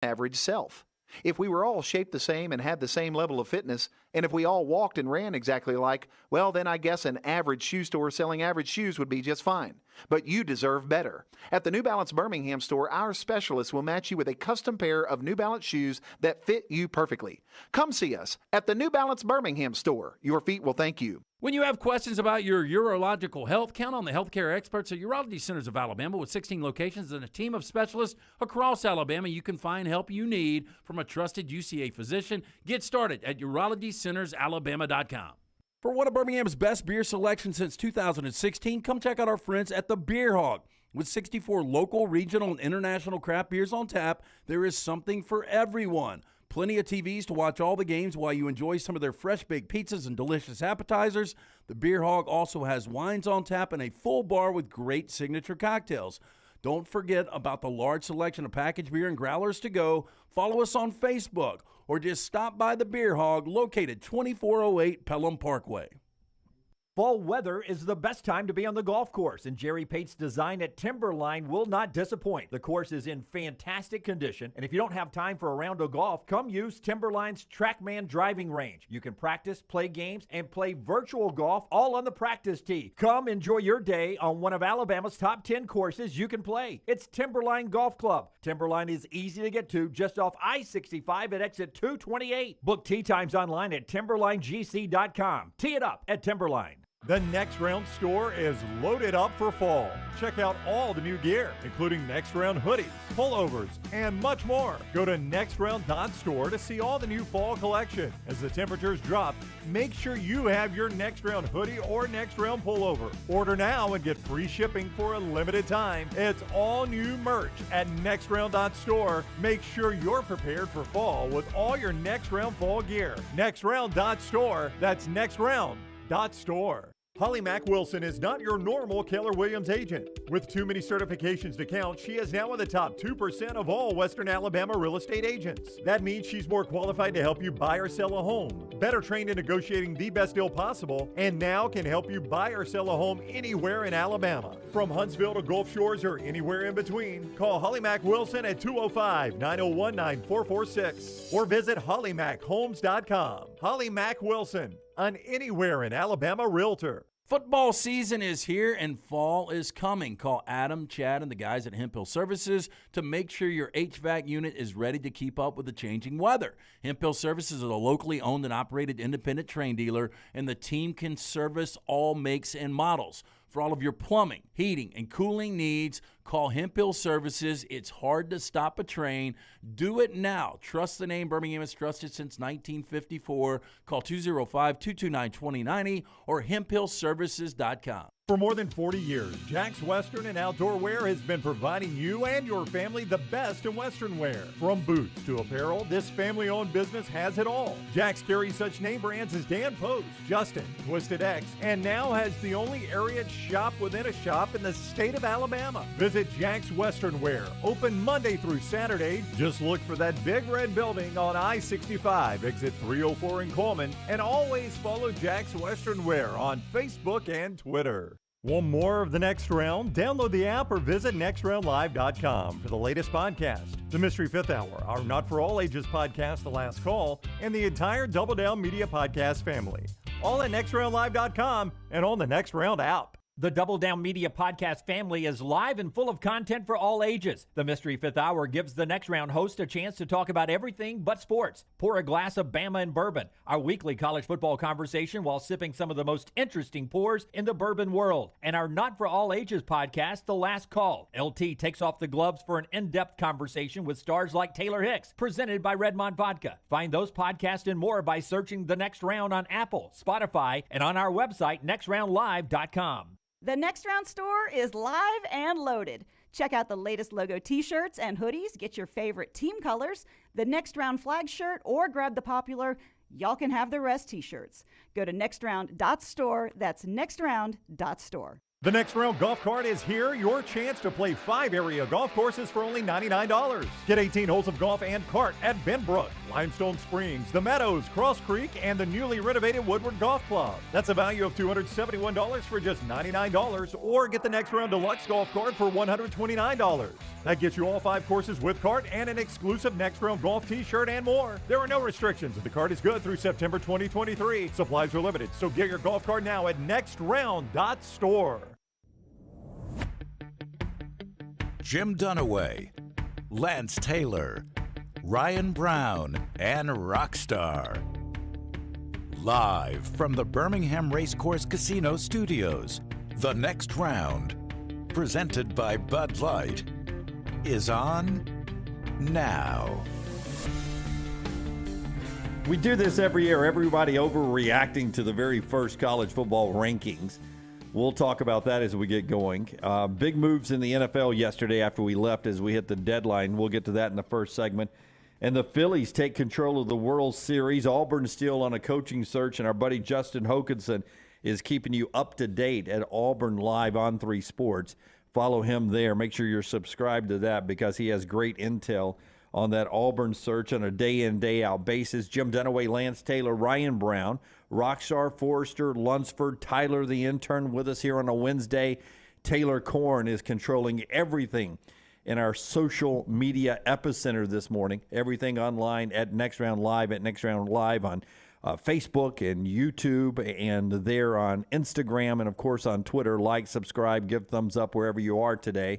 average self. If we were all shaped the same and had the same level of fitness, and if we all walked and ran exactly alike, well, then I guess an average shoe store selling average shoes would be just fine. But you deserve better. At the New Balance Birmingham store, our specialists will match you with a custom pair of New Balance shoes that fit you perfectly. Come see us at the New Balance Birmingham store. Your feet will thank you. When you have questions about your urological health, count on the healthcare experts at Urology Centers of Alabama. With 16 locations and a team of specialists across Alabama, you can find help you need from a trusted UCA physician. Get started at urologycentersalabama.com. For one of Birmingham's best beer selections since 2016, come check out our friends at the Beer Hog. With 64 local, regional, and international craft beers on tap, there is something for everyone. Plenty of TVs to watch all the games while you enjoy some of their fresh-baked pizzas and delicious appetizers. The Beer Hog also has wines on tap and a full bar with great signature cocktails. Don't forget about the large selection of packaged beer and growlers to go. Follow us on Facebook or just stop by the Beer Hog located 2408 Pelham Parkway. Fall weather is the best time to be on the golf course, and Jerry Pate's design at Timberline will not disappoint. The course is in fantastic condition, and if you don't have time for a round of golf, come use Timberline's TrackMan driving range. You can practice, play games, and play virtual golf all on the practice tee. Come enjoy your day on one of Alabama's top 10 courses you can play. It's Timberline Golf Club. Timberline is easy to get to just off I-65 at exit 228. Book tee times online at timberlinegc.com. Tee it up at Timberline. The Next Round store is loaded up for fall. Check out all the new gear, including Next Round hoodies, pullovers, and much more. Go to nextround.store to see all the new fall collection. As the temperatures drop, make sure you have your Next Round hoodie or Next Round pullover. Order now and get free shipping for a limited time. It's all new merch at nextround.store. Make sure you're prepared for fall with all your Next Round fall gear. Nextround.store. That's nextround.store. Holly Mack Wilson is not your normal Keller Williams agent. With too many certifications to count, she is now in the top 2% of all Western Alabama real estate agents. That means she's more qualified to help you buy or sell a home, better trained in negotiating the best deal possible, and now can help you buy or sell a home anywhere in Alabama. From Huntsville to Gulf Shores or anywhere in between, call Holly Mack Wilson at 205-901-9446 or visit hollymachomes.com. Holly Mack Wilson, an anywhere in Alabama realtor. Football season is here and fall is coming. Call Adam, Chad, and the guys at Hemp Hill Services to make sure your HVAC unit is ready to keep up with the changing weather. Hemp Hill Services is a locally owned and operated independent train dealer, and the team can service all makes and models. For all of your plumbing, heating, and cooling needs, call Hemp Hill Services. It's hard to stop a train. Do it now. Trust the name. Birmingham has trusted since 1954. Call 205-229-2090 or hemphillservices.com. For more than 40 years, Jack's Western and Outdoor Wear has been providing you and your family the best in Western wear. From boots to apparel, this family-owned business has it all. Jack's carries such name brands as Dan Post, Justin, Twisted X, and now has the only area shop within a shop in the state of Alabama. Visit Jack's Western Wear, open Monday through Saturday. Just look for that big red building on I-65, exit 304 in Coleman, and always follow Jack's Western Wear on Facebook and Twitter. Want more of The Next Round? Download the app or visit nextroundlive.com for the latest podcast, The Mystery Fifth Hour, our Not For All Ages podcast, The Last Call, and the entire Double Down Media podcast family. All at nextroundlive.com and on the Next Round app. The Double Down Media podcast family is live and full of content for all ages. The Mystery Fifth Hour gives the Next Round host a chance to talk about everything but sports. Pour a glass of Bama and bourbon, our weekly college football conversation while sipping some of the most interesting pours in the bourbon world. And our Not For All Ages podcast, The Last Call. LT takes off the gloves for an in-depth conversation with stars like Taylor Hicks, presented by Redmond Vodka. Find those podcasts and more by searching The Next Round on Apple, Spotify, and on our website, nextroundlive.com. The Next Round store is live and loaded. Check out the latest logo t-shirts and hoodies. Get your favorite team colors, the Next Round flag shirt, or grab the popular Y'all Can Have the Rest t-shirts. Go to nextround.store. That's nextround.store. The Next Round Golf Cart is here. Your chance to play 5 area golf courses for only $99. Get 18 holes of golf and cart at Benbrook, Limestone Springs, The Meadows, Cross Creek, and the newly renovated Woodward Golf Club. That's a value of $271 for just $99, or get the Next Round Deluxe Golf Cart for $129. That gets you all 5 courses with cart and an exclusive Next Round Golf t-shirt and more. There are no restrictions. The cart is good through September 2023. Supplies are limited, so get your golf cart now at nextround.store. Jim Dunaway, Lance Taylor, Ryan Brown, and Rockstar. Live from the Birmingham Racecourse Casino Studios, The Next Round, presented by Bud Light, is on now. We do this every year, everybody overreacting to the very first college football rankings. We'll talk about that as we get going. Big moves in the NFL yesterday after we left as we hit the deadline. We'll get to that in the first segment. And the Phillies take control of the World Series. Auburn still on a coaching search, and our buddy Justin Hokanson is keeping you up to date at Auburn Live on 3 Sports. Follow him there. Make sure you're subscribed to that because he has great intel on that Auburn search on a day-in, day-out basis. Jim Dunaway, Lance Taylor, Ryan Brown, Rockstar, Forrester, Lunsford, Tyler the intern with us here on a Wednesday. Taylor Korn is controlling everything in our social media epicenter this morning. Everything online at Next Round Live, on Facebook and YouTube, and there on Instagram, and, of course, on Twitter. Like, subscribe, give thumbs up wherever you are today.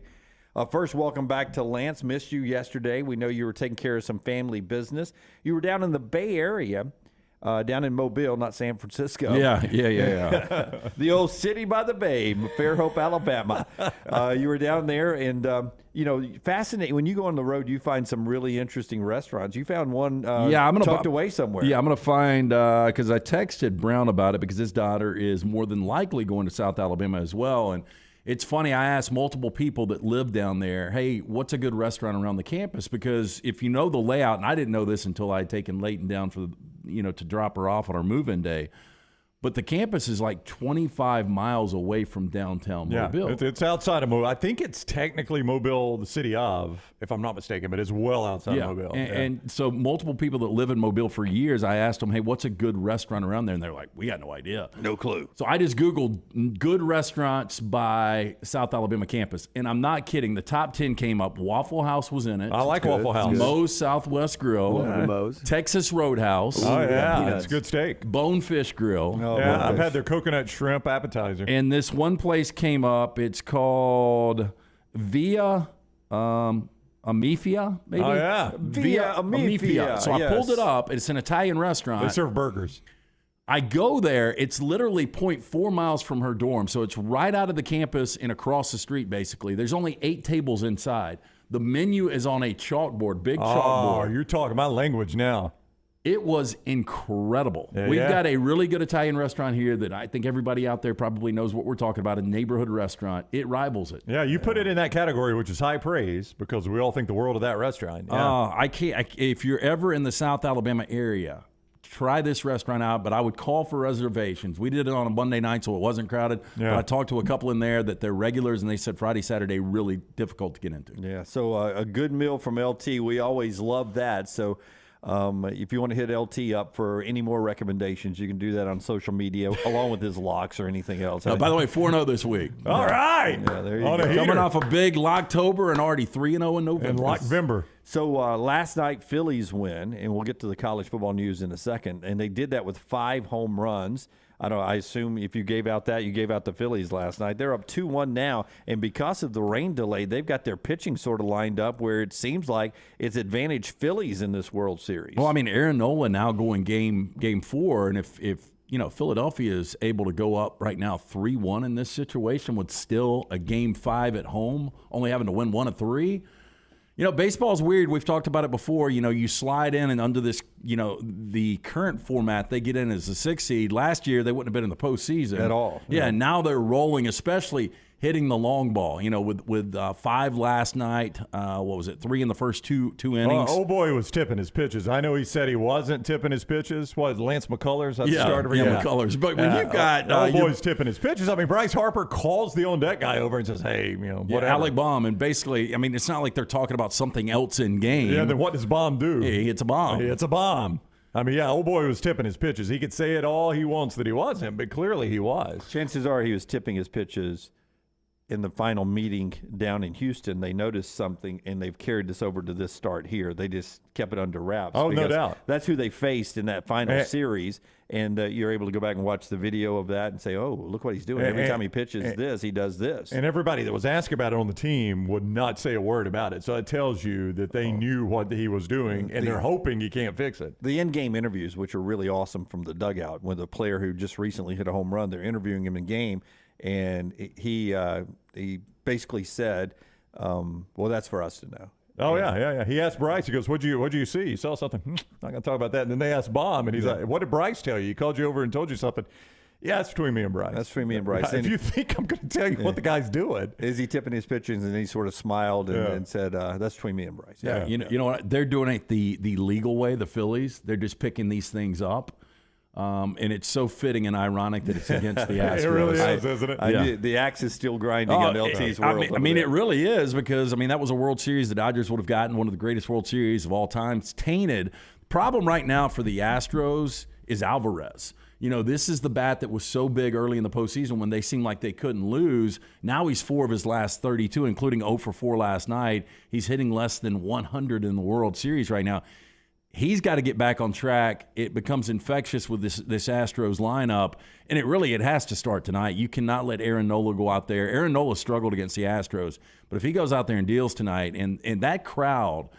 First, welcome back to Lance. Missed you yesterday. We know you were taking care of some family business. You were down in the Bay Area, down in Mobile, not San Francisco. Yeah. The old city by the bay, Fairhope, Alabama. You were down there, and, fascinating. When you go on the road, you find some really interesting restaurants. You found one tucked away somewhere. Yeah, I'm going to find, because I texted Brown about it because his daughter is more than likely going to South Alabama as well, and it's funny, I asked multiple people that live down there, hey, what's a good restaurant around the campus? Because if you know the layout, and I didn't know this until I had taken Leighton down for, to drop her off on our move-in day, but the campus is like 25 miles away from downtown Mobile. Yeah, it's outside of Mobile. I think it's technically Mobile, the city of, if I'm not mistaken, but it's well outside of Mobile. And so multiple people that live in Mobile for years, I asked them, hey, what's a good restaurant around there? And they're like, we got no idea. No clue. So I just Googled good restaurants by South Alabama campus. And I'm not kidding. The top 10 came up. Waffle House was in it. I like Waffle House. Moe's Southwest Grill. Moe's. Texas Roadhouse. Oh, yeah. It's good steak. Bonefish Grill. Yeah, I've had their coconut shrimp appetizer. And this one place came up. It's called Via Amifia, maybe? Oh, yeah. Via Amifia. So I yes. pulled it up. It's an Italian restaurant. They serve burgers. I go there. It's literally 0.4 miles from her dorm. So it's right out of the campus and across the street, basically. There's only 8 tables inside. The menu is on a chalkboard, big chalkboard. Oh, you're talking my language now. It was incredible. Yeah, We've got a really good Italian restaurant here that I think everybody out there probably knows what we're talking about, a neighborhood restaurant. It rivals it. Yeah, you put it in that category, which is high praise, because we all think the world of that restaurant. Yeah. If you're ever in the South Alabama area, try this restaurant out, but I would call for reservations. We did it on a Monday night, so it wasn't crowded. Yeah. But I talked to a couple in there that they're regulars, and they said Friday, Saturday, really difficult to get into. Yeah, so a good meal from LT. We always love that. So if you want to hit LT up for any more recommendations, you can do that on social media along with his locks or anything else. By the way, 4-0 this week. All right. Yeah, there you On go. a heater. Coming off a big Locktober and already 3-0 in November. And Lockvember. So last night, Phillies win, and we'll get to the college football news in a second, and they did that with 5 home runs. I assume if you gave out that, you gave out the Phillies last night. They're up 2-1 now, and because of the rain delay, they've got their pitching sort of lined up where it seems like it's advantage Phillies in this World Series. Well, I mean, Aaron Nola now going game 4, and if Philadelphia is able to go up right now 3-1 in this situation with still a game 5 at home, only having to win 1 of 3. Baseball's weird. We've talked about it before. You slide in, and under this, the current format, they get in as a 6 seed. Last year, they wouldn't have been in the postseason At all. Yeah, and now they're rolling, especially hitting the long ball. With 5 last night. What was it? 3 in the first two innings. Oh boy, was tipping his pitches. I know he said he wasn't tipping his pitches. What, Lance McCullers? That's the starter. McCullers. But when you've got boy's tipping his pitches. I mean, Bryce Harper calls the on deck guy over and says, "Hey, whatever." Alec Baum, and basically, I mean, it's not like they're talking about something else in game. Yeah. Then what does Baum do? He hits a bomb. It's a bomb. I mean, old boy was tipping his pitches. He could say it all he wants that he wasn't, but clearly he was. Chances are he was tipping his pitches in the final meeting down in Houston. They noticed something, and they've carried this over to this start here. They just kept it under wraps. Oh, no doubt. That's who they faced in that final series, and you're able to go back and watch the video of that and say, oh, look what he's doing. Every time he pitches this, he does this. And everybody that was asked about it on the team would not say a word about it. So it tells you that they knew what he was doing, and they're hoping he can't fix it. The in-game interviews, which are really awesome from the dugout, with a player who just recently hit a home run, they're interviewing him in game, and he basically said, well, that's for us to know. Oh, yeah. He asked Bryce, he goes, what'd you see? You saw something? Not going to talk about that. And then they asked Baum, and he's like, what did Bryce tell you? He called you over and told you something. Yeah, that's between me and Bryce. That's between me and Bryce. If you think I'm going to tell you what the guy's doing. Is he tipping his pitches? And he sort of smiled and said, that's between me and Bryce. Yeah. You know what? They're doing it the legal way, the Phillies. They're just picking these things up. And it's so fitting and ironic that it's against the Astros. It really is, isn't it? The axe is still grinding on LT's world. I mean, it really is, because, that was a World Series the Dodgers would have gotten, one of the greatest World Series of all time. It's tainted. Problem right now for the Astros is Alvarez. This is the bat that was so big early in the postseason when they seemed like they couldn't lose. Now he's 4 of his last 32, including 0 for 4 last night. He's hitting less than 100 in the World Series right now. He's got to get back on track. It becomes infectious with this Astros lineup, and it has to start tonight. You cannot let Aaron Nola go out there. Aaron Nola struggled against the Astros, but if he goes out there and deals tonight, and that crowd,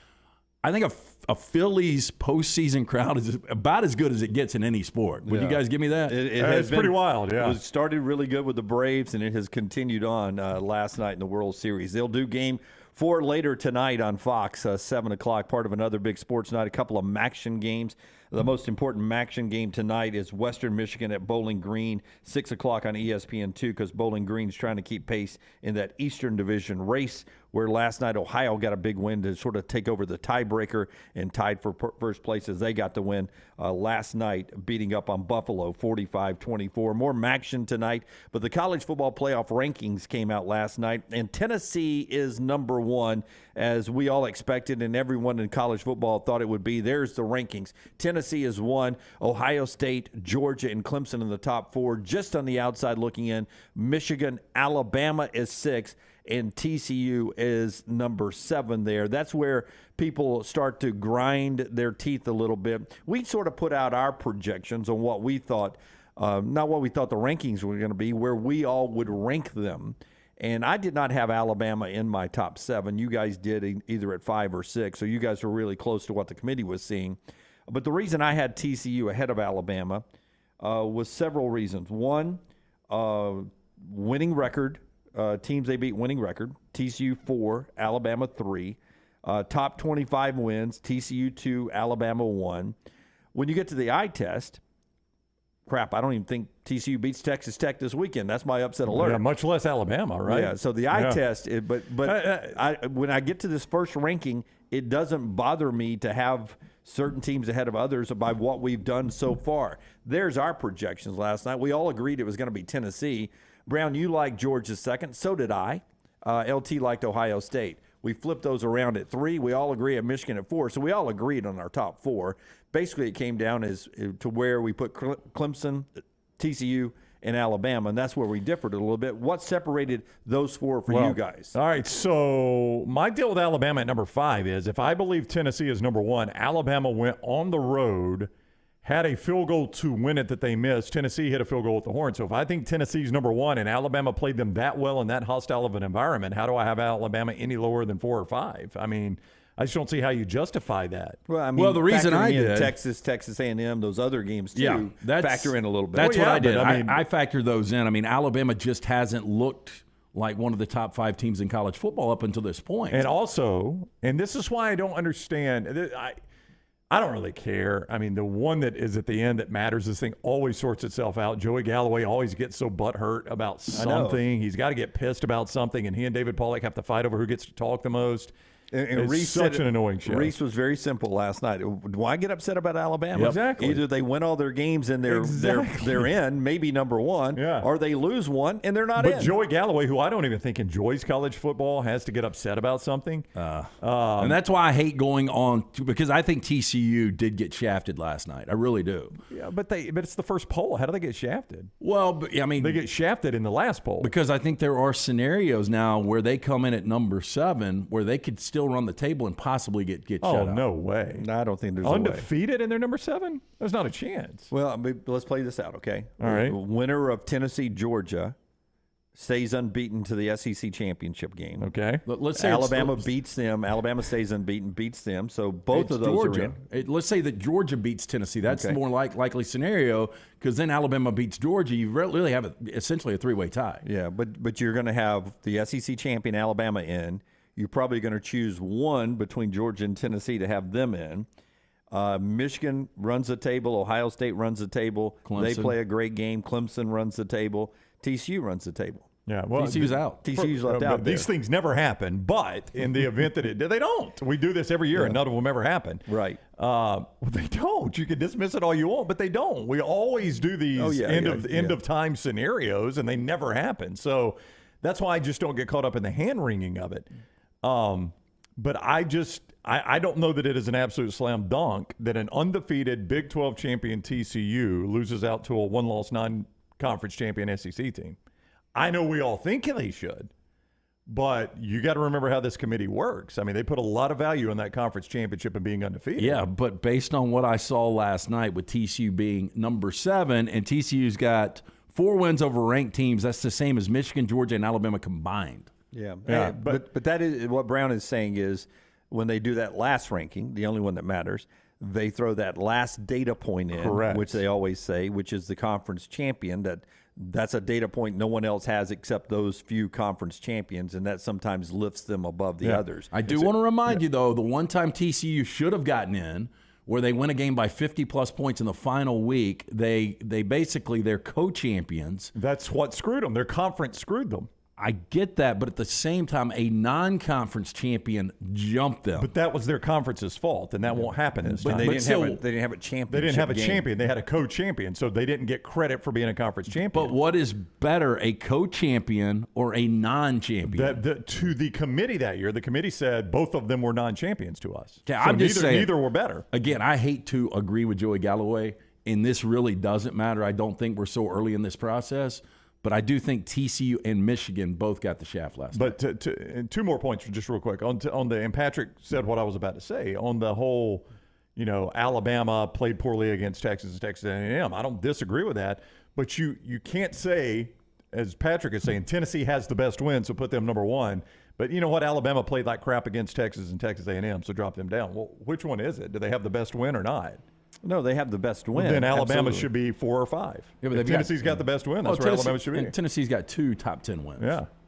I think a Phillies postseason crowd is about as good as it gets in any sport. Would you guys give me that? It's pretty wild, yeah. It started really good with the Braves, and it has continued on last night in the World Series. They'll do Game 4 later tonight on Fox, 7 o'clock, part of another big sports night, a couple of MACtion games. The most important MACtion game tonight is Western Michigan at Bowling Green, 6 o'clock on ESPN2, because Bowling Green's trying to keep pace in that Eastern Division race, where last night Ohio got a big win to sort of take over the tiebreaker and tied for first place as they got the win last night, beating up on Buffalo 45-24. More MACtion tonight, but the college football playoff rankings came out last night, and Tennessee is number 1, as we all expected and everyone in college football thought it would be. There's the rankings. Tennessee is 1, Ohio State, Georgia, and Clemson in the top 4. Just on the outside looking in, Michigan, Alabama is 6, and TCU is number 7 there. That's where people start to grind their teeth a little bit. We sort of put out our projections on what we thought, not what we thought the rankings were going to be, where we all would rank them. And I did not have Alabama in my top 7. You guys did either at 5 or 6, so you guys were really close to what the committee was seeing. But the reason I had TCU ahead of Alabama was several reasons. One, winning record. Teams they beat winning record. TCU 4, Alabama 3. Top 25 wins, TCU 2, Alabama 1. When you get to the eye test, crap, I don't even think TCU beats Texas Tech this weekend. That's my upset alert. Yeah, much less Alabama, right? Yeah, so the eye test, when I get to this first ranking, it doesn't bother me to have certain teams ahead of others by what we've done so far. There's our projections last night. We all agreed it was going to be Tennessee. Brown, you liked Georgia 2nd. So did I. LT liked Ohio State. We flipped those around at 3. We all agree at Michigan at 4. So we all agreed on our top 4. Basically, it came down to where we put Clemson, TCU, and Alabama, and that's where we differed a little bit. What separated those 4 for you guys? All right, so my deal with Alabama at number 5 is if I believe Tennessee is number 1, Alabama went on the road, had a field goal to win it that they missed. Tennessee hit a field goal at the horn. So if I think Tennessee's number 1 and Alabama played them that well in that hostile of an environment, how do I have Alabama any lower than 4 or 5? I mean, I just don't see how you justify that. Well, I mean, the reason I did Texas A&M, those other games too, factor in a little bit. That's what I did. I factored those in. I mean, Alabama just hasn't looked like one of the top 5 teams in college football up until this point. And also, and this is why I don't understand. I don't really care. I mean, the one that is at the end that matters, this thing always sorts itself out. Joey Galloway always gets so butthurt about something. He's got to get pissed about something, and he and David Pollack have to fight over who gets to talk the most. And it's Reese such an annoying show. Reese was very simple last night. Why get upset about Alabama? Yep. Exactly. Either they win all their games and they're in, maybe number one, or they lose one and they're not in. But Joey Galloway, who I don't even think enjoys college football, has to get upset about something. And that's why I hate going on because I think TCU did get shafted last night. I really do. Yeah, but it's the first poll. How do they get shafted? Well, but, I mean, they get shafted in the last poll because I think there are scenarios now where they come in at number 7 where they could still run the table and possibly get shut out. Oh, no way. No, I don't think there's undefeated and they're number 7? There's not a chance. Well, let's play this out, okay? All right. Winner of Tennessee, Georgia stays unbeaten to the SEC championship game. Okay. Let's say Alabama beats them. Alabama stays unbeaten, beats them. So both of those Georgia. are in. Let's say that Georgia beats Tennessee. That's the more likely scenario because then Alabama beats Georgia. You really have essentially a 3-way tie. Yeah, but you're going to have the SEC champion Alabama in. You're probably going to choose one between Georgia and Tennessee to have them in. Michigan runs the table. Ohio State runs the table. Clemson. They play a great game. Clemson runs the table. TCU runs the table. Yeah, well, TCU's out. TCU's left out. These things never happen, but in the event that they don't. We do this every year, and none of them ever happen. Right. They don't. You can dismiss it all you want, but they don't. We always do these end of time scenarios, and they never happen. So that's why I just don't get caught up in the hand wringing of it. But I don't know that it is an absolute slam dunk that an undefeated Big 12 champion TCU loses out to a one-loss non-conference champion SEC team. I know we all think they should, but you got to remember how this committee works. I mean, they put a lot of value on that conference championship and being undefeated. Yeah, but based on what I saw last night with TCU being number 7 and TCU's got 4 wins over ranked teams, that's the same as Michigan, Georgia, and Alabama combined. Yeah, but that is what Brown is saying is when they do that last ranking, the only one that matters, they throw that last data point in, Correct. which they always say, which is the conference champion. That's a data point no one else has except those few conference champions, and that sometimes lifts them above the others. I do want to remind you, though, the one time TCU should have gotten in where they win a game by 50-plus points in the final week, they basically, they're co-champions. That's what screwed them. Their conference screwed them. I get that, but at the same time, a non-conference champion jumped them. But that was their conference's fault, and that won't happen this time. They didn't have a champion. They didn't have a champion. They had a co-champion, so they didn't get credit for being a conference champion. But what is better, a co-champion or a non-champion? To the committee that year, the committee said both of them were non-champions to us. Okay, I'm just saying, neither were better. Again, I hate to agree with Joey Galloway, and this really doesn't matter. I don't think we're so early in this process. But I do think TCU and Michigan both got the shaft last night. And 2 more points, just real quick. And Patrick said what I was about to say. On the whole, Alabama played poorly against Texas and Texas A&M. I don't disagree with that. But you can't say, as Patrick is saying, Tennessee has the best win, so put them number 1. But you know what? Alabama played like crap against Texas and Texas A&M, so drop them down. Well, which one is it? Do they have the best win or not? No, they have the best win. Then Alabama Absolutely. should be 4 or 5. Yeah, but Tennessee's got the best win. That's where Alabama should be. And Tennessee's got 2 top 10 wins.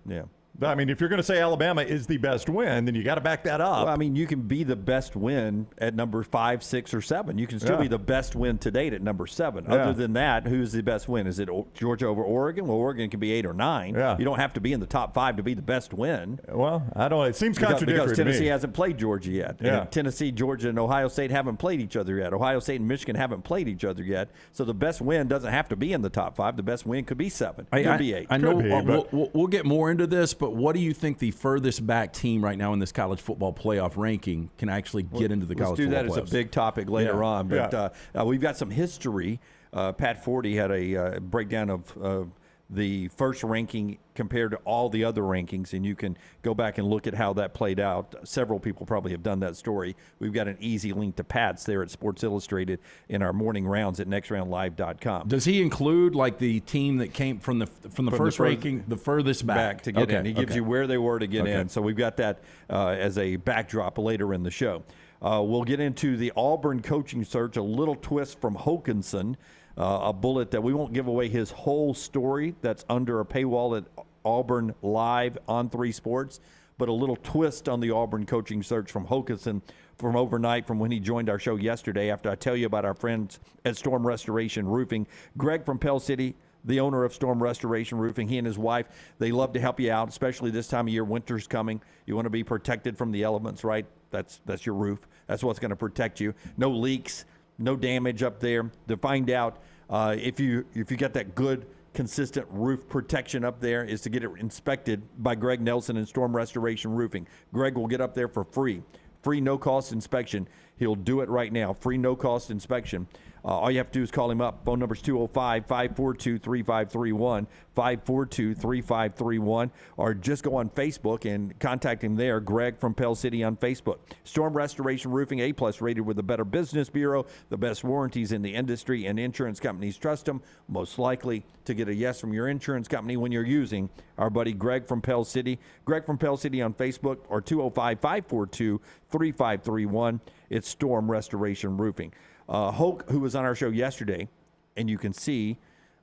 Yeah. I mean, if you're going to say Alabama is the best win, then you got to back that up. Well, I mean, you can be the best win at number 5, 6, or 7. You can still be the best win to date at number 7. Other than that, who's the best win? Is it Georgia over Oregon? Well, Oregon can be 8 or 9. Yeah. You don't have to be in the top 5 to be the best win. Well, I don't. It seems contradictory because Tennessee to me. hasn't played Georgia yet. Yeah. And Tennessee, Georgia, and Ohio State haven't played each other yet. Ohio State and Michigan haven't played each other yet. So the best win doesn't have to be in the top 5. The best win could be 7. Could be 8. I know Could be, we'll get more into this, but what do you think the furthest back team right now in this college football playoff ranking can actually get into the college football playoffs? Let's do that as a big topic later on. But we've got some history. Pat Forty had a breakdown of the first ranking compared to all the other rankings, and you can go back and look at how that played out. Several people probably have done that story. We've got an easy link to Pat's there at Sports Illustrated in our morning rounds at nextroundlive.com. Does he include like the team that came from the first ranking, the furthest back to get in? He gives you where they were to get in. So we've got that as a backdrop later in the show. We'll get into the Auburn coaching search, a little twist from Hokanson. A bullet that we won't give away his whole story. That's under a paywall at Auburn Live on 3 Sports. but a little twist on the Auburn coaching search from Hokinson from overnight from when he joined our show yesterday. After I tell you about our friends at Storm Restoration Roofing, Greg from Pell City, the owner of Storm Restoration Roofing, he and his wife, they love to help you out, especially this time of year. Winter's coming. You want to be protected from the elements, right? That's your roof. That's what's going to protect you. No leaks, no damage up there. To find out if you got that good, consistent roof protection up there is to get it inspected by Greg Nelson and Storm Restoration Roofing. Greg will get up there for free no-cost inspection. He'll do it right now. Free no-cost inspection. All you have to do is call him up. Phone number is 205-542-3531, 542-3531, or just go on Facebook and contact him there, Greg from Pell City on Facebook. Storm Restoration Roofing, A-plus rated with the Better Business Bureau, the best warranties in the industry, and insurance companies trust them. Most likely to get a yes from your insurance company when you're using our buddy Greg from Pell City. Greg from Pell City on Facebook, or 205-542-3531. It's Storm Restoration Roofing. Hoke, who was on our show yesterday, and you can see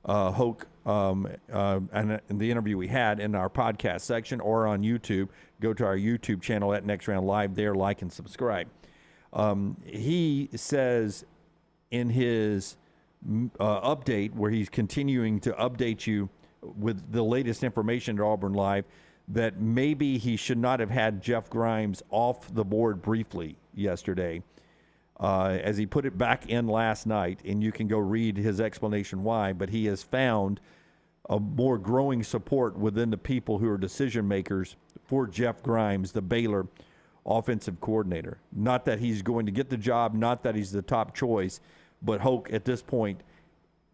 Hoke and the interview we had in our podcast section or on YouTube. Go to our YouTube channel at Next Round Live there, like and subscribe. He says in his update, where he's continuing to update you with the latest information at Auburn Live, that maybe he should not have had Jeff Grimes off the board briefly yesterday. As he put it back in last night, and you can go read his explanation why, but he has found a more growing support within the people who are decision makers for Jeff Grimes, the Baylor offensive coordinator. Not that he's going to get the job, not that he's the top choice, but Hoke at this point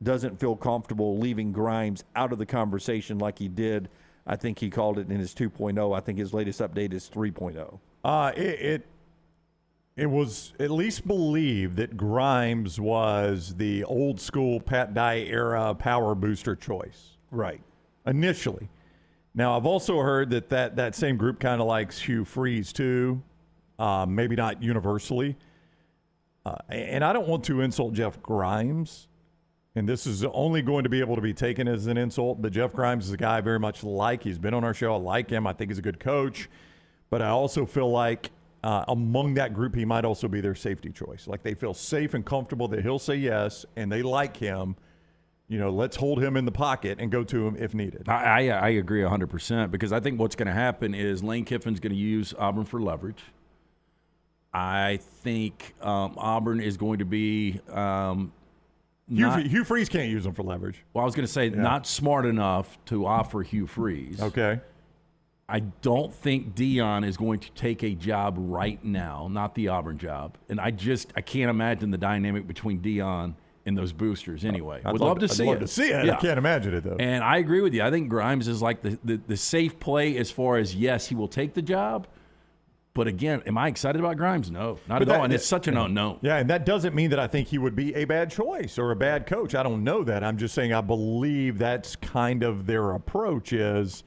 doesn't feel comfortable leaving Grimes out of the conversation like he did. I think he called it in his 2.0. I think his latest update is 3.0. It was at least believed that Grimes was the old school Pat Dye era power booster choice. Right. Initially. Now, I've also heard that same group kind of likes Hugh Freeze too. Maybe not universally. And I don't want to insult Jeff Grimes. And this is only going to be able to be taken as an insult. But Jeff Grimes is a guy I very much like. He's been on our show. I like him. I think he's a good coach. But I also feel like among that group, he might also be their safety choice. Like they feel safe and comfortable that he'll say yes, and they like him. You know, let's hold him in the pocket and go to him if needed. I agree 100%, because I think what's going to happen is Lane Kiffin's going to use Auburn for leverage. I think Auburn is going to be Hugh Freeze can't use him for leverage. Well, I was going to say not smart enough to offer Hugh Freeze. Okay. I don't think Dion is going to take a job right now, not the Auburn job. And I can't imagine the dynamic between Dion and those boosters anyway. I'd love to see it. Yeah. I can't imagine it, though. And I agree with you. I think Grimes is like the safe play as far as, yes, he will take the job. But again, am I excited about Grimes? No, not at all. And it's such an unknown. Yeah, and that doesn't mean that I think he would be a bad choice or a bad coach. I don't know that. I'm just saying I believe that's kind of their approach is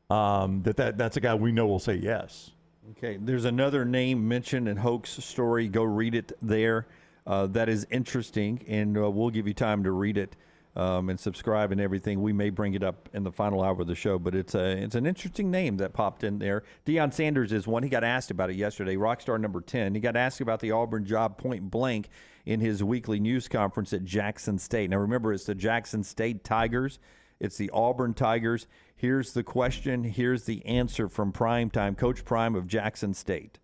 that's a guy we know will say yes. Okay, there's another name mentioned in Hoke's story. Go read it there. That is interesting, and we'll give you time to read it and subscribe and everything. We may bring it up in the final hour of the show, but it's an interesting name that popped in there. Deion Sanders is one. He got asked about it yesterday, Rockstar number 10. He got asked about the Auburn job point blank in his weekly news conference at Jackson State. Now, remember, it's the Jackson State Tigers. It's the Auburn Tigers. Here's the question. Here's the answer from Primetime, Coach Prime of Jackson State.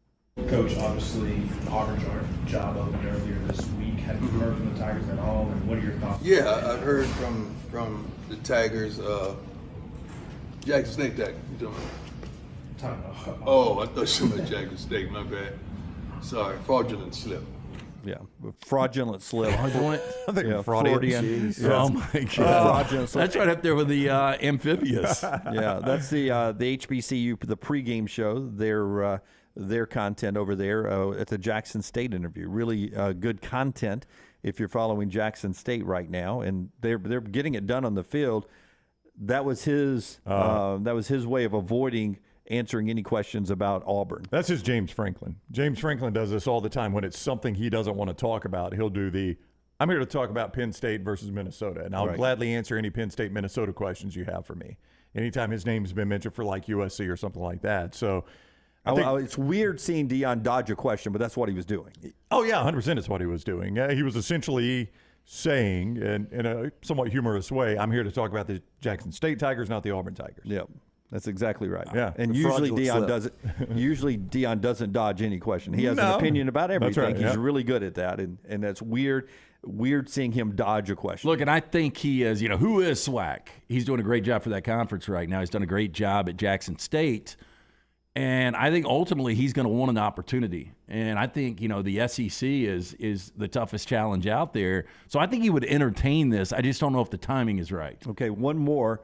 Coach, obviously, Auburn's job opened earlier this week. Have you heard from the Tigers at all, and what are your thoughts? Yeah, I've heard from the Tigers. Jackson State, you doing? Oh, I thought you meant Jackson State. My bad. Sorry, fraudulent slip. Yeah, fraudulent slip. Fraudulent? I think Freudian. Oh, my God. Fraudulent slip. That's right up there with the amphibious. Yeah, that's the HBCU, the pregame show, their content over there at the Jackson State interview. Really good content if you're following Jackson State right now, and they're getting it done on the field. That was his way of avoiding answering any questions about Auburn. That's just James Franklin. James Franklin does this all the time. When it's something he doesn't want to talk about, he'll do I'm here to talk about Penn State versus Minnesota, and I'll gladly answer any Penn State-Minnesota questions you have for me. anytime his name's been mentioned for like USC or something like that. So I think, it's weird seeing Deion dodge a question, but that's what he was doing. oh, yeah, 100% is what he was doing. He was essentially saying, in a somewhat humorous way, I'm here to talk about the Jackson State Tigers, not the Auburn Tigers. Yep. That's exactly right. Yeah. And usually Deion doesn't dodge any question. He has an opinion about everything. That's right, He's really good at that. And that's weird seeing him dodge a question. Look, and I think he is, who is SWAC? He's doing a great job for that conference right now. He's done a great job at Jackson State. And I think ultimately he's going to want an opportunity. And I think, the SEC is the toughest challenge out there. So I think he would entertain this. I just don't know if the timing is right. Okay, one more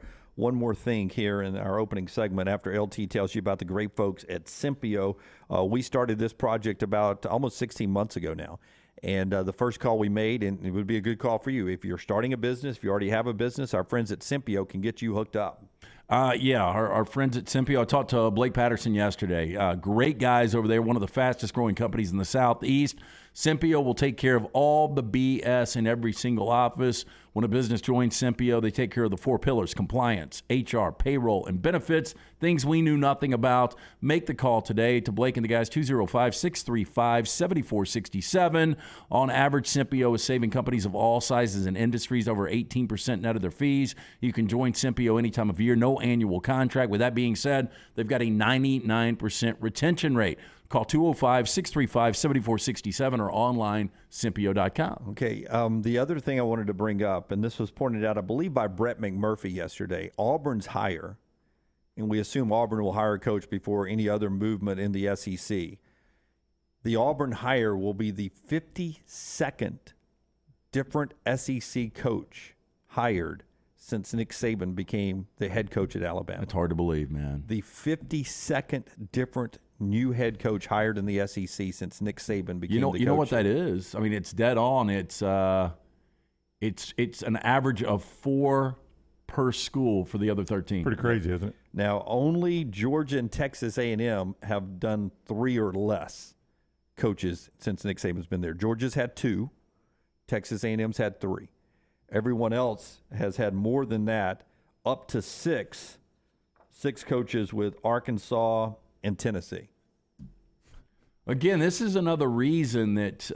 thing here in our opening segment after LT tells you about the great folks at Simpio. We started this project about almost 16 months ago now. And the first call we made, and it would be a good call for you. If you're starting a business, if you already have a business, our friends at Simpio can get you hooked up. Our friends at Simpio. I talked to Blake Patterson yesterday. Great guys over there, one of the fastest growing companies in the Southeast. Simpio will take care of all the BS in every single office. When a business joins Simpio, they take care of the 4 pillars: compliance, HR, payroll, and benefits, things we knew nothing about. Make the call today to Blake and the guys, 205-635-7467. On average, Simpio is saving companies of all sizes and industries over 18% net of their fees. You can join Simpio any time of year, no annual contract. With that being said, they've got a 99% retention rate. Call 205-635-7467 or online, Simpio.com. Okay, the other thing I wanted to bring up, and this was pointed out, I believe, by Brett McMurphy yesterday, Auburn's hire, and we assume Auburn will hire a coach before any other movement in the SEC. The Auburn hire will be the 52nd different SEC coach hired since Nick Saban became the head coach at Alabama. It's hard to believe, man. The 52nd different new head coach hired in the SEC since Nick Saban became the coach. You know what that is? I mean, it's dead on. It's an average of 4 per school for the other 13. Pretty crazy, isn't it? Now, only Georgia and Texas A&M have done 3 or less coaches since Nick Saban's been there. Georgia's had 2. Texas A&M's had 3. Everyone else has had more than that, up to 6 coaches with Arkansas and Tennessee. Again, this is another reason that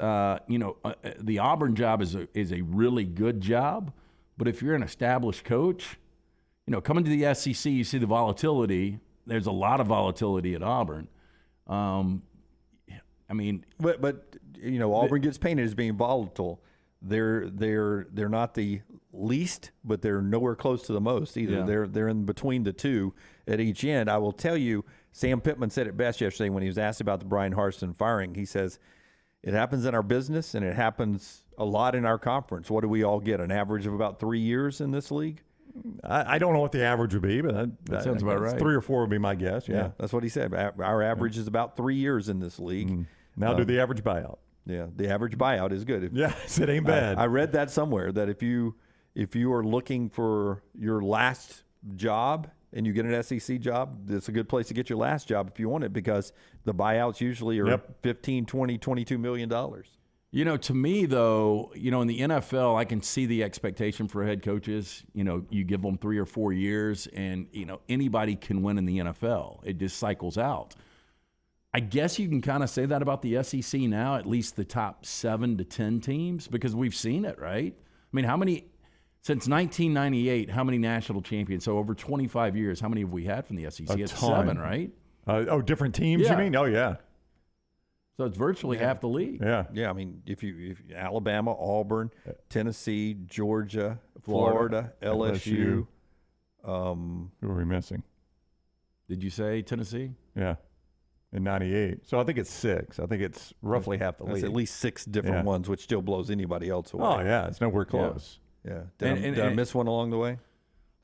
the Auburn job is a really good job. But if you're an established coach, coming to the SEC, you see the volatility. There's a lot of volatility at Auburn. But Auburn gets painted as being volatile. They're not the least, but they're nowhere close to the most either. Yeah. They're in between the two at each end. I will tell you, Sam Pittman said it best yesterday when he was asked about the Brian Harsin firing. He says, it happens in our business and it happens a lot in our conference. What do we all get? An average of about 3 years in this league? I don't know what the average would be, but that sounds about right. 3 or 4 would be my guess. Yeah, that's what he said. Our average is about 3 years in this league. Mm-hmm. Now do the average buyout. Yeah, the average buyout is good. It ain't bad. I read that somewhere that if you are looking for your last job and you get an SEC job, it's a good place to get your last job if you want it, because the buyouts usually are $15, $20, $22 million. To me, though, in the NFL, I can see the expectation for head coaches. You give them 3 or 4 years, and, anybody can win in the NFL. It just cycles out. I guess you can kind of say that about the SEC now, at least the top 7 to 10 teams, because we've seen it, right? I mean, since 1998, how many national champions? So over 25 years, how many have we had from the SEC? It's 7, right? Different teams, you mean? Oh, yeah. So it's virtually half the league. Yeah. Yeah, I mean, if Alabama, Auburn, Tennessee, Georgia, Florida, LSU. Who are we missing? Did you say Tennessee? Yeah. In 98. So I think it's 6. I think it's roughly half the league. That's at least 6 different ones, which still blows anybody else away. Oh, yeah. It's nowhere close. Yeah. Did I miss one along the way?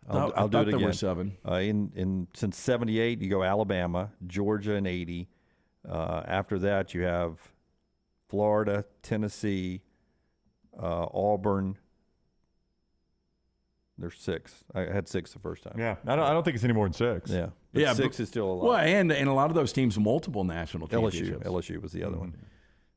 I'll do it again. There were 7. Since 78, you go Alabama, Georgia in 80. After that, you have Florida, Tennessee, Auburn. There's 6. I had 6 the first time. Yeah, I don't think it's any more than 6. Yeah, but 6 is still a lot. Well, and a lot of those teams multiple national championships. LSU was the other one.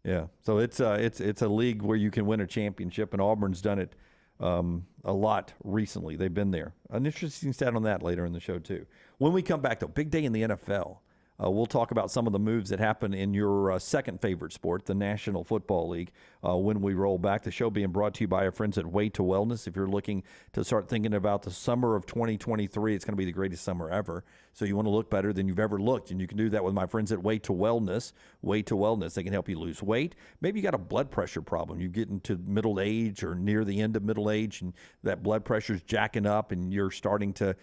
Yeah, so it's a league where you can win a championship, and Auburn's done it a lot recently. They've been there. An interesting stat on that later in the show, too. When we come back, though, big day in the NFL. We'll talk about some of the moves that happen in your second favorite sport, the National Football League, when we roll back. The show being brought to you by our friends at Way to Wellness. If you're looking to start thinking about the summer of 2023, it's going to be the greatest summer ever. So you want to look better than you've ever looked, and you can do that with my friends at Way to Wellness. Way to Wellness. They can help you lose weight. Maybe you got a blood pressure problem. You get into middle age or near the end of middle age, and that blood pressure is jacking up, and you're starting to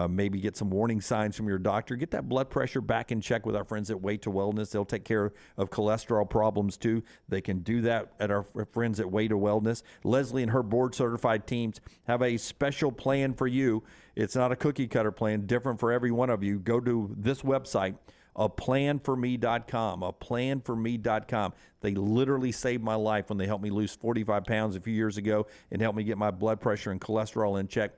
maybe get some warning signs from your doctor. Get that blood pressure back in check with our friends at Way to Wellness. They'll take care of cholesterol problems too. They can do that at our friends at Way to Wellness. Leslie and her board-certified teams have a special plan for you. It's not a cookie-cutter plan, different for every one of you. Go to this website, aplanforme.com, aplanforme.com. They literally saved my life when they helped me lose 45 pounds a few years ago and helped me get my blood pressure and cholesterol in check.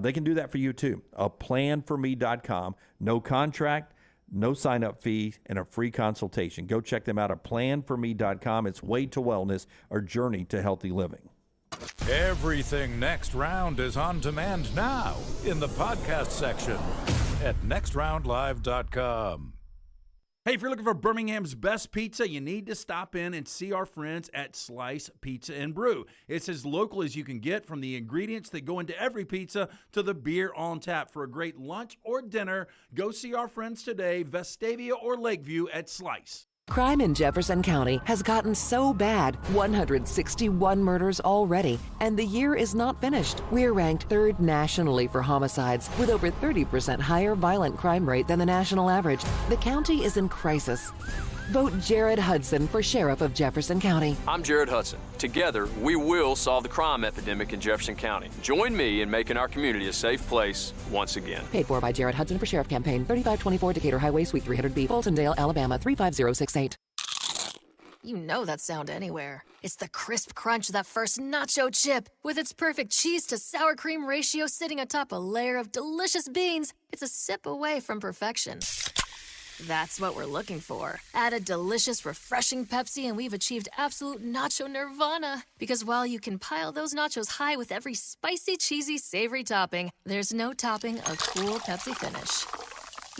They can do that for you, too. Aplanforme.com. No contract, no sign-up fee, and a free consultation. Go check them out at aplanforme.com. It's Way to Wellness, our journey to healthy living. Everything Next Round is on demand now in the podcast section at nextroundlive.com. Hey, if you're looking for Birmingham's best pizza, you need to stop in and see our friends at Slice Pizza and Brew. It's as local as you can get, from the ingredients that go into every pizza to the beer on tap. For a great lunch or dinner, go see our friends today, Vestavia or Lakeview at Slice. Crime in Jefferson County has gotten so bad, 161 murders already, and the year is not finished. We're ranked 3rd nationally for homicides, with over 30% higher violent crime rate than the national average. The county is in crisis. Vote Jared Hudson for Sheriff of Jefferson County. I'm Jared Hudson. Together, we will solve the crime epidemic in Jefferson County. Join me in making our community a safe place once again. Paid for by Jared Hudson for Sheriff Campaign, 3524 Decatur Highway, Suite 300B, Fultondale, Alabama, 35068. You know that sound anywhere. It's the crisp crunch of that first nacho chip. With its perfect cheese to sour cream ratio sitting atop a layer of delicious beans, it's a sip away from perfection. That's what we're looking for. Add a delicious, refreshing Pepsi and we've achieved absolute nacho nirvana. Because while you can pile those nachos high with every spicy, cheesy, savory topping, there's no topping a cool Pepsi finish.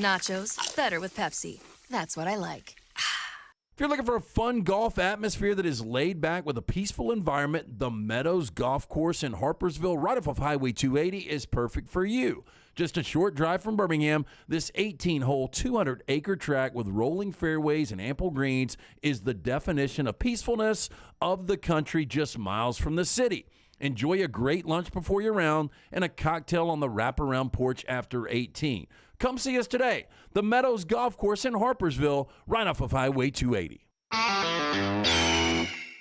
Nachos, better with Pepsi. That's what I like. If you're looking for a fun golf atmosphere that is laid back with a peaceful environment, the Meadows Golf Course in Harpersville, right off of Highway 280, is perfect for you. Just a short drive from Birmingham, this 18-hole, 200-acre track with rolling fairways and ample greens is the definition of peacefulness of the country, just miles from the city. Enjoy a great lunch before your round and a cocktail on the wraparound porch after 18. Come see us today. The Meadows Golf Course in Harpersville, right off of Highway 280.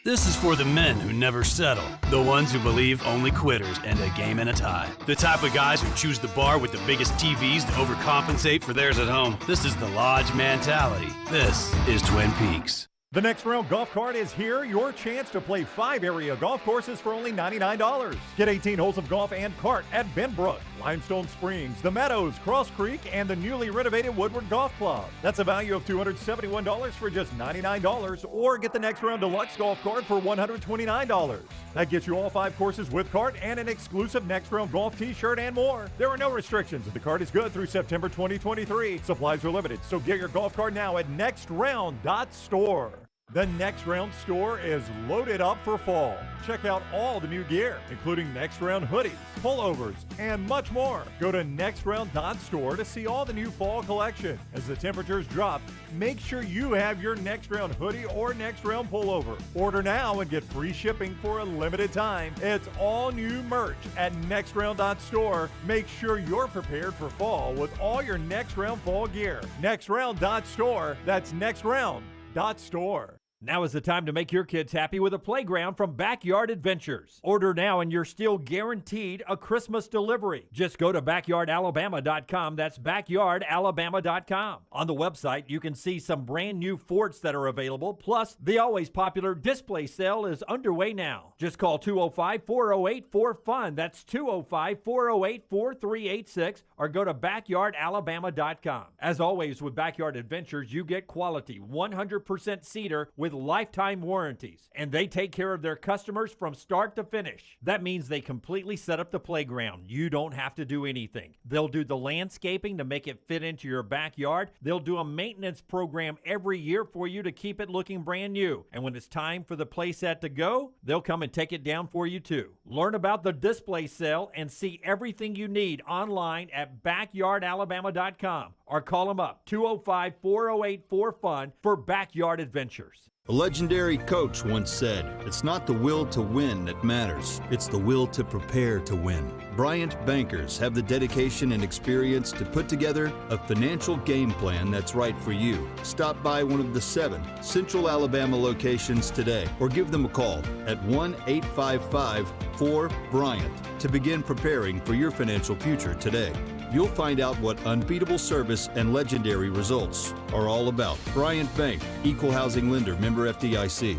This is for the men who never settle, the ones who believe only quitters end a game in a tie, the type of guys who choose the bar with the biggest TVs to overcompensate for theirs at home. This is the Lodge mentality. This is Twin Peaks. The Next Round Golf Cart is here. Your chance to play 5 area golf courses for only $99. Get 18 holes of golf and cart at Benbrook, Limestone Springs, The Meadows, Cross Creek, and the newly renovated Woodward Golf Club. That's a value of $271 for just $99, or get the Next Round Deluxe Golf Cart for $129. That gets you all 5 courses with cart and an exclusive Next Round Golf t-shirt and more. There are no restrictions. The cart is good through September 2023. Supplies are limited, so get your golf cart now at nextround.store. The Next Round store is loaded up for fall. Check out all the new gear, including Next Round hoodies, pullovers, and much more. Go to nextround.store to see all the new fall collection. As the temperatures drop, make sure you have your Next Round hoodie or Next Round pullover. Order now and get free shipping for a limited time. It's all new merch at nextround.store. Make sure you're prepared for fall with all your Next Round fall gear. Nextround.store. That's nextround.store. Now is the time to make your kids happy with a playground from Backyard Adventures. Order now and you're still guaranteed a Christmas delivery. Just go to backyardalabama.com. That's backyardalabama.com. On the website, you can see some brand new forts that are available. Plus, the always popular display sale is underway now. Just call 205-408-4FUN. That's 205-408-4386, or go to backyardalabama.com. As always with Backyard Adventures, you get quality 100% cedar with with lifetime warranties, and they take care of their customers from start to finish. That means they completely set up the playground. You don't have to do anything. They'll do the landscaping to make it fit into your backyard. They'll do a maintenance program every year for you to keep it looking brand new. And when it's time for the playset to go, they'll come and take it down for you too. Learn about the display sale and see everything you need online at backyardalabama.com or call them up 205-408-4FUN for backyard adventures. A legendary coach once said, "It's not the will to win that matters, it's the will to prepare to win." Bryant bankers have the dedication and experience to put together a financial game plan that's right for you. Stop by one of the 7 Central Alabama locations today or give them a call at 1-855-4-BRYANT to begin preparing for your financial future today. You'll find out what unbeatable service and legendary results are all about. Bryant Bank, Equal Housing Lender, member FDIC.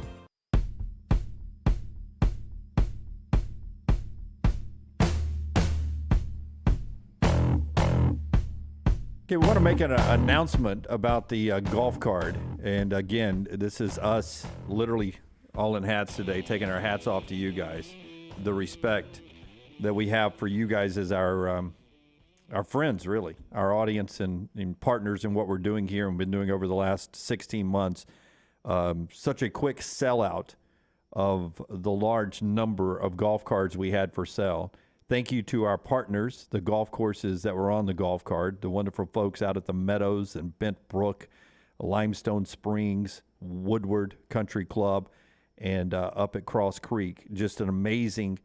Okay, we want to make an announcement about the golf cart. And again, this is us literally all in hats today, taking our hats off to you guys. The respect that we have for you guys as our friends, really, our audience and partners in what we're doing here and been doing over the last 16 months. Such a quick sellout of the large number of golf carts we had for sale. Thank you to our partners, the golf courses that were on the golf cart, the wonderful folks out at the Meadows and Bent Brook, Limestone Springs, Woodward Country Club, and up at Cross Creek. Just an amazing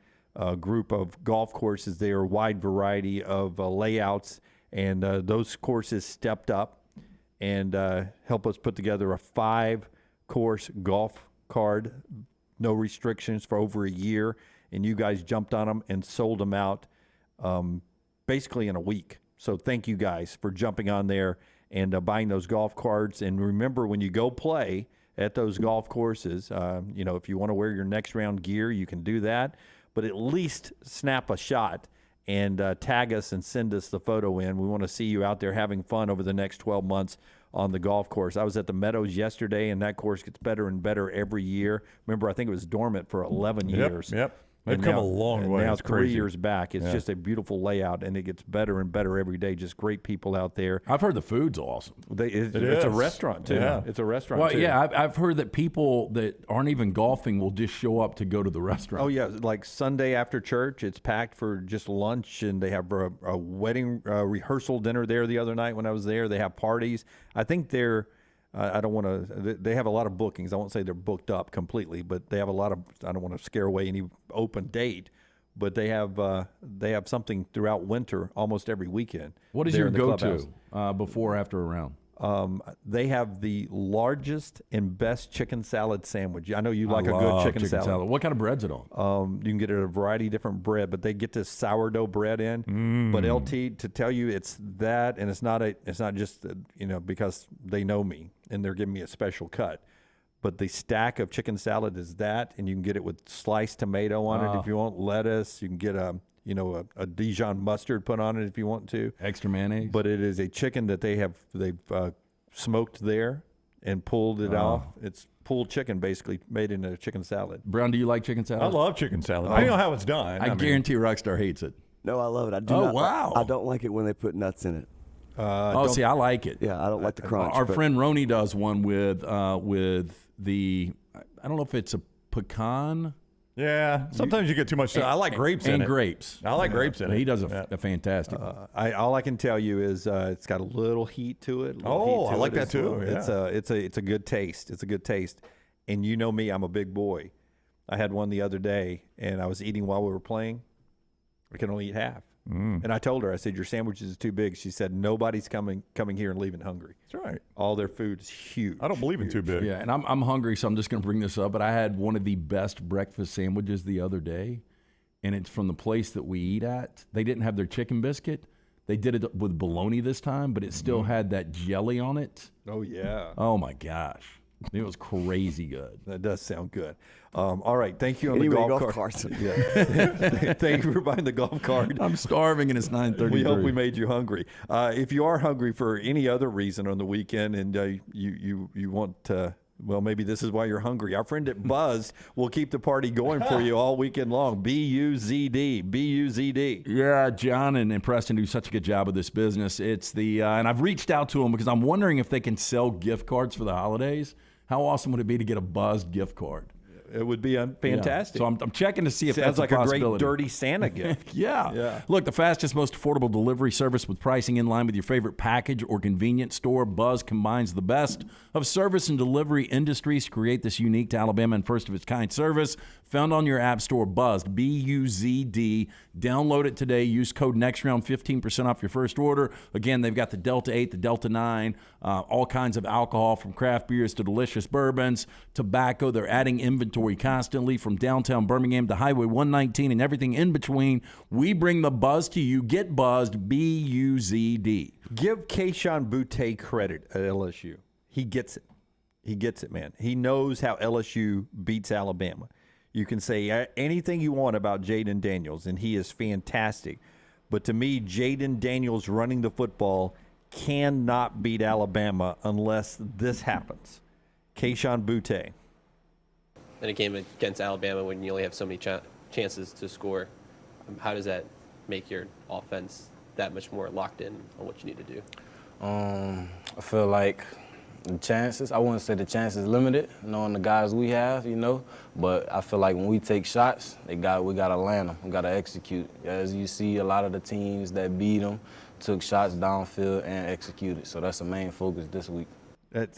group of golf courses there, wide variety of layouts, and those courses stepped up and helped us put together a 5-course golf card, no restrictions, for over a year, and you guys jumped on them and sold them out basically in a week. So thank you guys for jumping on there and buying those golf cards. And remember, when you go play at those golf courses, if you want to wear your next round gear, you can do that. But at least snap a shot and tag us and send us the photo in. We want to see you out there having fun over the next 12 months on the golf course. I was at the Meadows yesterday, and that course gets better and better every year. Remember, I think it was dormant for 11 years. Yep. They've come a long way. Now, it's 3 crazy. years back, it's just a beautiful layout, and it gets better and better every day. Just great people out there. I've heard the food's awesome. It's a restaurant, too. Yeah. It's a restaurant, Well, too. yeah, I've heard that people that aren't even golfing will just show up to go to the restaurant. Oh, yeah. Like Sunday after church, it's packed for just lunch, and they have a wedding rehearsal dinner there the other night when I was there. They have parties. I think they're I don't want to – they have a lot of bookings. I won't say they're booked up completely, but they have a lot of – I don't want to scare away any open date. But they have something throughout winter almost every weekend. What is your go-to before or after a round? They have the largest and best chicken salad sandwich. I know you like a good love chicken salad. What kind of bread's it on? You can get it a variety of different bread, but they get this sourdough bread in. But LT, to tell you, it's that, and it's not just because they know me and they're giving me a special cut. But the stack of chicken salad is that, and you can get it with sliced tomato on it if you want, lettuce. You can get a Dijon mustard put on it if you want to. Extra mayonnaise. But it is a chicken that they've smoked there and pulled it off. It's pulled chicken, basically, made into a chicken salad. Brown, do you like chicken salad? I love chicken salad. I know how it's done. I guarantee Rockstar hates it. No, I love it. I do. Wow. I don't like it when they put nuts in it. See, I like it. Yeah, I don't like the crunch. Our friend Roni does one with the, I don't know if it's a pecan. Yeah, sometimes you get too much. I like grapes in it. And grapes. I like grapes in it. He does a fantastic one. All I can tell you is it's got a little heat to it. I like that too. Well. Yeah. It's a good taste. It's a good taste. And you know me, I'm a big boy. I had one the other day, and I was eating while we were playing. I can only eat half. And I told her, I said, your sandwich is too big. She said, nobody's coming here and leaving hungry. That's right. All their food is huge. I don't believe in too big. Yeah, and I'm hungry, so I'm just going to bring this up. But I had one of the best breakfast sandwiches the other day, and it's from the place that we eat at. They didn't have their chicken biscuit. They did it with bologna this time, but it still had that jelly on it. Oh, yeah. Oh, my gosh. It was crazy good. That does sound good. All right. Thank you on the golf cart. Yeah. Thank you for buying the golf cart. I'm starving and it's 9:33. We hope we made you hungry. If you are hungry for any other reason on the weekend and you want to Well, maybe this is why you're hungry. Our friend at Buzzed will keep the party going for you all weekend long. B-U-Z-D. B-U-Z-D. Yeah, John and Preston do such a good job of this business. It's the and I've reached out to them because I'm wondering if they can sell gift cards for the holidays. How awesome would it be to get a Buzzed gift card? It would be fantastic. Yeah. So I'm checking to see if Sounds that's like a a great possibility. dirty Santa gift. Yeah. Look, the fastest, most affordable delivery service with pricing in line with your favorite package or convenience store. Buzz combines the best of service and delivery industries to create this unique to Alabama and first-of-its-kind service. Found on your app store, Buzzed, B-U-Z-D. Download it today. Use code NEXTROUND, 15% off your first order. Again, they've got the Delta 8, the Delta 9, all kinds of alcohol from craft beers to delicious bourbons, tobacco. They're adding inventory constantly from downtown Birmingham to Highway 119 and everything in between. We bring the buzz to you. Get buzzed, B-U-Z-D. Give Kayshon Boutte credit at LSU. He gets it. He gets it, man. He knows how LSU beats Alabama. You can say anything you want about Jaden Daniels, and he is fantastic. But to me, Jaden Daniels running the football cannot beat Alabama unless this happens. Kayshon Boutte. In a game against Alabama, when you only have so many chances to score, how does that make your offense that much more locked in on what you need to do? I feel like the chances, I wouldn't say the chances limited, knowing the guys we have, but I feel like when we take shots, we got to land them. We got to execute. As you see, a lot of the teams that beat them took shots downfield and executed. So that's the main focus this week.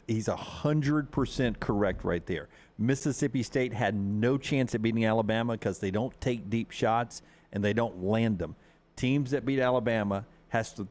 He's 100% correct right there. Mississippi State had no chance at beating Alabama because they don't take deep shots and they don't land them. Teams that beat Alabama,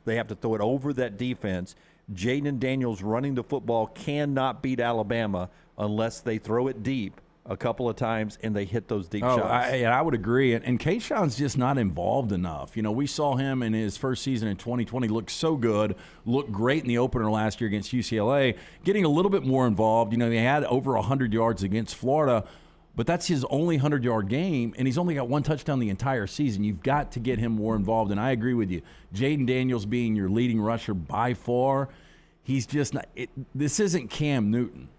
they have to throw it over that defense. Jaden Daniels running the football cannot beat Alabama unless they throw it deep a couple of times and they hit those deep shots. I would agree. And Kayshon's just not involved enough. We saw him in his first season in 2020 look so good, looked great in the opener last year against UCLA, getting a little bit more involved. He had over 100 yards against Florida, but that's his only 100-yard game, and he's only got one touchdown the entire season. You've got to get him more involved, and I agree with you. Jaden Daniels being your leading rusher by far, he's just not this isn't Cam Newton.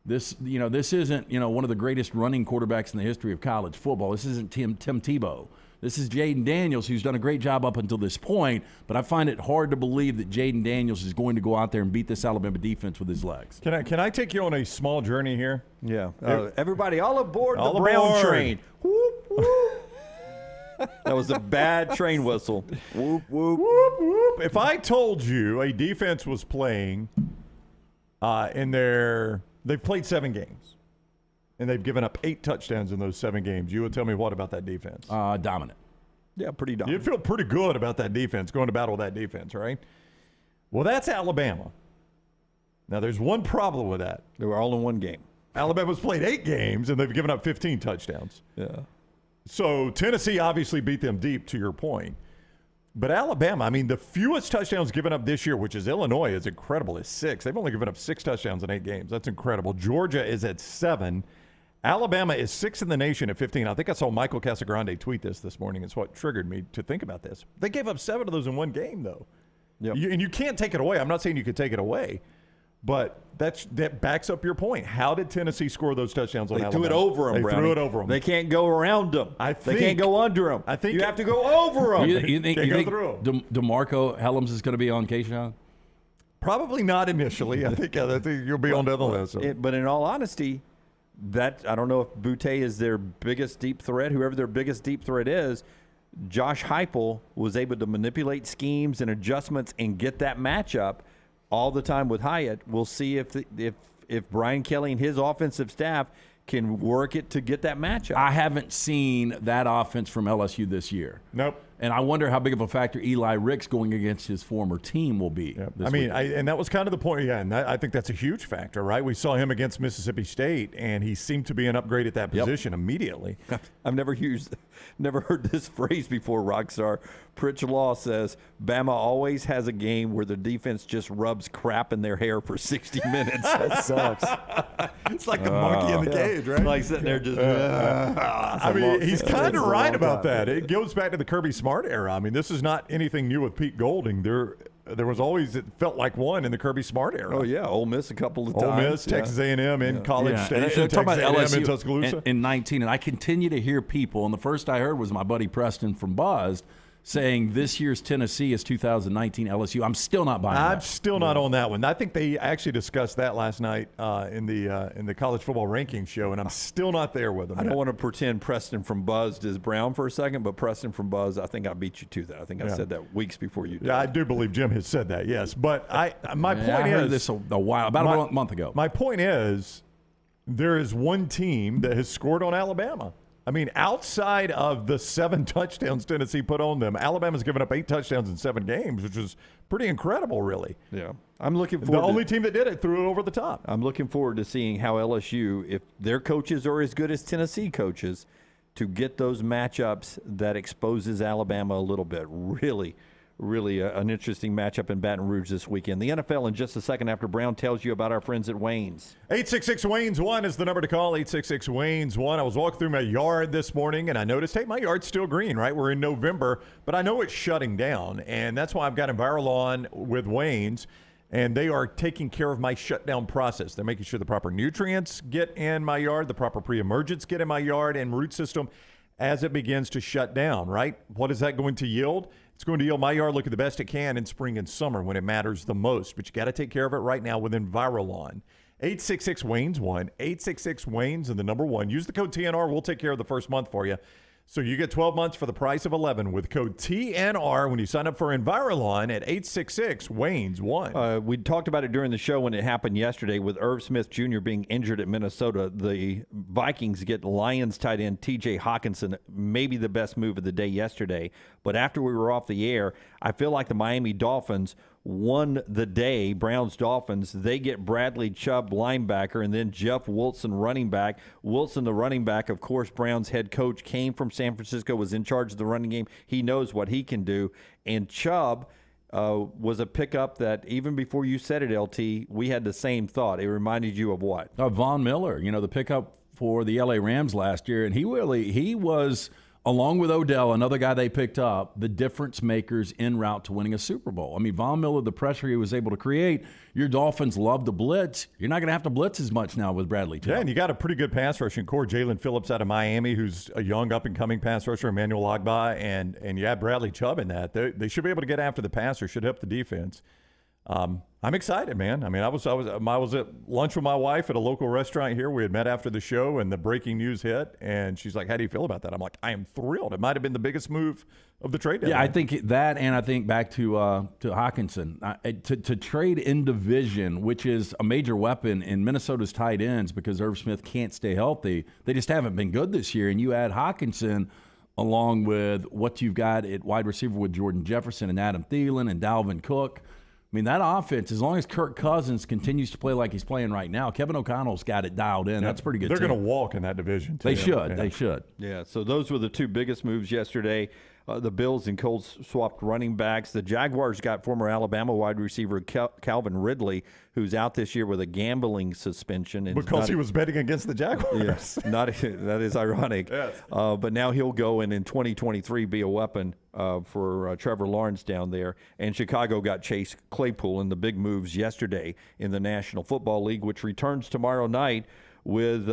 This isn't, one of the greatest running quarterbacks in the history of college football. This isn't Tim Tebow. This is Jaden Daniels, who's done a great job up until this point, but I find it hard to believe that Jaden Daniels is going to go out there and beat this Alabama defense with his legs. Can I take you on a small journey here? Yeah. Everybody all aboard the Brown train. Whoop, whoop. That was a bad train whistle. Whoop, whoop. Whoop, whoop. If I told you a defense was playing they've played 7 games, and they've given up 8 touchdowns in those 7 games, you would tell me what about that defense? Dominant. Yeah, pretty dominant. You'd feel pretty good about that defense, going to battle with that defense, right? Well, that's Alabama. Now, there's one problem with that. They were all in one game. Alabama's played 8 games, and they've given up 15 touchdowns. Yeah. So Tennessee obviously beat them deep, to your point. But Alabama, the fewest touchdowns given up this year, which is Illinois, is incredible, is 6. They've only given up 6 touchdowns in 8 games. That's incredible. Georgia is at 7. Alabama is 6th in the nation at 15. I think I saw Michael Casagrande tweet this morning. It's what triggered me to think about this. They gave up 7 of those in one game, though. Yep. And you can't take it away. I'm not saying you could take it away. But that backs up your point. How did Tennessee score those touchdowns on Alabama? They threw it over them, They threw it over them. They can't go around them. They can't go under them. I think you have to go over them. You think DeMarco Hellams is going to be on Kayshon? Probably not initially. I think you'll be on the other list. But in all honesty, I don't know if Boutte is their biggest deep threat. Whoever their biggest deep threat is, Josh Heupel was able to manipulate schemes and adjustments and get that matchup all the time with Hyatt. We'll see if Brian Kelly and his offensive staff can work it to get that matchup. I haven't seen that offense from LSU this year. Nope. And I wonder how big of a factor Eli Ricks going against his former team will be. Yep. And that was kind of the point. Yeah, and I think that's a huge factor, right? We saw him against Mississippi State, and he seemed to be an upgrade at that position immediately. I've never heard this phrase before, Rockstar. Pritch Law says, Bama always has a game where the defense just rubs crap in their hair for 60 minutes. That sucks. It's like the monkey in the cage, right? Like sitting there just... he's kind of right about that. It goes back to the Kirby Smart era. This is not anything new with Pete Golding. there was always, it felt like one in the Kirby Smart era. Oh, yeah. Ole Miss a couple of Ole times. Miss, Texas A&M in College Station, Talk about Texas A&M in LSU Tuscaloosa. in 19, and I continue to hear people, and the first I heard was my buddy Preston from Buzzed, saying this year's Tennessee is 2019 LSU. I'm still not buying that. I'm still not on that one. I think they actually discussed that last night in the college football rankings show, and I'm still not there with them. I don't want to pretend Preston from Buzzed is Brown for a second, but Preston from Buzz, I think I beat you to that. I think I said that weeks before you did. Yeah, I do believe Jim has said that, yes. But my point I heard is this a while, about a month ago. My point is there is one team that has scored on Alabama. I mean, outside of the 7 touchdowns Tennessee put on them, Alabama's given up 8 touchdowns in 7 games, which is pretty incredible, really. Yeah. I'm looking forward The only team that did it threw it over the top. I'm looking forward to seeing how LSU, if their coaches are as good as Tennessee coaches, to get those matchups that exposes Alabama a little bit. Really an interesting matchup in Baton Rouge this weekend. The NFL in just a second after Brown tells you about our friends at Wayne's. 866-WAYNES-1 is the number to call, 866-WAYNES-1. I was walking through my yard this morning, and I noticed, hey, my yard's still green, right? We're in November, but I know it's shutting down, and that's why I've got Envirolawn with Wayne's, and they are taking care of my shutdown process. They're making sure the proper nutrients get in my yard, the proper pre-emergence get in my yard and root system as it begins to shut down, right? What is that going to yield? It's going to yield my yard looking the best it can in spring and summer when it matters the most. But you got to take care of it right now with Envirolawn. 866-WAYNES-1, 866-WAYNES and the number 1. Use the code TNR. We'll take care of the first month for you. So you get 12 months for the price of 11 with code TNR when you sign up for Envirolawn at 866-WAYNES-1. We talked about it during the show when it happened yesterday with Irv Smith Jr. being injured at Minnesota. The Vikings get Lions tight end T.J. Hawkinson, maybe the best move of the day yesterday. But after we were off the air, I feel like the Miami Dolphins won the day. Browns Dolphins, they get Bradley Chubb, linebacker, and then Jeff Wilson, running back. Wilson, the running back, of course, Browns head coach, came from San Francisco, was in charge of the running game. He knows what he can do. And Chubb was a pickup that even before you said it, LT, we had the same thought. It reminded you of what? Von Miller, the pickup for the LA Rams last year, and he was, along with Odell, another guy they picked up, the difference makers en route to winning a Super Bowl. I mean, Von Miller, the pressure he was able to create, your Dolphins love to blitz. You're not going to have to blitz as much now with Bradley Chubb. Yeah, and you got a pretty good pass rushing core. Jalen Phillips out of Miami, who's a young up-and-coming pass rusher, Emmanuel Ogbah, and you add Bradley Chubb in that. They should be able to get after the passer, should help the defense. I'm excited, man. I mean, I was at lunch with my wife at a local restaurant here. We had met after the show, and the breaking news hit, and she's like, "How do you feel about that?" I'm like, "I am thrilled. It might have been the biggest move of the trade deadline." Yeah, I think that, and I think back to Hawkinson to trade in division, which is a major weapon in Minnesota's tight ends because Irv Smith can't stay healthy. They just haven't been good this year, and you add Hawkinson along with what you've got at wide receiver with Jordan Jefferson and Adam Thielen and Dalvin Cook. I mean, that offense, as long as Kirk Cousins continues to play like he's playing right now, Kevin O'Connell's got it dialed in. Yeah, that's pretty good. They're going to walk in that division, too. They should. Yeah. They should. Yeah, so those were the two biggest moves yesterday. The Bills and Colts swapped running backs. The Jaguars got former Alabama wide receiver Calvin Ridley, who's out this year with a gambling suspension. Because he was betting against the Jaguars. Yes, that is ironic. Yes. But now he'll go and in 2023 be a weapon for Trevor Lawrence down there. And Chicago got Chase Claypool in the big moves yesterday in the National Football League, which returns tomorrow night with,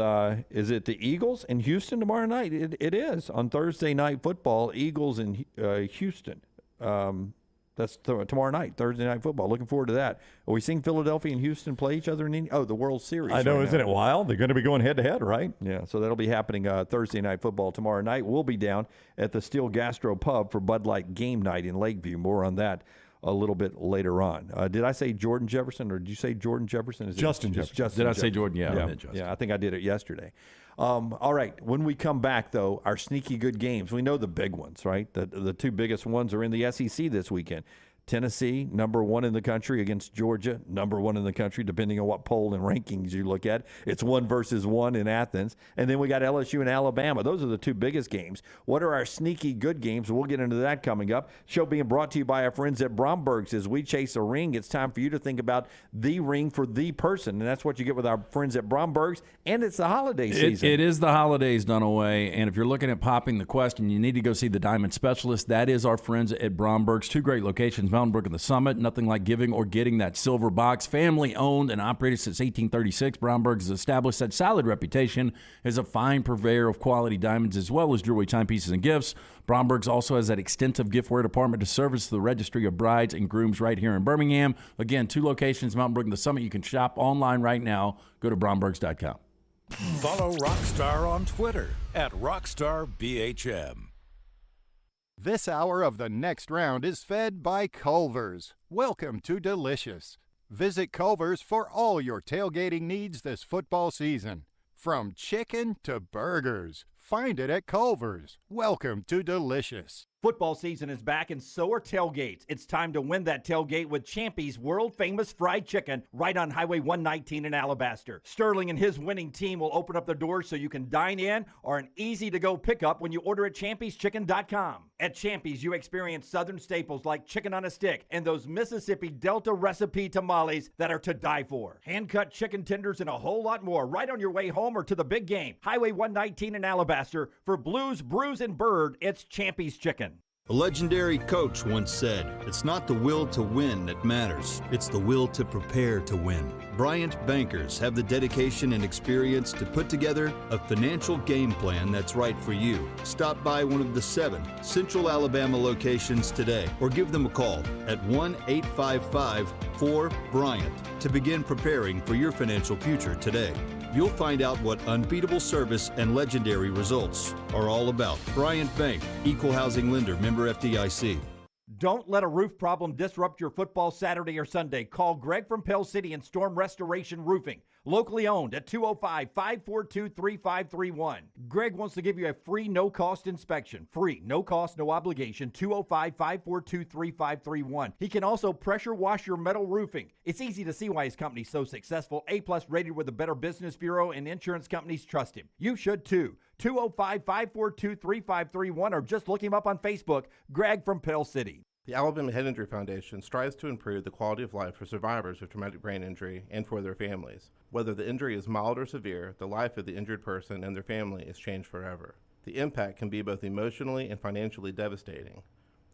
is it the Eagles in Houston tomorrow night? It is on Thursday Night Football, Eagles in Houston. That's tomorrow night, Thursday Night Football. Looking forward to that. Are we seeing Philadelphia and Houston play each other in the World Series? I know, right isn't now? it wild? They're going to be going head-to-head, right? Yeah, so that'll be happening Thursday Night Football tomorrow night. We'll be down at the Steel Gastro Pub for Bud Light Game Night in Lakeview. More on that a little bit later on. Did I say Jordan Jefferson, or did you say Jordan Jefferson? Justin Jefferson. Did I say Jordan? Yeah, I think I did it yesterday. All right, when we come back, though, our sneaky good games. We know the big ones, right? The two biggest ones are in the SEC this weekend. Tennessee, number 1 in the country against Georgia, number 1 in the country, depending on what poll and rankings you look at. It's 1 versus 1 in Athens. And then we got LSU and Alabama. Those are the two biggest games. What are our sneaky good games? We'll get into that coming up. Show being brought to you by our friends at Bromberg's. As we chase a ring, it's time for you to think about the ring for the person. And that's what you get with our friends at Bromberg's. And it's the holiday season. It is the holidays, Dunaway. And if you're looking at popping the question, you need to go see the Diamond Specialist. That is our friends at Bromberg's. 2 great locations. locations, Mountain Brook and the Summit. Nothing like giving or getting that silver box. Family owned and operated since 1836. Brownberg's established that solid reputation as a fine purveyor of quality diamonds as well as jewelry, timepieces, and gifts. Bromberg's also has that extensive giftware department to service the registry of brides and grooms right here in Birmingham. Again, 2 locations, Mountain Brook and the Summit. You can shop online right now. Go to brombergs.com. Follow Rockstar on Twitter at RockstarBHM. This hour of the next round is fed by Culver's. Welcome to Delicious. Visit Culver's for all your tailgating needs this football season. From chicken to burgers, find it at Culver's. Welcome to Delicious. Football season is back and so are tailgates. It's time to win that tailgate with Champy's world-famous fried chicken right on Highway 119 in Alabaster. Sterling and his winning team will open up the doors so you can dine in or an easy-to-go pickup when you order at champy'schicken.com. At Champy's, you experience southern staples like chicken on a stick and those Mississippi Delta recipe tamales that are to die for. Hand-cut chicken tenders and a whole lot more right on your way home or to the big game. Highway 119 in Alabaster. For Blues, Brews, and Bird, it's Champy's Chicken. A legendary coach once said, "It's not the will to win that matters, it's the will to prepare to win." Bryant bankers have the dedication and experience to put together a financial game plan that's right for you. Stop by one of the 7 Central Alabama locations today or give them a call at 1-855-4-BRYANT to begin preparing for your financial future today. You'll find out what unbeatable service and legendary results are all about. Bryant Bank, Equal Housing Lender, member FDIC. Don't let a roof problem disrupt your football Saturday or Sunday. Call Greg from Pell City and Storm Restoration Roofing. Locally owned at 205-542-3531. Greg wants to give you a free, no-cost inspection. Free, no cost, no obligation, 205-542-3531. He can also pressure wash your metal roofing. It's easy to see why his company's so successful. A-plus rated with the Better Business Bureau, and insurance companies trust him. You should too. 205-542-3531 or just look him up on Facebook, Greg from Pell City. The Alabama Head Injury Foundation strives to improve the quality of life for survivors of traumatic brain injury and for their families. Whether the injury is mild or severe, the life of the injured person and their family is changed forever. The impact can be both emotionally and financially devastating.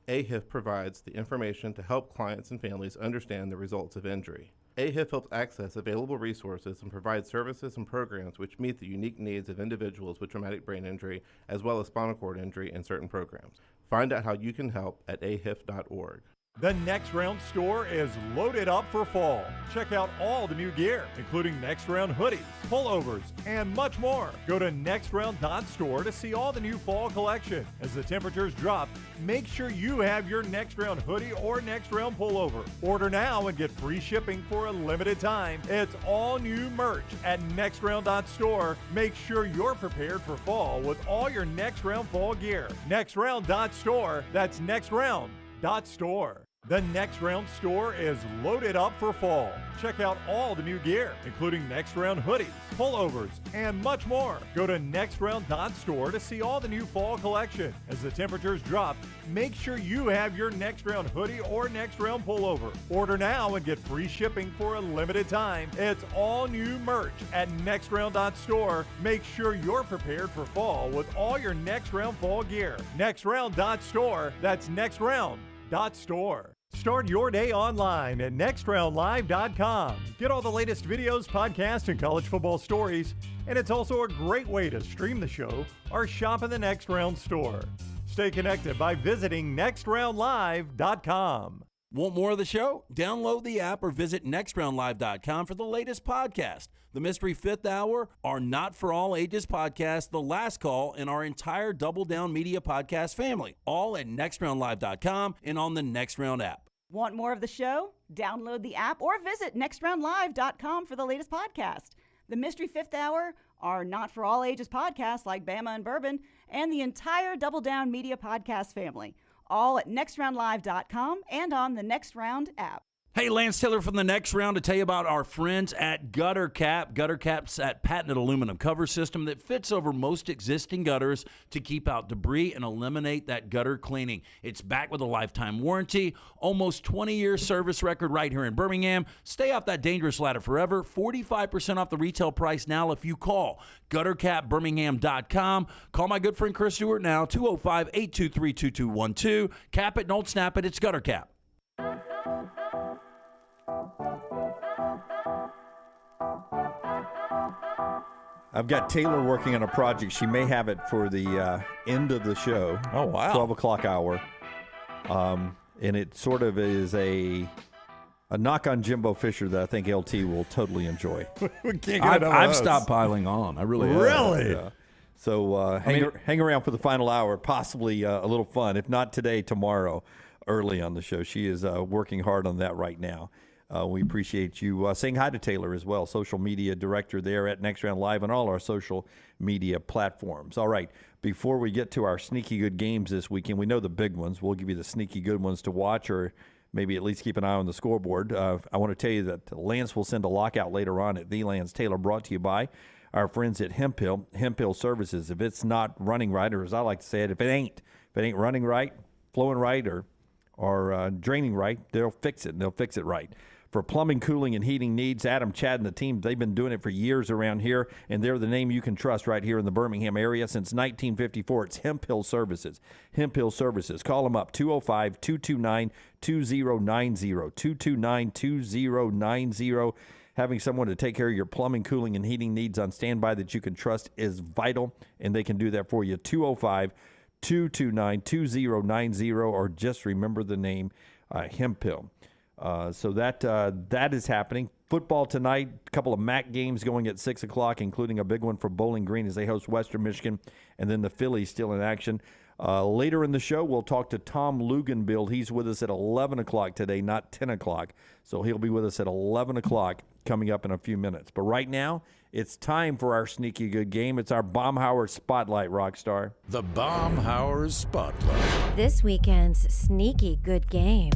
AHIF provides the information to help clients and families understand the results of injury. AHIF helps access available resources and provides services and programs which meet the unique needs of individuals with traumatic brain injury as well as spinal cord injury in certain programs. Find out how you can help at ahif.org. The Next Round store is loaded up for fall. Check out all the new gear, including Next Round hoodies, pullovers, and much more. Go to nextround.store to see all the new fall collection. As the temperatures drop, make sure you have your Next Round hoodie or Next Round pullover. Order now and get free shipping for a limited time. It's all new merch at nextround.store. Make sure you're prepared for fall with all your Next Round fall gear. Nextround.store. That's nextround.store. The Next Round store is loaded up for fall. Check out all the new gear, including Next Round hoodies, pullovers, and much more. Go to nextround.store to see all the new fall collection. As the temperatures drop, make sure you have your Next Round hoodie or Next Round pullover. Order now and get free shipping for a limited time. It's all new merch at nextround.store. Make sure you're prepared for fall with all your Next Round fall gear. Nextround.store. That's nextround.store. Start your day online at nextroundlive.com. Get all the latest videos, podcasts, and college football stories. And it's also a great way to stream the show or shop in the Next Round store. Stay connected by visiting nextroundlive.com. Want more of the show? Download the app or visit nextroundlive.com for the latest podcast. The Mystery Fifth Hour, our Not For All Ages podcast, The Last Call, and our entire Double Down Media podcast family. All at nextroundlive.com and on the Next Round app. Want more of the show? Download the app or visit nextroundlive.com for the latest podcast. The Mystery Fifth Hour, our Not For All Ages podcast like Bama and Bourbon, and the entire Double Down Media podcast family. All at nextroundlive.com and on the Next Round app. Hey, Lance Taylor from the Next Round to tell you about our friends at Gutter Cap. Gutter Cap's that patented aluminum cover system that fits over most existing gutters to keep out debris and eliminate that gutter cleaning. It's backed with a lifetime warranty, almost 20-year service record right here in Birmingham. Stay off that dangerous ladder forever. 45% off the retail price now if you call guttercapbirmingham.com. Call my good friend Chris Stewart now, 205-823-2212. Cap it, don't snap it. It's Gutter Cap. I've got Taylor working on a project. She may have it for the end of the show. Oh, wow. 12 o'clock hour. And it sort of is a knock on Jimbo Fisher that I think LT will totally enjoy. I've stopped piling on. I really have. Really? Yeah. So hang around for the final hour, possibly a little fun. If not today, tomorrow, early on the show. She is working hard on that right now. We appreciate you saying hi to Taylor as well, social media director there at Next Round Live on all our social media platforms. All right, before we get to our sneaky good games this weekend, we know the big ones. We'll give you the sneaky good ones to watch, or maybe at least keep an eye on the scoreboard. I want to tell you that Lance will send a lockout later on at the Lance Taylor, brought to you by our friends at Hemphill Services. If it's not running right, or as I like to say it, if it ain't running right, flowing right, or draining right, they'll fix it, and they'll fix it right. For plumbing, cooling, and heating needs, Adam, Chad, and the team, they've been doing it for years around here, and they're the name you can trust right here in the Birmingham area since 1954. It's Hemphill Services. Hemphill Services. Call them up, 205-229-2090, 229-2090. Having someone to take care of your plumbing, cooling, and heating needs on standby that you can trust is vital, and they can do that for you. 205-229-2090, or just remember the name Hemphill. So that is happening. Football tonight, a couple of MAC games going at 6 o'clock, including a big one for Bowling Green as they host Western Michigan, and then the Phillies still in action. Later in the show, we'll talk to Tom Luginbill. He's with us at 11 o'clock today, not 10 o'clock. So he'll be with us at 11 o'clock coming up in a few minutes. But right now, it's time for our sneaky good game. It's our Baumhower Spotlight, Rockstar. The Baumhower Spotlight. This weekend's sneaky good game.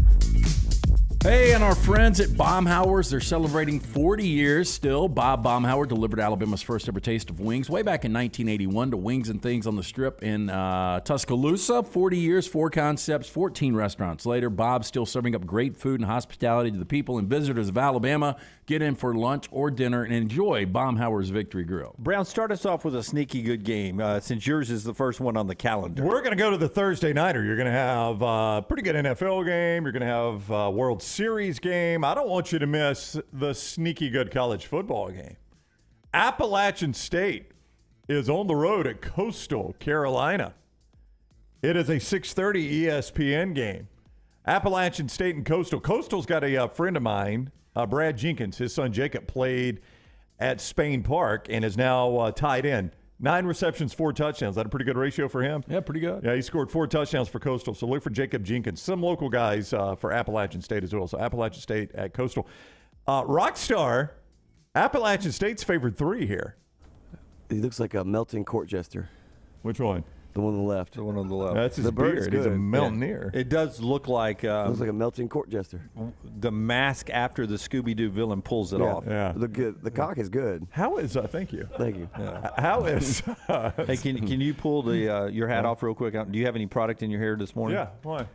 Hey, and our friends at Baumhower's, they're celebrating 40 years still. Bob Baumhower delivered Alabama's first ever taste of wings way back in 1981 to Wings and Things on the Strip in Tuscaloosa. 40 years, 4 concepts, 14 restaurants later. Bob's still serving up great food and hospitality to the people and visitors of Alabama. Get in for lunch or dinner and enjoy Baumhower's Victory Grill. Brown, start us off with a sneaky good game, since yours is the first one on the calendar. We're going to go to the Thursday nighter. You're going to have a pretty good NFL game. You're going to have a World Series game. I don't want you to miss the sneaky good college football game. Appalachian State is on the road at Coastal Carolina. It is a 6:30 ESPN game. Appalachian State and Coastal. Coastal's got a friend of mine, Brad Jenkins. His son Jacob played at Spain Park and is now tied in. 9 receptions, 4 touchdowns. Is that a pretty good ratio for him? Yeah, pretty good. Yeah, he scored 4 touchdowns for Coastal. So look for Jacob Jenkins. Some local guys for Appalachian State as well. So Appalachian State at Coastal. Rockstar, Appalachian State's favored 3 here. He looks like a melting court jester. Which one? The one on the left. The one on the left. That's his The bird's beard. He's a good. mountaineer. It does look like looks like a melting court jester. the mask after the Scooby-Doo villain pulls it off. Yeah. The cock is good. How is thank you. Thank you. How is Hey, can you pull the your hat off real quick? Do you have any product in your hair this morning? Yeah, why?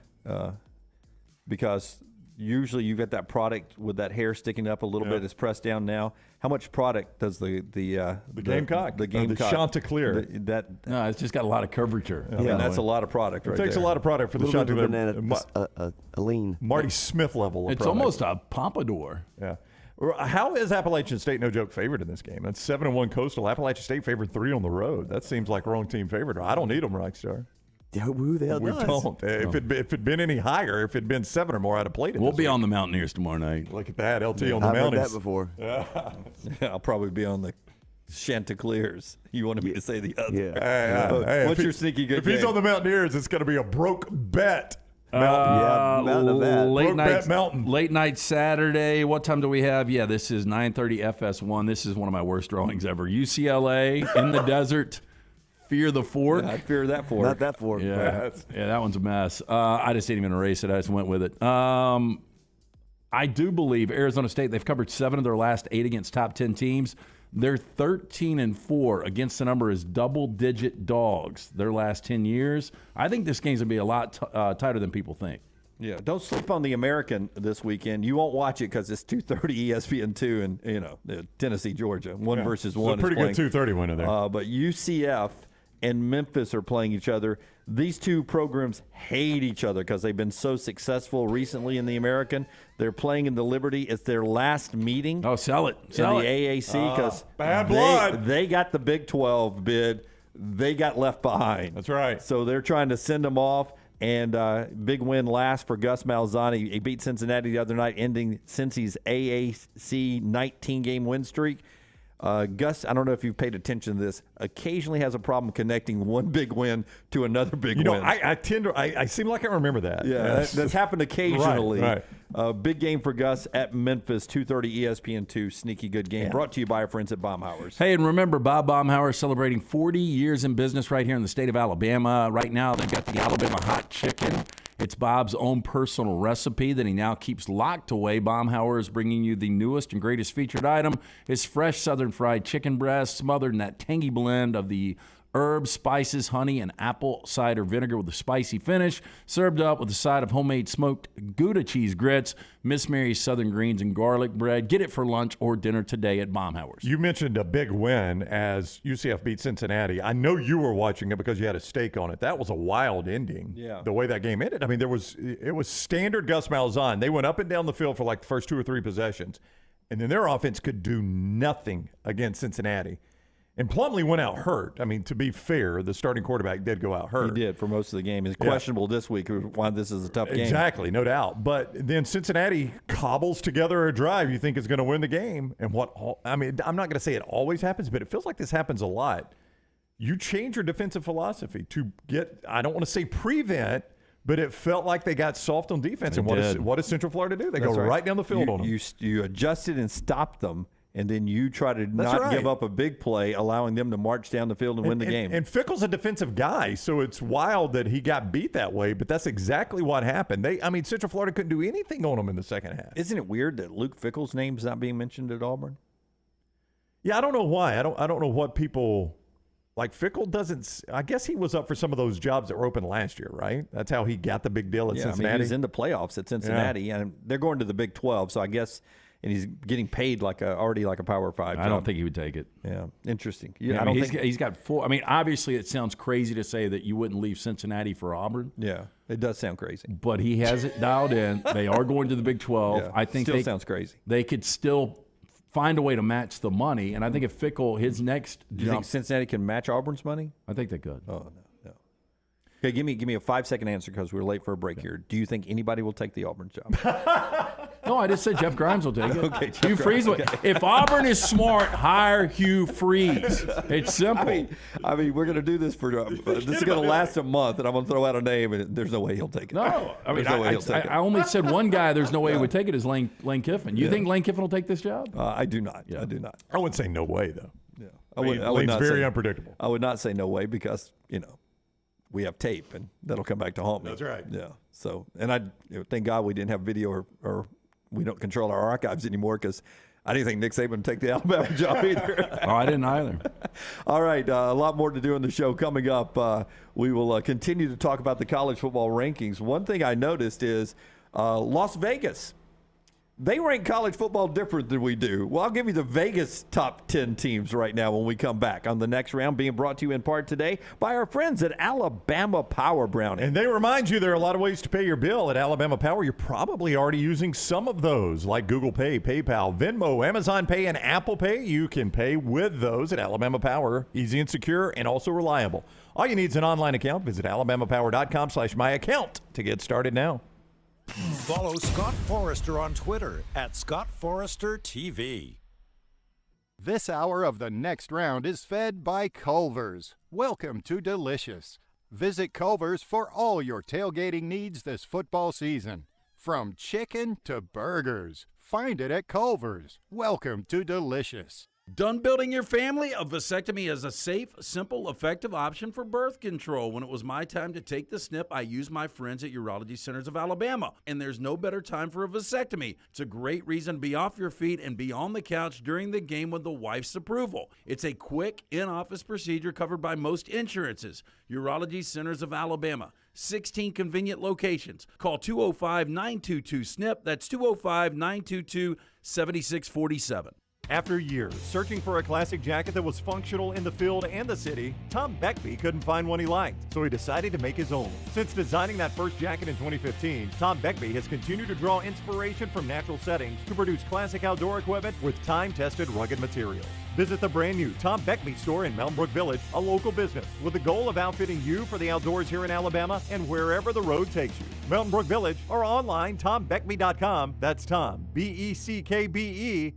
Because usually you get that product with that hair sticking up a little bit. It's pressed down now. How much product does the gamecock? The gamecock. The Chanticleer. No, it's just got a lot of curvature. I mean, that's a lot of product right there. It takes a lot of product for the Chanticleer. Chanticleer. A lean. Marty Smith level of It's product. almost a pompadour. Yeah. How is Appalachian State no joke favorite in this game? That's 7-1 Coastal. Appalachian State favored 3 on the road. That seems like wrong team favorite. I don't need them, Rockstar. Who the hell We does? don't. If it'd been any higher, if it'd been 7 or more, I'd have played it. We'll be on the Mountaineers tomorrow night. Look at that, LT on the I've heard Mounties. that before. Yeah. I'll probably be on the Chanticleers. You wanted me to say the other. Yeah. Hey, What's if your sneaky good If he's game? on the Mountaineers, it's going to be a broke bet. Mountain of that. Late Brokeback night, Mountain. late night Saturday. What time do we have? Yeah, this is 9:30 FS1. This is one of my worst drawings ever. UCLA in the desert. Fear the fork. I fear that fork. Not that fork. Yeah, that one's a mess. I just didn't even erase it. I just went with it. I do believe Arizona State, they've covered 7 of their last 8 against top 10 teams. They're 13-4 against the number as double-digit dogs their last 10 years. I think this game's going to be a lot tighter than people think. Yeah, don't sleep on the American this weekend. You won't watch it because it's 2:30 ESPN2 and Tennessee, Georgia. One versus one. It's a pretty good 2:30 winner there. But UCF and Memphis are playing each other. These two programs hate each other because they've been so successful recently in the American. They're playing in the Liberty. It's their last meeting. Oh, sell it. In the AAC because bad blood. They got the Big 12 bid. They got left behind. That's right. So they're trying to send them off. And big win last for Gus Malzahn. He beat Cincinnati the other night, ending Cincy's AAC 19-game win streak. Gus, I don't know if you've paid attention to this, occasionally has a problem connecting one big win to another big win. I seem like I remember that. Yeah, that's happened occasionally. Right. Big game for Gus at Memphis, 2:30 ESPN2. Sneaky good game. Brought to you by our friends at Baumhower's. Hey, and remember, Bob Baumhower is celebrating 40 years in business right here in the state of Alabama. Right now, they've got the Alabama hot chicken. It's Bob's own personal recipe that he now keeps locked away. Baumhower is bringing you the newest and greatest featured item. His fresh southern fried chicken breast smothered in that tangy blend of the herbs, spices, honey, and apple cider vinegar with a spicy finish, served up with a side of homemade smoked Gouda cheese grits, Miss Mary's southern greens, and garlic bread. Get it for lunch or dinner today at Baumhower's. You mentioned a big win as UCF beat Cincinnati. I know you were watching it because you had a stake on it. That was a wild ending, the way that game ended. I mean, it was standard Gus Malzahn. They went up and down the field for like the first 2 or 3 possessions, and then their offense could do nothing against Cincinnati. And Plumlee went out hurt. I mean, to be fair, the starting quarterback did go out hurt. He did for most of the game. It's questionable this week why this is a tough game. Exactly, no doubt. But then Cincinnati cobbles together a drive you think is going to win the game. And I'm not going to say it always happens, but it feels like this happens a lot. You change your defensive philosophy to get, I don't want to say prevent, but it felt like they got soft on defense. And what does Central Florida do? They go right down the field on them. You adjusted and stopped them. And then you try to not give up a big play, allowing them to march down the field and win the game. And Fickle's a defensive guy, so it's wild that he got beat that way, but that's exactly what happened. Central Florida couldn't do anything on them in the second half. Isn't it weird that Luke Fickle's name's not being mentioned at Auburn? Yeah, I don't know why. I don't know what people like. Fickle doesn't. I guess he was up for some of those jobs that were open last year, right? That's how he got the big deal at Cincinnati. I mean, he was in the playoffs at Cincinnati, and they're going to the Big 12, so I guess. And he's getting paid already like a Power 5 job. I don't think he would take it. Yeah, interesting. He's got 4. I mean, obviously, it sounds crazy to say that you wouldn't leave Cincinnati for Auburn. Yeah, it does sound crazy. But he has it dialed in. They are going to the Big 12. Yeah, I think still sounds crazy. They could still find a way to match the money. And I think if Fickle, his next Do you think Cincinnati can match Auburn's money? I think they could. Oh, no. Okay, give me a 5-second answer because we're late for a break here. Do you think anybody will take the Auburn job? No, I just said Jeff Grimes will take it. Okay, Hugh Freeze. Okay. If Auburn is smart, hire Hugh Freeze. It's simple. I mean, we're going to do this for this is going to last a month, and I'm going to throw out a name, and there's no way he'll take it. No, I only said one guy. There's no way he would take it. Is Lane Kiffin? You think Lane Kiffin will take this job? I do not. Yeah. I do not. I wouldn't say no way though. Yeah, Lane's very unpredictable. I would not say no way because we have tape, and that'll come back to haunt me. That's right. Yeah. So, and thank God we didn't have video or we don't control our archives anymore because I didn't think Nick Saban would take the Alabama job either. Oh, I didn't either. All right. A lot more to do in the show coming up. We will continue to talk about the college football rankings. One thing I noticed is Las Vegas. They rank college football different than we do. Well, I'll give you the Vegas top 10 teams right now when we come back on the next round, being brought to you in part today by our friends at Alabama Power Brownie. And they remind you there are a lot of ways to pay your bill at Alabama Power. You're probably already using some of those, like Google Pay, PayPal, Venmo, Amazon Pay, and Apple Pay. You can pay with those at Alabama Power. Easy and secure and also reliable. All you need is an online account. Visit alabamapower.com/myaccount to get started now. Follow Scott Forrester on Twitter at Scott Forrester TV. This hour of the next round is fed by Culver's. Welcome to Delicious. Visit Culver's for all your tailgating needs this football season. From chicken to burgers, find it at Culver's. Welcome to Delicious. Done building your family? A vasectomy is a safe, simple, effective option for birth control. When it was my time to take the snip, I used my friends at Urology Centers of Alabama, and there's no better time for a vasectomy. It's a great reason to be off your feet and be on the couch during the game with the wife's approval. It's a quick, in-office procedure covered by most insurances. Urology Centers of Alabama. 16 convenient locations. Call 205-922-SNP. That's 205-922-7647. After years searching for a classic jacket that was functional in the field and the city, Tom Beckby couldn't find one he liked, so he decided to make his own. Since designing that first jacket in 2015, Tom Beckby has continued to draw inspiration from natural settings to produce classic outdoor equipment with time-tested rugged materials. Visit the brand new Tom Beckby store in Mountain Brook Village, a local business, with the goal of outfitting you for the outdoors here in Alabama and wherever the road takes you. Mountain Brook Village or online, TomBeckby.com. That's Tom, BECKBE.com.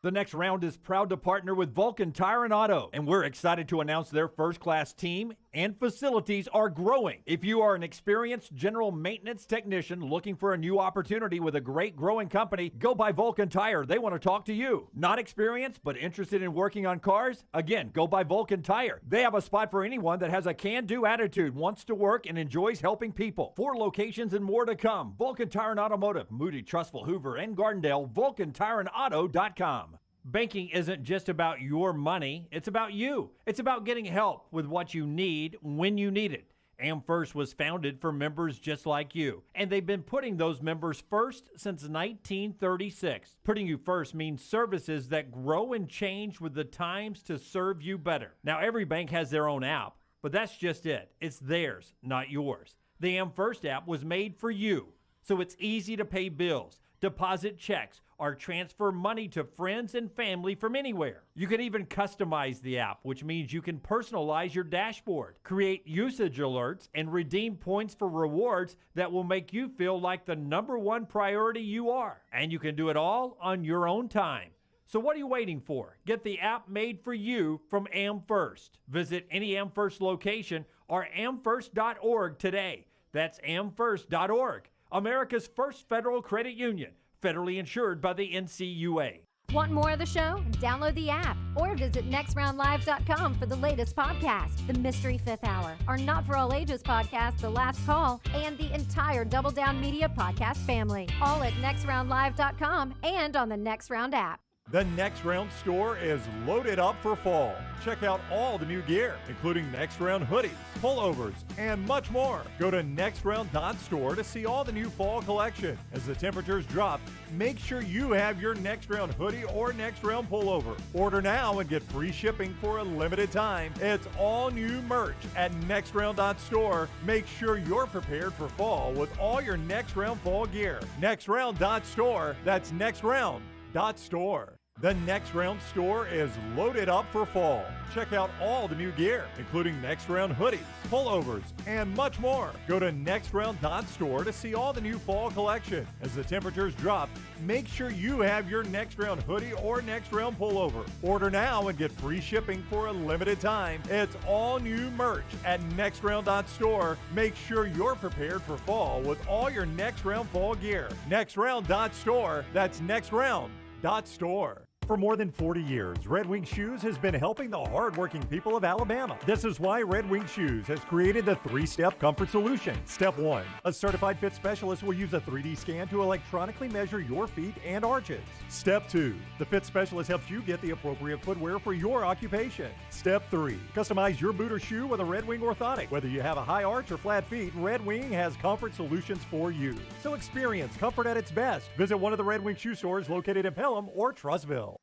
The Next Round is proud to partner with Vulcan Tire and Auto, and we're excited to announce their first-class team and facilities are growing. If you are an experienced general maintenance technician looking for a new opportunity with a great growing company, go by Vulcan Tire. They want to talk to you. Not experienced, but interested in working on cars? Again, go by Vulcan Tire. They have a spot for anyone that has a can-do attitude, wants to work, and enjoys helping people. 4 locations and more to come. Vulcan Tire and Automotive, Moody, Trustful, Hoover, and Gardendale, VulcanTireandAuto.com. Banking isn't just about your money, it's about you. It's about getting help with what you need when you need it. AmFirst was founded for members just like you, and they've been putting those members first since 1936. Putting you first means services that grow and change with the times to serve you better. Now, every bank has their own app, but that's just it. It's theirs, not yours. The AmFirst app was made for you, so it's easy to pay bills, deposit checks, or transfer money to friends and family from anywhere. You can even customize the app, which means you can personalize your dashboard, create usage alerts, and redeem points for rewards that will make you feel like the #1 priority you are. And you can do it all on your own time. So what are you waiting for? Get the app made for you from AmFirst. Visit any AmFirst location or amfirst.org today. That's amfirst.org, America's first federal credit union, federally insured by the NCUA. Want more of the show? Download the app or visit nextroundlive.com for the latest podcast, The Mystery Fifth Hour, our Not For All Ages podcast, The Last Call, and the entire Double Down Media podcast family. All at nextroundlive.com and on the Next Round app. The Next Round store is loaded up for fall. Check out all the new gear, including Next Round hoodies, pullovers, and much more. Go to nextround.store to see all the new fall collection. As the temperatures drop, make sure you have your Next Round hoodie or Next Round pullover. Order now and get free shipping for a limited time. It's all new merch at nextround.store. Make sure you're prepared for fall with all your Next Round fall gear. Nextround.store. That's nextround.store. The Next Round store is loaded up for fall. Check out all the new gear, including Next Round hoodies, pullovers, and much more. Go to nextround.store to see all the new fall collection. As the temperatures drop, make sure you have your Next Round hoodie or Next Round pullover. Order now and get free shipping for a limited time. It's all new merch at nextround.store. Make sure you're prepared for fall with all your Next Round fall gear. Nextround.store. That's nextround.store. For more than 40 years, Red Wing Shoes has been helping the hardworking people of Alabama. This is why Red Wing Shoes has created the 3-step comfort solution. Step 1, a certified fit specialist will use a 3D scan to electronically measure your feet and arches. Step 2, the fit specialist helps you get the appropriate footwear for your occupation. Step 3, customize your boot or shoe with a Red Wing orthotic. Whether you have a high arch or flat feet, Red Wing has comfort solutions for you. So experience comfort at its best. Visit one of the Red Wing shoe stores located in Pelham or Trussville.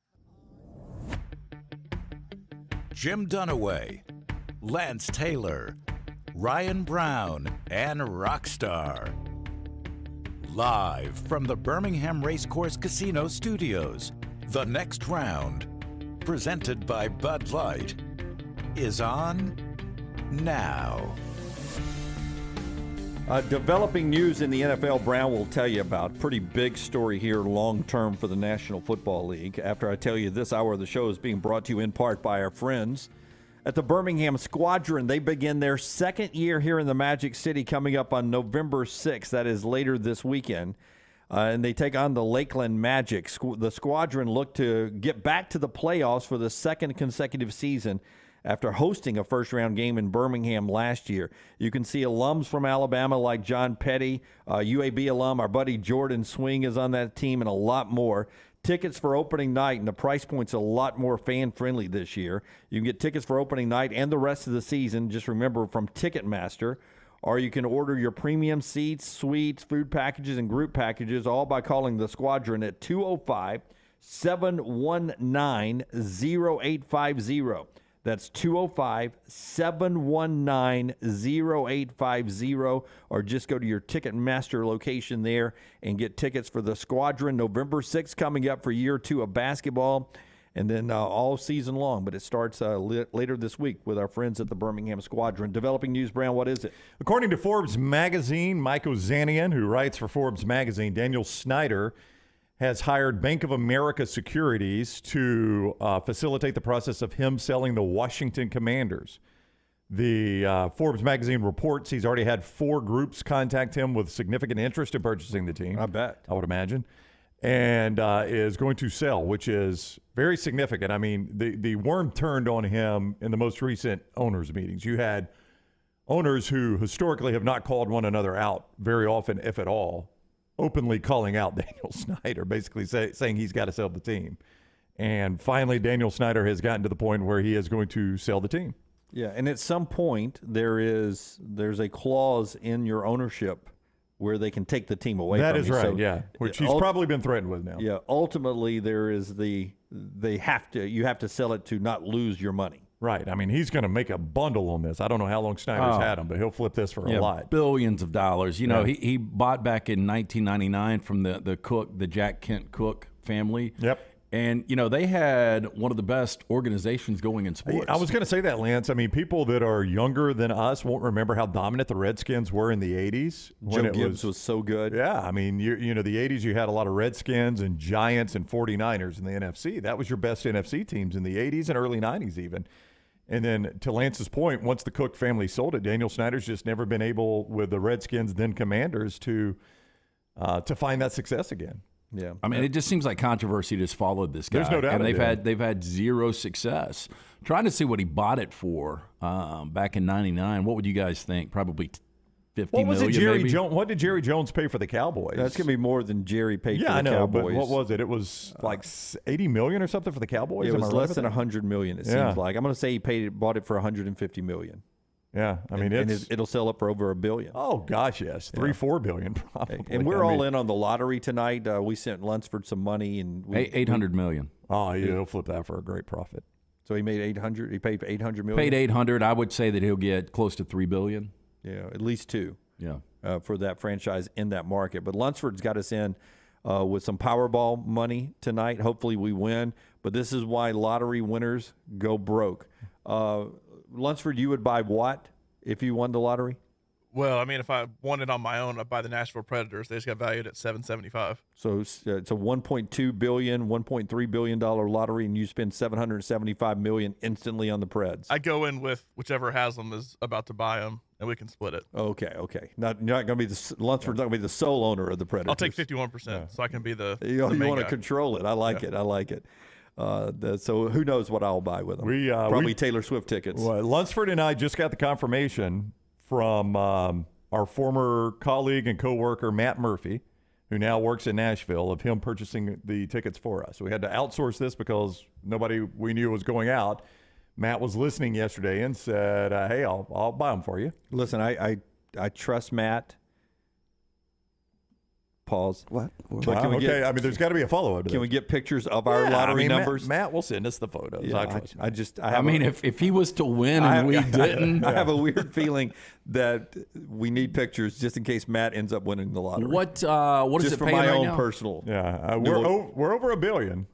Jim Dunaway, Lance Taylor, Ryan Brown, and Rockstar. Live from the Birmingham Racecourse Casino Studios, The Next Round, presented by Bud Light, is on now. Developing news in the NFL, Brown will tell you about. Pretty big story here long-term for the National Football League. After I tell you, this hour of the show is being brought to you in part by our friends at the Birmingham Squadron. They begin their second year here in the Magic City coming up on November 6th. That is later this weekend. And they take on the Lakeland Magic. The Squadron look to get back to the playoffs for the second consecutive season after hosting a first-round game in Birmingham last year. You can see alums from Alabama like John Petty, UAB alum, our buddy Jordan Swing is on that team, and a lot more. Tickets for opening night, and the price point's a lot more fan-friendly this year. You can get tickets for opening night and the rest of the season, just remember, from Ticketmaster. Or you can order your premium seats, suites, food packages, and group packages, all by calling the Squadron at 205 205-719-0850. That's 205-719-0850, or just go to your Ticketmaster location there and get tickets for the Squadron. November 6th coming up for year 2 of basketball, and then all season long. But it starts later this week with our friends at the Birmingham Squadron. Developing news, Brown, what is it? According to Forbes magazine, Mike Ozanian, who writes for Forbes magazine, Daniel Snyder has hired Bank of America Securities to facilitate the process of him selling the Washington Commanders. The Forbes magazine reports he's already had 4 groups contact him with significant interest in purchasing the team. I bet. I would imagine. And is going to sell, which is very significant. I mean, the worm turned on him in the most recent owners' meetings. You had owners who historically have not called one another out very often, if at all, openly calling out Daniel Snyder, basically saying he's got to sell the team. And finally, Daniel Snyder has gotten to the point where he is going to sell the team. Yeah, and at some point, there's a clause in your ownership where they can take the team away from you. That is right, So, yeah, which he's probably been threatened with now. Yeah, ultimately, there is you have to sell it to not lose your money. Right. I mean, he's going to make a bundle on this. I don't know how long Snyder's had him, but he'll flip this for a lot. Billions of dollars. You know, he bought back in 1999 from the Jack Kent Cook family. Yep. And, you know, they had one of the best organizations going in sports. I was going to say that, Lance. I mean, people that are younger than us won't remember how dominant the Redskins were in the 80s. Joe Gibbs was so good. Yeah, I mean, you know, the 80s, you had a lot of Redskins and Giants and 49ers in the NFC. That was your best NFC teams in the 80s and early 90s even. And then to Lance's point, once the Cook family sold it, Daniel Snyder's just never been able, with the Redskins, then Commanders, to find that success again. Yeah, I mean, it just seems like controversy just followed this guy. There's no doubt. And they've had zero success. Trying to see what he bought it for back in '99. What would you guys think? Probably $50 million. What did Jerry Jones pay for the Cowboys? That's going to be more than Jerry paid for the Cowboys. Cowboys. But what was it? It was like $80 million or something for the Cowboys? It was less than $100 million, it seems like. I'm going to say he bought it for $150 million. Yeah, I mean, it'll sell up for over $1 billion. Oh gosh, yes, $3-4 billion probably. And we're all in on the lottery tonight. We sent Lunsford some money, and $800 million. Oh, yeah, he'll flip that for a great profit. So he made $800. He paid $800 million. Paid $800. I would say that he'll get close to $3 billion. Yeah, at least 2. Yeah, for that franchise in that market. But Lunsford's got us in with some Powerball money tonight. Hopefully we win. But this is why lottery winners go broke. Lunsford, you would buy what if you won the lottery? Well, I mean, if I won it on my own, I'd buy the Nashville Predators. They just got valued at $775. So it's a $1.2 billion, $1.3 billion lottery, and you spend $775 million instantly on the Preds. I go in with whichever has them is about to buy them, and we can split it. Okay. Not going to be Lunsford's not going to be the sole owner of the Predators. I'll take 51%, so I can be the you want to guy. control it. I like it. So who knows what I'll buy with them? Probably Taylor Swift tickets. Well, Lunsford and I just got the confirmation from our former colleague and coworker Matt Murphy, who now works in Nashville, of him purchasing the tickets for us. We had to outsource this because nobody we knew was going out. Matt was listening yesterday and said, "Hey, I'll buy them for you." Listen, I trust Matt. Pause. What? Okay, I mean, there's got to be a follow-up. Can we get pictures of our lottery numbers? Matt will send us the photos. Yeah, if he was to win and we didn't, I have a weird feeling that we need pictures just in case Matt ends up winning the lottery. What is just it for paying my right own now? personal? Yeah, we're over $1 billion.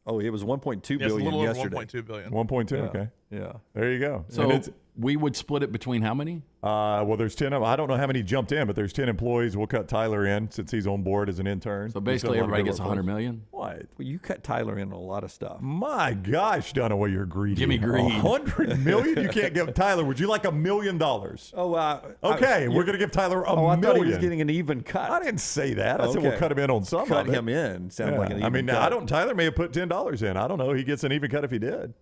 Oh, it was 1.2 Yes, billion a little yesterday. over 1.2 billion. 1.2. Yeah. Okay. Yeah. There you go. So we would split it between how many? Well, there's 10 of them. I don't know how many jumped in, but there's 10 employees. We'll cut Tyler in since he's on board as an intern. So basically everybody gets $100 million? What? Well, you cut Tyler in on a lot of stuff. My gosh, Dunaway, you're greedy. Give me greed. $100 million? You can't give Tyler. Would you like $1 million? Oh, okay, we're going to give Tyler $1 million. I thought he was getting an even cut. I didn't say that. I said we'll cut him in on some Cut of it. him in. Sounds like an even cut. Tyler may have put $10 in. I don't know. He gets an even cut if he did.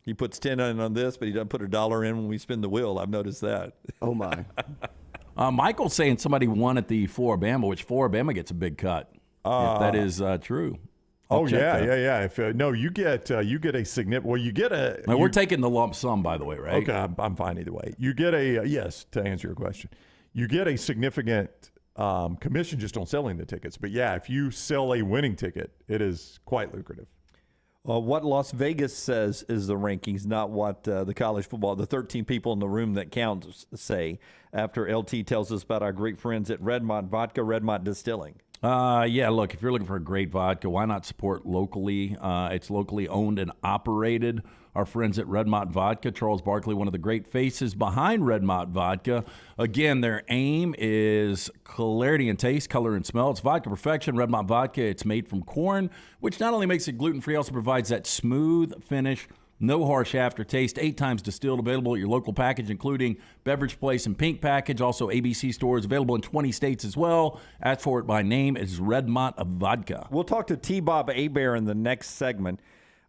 He puts 10 in on this, but he doesn't put $1 in when we spin the wheel. I've noticed that. Oh, my. Michael's saying somebody won at the Floribama, which Floribama gets a big cut. If that is true. Yeah. If you get a significant. Well, you get a. We're taking the lump sum, by the way, right? Okay, I'm fine either way. You get a yes to answer your question. You get a significant commission just on selling the tickets. But yeah, if you sell a winning ticket, it is quite lucrative. What Las Vegas says is the rankings, not what the college football, the 13 people in the room that counts say, after LT tells us about our great friends at Redmont Vodka, Redmont Distilling. Yeah, look, if you're looking for a great vodka, why not support locally? It's locally owned and operated. Our friends at Redmont Vodka, Charles Barkley, one of the great faces behind Redmont Vodka. Again, their aim is clarity in taste, color, and smell. It's vodka perfection. Redmont Vodka, it's made from corn, which not only makes it gluten-free, also provides that smooth finish, no harsh aftertaste, 8 times distilled, available at your local package, including Beverage Place and Pink Package, also ABC stores, available in 20 states as well. Ask for it by name. It's Redmont Vodka. We'll talk to T-Bob Hebert in the next segment.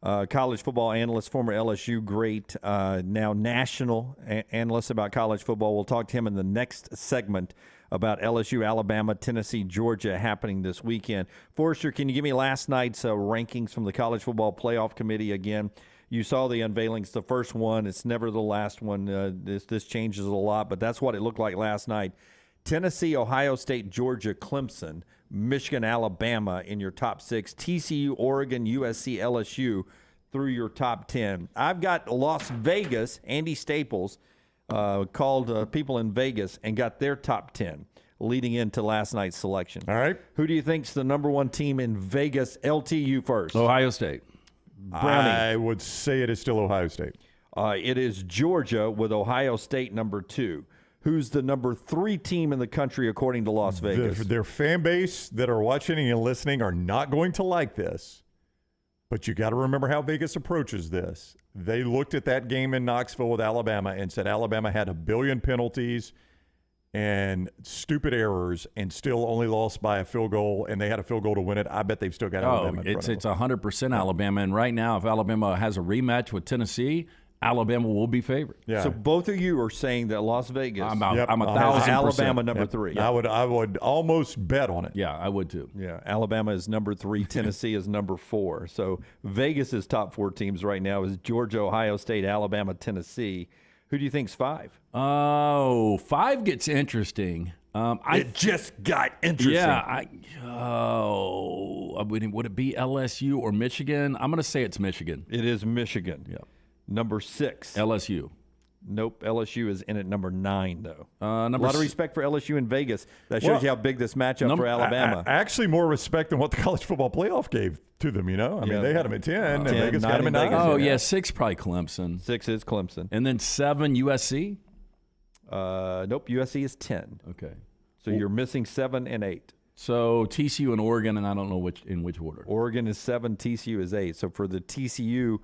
College football analyst, former LSU great, now national analyst about college football. We'll talk to him in the next segment about LSU, Alabama, Tennessee, Georgia happening this weekend. Forrester, can you give me last night's rankings from the College Football Playoff Committee again? You saw the unveilings, the first one. It's never the last one. This changes a lot, but that's what it looked like last night. Tennessee, Ohio State, Georgia, Clemson, Michigan, Alabama in your top 6. TCU, Oregon, USC, LSU through your top 10. I've got Las Vegas. Andy Staples called people in Vegas and got their top 10 leading into last night's selection. All right. Who do you think's the number 1 team in Vegas? LTU first. Ohio State. Brownie. I would say it is still Ohio State. It is Georgia with Ohio State number 2. Who's the number 3 team in the country according to Las Vegas? Their fan base that are watching and listening are not going to like this, but you got to remember how Vegas approaches this. They looked at that game in Knoxville with Alabama and said Alabama had 1 billion penalties and stupid errors and still only lost by a field goal, and they had a field goal to win it. I bet they've still got Alabama in front of them. It's 100% Alabama, and right now if Alabama has a rematch with Tennessee, Alabama will be favored. Yeah. So both of you are saying that Las Vegas I'm 1,000% Alabama number 3. I would almost bet on it. Yeah, I would too. Yeah, Alabama is number 3. Tennessee is number 4. So Vegas's top 4 teams right now is Georgia, Ohio State, Alabama, Tennessee. Who do you think's 5? Oh, 5 gets interesting. It just got interesting. Yeah. Would it be LSU or Michigan? I'm going to say it's Michigan. It is Michigan. Yeah. Number 6. LSU. Nope. LSU is in at number 9, though. A Number lot of respect for LSU in Vegas. That shows you how big this matchup for Alabama. Actually, more respect than what the college football playoff gave to them, you know? I mean, they had them at 10, and Vegas got them at 9. Oh, yeah, 6 probably Clemson. 6 is Clemson. And then 7 USC? Nope, USC is 10. Okay. So you're missing 7 and 8. So TCU and Oregon, and I don't know in which order. Oregon is 7, TCU is 8. So for the TCU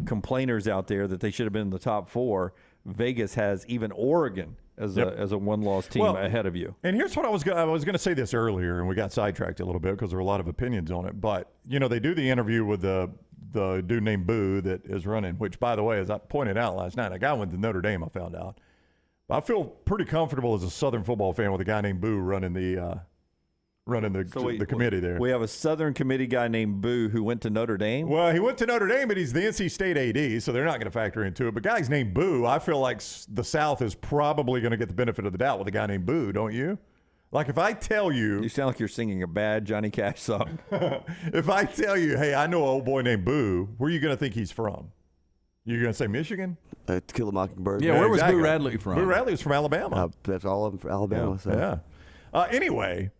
complainers out there that they should have been in the top 4, Vegas has even Oregon as a one-loss team ahead of you. And here's what I was going to say this earlier, and we got sidetracked a little bit because there were a lot of opinions on it. But, you know, they do the interview with the dude named Boo that is running, which, by the way, as I pointed out last night, a guy went to Notre Dame, I found out. I feel pretty comfortable as a Southern football fan with a guy named Boo running the committee there. We have a Southern committee guy named Boo who went to Notre Dame. Well, he went to Notre Dame, but he's the NC State AD, so they're not going to factor into it. But guys named Boo, I feel like the South is probably going to get the benefit of the doubt with a guy named Boo, don't you? Like if I tell you... You sound like you're singing a bad Johnny Cash song. If I tell you, hey, I know an old boy named Boo, where are you going to think he's from? You're going to say Michigan? To Kill a Mockingbird. Yeah, where was Boo Radley from? Boo Radley was from Alabama. That's all of them from Alabama. Anyway,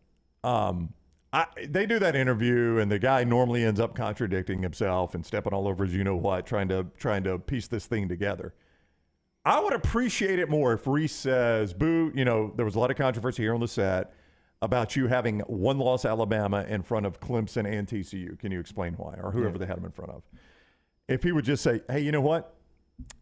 they do that interview, and the guy normally ends up contradicting himself and stepping all over his you-know-what, trying to piece this thing together. I would appreciate it more if Reese says, Boo, you know, there was a lot of controversy here on the set about you having one-loss Alabama in front of Clemson and TCU. Can you explain why? Or whoever they had them in front of. If he would just say, hey, you know what?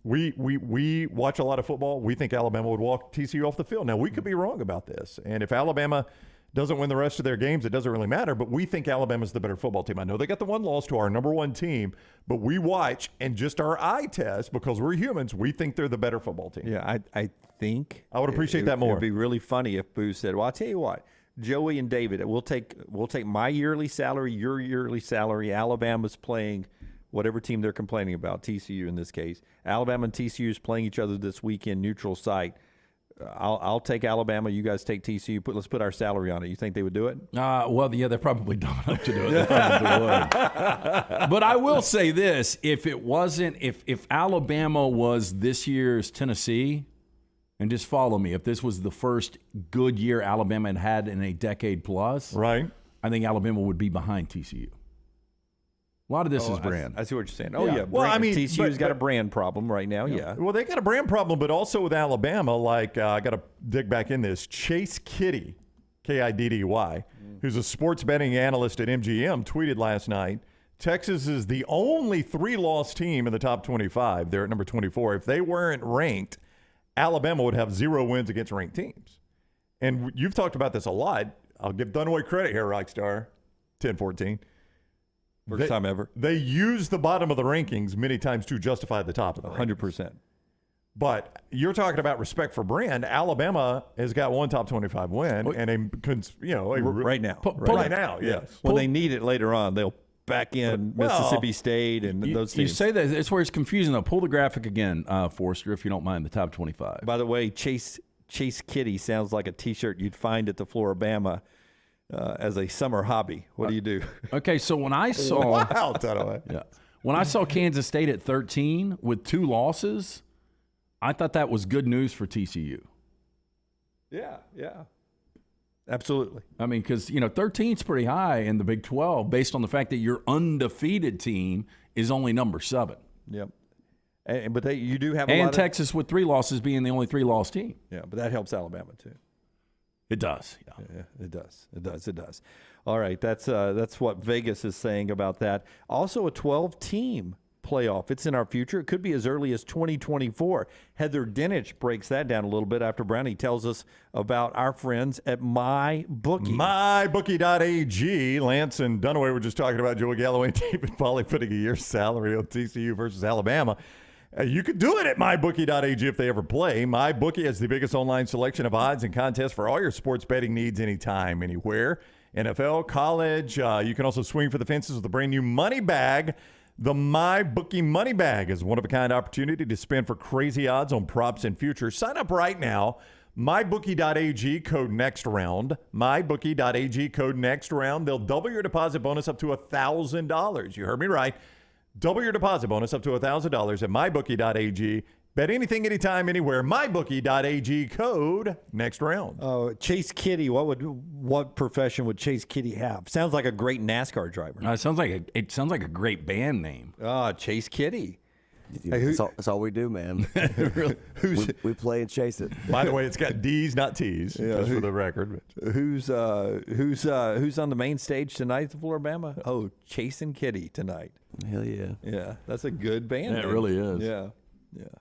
We watch a lot of football. We think Alabama would walk TCU off the field. Now, we could be wrong about this. And if Alabama doesn't win the rest of their games, it doesn't really matter. But we think Alabama's the better football team. I know they got the one loss to our number 1 team, but we watch and just our eye test, because we're humans, we think they're the better football team. Yeah, I think I would appreciate that more. It would be really funny if Boo said, well, I'll tell you what, Joey and David, we'll take my yearly salary, your yearly salary. Alabama's playing whatever team they're complaining about, TCU in this case. Alabama and TCU is playing each other this weekend, neutral site. I'll take Alabama. You guys take TCU. Let's put our salary on it. You think they would do it? Well, yeah, they're probably dumb enough to do it. They probably would. But I will say this: if Alabama was this year's Tennessee, and just follow me, if this was the first good year Alabama had in a decade plus, right? I think Alabama would be behind TCU. A lot of this is brand. I see what you're saying. Oh, yeah. Well, I mean, TCU's got a brand problem right now, yeah. Well, they got a brand problem, but also with Alabama, like, I got to dig back in this. Chase Kiddy, Kiddy, who's a sports betting analyst at MGM, tweeted last night, Texas is the only 3-loss team in the top 25. They're at number 24. If they weren't ranked, Alabama would have 0 wins against ranked teams. And you've talked about this a lot. I'll give Dunaway credit here, Rockstar, 10-14. First time ever. They use the bottom of the rankings many times to justify the top of the 100%. But you're talking about respect for brand. Alabama has got one top 25 win, right now. Right now, yes. When they need it later on, they'll back in Mississippi State and those teams. You say that, it's where it's confusing, though. Pull the graphic again, Forrester, if you don't mind, the top 25. By the way, Chase Kiddy sounds like a T-shirt you'd find at the Floribama as a summer hobby. What do you do? Okay, so when I saw when I saw Kansas State at 13 with 2 losses, I thought that was good news for TCU. Yeah. Absolutely. I mean, because 13 is pretty high in the Big 12 based on the fact that your undefeated team is only number 7. Yep. But you do have and Texas with 3 losses being the only 3-loss team. Yeah, but that helps Alabama too. It does. Yeah, it does. All right, that's what Vegas is saying about that. Also, a 12-team playoff. It's in our future. It could be as early as 2024. Heather Dinich breaks that down a little bit after Brownie tells us about our friends at MyBookie. MyBookie.ag. Lance and Dunaway were just talking about Joey Galloway and David Polley putting a year's salary on TCU versus Alabama. You could do it at MyBookie.ag if they ever play. MyBookie has the biggest online selection of odds and contests for all your sports betting needs anytime, anywhere. NFL, college. You can also swing for the fences with a brand new money bag. The MyBookie Money Bag is a one-of-a-kind opportunity to spin for crazy odds on props and futures. Sign up right now. MyBookie.ag, code NEXTROUND. MyBookie.ag, code NEXTROUND. They'll double your deposit bonus up to $1,000. You heard me right. Double your deposit bonus up to $1,000 at MyBookie.ag. Bet anything, anytime, anywhere. MyBookie.ag, code NEXTROUND. Chase Kiddy, what profession would Chase Kiddy have? Sounds like a great NASCAR driver. It sounds like a great band name. Chase Kiddy. That's all we do, man. we play and chase it. By the way, it's got D's, not T's, just for the record. Who's on the main stage tonight at the Floribama? Oh, Chase and Kiddy tonight. Hell yeah. Yeah, that's a good band. It really is. Yeah.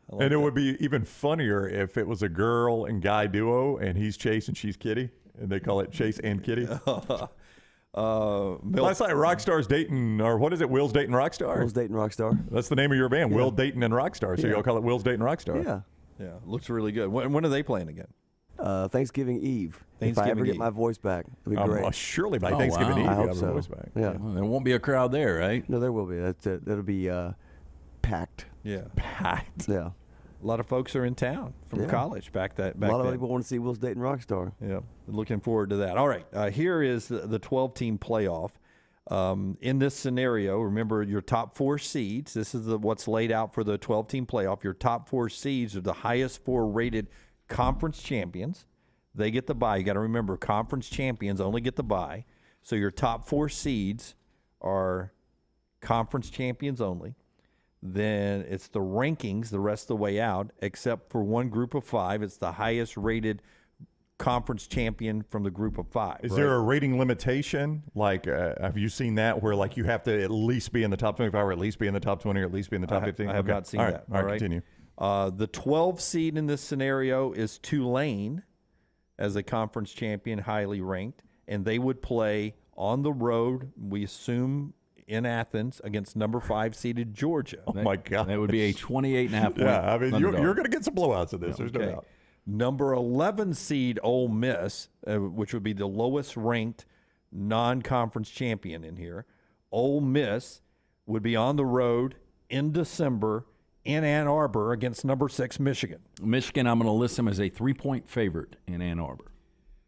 And it would be even funnier if it was a girl and guy duo, and he's Chase and she's Kitty, and they call it Chase and Kitty. Last night, Rockstar's dating, or what is it? Will's dating Rockstar. Will's dating Rockstar. That's the name of your band, Will Dayton and Rockstar. So y'all call it Will's dating Rockstar. Yeah. Looks really good. When are they playing again? Thanksgiving Eve. If I ever get my voice back, it'll be great. Surely by Thanksgiving Eve, I you hope have so. your voice back. Yeah. Well, there won't be a crowd there, right? No, there will be. That'll be packed. Yeah. Packed. Yeah. A lot of folks are in town from college back a lot of people want to see Will's dating Rockstar. Yeah, looking forward to that. All right, here is the 12-team playoff. In this scenario, remember your top 4 seeds. This is what's laid out for the 12-team playoff. Your top 4 seeds are the highest 4 rated conference champions. They get the bye. You got to remember, conference champions only get the bye. So your top 4 seeds are conference champions only. Then it's the rankings the rest of the way out, except for one group of 5. It's the highest rated conference champion from the group of 5. Is there a rating limitation? Like, have you seen that where like you have to at least be in the top 25 or at least be in the top 20 or at least be in the top 15? I have not seen that. All right, continue. The 12 seed in this scenario is Tulane as a conference champion, highly ranked, and they would play on the road, we assume, in Athens against number 5 seeded Georgia. Oh my God, that would be a 28.5 point. Yeah, I mean you're going to get some blowouts of this. There's no doubt. Number 11 seed Ole Miss, which would be the lowest ranked non-conference champion in here. Ole Miss would be on the road in December in Ann Arbor against number 6 Michigan. Michigan, I'm going to list them as a 3-point favorite in Ann Arbor.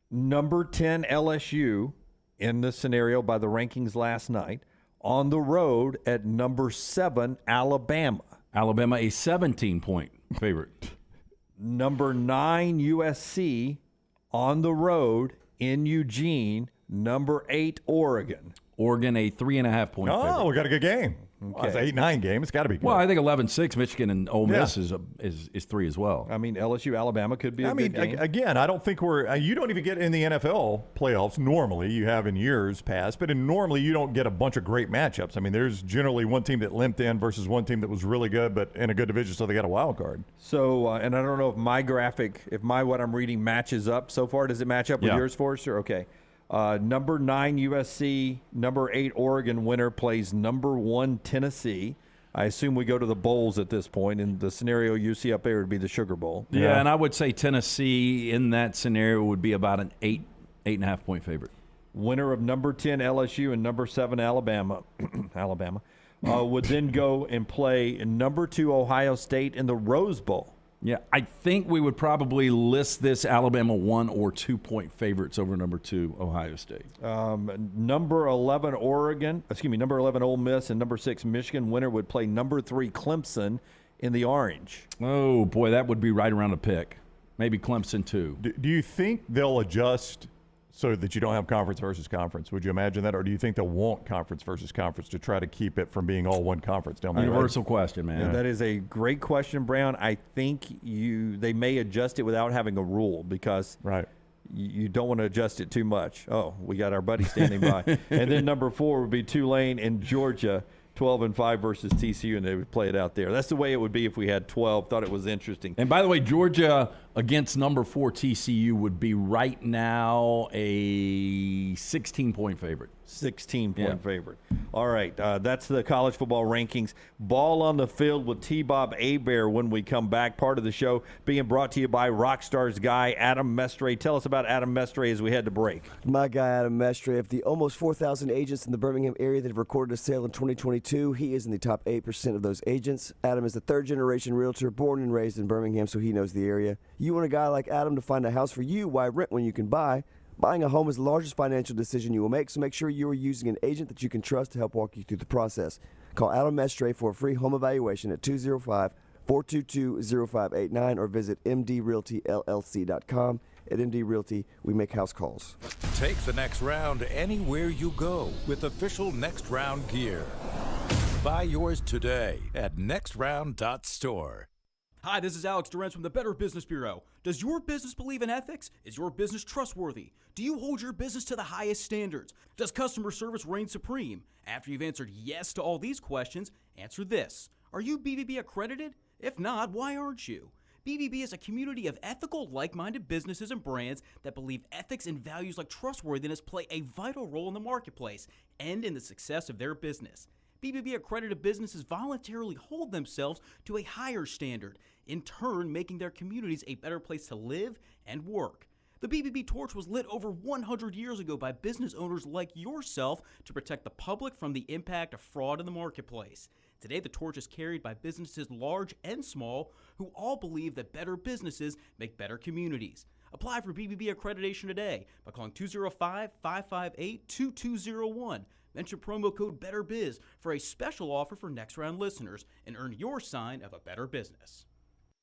Number 10 LSU in the scenario by the rankings last night on the road at number 7 Alabama. Alabama, a 17-point favorite. Number 9 USC on the road in Eugene. Number 8 Oregon. Oregon, a 3.5-point favorite. Oh, we got a good game. Okay. Well, it's an 8-9 game. It's got to be good. Well, I think 11-6 Michigan and Ole Miss is 3 as well. I mean, LSU Alabama could be a good game. Again, I don't think you don't even get in the NFL playoffs normally. You have in years past, but normally you don't get a bunch of great matchups. I mean, there's generally one team that limped in versus one team that was really good, but in a good division, so they got a wild card. So, and I don't know if my graphic, what I'm reading matches up so far. Does it match up with yours, Forrester? Okay. Number 9 USC, number 8 Oregon winner plays number 1 Tennessee. I assume we go to the bowls at this point, and the scenario you see up there would be the Sugar Bowl. Yeah, and I would say Tennessee in that scenario would be about an 8.5-point favorite. Winner of number 10 LSU and number 7 Alabama, would then go and play number 2 Ohio State in the Rose Bowl. Yeah, I think we would probably list this Alabama 1 or 2-point favorites over number 2 Ohio State. Number 11 number 11 Ole Miss and number 6 Michigan winner would play number 3 Clemson in the Orange. Oh, boy, that would be right around a pick. Maybe Clemson 2. Do you think they'll adjust so that you don't have conference versus conference? Would you imagine that? Or do you think they'll want conference versus conference to try to keep it from being all one conference down there? Universal question, man. Yeah, that is a great question, Brown. I think they may adjust it without having a rule because you don't want to adjust it too much. Oh, we got our buddy standing by. And then number 4 would be Tulane in Georgia, 12-5 versus TCU, and they would play it out there. That's the way it would be if we had 12. Thought it was interesting. And by the way, Georgia against number 4 TCU would be right now a 16-point favorite. 16-point favorite. All right, that's the college football rankings. Ball on the field with T-Bob Hebert when we come back. Part of the show being brought to you by Rockstar's guy, Adam Mestre. Tell us about Adam Mestre as we head to break. My guy, Adam Mestre. Of the almost 4,000 agents in the Birmingham area that have recorded a sale in 2022, he is in the top 8% of those agents. Adam is the third-generation realtor, born and raised in Birmingham, so he knows the area. You want a guy like Adam to find a house for you? Why rent when you can buy? Buying a home is the largest financial decision you will make, so make sure you are using an agent that you can trust to help walk you through the process. Call Adam Mestre for a free home evaluation at 205-422-0589 or visit mdrealtyllc.com. At MD Realty, we make house calls. Take the next round anywhere you go with official Next Round gear. Buy yours today at nextround.store. Hi, this is Alex Durant from the Better Business Bureau. Does your business believe in ethics? Is your business trustworthy? Do you hold your business to the highest standards? Does customer service reign supreme? After you've answered yes to all these questions, answer this. Are you BBB accredited? If not, why aren't you? BBB is a community of ethical, like-minded businesses and brands that believe ethics and values like trustworthiness play a vital role in the marketplace and in the success of their business. BBB accredited businesses voluntarily hold themselves to a higher standard, in turn making their communities a better place to live and work. The BBB torch was lit over 100 years ago by business owners like yourself to protect the public from the impact of fraud in the marketplace. Today, the torch is carried by businesses large and small who all believe that better businesses make better communities. Apply for BBB accreditation today by calling 205-558-2201. Mention promo code BETTERBIZ for a special offer for Next Round listeners and earn your sign of a better business.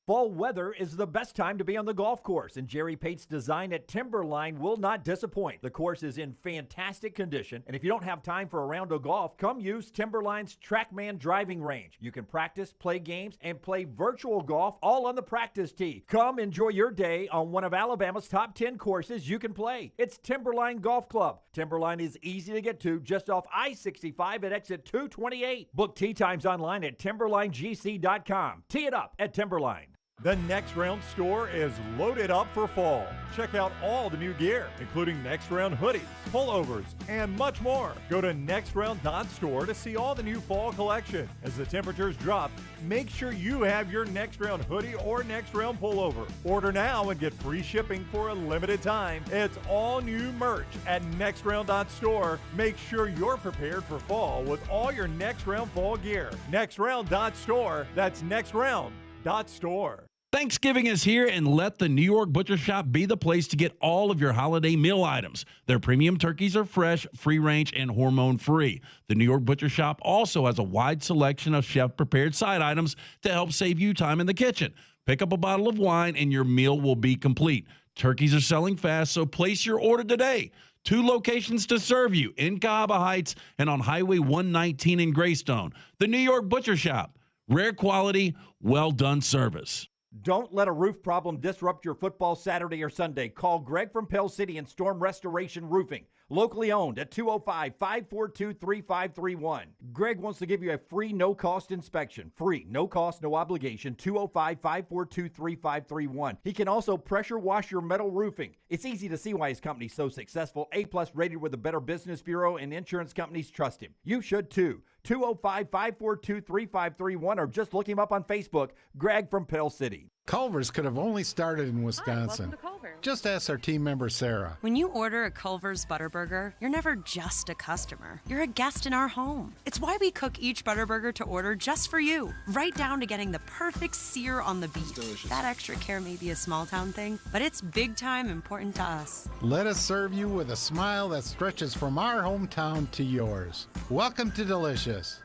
Fall weather is the best time to be on the golf course, and Jerry Pate's design at Timberline will not disappoint. The course is in fantastic condition, and if you don't have time for a round of golf, come use Timberline's TrackMan driving range. You can practice, play games, and play virtual golf all on the practice tee. Come enjoy your day on one of Alabama's top 10 courses you can play. It's Timberline Golf Club. Timberline is easy to get to just off I-65 at exit 228. Book tee times online at timberlinegc.com. Tee it up at Timberline. The Next Round store is loaded up for fall. Check out all the new gear, including Next Round hoodies, pullovers, and much more. Go to nextround.store to see all the new fall collection. As the temperatures drop, make sure you have your Next Round hoodie or Next Round pullover. Order now and get free shipping for a limited time. It's all new merch at nextround.store. Make sure you're prepared for fall with all your Next Round fall gear. Nextround.store. That's nextround.store. Thanksgiving is here, and let the New York Butcher Shop be the place to get all of your holiday meal items. Their premium turkeys are fresh, free-range, and hormone-free. The New York Butcher Shop also has a wide selection of chef-prepared side items to help save you time in the kitchen. Pick up a bottle of wine, and your meal will be complete. Turkeys are selling fast, so place your order today. 2 locations to serve you, in Cahaba Heights and on Highway 119 in Greystone. The New York Butcher Shop. Rare quality, well-done service. Don't let a roof problem disrupt your football Saturday or Sunday. Call Greg from Pell City and Storm Restoration Roofing. Locally owned at 205-542-3531. Greg wants to give you a free, no-cost inspection. Free, no cost, no obligation, 205-542-3531. He can also pressure wash your metal roofing. It's easy to see why his company's so successful. A-plus rated with the Better Business Bureau, and insurance companies trust him. You should too. 205-542-3531, or just look him up on Facebook, Greg from Pell City. Culver's could have only started in Wisconsin. Just ask our team member, Sarah. When you order a Culver's Butterburger, you're never just a customer. You're a guest in our home. It's why we cook each Butterburger to order just for you, right down to getting the perfect sear on the beef. That extra care may be a small town thing, but it's big time important to us. Let us serve you with a smile that stretches from our hometown to yours. Welcome to Delicious.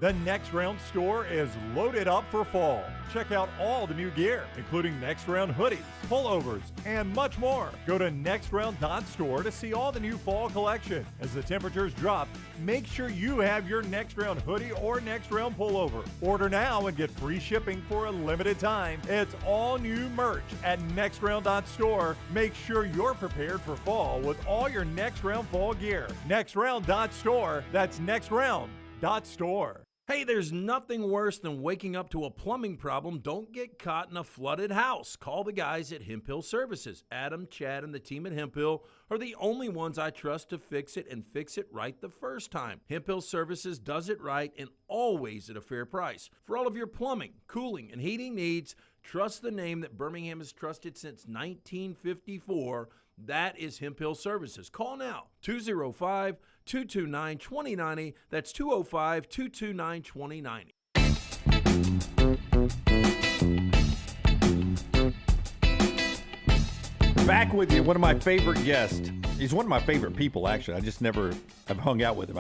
The Next Round store is loaded up for fall. Check out all the new gear, including Next Round hoodies, pullovers, and much more. Go to nextround.store to see all the new fall collection. As the temperatures drop, make sure you have your Next Round hoodie or Next Round pullover. Order now and get free shipping for a limited time. It's all new merch at nextround.store. Make sure you're prepared for fall with all your Next Round fall gear. Nextround.store. That's nextround.store. Hey, there's nothing worse than waking up to a plumbing problem. Don't get caught in a flooded house. Call the guys at Hemphill Services. Adam, Chad, and the team at Hemphill are the only ones I trust to fix it and fix it right the first time. Hemphill Services does it right and always at a fair price. For all of your plumbing, cooling, and heating needs, trust the name that Birmingham has trusted since 1954. That is Hemphill Services. Call now, 205-229-2090. That's 205-229-2090. Back with you, one of my favorite guests. He's one of my favorite people, actually. I just never have hung out with him.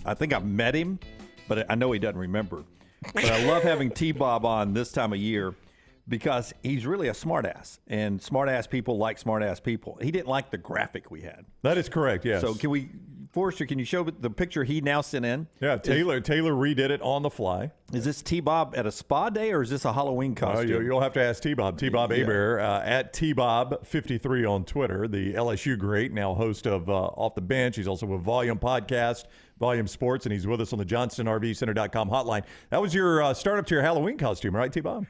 I think I've met him, but I know he doesn't remember. But I love having T-Bob on this time of year, because he's really a smartass, and smartass people like smartass people. He didn't like the graphic we had. That is correct, yes. So Forrester, can you show the picture he now sent in? Yeah, Taylor redid it on the fly. Is this T-Bob at a spa day, or is this a Halloween costume? You'll have to ask T-Bob. T-Bob Hebert, at T-Bob53 on Twitter, the LSU great, now host of Off the Bench. He's also with Volume Podcast, Volume Sports, and he's with us on the JohnstonRVCenter.com hotline. That was your startup to your Halloween costume, right, T-Bob?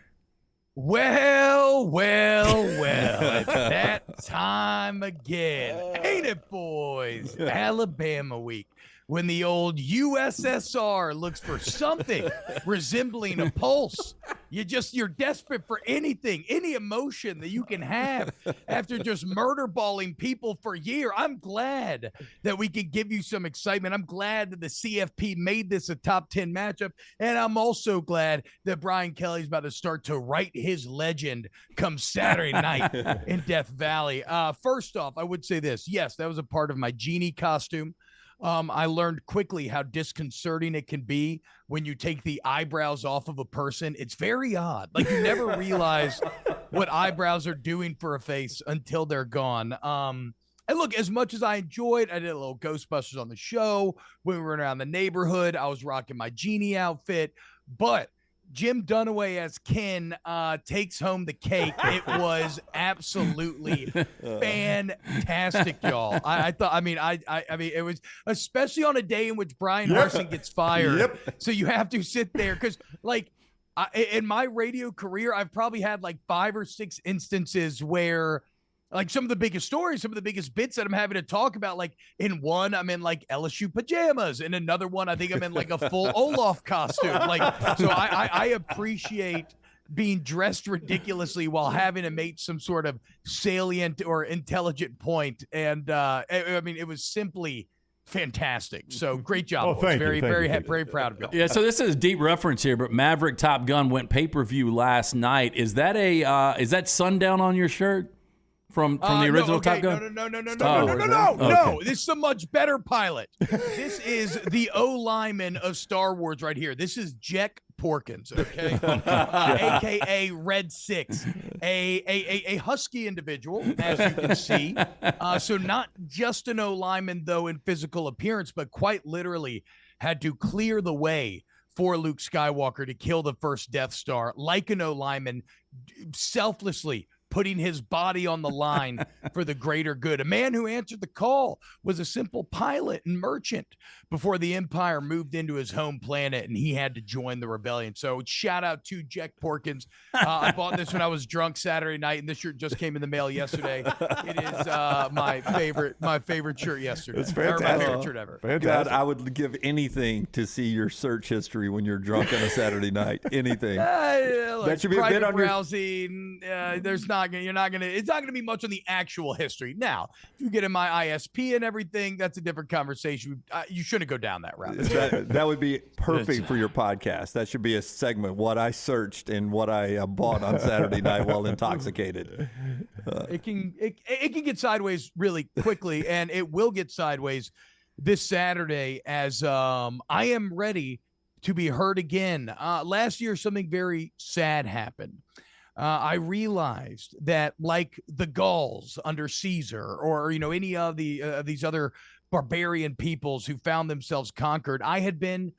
Well, it's that time again. Ain't it, boys? Alabama week. When the old USSR looks for something resembling a pulse, you're desperate for anything, any emotion that you can have after just murder balling people for a year. I'm glad that we can give you some excitement. I'm glad that the CFP made this a top 10 matchup. And I'm also glad that Brian Kelly's about to start to write his legend come Saturday night in Death Valley. First off, I would say this. Yes, that was a part of my genie costume. I learned quickly how disconcerting it can be when you take the eyebrows off of a person. It's very odd. Like, you never realize what eyebrows are doing for a face until they're gone. And look, as much as I enjoyed, I did a little Ghostbusters on the show. We were around the neighborhood. I was rocking my genie outfit. But Jim Dunaway as Ken takes home the cake. It was absolutely fantastic, y'all. I thought, I mean, it was, especially on a day in which Brian Harsin gets fired. So you have to sit there because, like, in my radio career, I've probably had like 5 or 6 instances where, like, some of the biggest stories, some of the biggest bits that I'm having to talk about, like in one, I'm in like LSU pajamas. In another one, I think I'm in like a full Olaf costume. Like, so I appreciate being dressed ridiculously while having to make some sort of salient or intelligent point. And I mean, it was simply fantastic. So great job. Well, very proud of you. Yeah, so this is a deep reference here, but Maverick Top Gun went pay-per-view last night. Is that sundown on your shirt? From the original Top Gun? No. This is a much better pilot. This is the O lineman of Star Wars right here. This is Jack Porkins, okay? AKA Red Six, a husky individual, as you can see. So not just an O lineman, though, in physical appearance, but quite literally had to clear the way for Luke Skywalker to kill the first Death Star, like an O lineman, selflessly putting his body on the line for the greater good. A man who answered the call was a simple pilot and merchant before the Empire moved into his home planet and he had to join the rebellion. So shout out to Jack Porkins. I bought this when I was drunk Saturday night, and this shirt just came in the mail yesterday. It is my favorite shirt yesterday. It's fantastic. Or my favorite shirt ever. God, I would give anything to see your search history when you're drunk on a Saturday night. Anything. That should be a bit on your browsing. It's not gonna be much on the actual history. Now, if you get in my ISP and everything, that's a different conversation. You shouldn't go down that route. That would be perfect for your podcast. That should be a segment: what I searched and what I bought on Saturday night while intoxicated. It can get sideways really quickly, and it will get sideways this Saturday as I am ready to be heard again. Last year, something very sad happened. I realized that, like the Gauls under Caesar, or any of these other barbarian peoples who found themselves conquered, I had been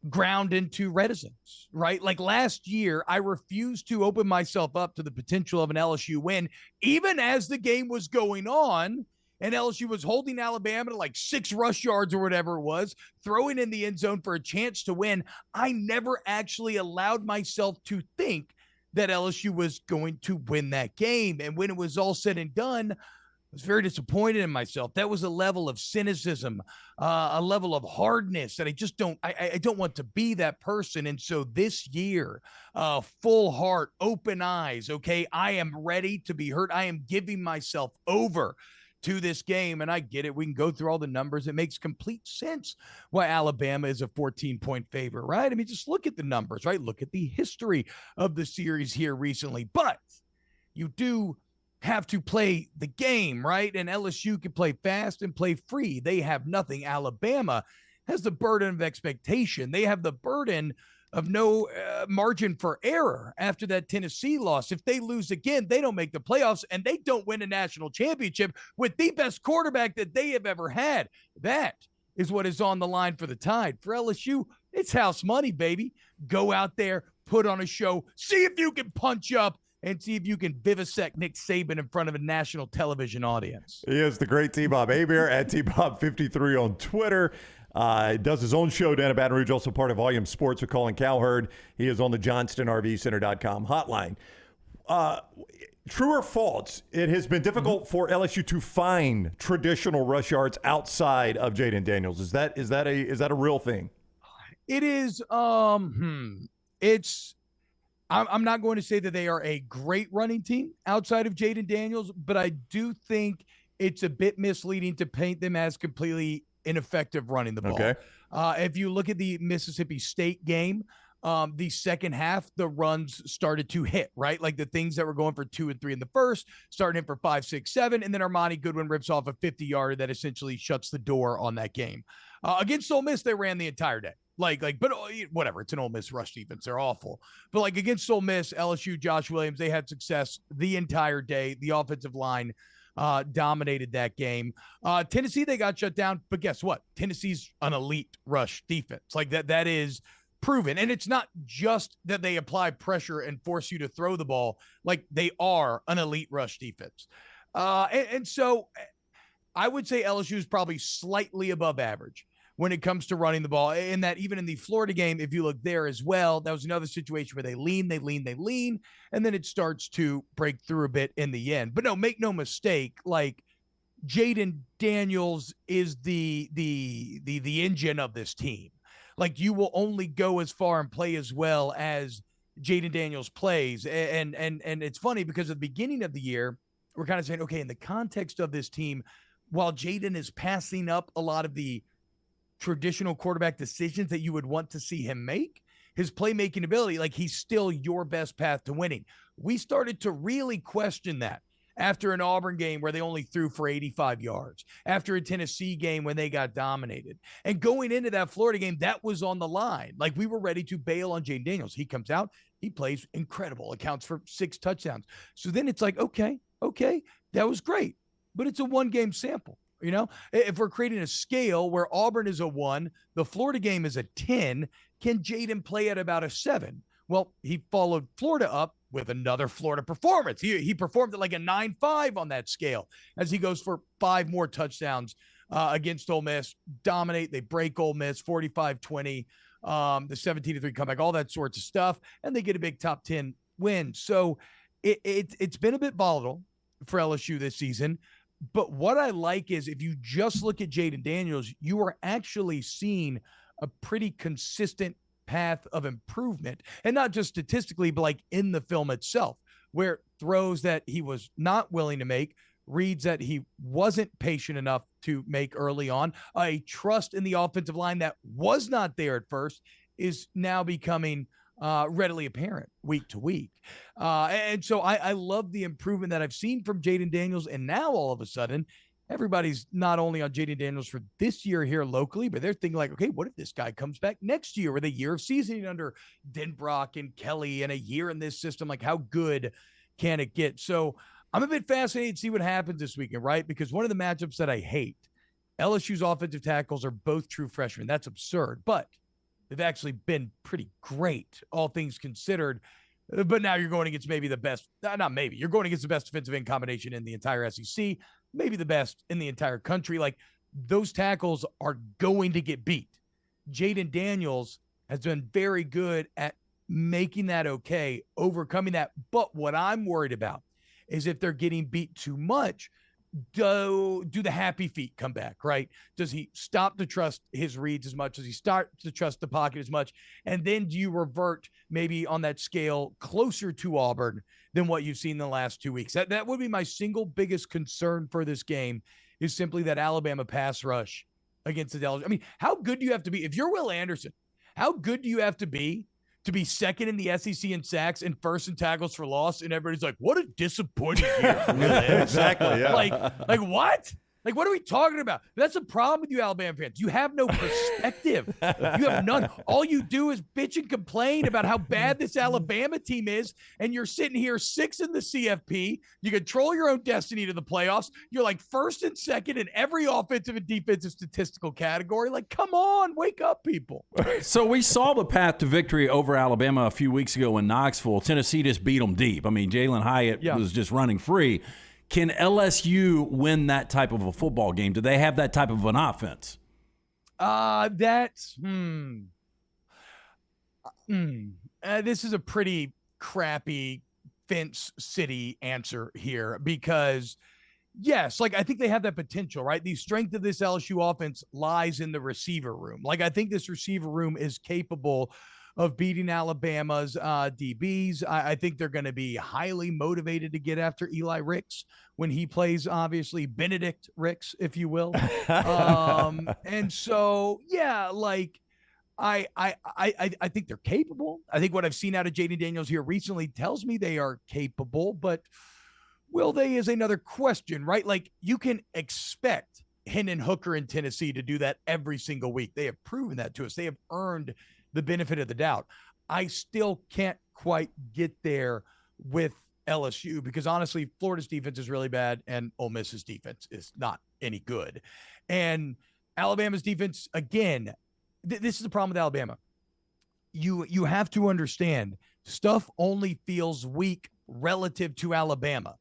ground into reticence, right? Like last year, I refused to open myself up to the potential of an LSU win, even as the game was going on. And LSU was holding Alabama to like 6 rush yards or whatever it was, throwing in the end zone for a chance to win. I never actually allowed myself to think that LSU was going to win that game. And when it was all said and done, I was very disappointed in myself. That was a level of cynicism, a level of hardness that I don't want to be that person. And so this year, full heart, open eyes, okay, I am ready to be heard. I am giving myself over to this game, and I get it. We can go through all the numbers. It makes complete sense why Alabama is a 14-point favorite, right? I mean, just look at the numbers, right? Look at the history of the series here recently. But you do have to play the game, right? And LSU can play fast and play free. They have nothing. Alabama has the burden of expectation. They have the burden of no margin for error after that Tennessee loss. If they lose again, they don't make the playoffs, and they don't win a national championship with the best quarterback that they have ever had. That is what is on the line for the Tide. For LSU, it's house money, baby. Go out there, put on a show, see if you can punch up, and see if you can vivisect Nick Saban in front of a national television audience. He is the great T-Bob Hebert at T-Bob53 on Twitter. Does his own show down at Baton Rouge, also part of Volume Sports with Colin Cowherd. He is on the JohnstonRVCenter.com hotline. True or false, it has been difficult for LSU to find traditional rush yards outside of Jaden Daniels. Is that a real thing? It is. I'm not going to say that they are a great running team outside of Jaden Daniels, but I do think it's a bit misleading to paint them as completely ineffective running the ball. Okay. If you look at the Mississippi State game, the second half, the runs started to hit, right? Like the things that were going for 2 and 3 in the first, starting in for 5, 6, 7, and then Armani Goodwin rips off a 50-yarder that essentially shuts the door on that game. Against Ole Miss, they ran the entire day. But whatever, it's an Ole Miss rush defense. They're awful. But like against Ole Miss, LSU, Josh Williams, they had success the entire day. The offensive line dominated that game. Tennessee, they got shut down, but guess what? Tennessee's an elite rush defense. Like that is proven. And it's not just that they apply pressure and force you to throw the ball. Like, they are an elite rush defense. And so I would say LSU is probably slightly above average when it comes to running the ball. And that even in the Florida game, if you look there as well, that was another situation where they lean, and then it starts to break through a bit in the end. But no, make no mistake, like, Jaden Daniels is the engine of this team. Like, you will only go as far and play as well as Jaden Daniels plays. And it's funny because at the beginning of the year, we're kind of saying, okay, in the context of this team, while Jaden is passing up a lot of the traditional quarterback decisions that you would want to see him make, his playmaking ability, like, he's still your best path to winning. We started to really question that after an Auburn game where they only threw for 85 yards, after a Tennessee game when they got dominated. And going into that Florida game, that was on the line. Like, we were ready to bail on Jaden Daniels. He comes out, he plays incredible, accounts for 6 touchdowns. So then it's like, okay, that was great, but it's a one-game sample. You know, if we're creating a scale where Auburn is a 1, the Florida game is a 10, can Jaden play at about a 7? Well, he followed Florida up with another Florida performance. He performed at like a 9.5 on that scale as he goes for 5 more touchdowns against Ole Miss, dominate. They break Ole Miss 45-20, the 17-3 comeback, all that sorts of stuff, and they get a big top 10 win. So it's been a bit volatile for LSU this season. But what I like is if you just look at Jaden Daniels, you are actually seeing a pretty consistent path of improvement, and not just statistically, but like in the film itself, where throws that he was not willing to make, reads that he wasn't patient enough to make early on, a trust in the offensive line that was not there at first is now becoming readily apparent week to week. And so I love the improvement that I've seen from Jaden Daniels. And now all of a sudden, everybody's not only on Jaden Daniels for this year here locally, but they're thinking like, okay, what if this guy comes back next year with a year of seasoning under Denbrock and Kelly and a year in this system? Like, how good can it get? So I'm a bit fascinated to see what happens this weekend, right? Because one of the matchups that I hate, LSU's offensive tackles are both true freshmen. That's absurd, but they've actually been pretty great, all things considered. But now you're going against maybe the best, you're going against the best defensive end combination in the entire SEC, maybe the best in the entire country. Like, those tackles are going to get beat. Jaden Daniels has been very good at making that okay, overcoming that. But what I'm worried about is if they're getting beat too much, do the happy feet come back, right? Does he stop to trust his reads as much? Does he start to trust the pocket as much? And then do you revert maybe on that scale closer to Auburn than what you've seen in the last 2 weeks? That would be my single biggest concern for this game, is simply that Alabama pass rush against the Delaware. I mean, how good do you have to be? If you're Will Anderson, how good do you have to be second in the SEC in sacks and first in tackles for loss? And everybody's like, what a disappointing year for Will Anderson. Exactly, yeah. Like what? Like, what are we talking about? That's the problem with you Alabama fans. You have no perspective. You have none. All you do is bitch and complain about how bad this Alabama team is, and you're sitting here 6th in the CFP. You control your own destiny to the playoffs. You're like 1st and 2nd in every offensive and defensive statistical category. Like, come on, wake up, people. So we saw the path to victory over Alabama a few weeks ago in Knoxville. Tennessee just beat them deep. I mean, Jalen Hyatt was just running free. Can LSU win that type of a football game? Do they have that type of an offense? This is a pretty crappy fence city answer here, because yes, like, I think they have that potential, right? The strength of this LSU offense lies in the receiver room. Like, I think this receiver room is capable of beating Alabama's DBs. I think they're going to be highly motivated to get after Eli Ricks when he plays, obviously, Benedict Ricks, if you will. And so, yeah, like, I think they're capable. I think what I've seen out of Jaden Daniels here recently tells me they are capable, but will they is another question, right? Like, you can expect Hendon Hooker in Tennessee to do that every single week. They have proven that to us. They have earned the benefit of the doubt. I still can't quite get there with LSU because, honestly, Florida's defense is really bad and Ole Miss's defense is not any good. And Alabama's defense, again, this is the problem with Alabama. you have to understand, stuff only feels weak relative to Alabama.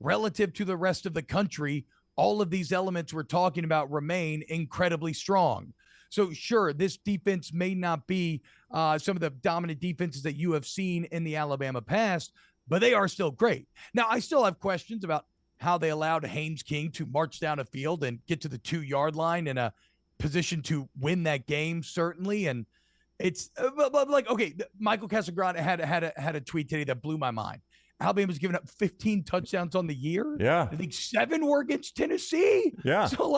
Relative to the rest of the country, all of these elements we're talking about remain incredibly strong. So sure, this defense may not be some of the dominant defenses that you have seen in the Alabama past, but they are still great. Now, I still have questions about how they allowed Haynes King to march down a field and get to the 2-yard line in a position to win that game, certainly. And it's but like, okay, Michael Casagrande had a tweet today that blew my mind. Alabama's given up 15 touchdowns on the year. Yeah. I think 7 were against Tennessee. Yeah. So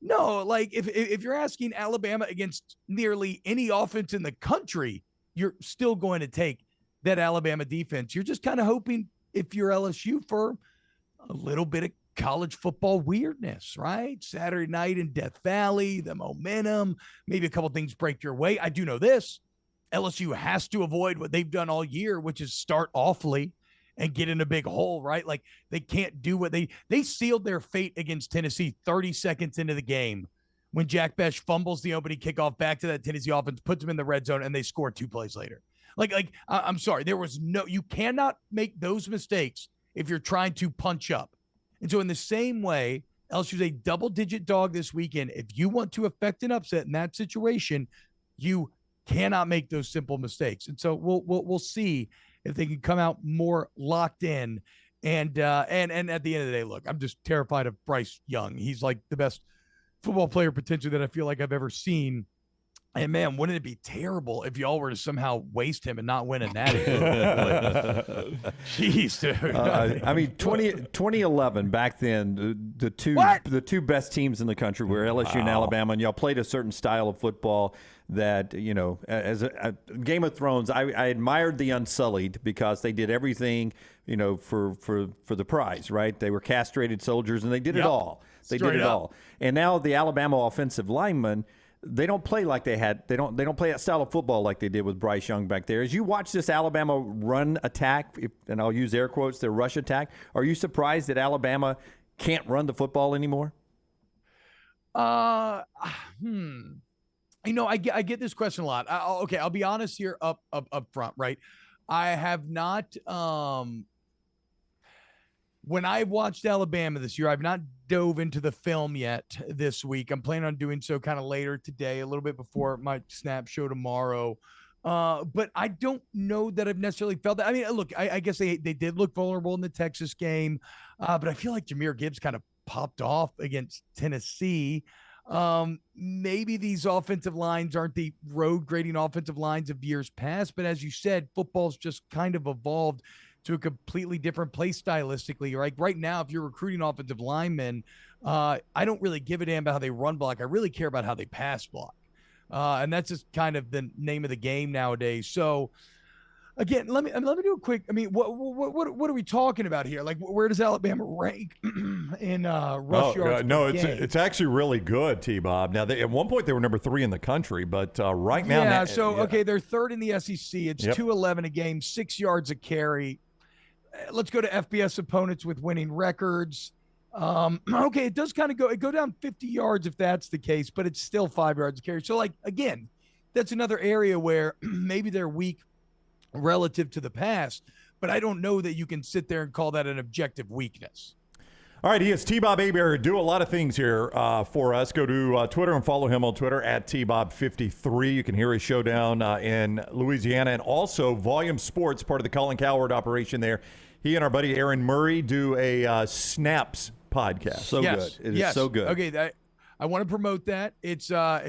no, if you're asking Alabama against nearly any offense in the country, you're still going to take that Alabama defense. You're just kind of hoping, if you're LSU, for a little bit of college football weirdness, right? Saturday night in Death Valley, the momentum, maybe a couple things break your way. I do know this. LSU has to avoid what they've done all year, which is start awfully and get in a big hole, right? Like, they can't do what they sealed their fate against Tennessee 30 seconds into the game when Jack Besh fumbles the opening kickoff back to that Tennessee offense, puts them in the red zone, and they score 2 plays later. I'm sorry, you cannot make those mistakes if you're trying to punch up. And so in the same way, LSU's a double-digit dog this weekend. If you want to affect an upset in that situation, you cannot make those simple mistakes. And so we'll see if they can come out more locked in. And at the end of the day, look, I'm just terrified of Bryce Young. He's like the best football player potentially that I feel like I've ever seen. And man, wouldn't it be terrible if y'all were to somehow waste him and not win a natty? Jeez, dude. 2011, back then, the two best teams in the country were LSU and Alabama, and y'all played a certain style of football that, as a Game of Thrones, I admired the Unsullied because they did everything, for the prize, right? They were castrated soldiers, and they did it all. They did it all. And now the Alabama offensive linemen, they don't play like they don't play that style of football like they did with Bryce Young back there. As you watch this Alabama run attack, and I'll use air quotes, their rush attack, are you surprised that Alabama can't run the football anymore? I get this question a lot. I'll be honest here up front, right? I have not when I watched Alabama this year, I've not dove into the film yet this week. I'm planning on doing so kind of later today, a little bit before my snap show tomorrow. But I don't know that I've necessarily felt that. I mean, look, I guess they did look vulnerable in the Texas game, but I feel like Jahmyr Gibbs kind of popped off against Tennessee. Maybe these offensive lines aren't the road grading offensive lines of years past, but as you said, football's just kind of evolved to a completely different place stylistically. Like right now, if you're recruiting offensive linemen, I don't really give a damn about how they run block. I really care about how they pass block. And that's just kind of the name of the game nowadays. So again, let me do a quick, what are we talking about here? Like, where does Alabama rank in rush yards? No, it's actually really good, T-Bob. Now, at one point they were number 3 in the country, but right now. Okay, they're 3rd in the SEC. It's 211 a game, 6 yards a carry. Let's go to FBS opponents with winning records. Okay, it does kind of go down 50 yards if that's the case, but it's still 5 yards a carry. So, like, again, that's another area where maybe they're weak relative to the past, but I don't know that you can sit there and call that an objective weakness. All right, he is T-Bob Hebert. Do a lot of things here for us. Go to Twitter and follow him on Twitter at T-Bob53. You can hear his show down in Louisiana, and also Volume Sports, part of the Colin Cowherd operation there. He and our buddy Aaron Murray do a Snaps podcast. So good. It is so good. Okay, I want to promote that. It's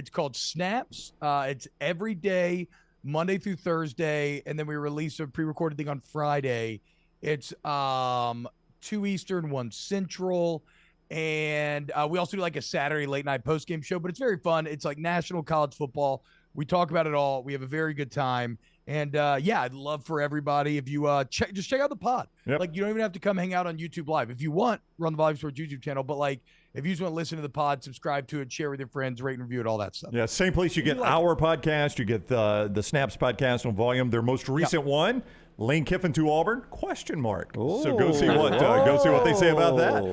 called Snaps. It's every day, Monday through Thursday, and then we release a pre-recorded thing on Friday. It's 2 Eastern, 1 Central, and we also do like a Saturday late night post-game show, but it's very fun. It's like national college football. We talk about it all. We have a very good time. And I'd love for everybody, if you check out the pod. Yep. Like, you don't even have to come hang out on YouTube Live. If you want, run the Volume Sports YouTube channel, but like, if you just want to listen to the pod, subscribe to it, share with your friends, rate and review it, all that stuff. Yeah, same place you get our podcast. You get the Snaps podcast on Volume. Their most recent one Lane Kiffin to Auburn? Question mark. So go see what they say about that.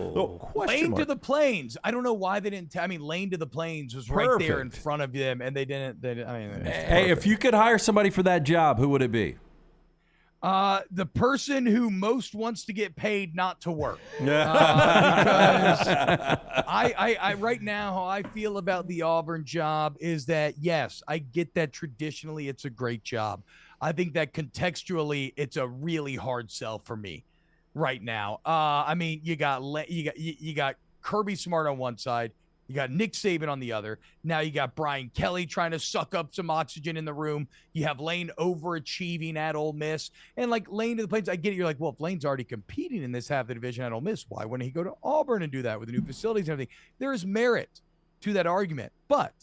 Lane to the Plains. I don't know why they didn't. Lane to the Plains was right there in front of them, and they didn't. Hey, if you could hire somebody for that job, who would it be? The person who most wants to get paid not to work. Because I right now, how I feel about the Auburn job is that, yes, I get that traditionally it's a great job. I think that contextually it's a really hard sell for me right now. You got Kirby Smart on one side. You got Nick Saban on the other. Now you got Brian Kelly trying to suck up some oxygen in the room. You have Lane overachieving at Ole Miss. And Lane to the Plains, I get it. You're like, well, if Lane's already competing in this half of the division at Ole Miss, why wouldn't he go to Auburn and do that with the new facilities and everything? There is merit to that argument. But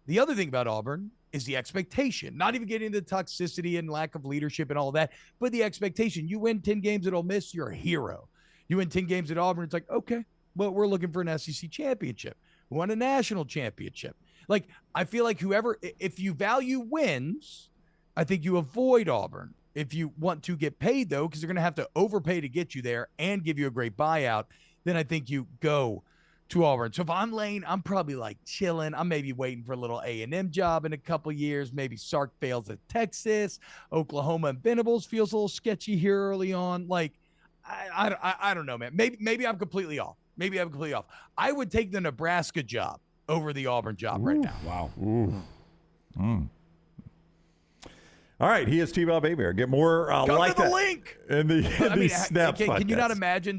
the other thing about Auburn is the expectation, not even getting into the toxicity and lack of leadership and all that, but the expectation. You win 10 games at Ole Miss, you're a hero. You win 10 games at Auburn, it's like, okay, well, we're looking for an SEC championship. We won a national championship. I feel like if you value wins, I think you avoid Auburn. If you want to get paid, though, because they're going to have to overpay to get you there and give you a great buyout, then I think you go to Auburn. So if I'm Lane, I'm probably chilling. I'm maybe waiting for a little A&M job in a couple years. Maybe Sark fails at Texas. Oklahoma and Venables feels a little sketchy here early on. I don't know, man. Maybe I'm completely off. I would take the Nebraska job over the Auburn job right now. Wow. All right, he is T-Bob Hebert. Get more Come to the link. In the Snaps podcast. Can you not imagine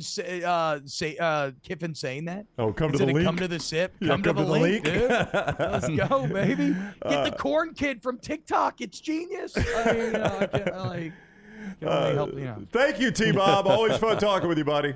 Kiffin saying that? Oh, come to Instead the of link. come to the sip. Yeah, Come to the link, dude. Let's go, baby. Get the corn kid from TikTok. It's genius. I can't really help you. Thank you, T-Bob. Always fun talking with you, buddy.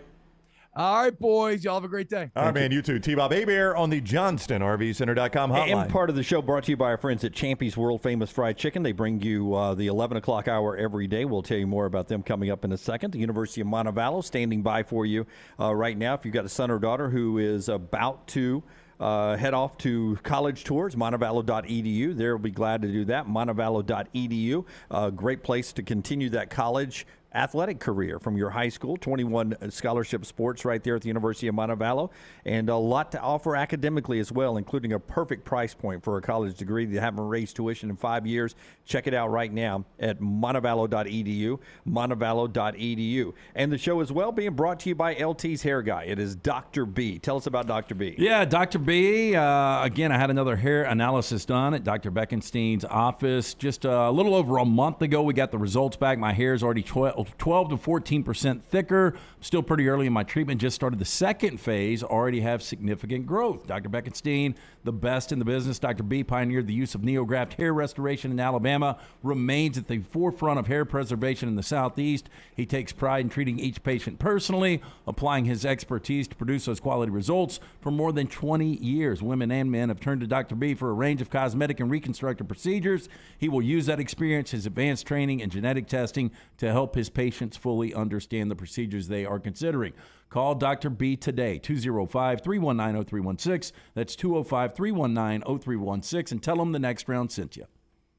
All right, boys. Y'all have a great day. All right, man. You too. T-Bob Hebert on the JohnstonRVCenter.com hotline. And part of the show brought to you by our friends at Champy's World Famous Fried Chicken. They bring you the 11 o'clock hour every day. We'll tell you more about them coming up in a second. The University of Montevallo standing by for you right now. If you've got a son or daughter who is about to head off to college tours, montevallo.edu. They'll be glad to do that. Montevallo.edu. Great place to continue that college athletic career from your high school. 21 scholarship sports right there at the University of Montevallo, and a lot to offer academically as well, including a perfect price point for a college degree that haven't raised tuition in 5 years. Check it out right now at montevallo.edu, montevallo.edu. And the show as well being brought to you by LT's Hair Guy. It is Dr. B. Tell us about Dr. B. Yeah, Dr. B. Again, I had another hair analysis done at Dr. Beckenstein's office just a little over a month ago. We got the results back. My hair is already 12 to 14% thicker. Still pretty early in my treatment. Just started the second phase. Already have significant growth. Dr. Beckenstein, the best in the business. Dr. B pioneered the use of NeoGraft hair restoration in Alabama. Remains at the forefront of hair preservation in the Southeast. He takes pride in treating each patient personally, applying his expertise to produce those quality results. For more than 20 years, women and men have turned to Dr. B for a range of cosmetic and reconstructive procedures. He will use that experience, his advanced training, and genetic testing to help his patients fully understand the procedures they are considering. Call Dr. B today, 205-319-0316. That's 205-319-0316, and tell them the Next Round sent you.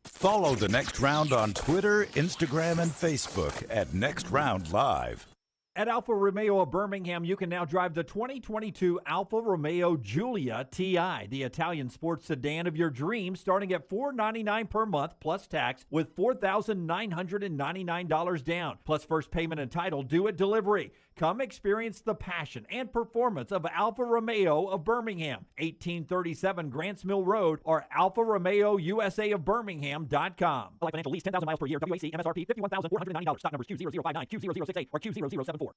Follow the Next Round on Twitter, Instagram, and Facebook at Next Round Live. At Alfa Romeo of Birmingham, you can now drive the 2022 Alfa Romeo Giulia TI, the Italian sports sedan of your dreams, starting at $499 per month plus tax with $4,999 down, plus first payment and title due at delivery. Come experience the passion and performance of Alfa Romeo of Birmingham, 1837 Grants Mill Road, or Alfa Romeo USA of Birmingham.com. Like financial lease, 10,000 miles per year, WAC, MSRP, $51,490. Stock numbers Q0059, Q0068, or Q0074.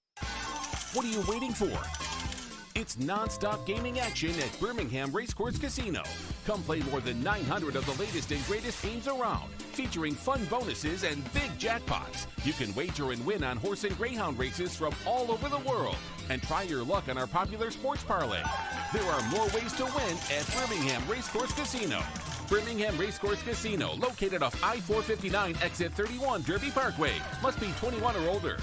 What are you waiting for? It's non-stop gaming action at Birmingham Racecourse Casino. Come play more than 900 of the latest and greatest games around, featuring fun bonuses and big jackpots. You can wager and win on horse and greyhound races from all over the world. And try your luck on our popular sports parlay. There are more ways to win at Birmingham Racecourse Casino. Birmingham Racecourse Casino, located off I-459, exit 31, Derby Parkway. Must be 21 or older.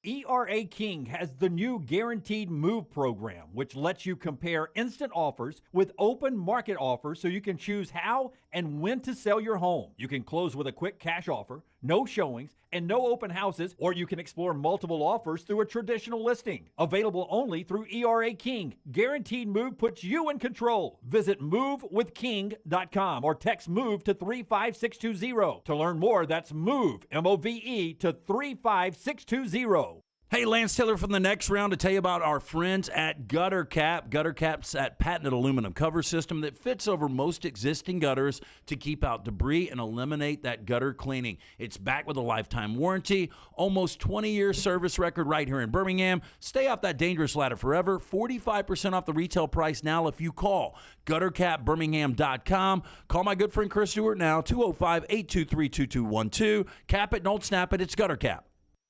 ERA King has the new Guaranteed Move program, which lets you compare instant offers with open market offers so you can choose how and when to sell your home. You can close with a quick cash offer, no showings, and no open houses, or you can explore multiple offers through a traditional listing. Available only through ERA King. Guaranteed Move puts you in control. Visit movewithking.com or text MOVE to 35620. To learn more, that's MOVE, M-O-V-E, to 35620. Hey, Lance Taylor from the Next Round to tell you about our friends at Gutter Cap. Gutter Cap's that patented aluminum cover system that fits over most existing gutters to keep out debris and eliminate that gutter cleaning. It's backed with a lifetime warranty, almost 20-year service record right here in Birmingham. Stay off that dangerous ladder forever. 45% off the retail price now if you call guttercapbirmingham.com. Call my good friend Chris Stewart now, 205-823-2212. Cap it, don't snap it. It's Gutter Cap.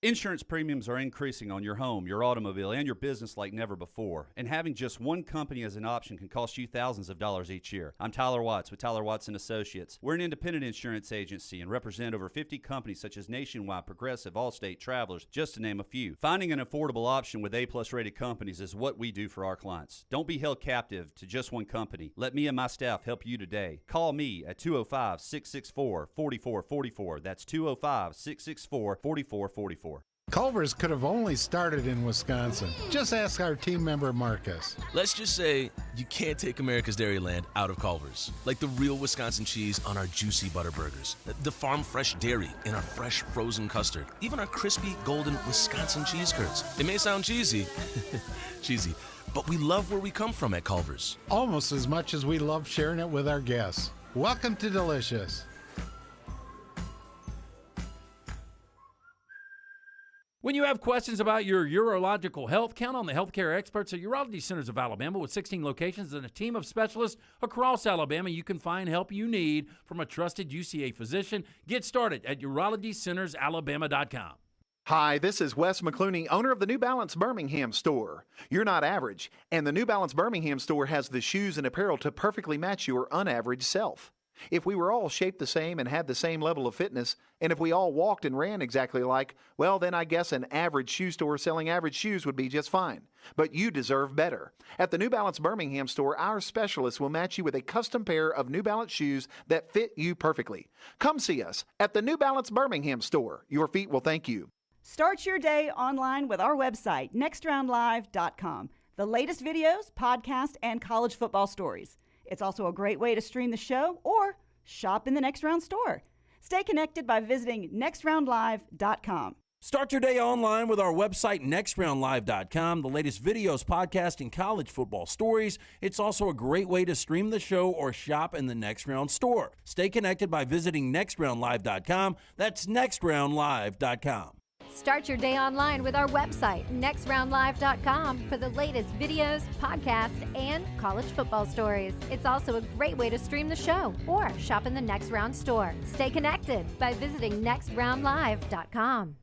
Insurance premiums are increasing on your home, your automobile, and your business like never before. And having just one company as an option can cost you thousands of dollars each year. I'm Tyler Watts with Tyler Watts & Associates. We're an independent insurance agency and represent over 50 companies such as Nationwide, Progressive, Allstate, Travelers, just to name a few. Finding an affordable option with A-plus rated companies is what we do for our clients. Don't be held captive to just one company. Let me and my staff help you today. Call me at 205-664-4444. That's 205-664-4444. Culver's could have only started in Wisconsin. Just ask our team member Marcus. Let's just say you can't take America's Dairyland out of Culver's. Like the real Wisconsin cheese on our juicy butter burgers, the farm fresh dairy in our fresh frozen custard, even our crispy golden Wisconsin cheese curds. It may sound cheesy, but we love where we come from at Culver's. Almost as much as we love sharing it with our guests. Welcome to Delicious. When you have questions about your urological health, count on the healthcare experts at Urology Centers of Alabama. With 16 locations and a team of specialists across Alabama, you can find help you need from a trusted UCA physician. Get started at urologycentersalabama.com. Hi, this is Wes McClooney, owner of the New Balance Birmingham store. You're not average, and the New Balance Birmingham store has the shoes and apparel to perfectly match your unaverage self. If we were all shaped the same and had the same level of fitness, and if we all walked and ran exactly alike, well, then I guess an average shoe store selling average shoes would be just fine. But you deserve better. At the New Balance Birmingham store, our specialists will match you with a custom pair of New Balance shoes that fit you perfectly. Come see us at the New Balance Birmingham store. Your feet will thank you. Start your day online with our website, nextroundlive.com. The latest videos, podcasts, and college football stories. It's also a great way to stream the show or shop in the Next Round store. Stay connected by visiting nextroundlive.com. Start your day online with our website, nextroundlive.com. The latest videos, podcasts, and college football stories. It's also a great way to stream the show or shop in the Next Round store. Stay connected by visiting nextroundlive.com. That's nextroundlive.com. Start your day online with our website, nextroundlive.com, for the latest videos, podcasts, and college football stories. It's also a great way to stream the show or shop in the Next Round store. Stay connected by visiting nextroundlive.com.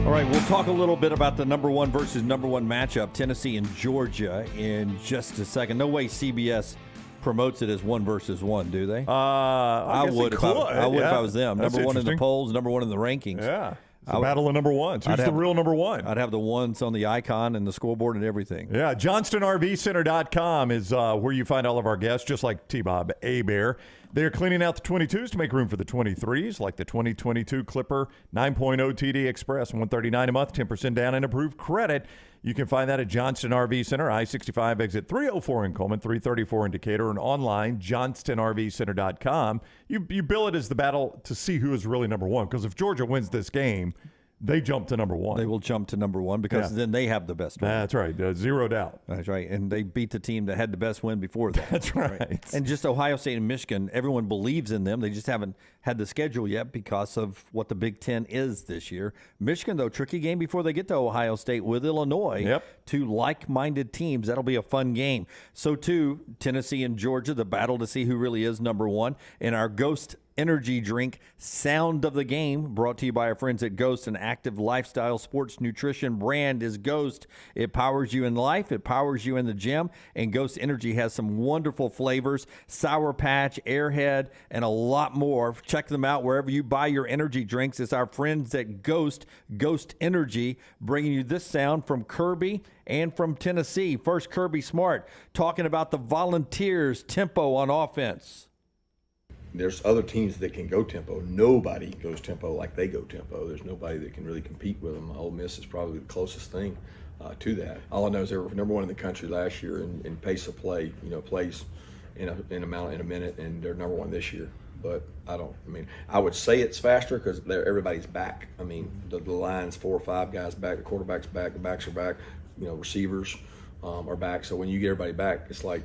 All right, we'll talk a little bit about the number one versus number one matchup, Tennessee and Georgia, in just a second. No way CBS promotes it as 1 versus 1, do they? I would if I was them. That's number one in the interesting. polls, number one in the rankings. Yeah. It's a battle of number ones. Who's the real number one? I'd have the ones on the icon and the scoreboard and everything. Yeah, JohnstonRVCenter.com is where you find all of our guests, just like T-Bob Hebert. They're cleaning out the 22s to make room for the 23s, like the 2022 Clipper 9.0 TD Express, $139 a month, 10% down and approved credit. You can find that at Johnston RV Center, I-65 exit 304 in Coleman, 334 in Decatur, and online, JohnstonRVCenter.com. You bill it as the battle to see who is really number one, because if Georgia wins this game, they jump to number one. They will jump to number one because then they have the best win. That's right. Zero doubt. That's right. And they beat the team that had the best win before that. That's right. And just Ohio State and Michigan, everyone believes in them. They just haven't had the schedule yet because of what the Big Ten is this year. Michigan, though, tricky game before they get to Ohio State with Illinois. Yep. Two like-minded teams. That'll be a fun game. So, too, Tennessee and Georgia, the battle to see who really is number one. And our ghost energy drink, Sound of the Game, brought to you by our friends at Ghost. An active lifestyle sports nutrition brand is Ghost. It powers you in life. It powers you in the gym. And Ghost Energy has some wonderful flavors, Sour Patch, Airhead, and a lot more. Check them out wherever you buy your energy drinks. It's our friends at Ghost Energy, bringing you this sound from Kirby and from Tennessee. First, Kirby Smart talking about the Volunteers' tempo on offense. There's other teams that can go tempo. Nobody goes tempo like they go tempo. There's nobody that can really compete with them. Ole Miss is probably the closest thing to that. All I know is they were number one in the country last year in pace of play. Plays in a minute, and they're number one this year. But I would say it's faster because everybody's back. The line's 4 or 5 guys back. The quarterback's back. The backs are back. Receivers are back. So when you get everybody back, it's like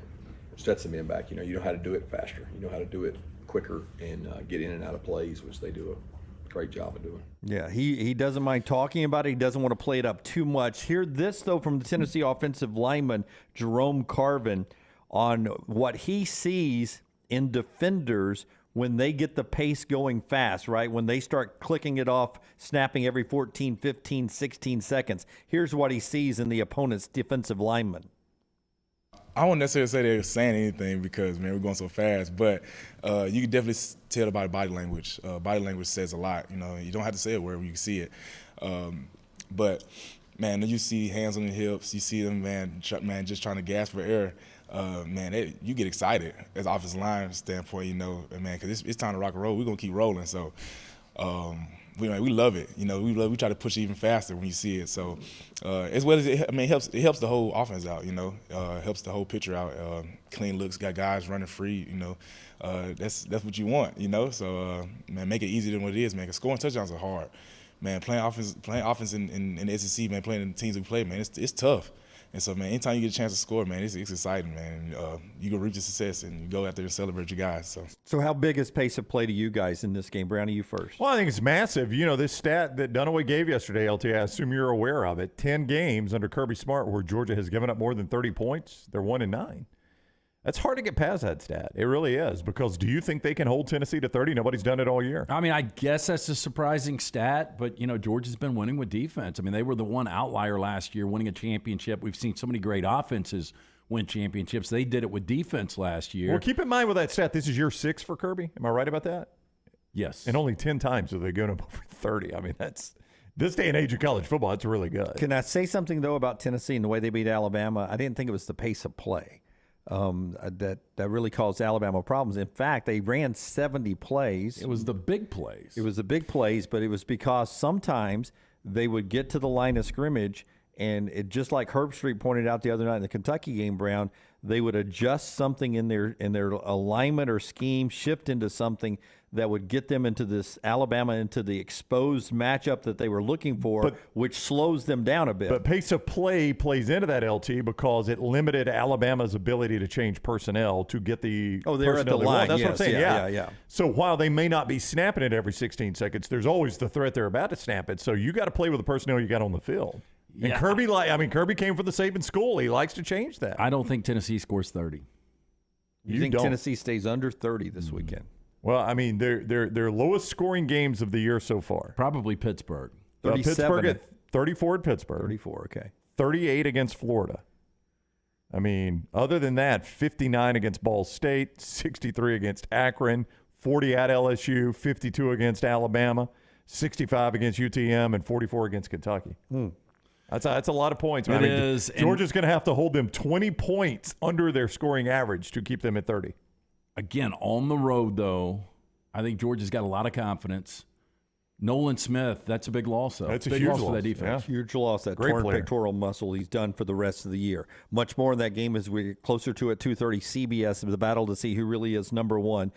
Stetson being back. You know how to do it faster. You know how to do it quicker and get in and out of plays, which they do a great job of doing. Yeah, he doesn't mind talking about it. He doesn't want to play it up too much. Hear this, though, from the Tennessee offensive lineman, Jerome Carvin, on what he sees in defenders when they get the pace going fast, right? When they start clicking it off, snapping every 14, 15, 16 seconds. Here's what he sees in the opponent's defensive lineman. I won't necessarily say they're saying anything because, man, we're going so fast. But you can definitely tell about body language. Body language says a lot. You don't have to say it wherever you can see it. But, man, you see hands on the hips. You see them, man, just trying to gasp for air. You get excited as offensive line standpoint, man, because it's time to rock and roll. We're going to keep rolling. So, we love it. We try to push it even faster when you see it. So, as well as it helps the whole offense out. Helps the whole picture out. Clean looks, got guys running free. That's what you want. So, man, make it easier than what it is, man. Because scoring touchdowns are hard, man. Playing offense in the SEC, man. Playing in the teams we play, man. It's tough. And so, man, anytime you get a chance to score, man, it's exciting, man. You go reach the success and you go out there and celebrate your guys. So how big is pace of play to you guys in this game? Brownie, you first. Well, I think it's massive. This stat that Dunaway gave yesterday, LT, I assume you're aware of it. 10 games under Kirby Smart where Georgia has given up more than 30 points. They're 1-9. That's hard to get past that stat. It really is, because do you think they can hold Tennessee to 30? Nobody's done it all year. I guess that's a surprising stat, but, Georgia's been winning with defense. They were the one outlier last year winning a championship. We've seen so many great offenses win championships. They did it with defense last year. Well, keep in mind with that stat, this is year 6 for Kirby. Am I right about that? Yes. And only 10 times have they gone up over 30. That's this day and age of college football, it's really good. Can I say something, though, about Tennessee and the way they beat Alabama? I didn't think it was the pace of play. That really caused Alabama problems. In fact, they ran 70 plays. It was the big plays. It was the big plays, but it was because sometimes they would get to the line of scrimmage, and it just like Herbstreit pointed out the other night in the Kentucky game, Brown, they would adjust something in their alignment or scheme, shift into something that would get them into the exposed matchup that they were looking for, which slows them down a bit. But pace of play plays into that, LT, because it limited Alabama's ability to change personnel to get the they're at the line. That's what I'm saying. Yeah. So while they may not be snapping it every 16 seconds, there's always the threat they're about to snap it. So you got to play with the personnel you got on the field. And Yeah. Kirby came from the Saban school. He likes to change that. I don't think Tennessee scores 30. You think Tennessee stays under 30 this weekend? Well, their lowest scoring games of the year so far. Probably Pittsburgh. Pittsburgh at 34 at Pittsburgh. 34, okay. 38 against Florida. Other than that, 59 against Ball State, 63 against Akron, 40 at LSU, 52 against Alabama, 65 against UTM, and 44 against Kentucky. That's a lot of points. It is. Georgia's going to have to hold them 20 points under their scoring average to keep them at 30. Again, on the road, though, I think Georgia's got a lot of confidence. Nolan Smith, that's a big loss, though. That's a big huge loss for that loss. defense. Yeah. Huge loss. That Great torn player. pectoral muscle he's done for the rest of the year. Much more in that game as we get closer to at 2:30 CBS, the battle to see who really is number one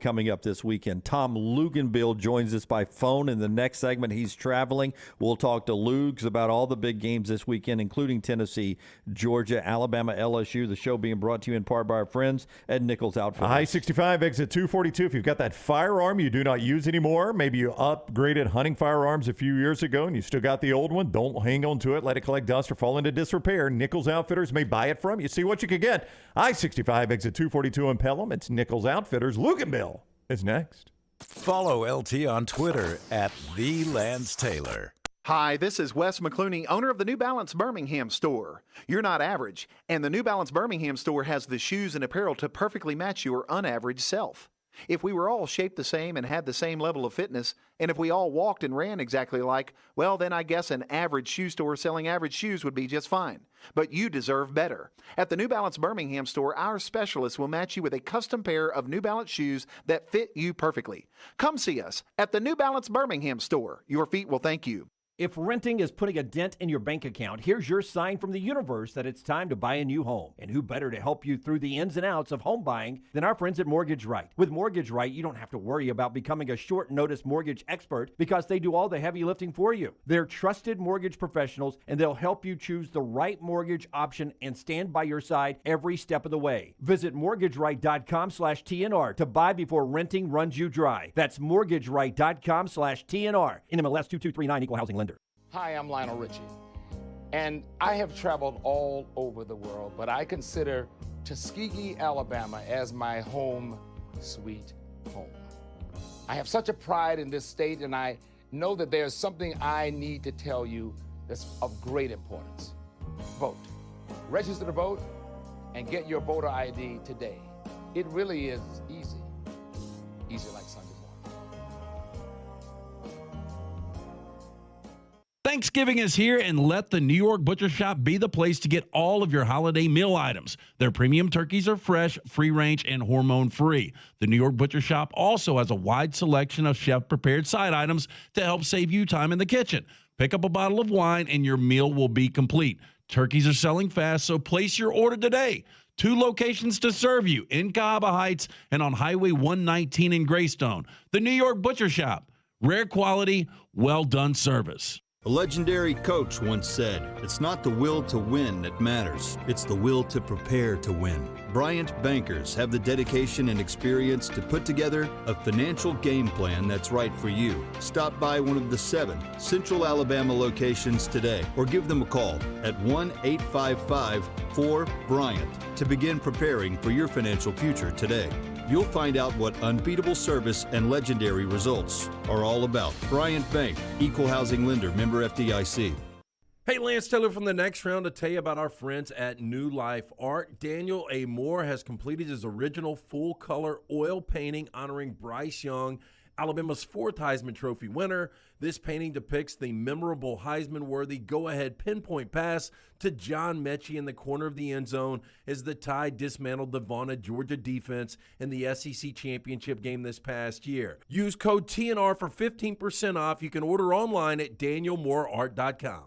coming up this weekend. Tom Luginbill joins us by phone in the next segment. He's traveling. We'll talk to Lugs about all the big games this weekend, including Tennessee, Georgia, Alabama, LSU. The show being brought to you in part by our friends at Nichols Outfitters. I-65 exit 242. If you've got that firearm you do not use anymore, maybe you upgraded hunting firearms a few years ago and you still got the old one, don't hang on to it. Let it collect dust or fall into disrepair. Nichols Outfitters may buy it from you. See what you can get. I-65 exit 242 in Pelham. It's Nichols Outfitters. Luginbill is next. Follow LT on Twitter at @TheLanceTaylor. Hi, this is Wes McClooney, owner of the New Balance Birmingham store. You're not average, and the New Balance Birmingham store has the shoes and apparel to perfectly match your unaverage self. If we were all shaped the same and had the same level of fitness, and if we all walked and ran exactly alike, well, then I guess an average shoe store selling average shoes would be just fine. But you deserve better. At the New Balance Birmingham store, our specialists will match you with a custom pair of New Balance shoes that fit you perfectly. Come see us at the New Balance Birmingham store. Your feet will thank you. If renting is putting a dent in your bank account, here's your sign from the universe that it's time to buy a new home. And who better to help you through the ins and outs of home buying than our friends at Mortgage Right. With Mortgage Right, you don't have to worry about becoming a short notice mortgage expert because they do all the heavy lifting for you. They're trusted mortgage professionals, and they'll help you choose the right mortgage option and stand by your side every step of the way. Visit mortgageright.com/TNR to buy before renting runs you dry. That's mortgageright.com/TNR. NMLS 2239, Equal Housing Lender. Hi, I'm Lionel Richie, and I have traveled all over the world, but I consider Tuskegee, Alabama as my home sweet home. I have such a pride in this state, and I know that there's something I need to tell you that's of great importance. Vote. Register to vote and get your voter ID today. It really is easy. Easy like Sunday morning. Thanksgiving is here, and let the New York Butcher Shop be the place to get all of your holiday meal items. Their premium turkeys are fresh, free-range, and hormone-free. The New York Butcher Shop also has a wide selection of chef-prepared side items to help save you time in the kitchen. Pick up a bottle of wine, and your meal will be complete. Turkeys are selling fast, so place your order today. 2 locations to serve you, in Cahaba Heights and on Highway 119 in Greystone. The New York Butcher Shop. Rare quality, well-done service. A legendary coach once said, "It's not the will to win that matters, it's the will to prepare to win." Bryant bankers have the dedication and experience to put together a financial game plan that's right for you. Stop by one of the 7 Central Alabama locations today or give them a call at 1-855-4-BRYANT to begin preparing for your financial future today. You'll find out what unbeatable service and legendary results are all about. Bryant Bank, Equal Housing Lender, member FDIC. Hey, Lance Taylor from the Next Round to tell you about our friends at New Life Art. Daniel A. Moore has completed his original full-color oil painting honoring Bryce Young, Alabama's 4th Heisman Trophy winner. This painting depicts the memorable Heisman-worthy go-ahead pinpoint pass to John Mechie in the corner of the end zone as the Tide dismantled the vaunted Georgia defense in the SEC championship game this past year. Use code TNR for 15% off. You can order online at danielmooreart.com.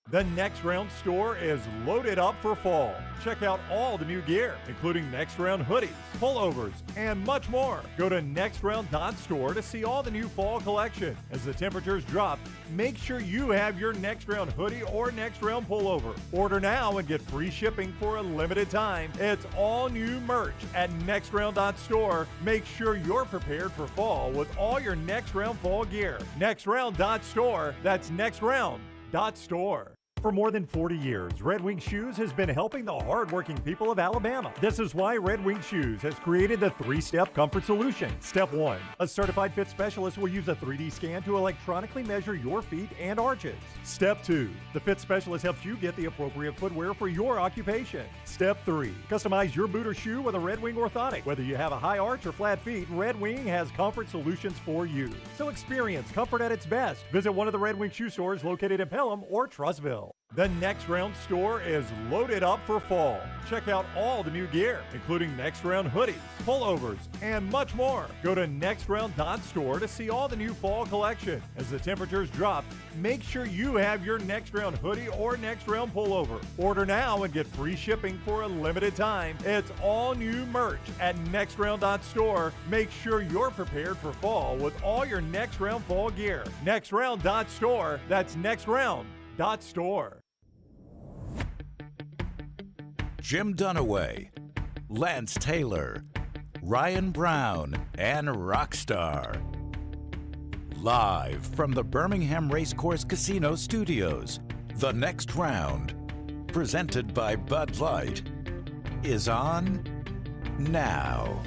The Next Round store is loaded up for fall. Check out all the new gear, including Next Round hoodies, pullovers, and much more. Go to nextround.store to see all the new fall collection. As the temperatures drop, make sure you have your Next Round hoodie or Next Round pullover. Order now and get free shipping for a limited time. It's all new merch at nextround.store. Make sure you're prepared for fall with all your Next Round fall gear. Nextround.store. That's nextround.store. For more than 40 years, Red Wing Shoes has been helping the hardworking people of Alabama. This is why Red Wing Shoes has created the 3-step comfort solution. Step 1, a certified fit specialist will use a 3D scan to electronically measure your feet and arches. Step 2, the fit specialist helps you get the appropriate footwear for your occupation. Step 3, customize your boot or shoe with a Red Wing orthotic. Whether you have a high arch or flat feet, Red Wing has comfort solutions for you. So experience comfort at its best. Visit one of the Red Wing shoe stores located in Pelham or Trussville. The Next Round store is loaded up for fall. Check out all the new gear, including Next Round hoodies, pullovers, and much more. Go to nextround.store to see all the new fall collection. As the temperatures drop, make sure you have your Next Round hoodie or Next Round pullover. Order now and get free shipping for a limited time. It's all new merch at nextround.store. Make sure you're prepared for fall with all your Next Round fall gear. Nextround.store. That's nextround.store. Jim Dunaway, Lance Taylor, Ryan Brown, and Rockstar. Live from the Birmingham Racecourse Casino Studios, The Next Round, presented by Bud Light, is on now.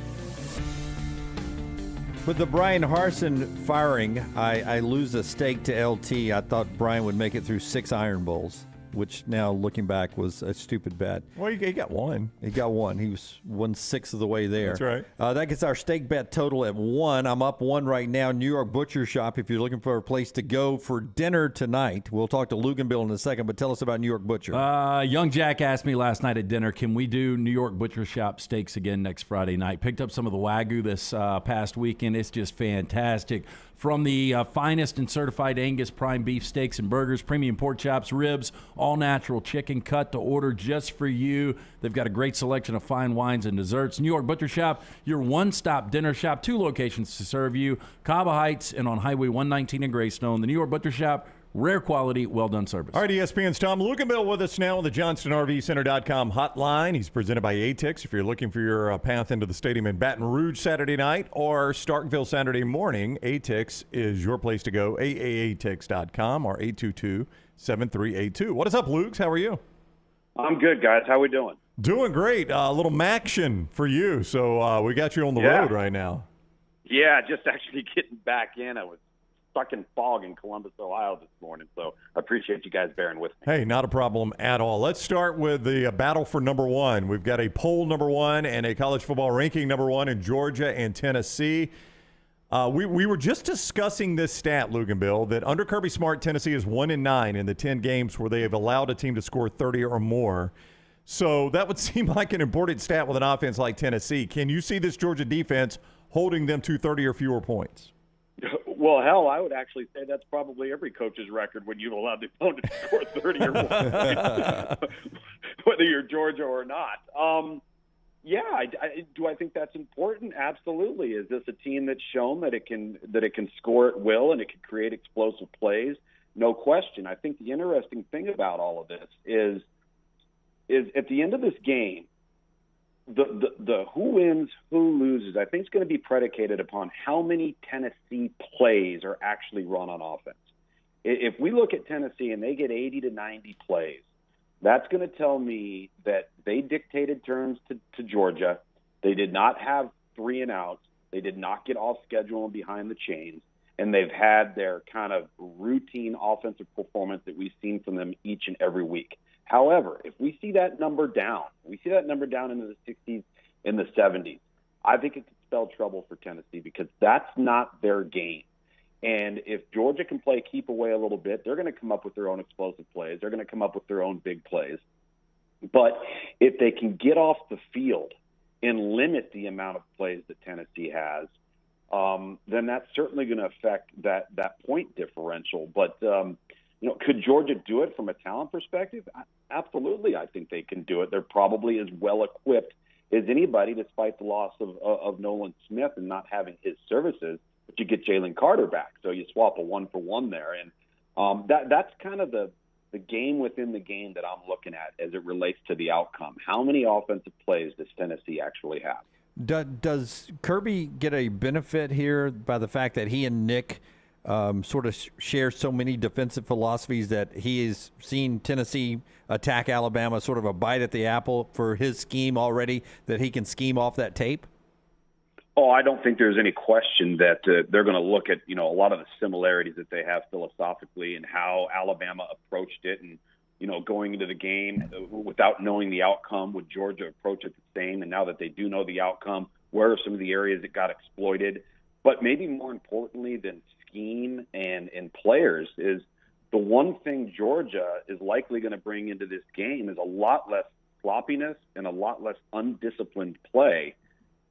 With the Brian Harsin firing, I lose a stake to LT. I thought Brian would make it through 6 Iron Bowls, which now, looking back, was a stupid bet. Well, he got one. He got one. He was 1/6 of the way there. That's right. That gets our stake bet total at 1. I'm up 1 right now. New York Butcher Shop, if you're looking for a place to go for dinner tonight. We'll talk to Luginbill in a second, but tell us about New York Butcher. Young Jack asked me last night at dinner, can we do New York Butcher Shop steaks again next Friday night? Picked up some of the Wagyu this past weekend. It's just fantastic. From the finest and certified Angus prime beef steaks and burgers, premium pork chops, ribs, all natural chicken cut to order just for you. They've got a great selection of fine wines and desserts. New York Butcher Shop, your one-stop dinner shop, 2 locations to serve you, Cava Heights and on Highway 119 in Greystone. The New York Butcher Shop, rare quality, well-done service. All right, ESPN's Tom Luginbill with us now on the JohnstonRVCenter.com hotline. He's presented by ATIX. If you're looking for your path into the stadium in Baton Rouge Saturday night or Starkville Saturday morning, ATIX is your place to go. AAATIX.com or 822-7382. What is up, Luke? How are you? I'm good, guys. How we doing? Doing great. A little Maction for you. So we got you on the road right now. Yeah, just actually getting back in. I was stuck in fog in Columbus, Ohio this morning, so I appreciate you guys bearing with me. Hey, not a problem at all. Let's start with the battle for number 1. We've got a poll number 1 and a college football ranking number 1 in Georgia and Tennessee. We were just discussing this stat, Luginbill, that under Kirby Smart, Tennessee is 1-9 in the 10 games where they have allowed a team to score 30 or more. So that would seem like an important stat with an offense like Tennessee. Can you see this Georgia defense holding them to 30 or fewer points? Well, hell, I would actually say that's probably every coach's record when you've allowed the opponent to score 30 or more, whether you're Georgia or not. Do I think that's important? Absolutely. Is this a team that's shown that it can score at will and it can create explosive plays? No question. I think the interesting thing about all of this is at the end of this game, the who wins, who loses, I think is going to be predicated upon how many Tennessee plays are actually run on offense. If we look at Tennessee and they get 80 to 90 plays, that's going to tell me that they dictated terms to Georgia. They did not have 3 and outs. They did not get off schedule and behind the chains. And they've had their kind of routine offensive performance that we've seen from them each and every week. However, if we see that number down, into the 60s, in the 70s, I think it could spell trouble for Tennessee because that's not their game. And if Georgia can play keep away a little bit, they're going to come up with their own explosive plays. They're going to come up with their own big plays. But if they can get off the field and limit the amount of plays that Tennessee has, then that's certainly going to affect that point differential. But could Georgia do it from a talent perspective? Absolutely, I think they can do it. They're probably as well equipped as anybody, despite the loss of Nolan Smith and not having his services. But you get Jalen Carter back, so you swap a 1-for-1 there, and that's kind of the game within the game that I'm looking at as it relates to the outcome. How many offensive plays does Tennessee actually have? Does Kirby get a benefit here by the fact that he and Nick sort of share so many defensive philosophies that he has seen Tennessee attack Alabama, sort of a bite at the apple for his scheme already, that he can scheme off that tape? Oh, I don't think there's any question that they're going to look at, a lot of the similarities that they have philosophically and how Alabama approached it. And, going into the game without knowing the outcome, would Georgia approach it the same? And now that they do know the outcome, where are some of the areas that got exploited? But maybe more importantly than scheme and players is the one thing Georgia is likely going to bring into this game is a lot less sloppiness and a lot less undisciplined play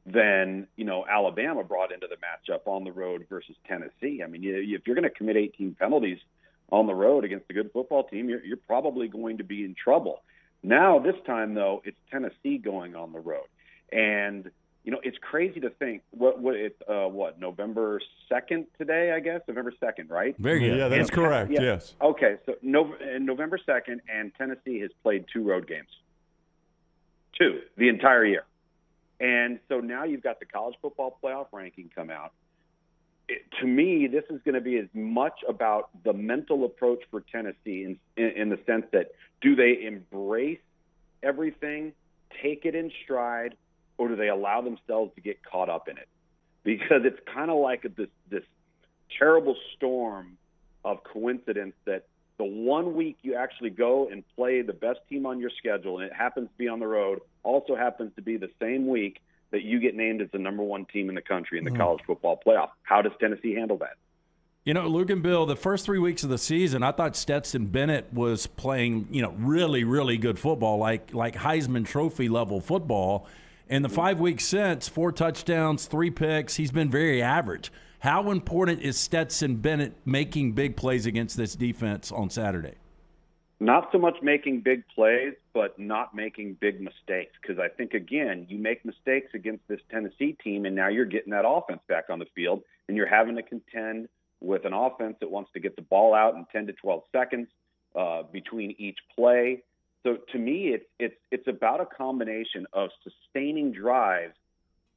than, Alabama brought into the matchup on the road versus Tennessee. I mean, if you're going to commit 18 penalties on the road against a good football team, you're probably going to be in trouble. Now, this time, though, it's Tennessee going on the road. And, it's crazy to think, November 2nd today, I guess? November 2nd, right? Very good. Yeah, that's correct, yes. Okay, so November 2nd, and Tennessee has played 2 road games. 2, the entire year. And so now you've got the college football playoff ranking come out. To me, this is going to be as much about the mental approach for Tennessee in the sense that do they embrace everything, take it in stride, or do they allow themselves to get caught up in it? because it's kind of like this terrible storm of coincidence that the 1 week you actually go and play the best team on your schedule, and it happens to be on the road, also happens to be the same week that you get named as the number one team in the country in the college football playoff. How does Tennessee handle that? You know, Luginbill, the first 3 weeks of the season, I thought Stetson Bennett was playing, really, really good football, like Heisman Trophy level football. And the 5 weeks since, 4 touchdowns, 3 picks, he's been very average. How important is Stetson Bennett making big plays against this defense on Saturday? Not so much making big plays, but not making big mistakes. Because I think, again, you make mistakes against this Tennessee team, and now you're getting that offense back on the field, and you're having to contend with an offense that wants to get the ball out in 10 to 12 seconds between each play. So to me, it's about a combination of sustaining drives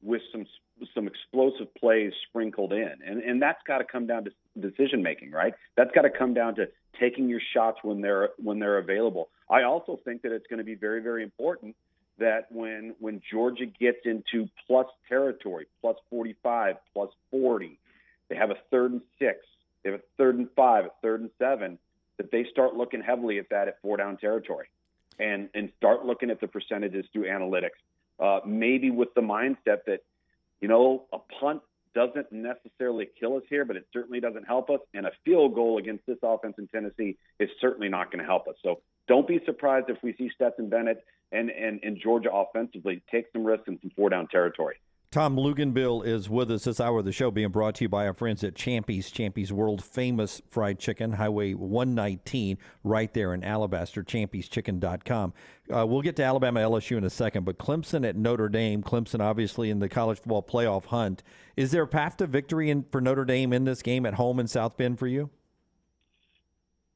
with some explosive plays sprinkled in. And that's got to come down to decision making, right? That's got to come down to taking your shots when they're available. I also think that it's going to be very, very important that when Georgia gets into plus territory, plus 45, plus 40, they have a 3rd and 6, they have a 3rd and 5, a 3rd and 7, that they start looking heavily at that at 4-down territory and start looking at the percentages through analytics. Maybe with the mindset that, a punt doesn't necessarily kill us here, but it certainly doesn't help us. And a field goal against this offense in Tennessee is certainly not going to help us. So don't be surprised if we see Stetson Bennett and Georgia offensively take some risks in some 4-down territory. Tom Luginbill is with us this hour of the show, being brought to you by our friends at Champy's world-famous fried chicken, Highway 119, right there in Alabaster, champyschicken.com. We'll get to Alabama LSU in a second, but Clemson at Notre Dame, Clemson obviously in the college football playoff hunt. Is there a path to victory for Notre Dame in this game at home in South Bend for you?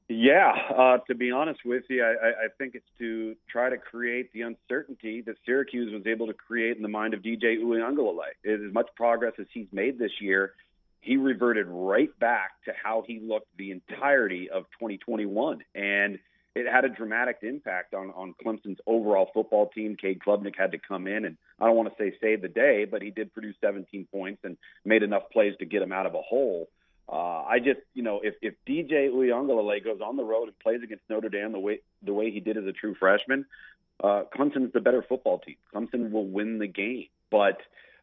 Yeah, to be honest with you, I think it's to try to create the uncertainty that Syracuse was able to create in the mind of DJ Uiagalelei. As much progress as he's made this year, he reverted right back to how he looked the entirety of 2021. And it had a dramatic impact on Clemson's overall football team. Cade Klubnik had to come in, and I don't want to say save the day, but he did produce 17 points and made enough plays to get him out of a hole. I just, if DJ Uiagalelei goes on the road and plays against Notre Dame the way he did as a true freshman, Clemson is the better football team. Clemson will win the game, but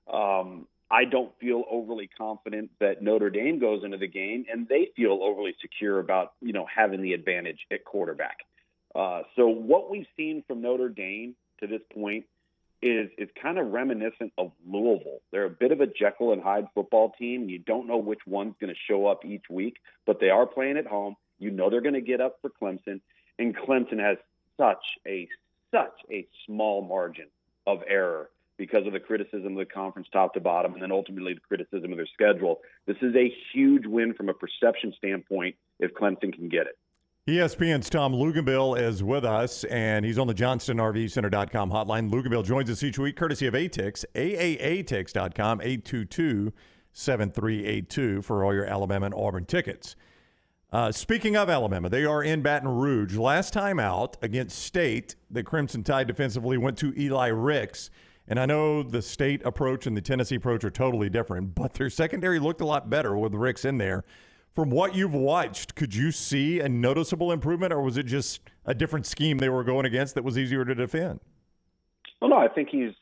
I don't feel overly confident that Notre Dame goes into the game and they feel overly secure about having the advantage at quarterback. So what we've seen from Notre Dame to this point is kind of reminiscent of Louisville. They're a bit of a Jekyll and Hyde football team. You don't know which one's going to show up each week, but they are playing at home. They're going to get up for Clemson, and Clemson has such a small margin of error because of the criticism of the conference top to bottom, and then ultimately the criticism of their schedule. This is a huge win from a perception standpoint if Clemson can get it. ESPN's Tom Luginbill is with us, and he's on the JohnstonRVCenter.com hotline. Luginbill joins us each week courtesy of ATIX, AAATix.com, 822-7382 for all your Alabama and Auburn tickets. Speaking of Alabama, they are in Baton Rouge. Last time out against State, the Crimson Tide defensively went to Eli Ricks. And I know the State approach and the Tennessee approach are totally different, but their secondary looked a lot better with Ricks in there. From what you've watched, could you see a noticeable improvement, or was it just a different scheme they were going against that was easier to defend? Well, no, I think he's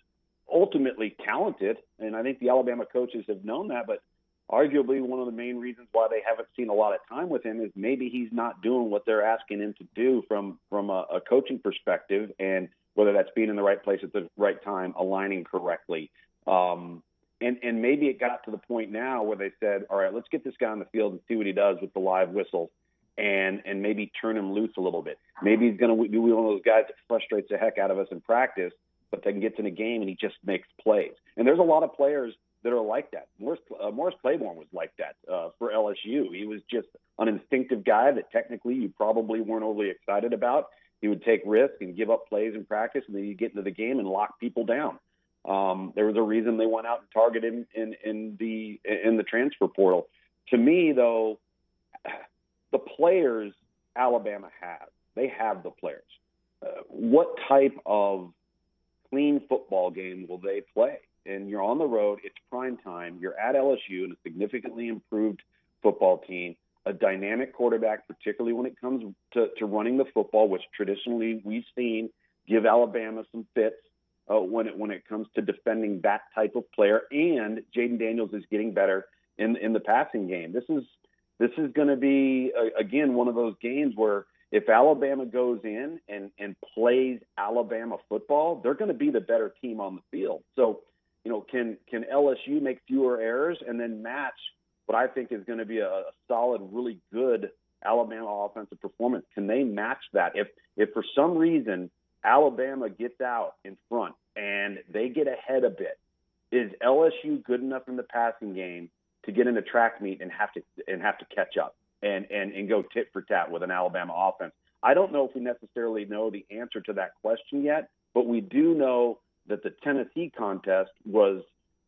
ultimately talented, and I think the Alabama coaches have known that, but arguably one of the main reasons why they haven't seen a lot of time with him is maybe he's not doing what they're asking him to do from a coaching perspective, and whether that's being in the right place at the right time, aligning correctly. And maybe it got to the point now where they said, all right, let's get this guy on the field and see what he does with the live whistles and maybe turn him loose a little bit. Maybe he's going to be one of those guys that frustrates the heck out of us in practice, but then gets in a game and he just makes plays. And there's a lot of players that are like that. Morris Claiborne was like that for LSU. He was just an instinctive guy that technically you probably weren't overly excited about. He would take risks and give up plays in practice, and then you get into the game and lock people down. There was a reason they went out and targeted him in the transfer portal. To me, though, the players Alabama has, they have the players. What type of clean football game will they play? and you're on the road. It's prime time. You're at LSU and a significantly improved football team, a dynamic quarterback, particularly when it comes to running the football, which traditionally we've seen give Alabama some fits when it comes to defending that type of player. And Jaden Daniels is getting better in the passing game. This is going to be, again, one of those games where if Alabama goes in and plays Alabama football, they're going to be the better team on the field. So, can LSU make fewer errors and then match what I think is going to be a solid, really good Alabama offensive performance? Can they match that? If for some reason Alabama gets out in front and they get ahead a bit, is LSU good enough in the passing game to get in a track meet and have to catch up and go tit for tat with an Alabama offense? I don't know if we necessarily know the answer to that question yet, but we do know that the Tennessee contest was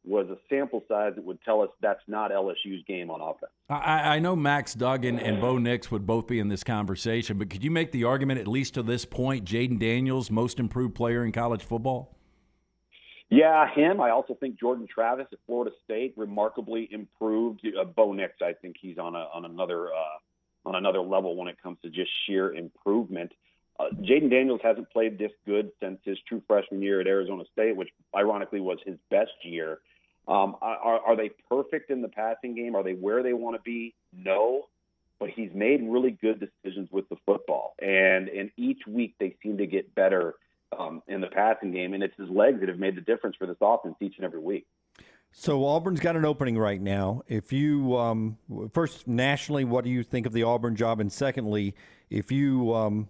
a sample size that would tell us that's not LSU's game on offense. I know Max Duggan and Bo Nix would both be in this conversation, but could you make the argument, at least to this point, Jaden Daniels, most improved player in college football? Yeah, him. I also think Jordan Travis at Florida State remarkably improved. Bo Nix, I think he's on another level when it comes to just sheer improvement. Jaden Daniels hasn't played this good since his true freshman year at Arizona State, which ironically was his best year. Are they perfect in the passing game? Are they where they want to be? No, but he's made really good decisions with the football, and each week they seem to get better in the passing game, and it's his legs that have made the difference for this offense each and every week. So Auburn's got an opening right now. If you first nationally, what do you think of the Auburn job? And secondly, if you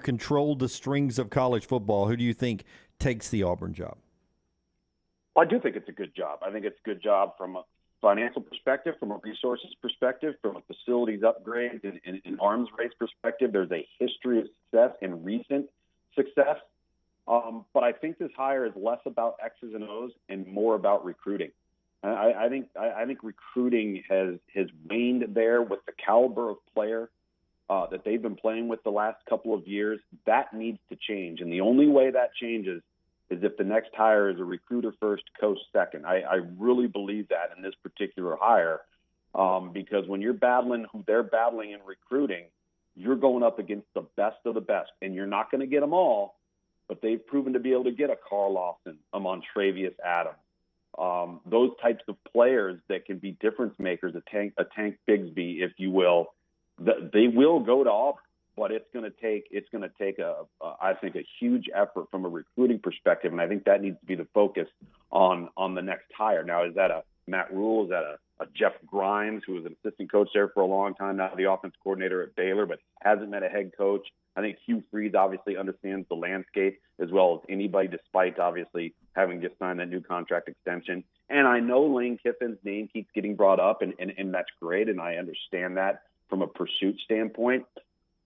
control the strings of college football, who do you think takes the Auburn job? Well, I do think it's a good job. I think it's a good job from a financial perspective, from a resources perspective, from a facilities upgrade and arms race perspective. There's a history of success and recent success. But I think this hire is less about X's and O's and more about recruiting. I think recruiting has waned there with the caliber of player that they've been playing with the last couple of years. That needs to change, and the only way that changes is if the next hire is a recruiter first, coach second. I really believe that in this particular hire, because when you're battling who they're battling in recruiting, you're going up against the best of the best, and you're not going to get them all. But they've proven to be able to get a Carl Lawson, a Montravius Adams, those types of players that can be difference makers, a Tank Bigsby, if you will. They will go to Auburn, but it's going to take I think a huge effort from a recruiting perspective, and I think that needs to be the focus on the next hire. Now, is that a Matt Rule? Is that a Jeff Grimes, who was an assistant coach there for a long time, now the offense coordinator at Baylor, but hasn't met a head coach? I think Hugh Freeze obviously understands the landscape as well as anybody, despite obviously having just signed that new contract extension. And I know Lane Kiffin's name keeps getting brought up, and that's great, and I understand that from a pursuit standpoint.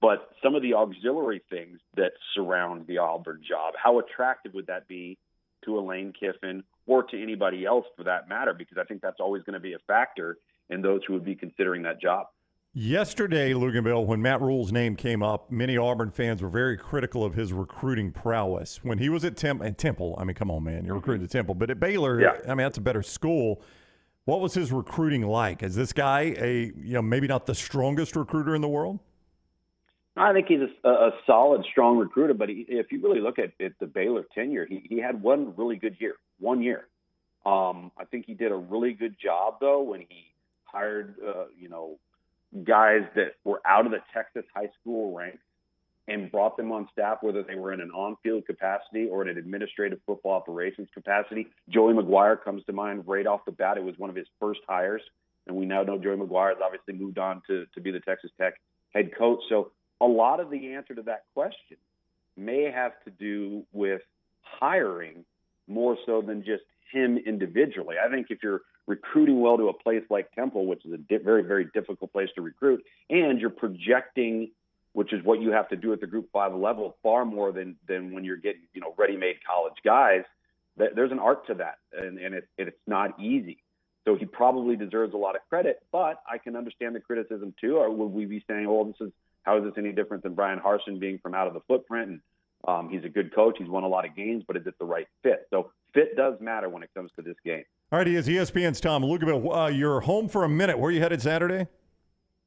But some of the auxiliary things that surround the Auburn job, how attractive would that be to a Lane Kiffin or to anybody else for that matter? Because I think that's always going to be a factor in those who would be considering that job. Yesterday, Luginbill, when Matt Rule's name came up, many Auburn fans were very critical of his recruiting prowess. When he was at Temple, I mean, come on, man, you're recruiting at Temple. But at Baylor, yeah. I mean, that's a better school. What was his recruiting like? Is this guy maybe not the strongest recruiter in the world? I think he's a solid, strong recruiter. But if you really look at the Baylor tenure, he had one really good year, 1 year. I think he did a really good job, though, when he hired, guys that were out of the Texas high school ranks and brought them on staff, whether they were in an on-field capacity or in an administrative football operations capacity. Joey McGuire comes to mind right off the bat. It was one of his first hires, and we now know Joey McGuire has obviously moved on to be the Texas Tech head coach. So a lot of the answer to that question may have to do with hiring more so than just him individually. I think if you're recruiting well to a place like Temple, which is a very, very difficult place to recruit, and you're projecting, which is what you have to do at the Group 5 level, far more than when you're getting ready-made college guys, there's an art to that, and it's not easy. So he probably deserves a lot of credit, but I can understand the criticism too. Or would we be saying, how is this any different than Brian Harsin being from out of the footprint? And He's a good coach. He's won a lot of games, but is it the right fit? So fit does matter when it comes to this game. All right, he is ESPN's Tom Luginbill. You're home for a minute. Where are you headed Saturday?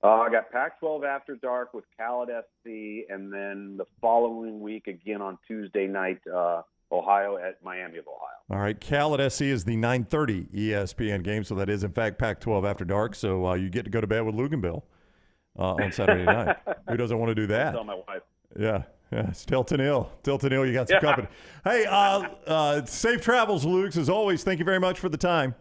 I got Pac-12 After Dark with Cal at SC, and then the following week again on Tuesday night, Ohio at Miami of Ohio. All right, Cal at SC is the 9:30 ESPN game, so that is, in fact, Pac-12 After Dark. So you get to go to bed with Luginbill on Saturday night. Who doesn't want to do that? I'll tell my wife. Yeah, it's Tilton Hill. Tilton Hill, you got some company. Hey, safe travels, Luke. As always, thank you very much for the time.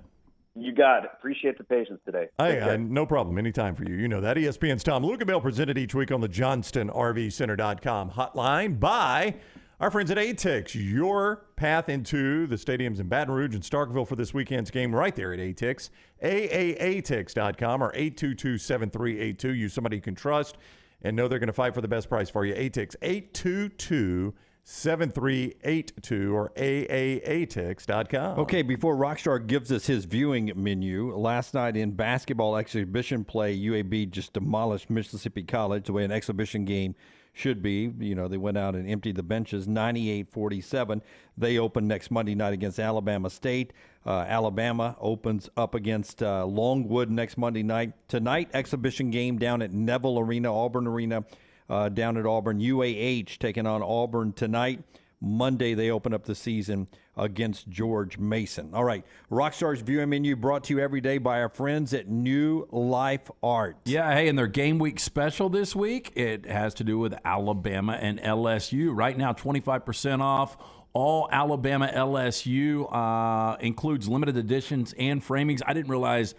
You got it. Appreciate the patience today. Hey, no problem. Anytime for you. You know that. ESPN's Tom Luginbill, presented each week on the JohnstonRVCenter.com hotline by our friends at ATIX. Your path into the stadiums in Baton Rouge and Starkville for this weekend's game right there at ATIX. AAATIX.com or 822-7382. Use somebody you can trust and know they're going to fight for the best price for you. ATIX, 822-7382 or AAATIX.com. Okay, before Rockstar gives us his viewing menu, last night in basketball exhibition play, UAB just demolished Mississippi College the way an exhibition game should be. You know, they went out and emptied the benches, 98-47. They open next Monday night against Alabama State. Alabama opens up against Longwood next Monday night. Tonight, exhibition game down at Neville Arena, Auburn Arena, down at Auburn. UAH taking on Auburn tonight. Monday, they open up the season against George Mason. All right, Rockstar's viewing menu brought to you every day by our friends at New Life Art. Yeah, hey, and their game week special this week, it has to do with Alabama and LSU. Right now, 25% off. All Alabama LSU includes limited editions and framings. I didn't realize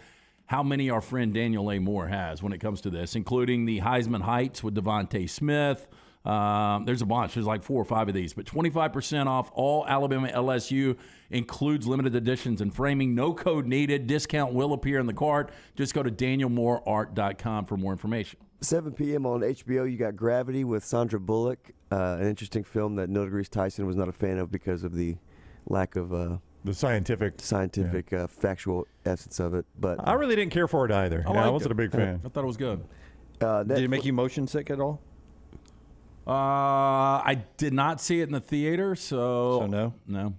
how many our friend Daniel A. Moore has when it comes to this, including the Heisman Heights with Devontae Smith. There's a bunch. There's like 4 or 5 of these. But 25% off all Alabama LSU includes limited editions and framing. No code needed. Discount will appear in the cart. Just go to danielmooreart.com for more information. 7 p.m. on HBO, you got Gravity with Sandra Bullock, an interesting film that Neil deGrasse Tyson was not a fan of because of the lack of the scientific factual essence of it. But I really didn't care for it either. I wasn't a big fan. I thought it was good. Did it make you motion sick at all? I did not see it in the theater, so no.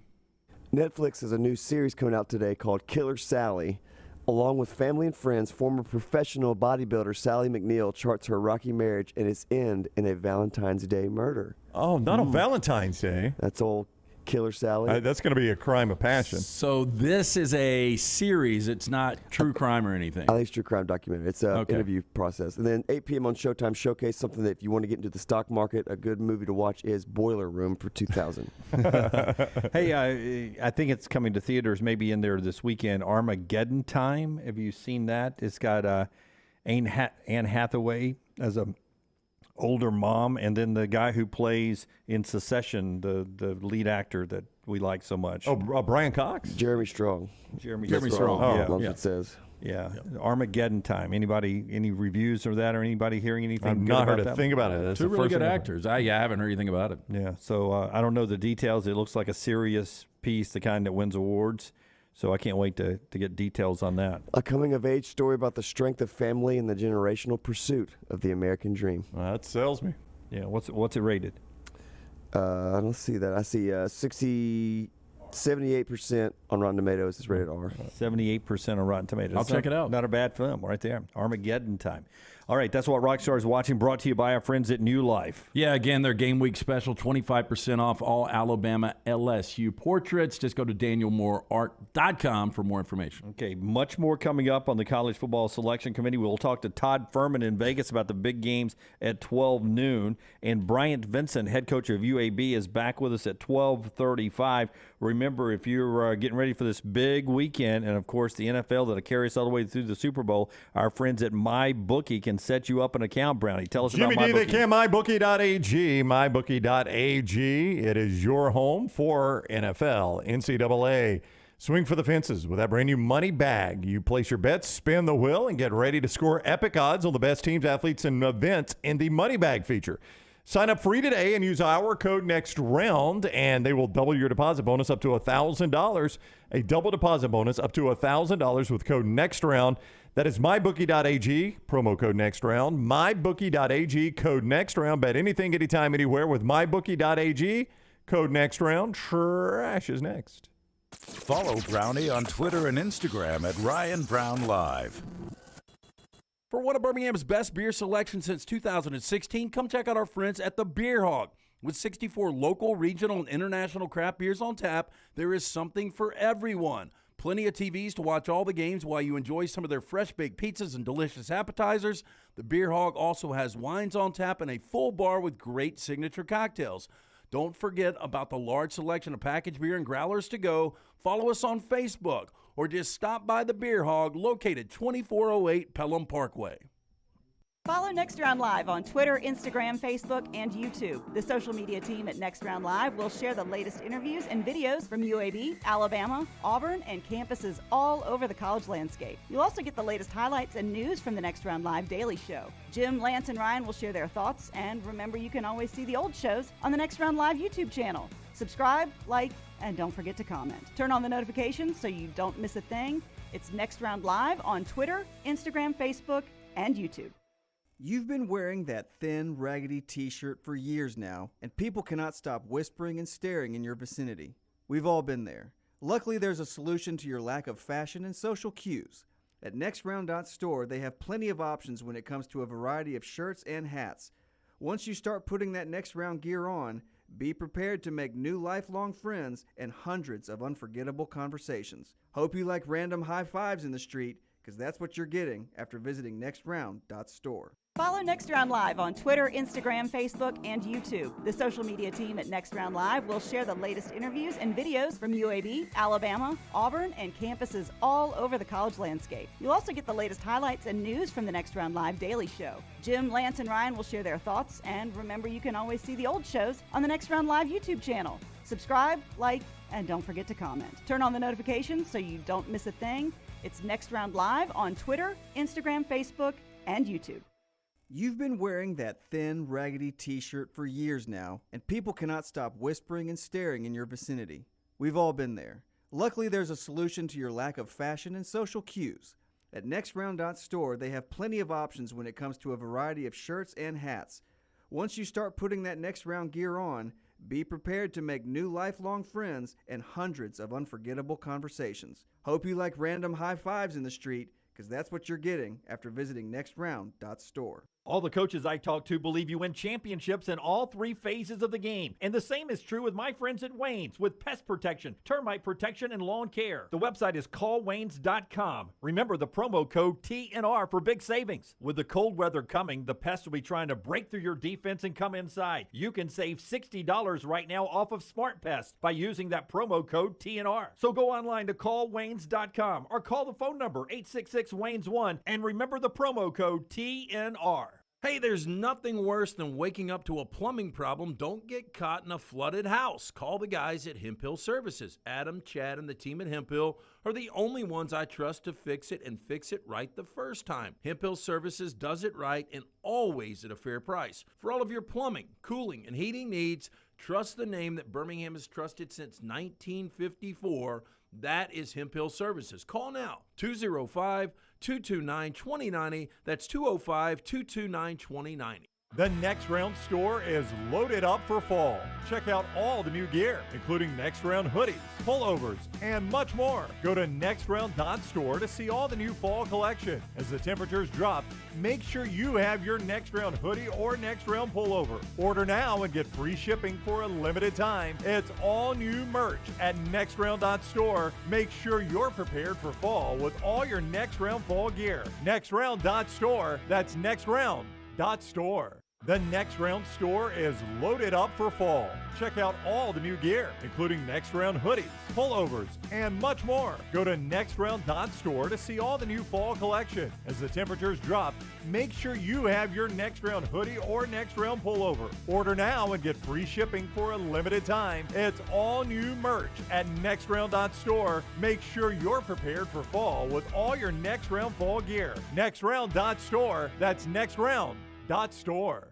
Netflix has a new series coming out today called Killer Sally. Along with family and friends, former professional bodybuilder Sally McNeil charts her rocky marriage and its end in a Valentine's Day murder. Oh, not on Valentine's Day. That's old Killer Sally. That's going to be a crime of passion. So this is a series. It's not true crime or anything. I think it's true crime documentary. It's an interview process. And then 8 p.m. on Showtime Showcase, something that if you want to get into the stock market, a good movie to watch is Boiler Room for 2000. Hey, I think it's coming to theaters maybe in there this weekend. Armageddon Time. Have you seen that? It's got Anne Hathaway as a older mom, and then the guy who plays in Secession, the lead actor that we like so much. Oh, Brian Cox? Jeremy Strong. Jeremy Strong. Oh, yeah. It says. Yeah. Armageddon Time. Anybody, any reviews of that or anybody hearing anything? I've good not heard about a thing about it. That's Two really good actors. I haven't heard anything about it. Yeah. So I don't know the details. It looks like a serious piece, the kind that wins awards. So I can't wait to get details on that. A coming-of-age story about the strength of family and the generational pursuit of the American dream. That sells me. Yeah, what's it rated? I don't see that. I see 78% on Rotten Tomatoes is rated R. 78% on Rotten Tomatoes. I'll check it out. Not a bad film right there. Armageddon Time. All right, that's what Rockstar is watching, brought to you by our friends at New Life. Yeah, again, their game week special, 25% off all Alabama LSU portraits. Just go to danielmooreart.com for more information. Okay, much more coming up on the College Football Selection Committee. We'll talk to Todd Fuhrman in Vegas about the big games at 12 noon. And Bryant Vincent, head coach of UAB, is back with us at 12:35. Remember, if you're getting ready for this big weekend, and, of course, the NFL that'll carry us all the way through the Super Bowl, our friends at MyBookie can set you up an account, Brownie. Tell us about MyBookie. Jimmy D, they can. MyBookie.ag. MyBookie.ag. It is your home for NFL, NCAA. Swing for the fences with that brand new money bag. You place your bets, spin the wheel, and get ready to score epic odds on the best teams, athletes, and events in the money bag feature. Sign up free today and use our code NEXTROUND, and they will double your deposit bonus up to $1,000. A double deposit bonus up to $1,000 with code NEXTROUND. That is mybookie.ag, promo code NEXTROUND. Mybookie.ag, code NEXTROUND. Bet anything, anytime, anywhere with mybookie.ag, code NEXTROUND. Trash is next. Follow Brownie on Twitter and Instagram at Ryan Brown Live. For one of Birmingham's best beer selections since 2016, come check out our friends at the Beer Hog. With 64 local, regional, and international craft beers on tap, there is something for everyone. Plenty of TVs to watch all the games while you enjoy some of their fresh-baked pizzas and delicious appetizers. The Beer Hog also has wines on tap and a full bar with great signature cocktails. Don't forget about the large selection of packaged beer and growlers to go. Follow us on Facebook or just stop by the Beer Hog located 2408 Pelham Parkway. Follow Next Round Live on Twitter, Instagram, Facebook, and YouTube. The social media team at Next Round Live will share the latest interviews and videos from UAB, Alabama, Auburn, and campuses all over the college landscape. You'll also get the latest highlights and news from the Next Round Live Daily Show. Jim, Lance, and Ryan will share their thoughts, and remember, you can always see the old shows on the Next Round Live YouTube channel. Subscribe, like, and don't forget to comment. Turn on the notifications so you don't miss a thing. It's Next Round Live on Twitter, Instagram, Facebook, and YouTube. You've been wearing that thin, raggedy t-shirt for years now, and people cannot stop whispering and staring in your vicinity. We've all been there. Luckily, there's a solution to your lack of fashion and social cues. At NextRound.store, they have plenty of options when it comes to a variety of shirts and hats. Once you start putting that Next Round gear on, be prepared to make new lifelong friends and hundreds of unforgettable conversations. Hope you like random high fives in the street, because that's what you're getting after visiting NextRound.store. Follow Next Round Live on Twitter, Instagram, Facebook, and YouTube. The social media team at Next Round Live will share the latest interviews and videos from UAB, Alabama, Auburn, and campuses all over the college landscape. You'll also get the latest highlights and news from the Next Round Live Daily Show. Jim, Lance, and Ryan will share their thoughts, and remember, you can always see the old shows on the Next Round Live YouTube channel. Subscribe, like, and don't forget to comment. Turn on the notifications so you don't miss a thing. It's Next Round Live on Twitter, Instagram, Facebook, and YouTube. You've been wearing that thin, raggedy t-shirt for years now, and people cannot stop whispering and staring in your vicinity. We've all been there. Luckily, there's a solution to your lack of fashion and social cues. At NextRound.store, they have plenty of options when it comes to a variety of shirts and hats. Once you start putting that Next Round gear on, be prepared to make new lifelong friends and hundreds of unforgettable conversations. Hope you like random high fives in the street, because that's what you're getting after visiting NextRound.store. All the coaches I talk to believe you win championships in all three phases of the game. And the same is true with my friends at Wayne's with pest protection, termite protection, and lawn care. The website is callwaynes.com. Remember the promo code TNR for big savings. With the cold weather coming, the pests will be trying to break through your defense and come inside. You can save $60 right now off of Smart Pest by using that promo code TNR. So go online to callwaynes.com or call the phone number 866-WAYNES1 and remember the promo code TNR. Hey, there's nothing worse than waking up to a plumbing problem. Don't get caught in a flooded house. Call the guys at Hemphill Services. Adam, Chad, and the team at Hemphill are the only ones I trust to fix it and fix it right the first time. Hemphill Services does it right and always at a fair price. For all of your plumbing, cooling, and heating needs, trust the name that Birmingham has trusted since 1954. That is Hemphill Services. Call now, 205-229-2090. That's 205-229-2090. The Next Round store is loaded up for fall. Check out all the new gear, including Next Round hoodies, pullovers, and much more. Go to nextround.store to see all the new fall collection. As the temperatures drop, make sure you have your Next Round hoodie or Next Round pullover. Order now and get free shipping for a limited time. It's all new merch at nextround.store. Make sure you're prepared for fall with all your Next Round fall gear. Nextround.store. That's nextround.store. The Next Round store is loaded up for fall. Check out all the new gear, including Next Round hoodies, pullovers, and much more. Go to nextround.store to see all the new fall collection. As the temperatures drop, make sure you have your Next Round hoodie or Next Round pullover. Order now and get free shipping for a limited time. It's all new merch at nextround.store. Make sure you're prepared for fall with all your Next Round fall gear. Nextround.store. That's nextround.store.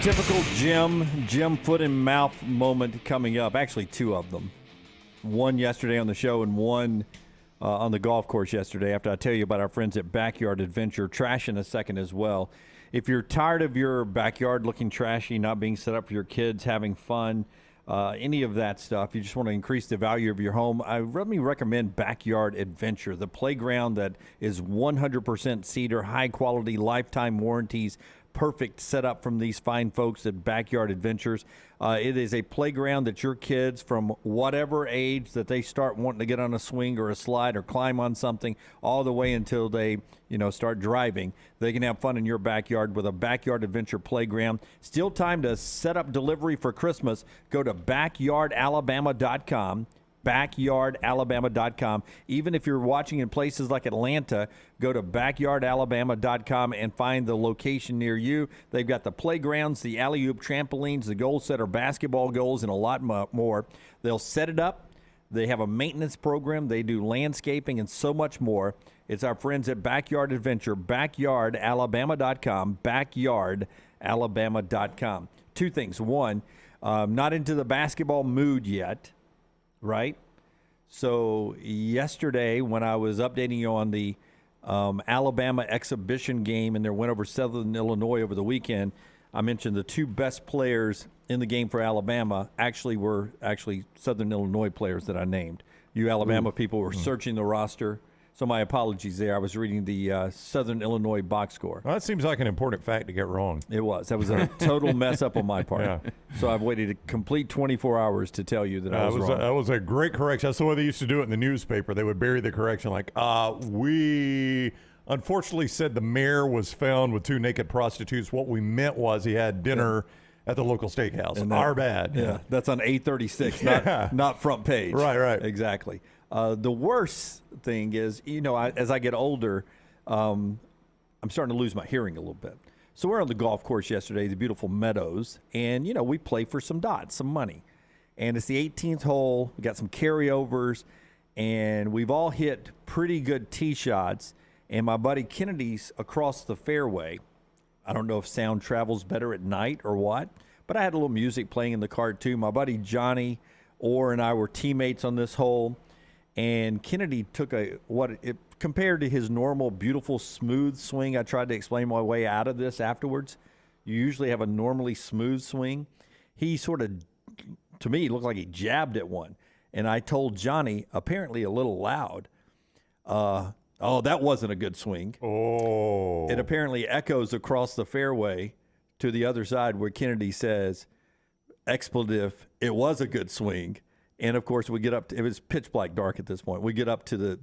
typical Jim foot and mouth moment coming up. Actually, two of them. One yesterday on the show and one on the golf course yesterday after I tell you about our friends at Backyard Adventure. Trash in a second as well. If you're tired of your backyard looking trashy, not being set up for your kids, having fun, any of that stuff, you just want to increase the value of your home, I really recommend Backyard Adventure, the playground that is 100% cedar, high-quality, lifetime warranties, perfect setup from these fine folks at Backyard Adventures. It is a playground that your kids from whatever age that they start wanting to get on a swing or a slide or climb on something all the way until they, start driving. They can have fun in your backyard with a Backyard Adventure playground. Still time to set up delivery for Christmas. Go to backyardalabama.com. backyardalabama.com. Even if you're watching in places like Atlanta, go to backyardalabama.com and find the location near you. They've got the playgrounds, the alley-oop trampolines, the goal setter basketball goals, and a lot more. They'll set it up. They have a maintenance program. They do landscaping and so much more. It's our friends at Backyard Adventure, backyardalabama.com, backyardalabama.com. Two things. One, not into the basketball mood yet. Right? So yesterday when I was updating you on the Alabama exhibition game and their win over Southern Illinois over the weekend, I mentioned the two best players in the game for Alabama were Southern Illinois players that I named. You Alabama people were searching the roster. So my apologies there. I was reading the Southern Illinois box score. Well, that seems like an important fact to get wrong. It was. That was a total mess up on my part. Yeah. So I've waited a complete 24 hours to tell you that I was wrong. That was a great correction. That's the way they used to do it in the newspaper. They would bury the correction like, we unfortunately said the mayor was found with two naked prostitutes. What we meant was he had dinner at the local steakhouse. And our bad. Yeah, that's on 836, not front page. Right. Exactly. The worst thing is, as I get older, I'm starting to lose my hearing a little bit. So we're on the golf course yesterday, the beautiful Meadows, and, we play for some dots, some money. And it's the 18th hole. We got some carryovers, and we've all hit pretty good tee shots. And my buddy Kennedy's across the fairway. I don't know if sound travels better at night or what, but I had a little music playing in the cart too. My buddy Johnny Orr and I were teammates on this hole. And Kennedy took compared to his normal, beautiful, smooth swing. I tried to explain my way out of this afterwards. You usually have a normally smooth swing. He sort of, to me, looked like he jabbed at one. And I told Johnny, apparently a little loud, that wasn't a good swing. Oh. It apparently echoes across the fairway to the other side where Kennedy says, expletive, it was a good swing. And of course, we get up. It was pitch black dark at this point. We get up to the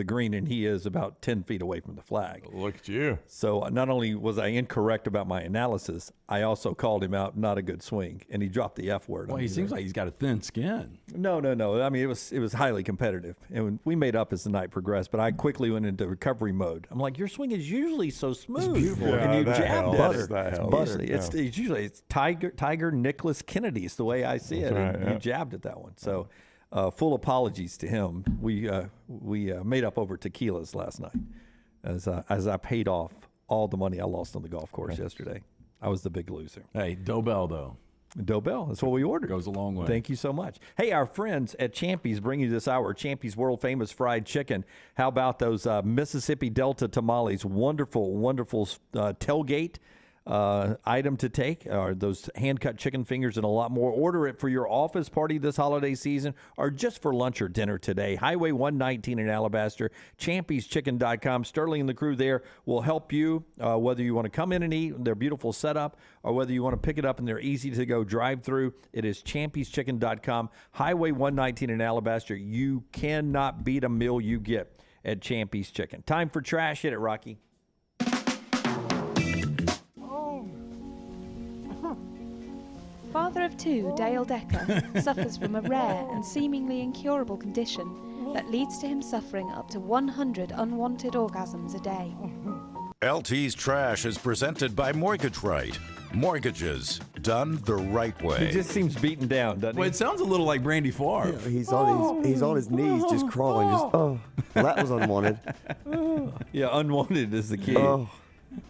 green, and he is about 10 feet away from the flag. Look at you. So not only was I incorrect about my analysis, I also called him out, not a good swing, and he dropped the F word. Well, he seems like he's got a thin skin. No. I mean, it was highly competitive, and we made up as the night progressed. But I quickly went into recovery mode. I'm like, your swing is usually so smooth. It's beautiful, and you jabbed at it. That helps. Butter. It's usually Tiger Nicholas Kennedy's the way I see it. Right, and you jabbed at that one. So. Full apologies to him. We made up over tequilas last night as I paid off all the money I lost on the golf course yesterday. I was the big loser. Hey, Dobell, though. Dobell, that's what we ordered. Goes a long way. Thank you so much. Hey, our friends at Champy's bring you this hour, Champy's world famous fried chicken. How about those Mississippi Delta tamales? Wonderful, wonderful tailgate item to take, are those hand-cut chicken fingers and a lot more. Order it for your office party this holiday season or just for lunch or dinner today. Highway 119 in Alabaster, champyschicken.com. Sterling and the crew there will help you, whether you want to come in and eat their beautiful setup or whether you want to pick it up in their easy-to-go drive-through. It is champyschicken.com. Highway 119 in Alabaster. You cannot beat a meal you get at Champy's Chicken. Time for trash. Hit it, Rocky. Father of two, Dale Decker, suffers from a rare and seemingly incurable condition that leads to him suffering up to 100 unwanted orgasms a day. LT's Trash is presented by Mortgage Right. Mortgages done the right way. He just seems beaten down, doesn't he? Well, it sounds a little like Brandy Favre. Yeah, he's on his knees just crawling. Well, that was unwanted. Yeah, unwanted is the key.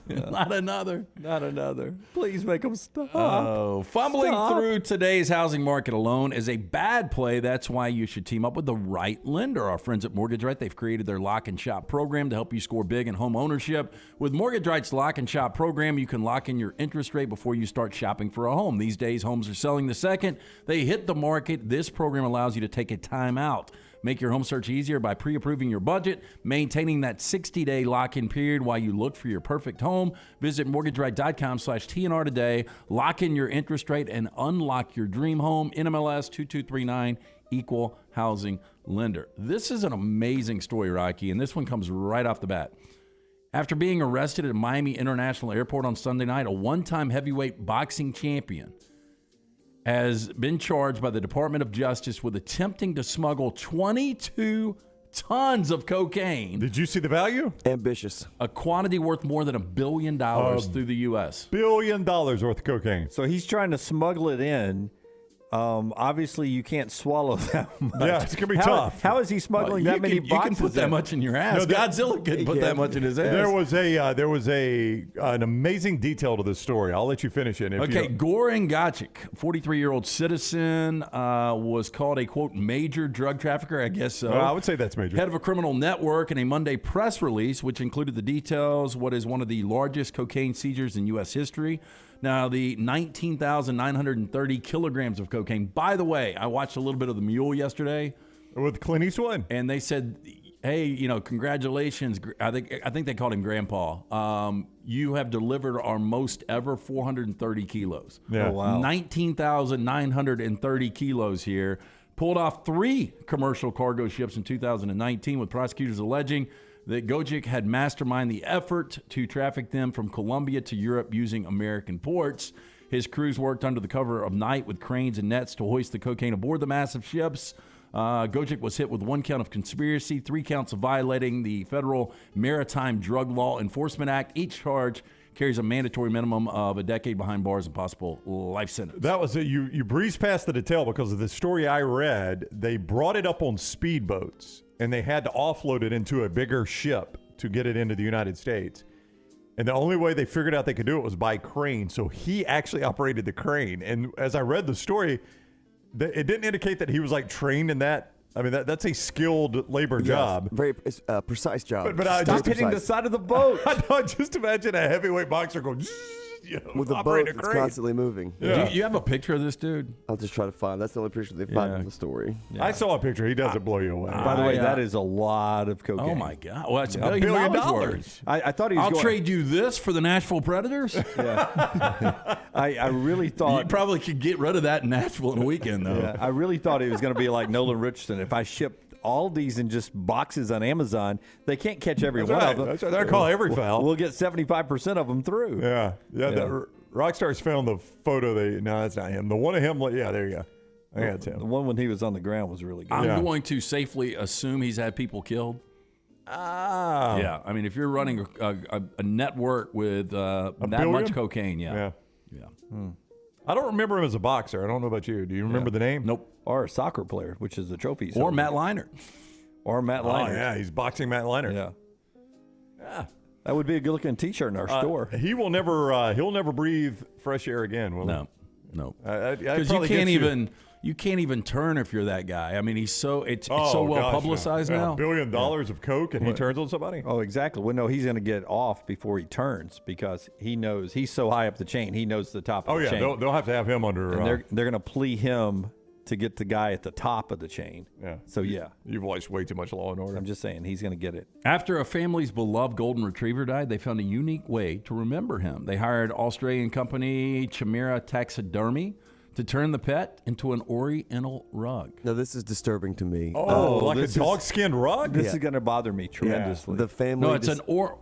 Not another. Not another. Please make them stop. Oh, fumbling through today's housing market alone is a bad play. That's why you should team up with the right lender. Our friends at Mortgage Right, they've created their Lock and Shop program to help you score big in home ownership. With Mortgage Right's Lock and Shop program, you can lock in your interest rate before you start shopping for a home. These days, homes are selling the second they hit the market. This program allows you to take a time out. Make your home search easier by pre-approving your budget, maintaining that 60-day lock-in period while you look for your perfect home. Visit mortgageright.com/TNR today. Lock in your interest rate and unlock your dream home. NMLS 2239, Equal Housing Lender. This is an amazing story, Rocky, and this one comes right off the bat. After being arrested at Miami International Airport on Sunday night, a one-time heavyweight boxing champion has been charged by the Department of Justice with attempting to smuggle 22 tons of cocaine. Did you see the value? Ambitious. A quantity worth more than $1 billion through the U.S. $1 billion worth of cocaine. So he's trying to smuggle it in. Obviously, you can't swallow that much. Yeah, it's going to be tough. How is he smuggling that many boxes? You can put that much in your ass. No, Godzilla couldn't put that much in his ass. There was an amazing detail to this story. I'll let you finish it. Okay, Goran Gacic, 43-year-old citizen, was called a, quote, major drug trafficker, I guess so. I would say that's major. Head of a criminal network in a Monday press release, which included the details, what is one of the largest cocaine seizures in U.S. history. Now, the 19,930 kilograms of cocaine. By the way, I watched a little bit of The Mule yesterday. With Clint Eastwood? And they said, hey, congratulations. I think they called him Grandpa. You have delivered our most ever 430 kilos. Yeah. Oh, wow. 19,930 kilos here. Pulled off 3 commercial cargo ships in 2019, with prosecutors alleging that Gacic had masterminded the effort to traffic them from Colombia to Europe using American ports. His crews worked under the cover of night with cranes and nets to hoist the cocaine aboard the massive ships. Gacic was hit with 1 count of conspiracy, 3 counts of violating the Federal Maritime Drug Law Enforcement Act. Each charge carries a mandatory minimum of a decade behind bars and possible life sentence. That was it. You breezed past the detail because of the story I read. They brought it up on speedboats, and they had to offload it into a bigger ship to get it into the United States. And the only way they figured out they could do it was by crane. So he actually operated the crane. And as I read the story, it didn't indicate that he was like trained in that. I mean, that's a skilled labor job. Very precise job. But Stop hitting the side of the boat. I just imagine a heavyweight boxer going, with a boat that's constantly moving. Yeah. Do you have a picture of this dude? I'll just try to find. That's the only picture they find in the story. Yeah. I saw a picture. He doesn't blow you away. By the way, that is a lot of cocaine. Oh, my God. Well, that's $1 billion. I thought he was I'll trade you this for the Nashville Predators. Yeah. I really thought. You probably could get rid of that in Nashville in a weekend, though. Yeah, I really thought it was going to be like Nolan Richardson. If I shipped all these in just boxes on Amazon, they can't catch every one of them. That's right. They'll call every foul. We'll get 75% of them through. Yeah. Rockstars found the photo. No, that's not him. The one of him, yeah, there you go. I think that's him. The one when he was on the ground was really good. I'm going to safely assume he's had people killed. Yeah. I mean, if you're running a network with that much cocaine, yeah. I don't remember him as a boxer. I don't know about you. Do you remember the name? Nope. Or a soccer player, which is the trophy. Or Matt Leinart. Or Matt Leinart. Oh, yeah. He's boxing Matt Leinart. Yeah. That would be a good-looking T-shirt in our store. He will never. He'll never breathe fresh air again. Will no. Because you can't even turn if you're that guy. I mean, it's so well publicized now. $1 billion of coke, and he turns on somebody. Oh, exactly. Well, no, he's going to get off before he turns because he knows he's so high up the chain. He knows the top of the chain. Oh yeah, they'll have to have him under. And they're going to plea him to get the guy at the top of the chain. Yeah. So, yeah. You've watched way too much Law and Order. I'm just saying, he's going to get it. After a family's beloved golden retriever died, they found a unique way to remember him. They hired Australian company Chimera Taxidermy to turn the pet into an Oriental rug. Now, this is disturbing to me. Like a dog-skinned rug? This is going to bother me tremendously. The family. No, it's an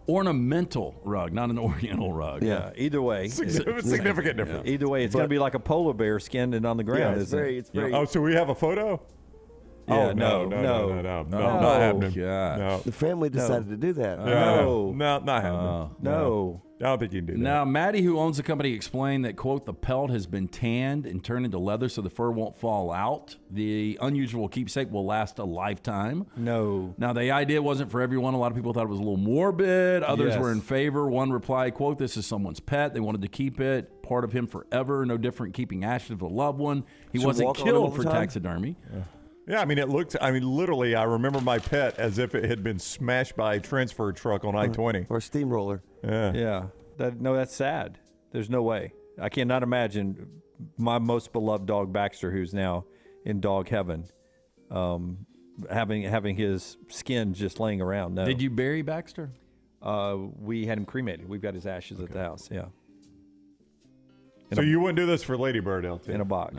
ornamental rug, not an Oriental rug. Yeah, either way. Significant difference. Either way, it's going to be like a polar bear skinned and on the ground. Yeah, it's very. Oh, so we have a photo? Yeah, no, not happening. God. No. The family decided to do that. No, not happening. No. I don't think you can do that. Now, Maddie, who owns the company, explained that, quote, the pelt has been tanned and turned into leather so the fur won't fall out. The unusual keepsake will last a lifetime. No. Now, the idea wasn't for everyone. A lot of people thought it was a little morbid. Others were in favor. One replied, quote, this is someone's pet. They wanted to keep it part of him forever. No different keeping ashes of a loved one. He wasn't killed for taxidermy. Yeah, I mean, it looked, literally, I remember my pet as if it had been smashed by a transfer truck on I-20. Or a steamroller. Yeah. That's sad. There's no way. I cannot imagine my most beloved dog, Baxter, who's now in dog heaven, having his skin just laying around. No. Did you bury Baxter? We had him cremated. We've got his ashes at the house, yeah. So you wouldn't do this for Lady Bird, LT? In a box.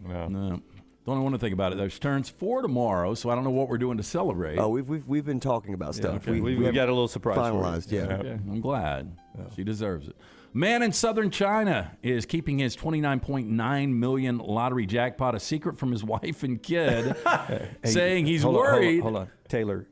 No. Don't want to think about it. There's turns 4 tomorrow, so I don't know what we're doing to celebrate. Oh, we've been talking about stuff. Okay. We've got a little surprise finalized. for you. Yeah. Okay. I'm glad. She deserves it. Man in southern China is keeping his $29.9 million lottery jackpot a secret from his wife and kid, saying he's worried. Hold on. Taylor,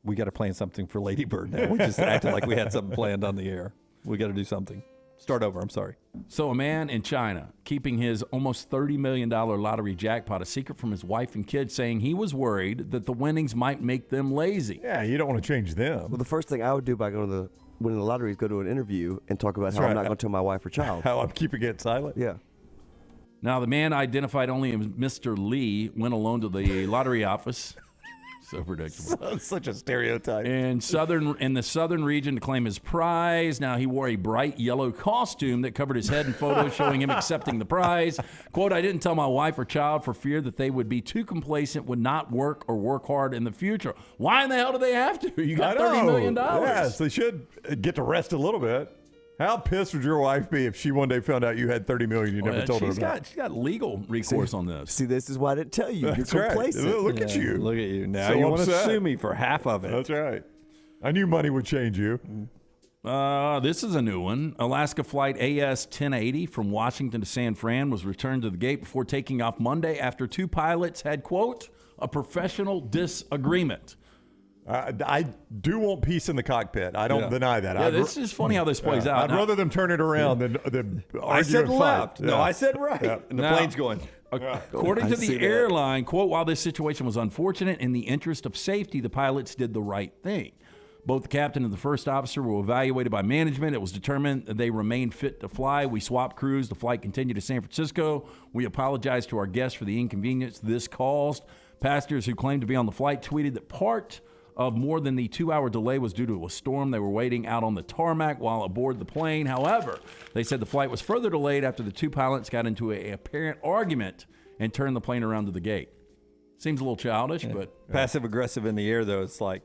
we got to plan something for Lady Bird now. We just acted like we had something planned on the air. We got to do something. Start over. I'm sorry. So a man in China keeping his almost $30 million lottery jackpot a secret from his wife and kids, saying he was worried that the winnings might make them lazy. Yeah, you don't want to change them. Well, the first thing I would do by winning the lottery is go to an interview and talk about how I'm not going to tell my wife or child. How I'm keeping it silent? Yeah. Now, the man identified only as Mr. Lee went alone to the lottery office. So predictable. Such a stereotype. In the southern region to claim his prize. Now, he wore a bright yellow costume that covered his head in photos showing him accepting the prize. Quote, I didn't tell my wife or child for fear that they would be too complacent, would not work or work hard in the future. Why in the hell do they have to? You got $30 million. Yes, they should get to rest a little bit. How pissed would your wife be if she one day found out you had $30 million you never told her about? She's got legal recourse on this. See, this is why I didn't tell you. That's You're right. complacent. Look at you. Look at you. Now So you want to upset. sue me for half of it. That's right. I knew money would change you. This is a new one. Alaska flight AS-1080 from Washington to San Fran was returned to the gate before taking off Monday after 2 pilots had, quote, a professional disagreement. I do want peace in the cockpit. I don't deny that. Yeah, this is funny how this plays out. I'd rather them turn it around than I said left. No, I said right. Yeah. And the plane's going. According to the airline, quote, while this situation was unfortunate, in the interest of safety, the pilots did the right thing. Both the captain and the first officer were evaluated by management. It was determined that they remained fit to fly. We swapped crews. The flight continued to San Francisco. We apologize to our guests for the inconvenience this caused. Passengers who claimed to be on the flight tweeted that part of more than the 2-hour delay was due to a storm. They were waiting out on the tarmac while aboard the plane. However, they said the flight was further delayed after the 2 pilots got into an apparent argument and turned the plane around to the gate. Seems a little childish, but passive aggressive in the air though. It's like,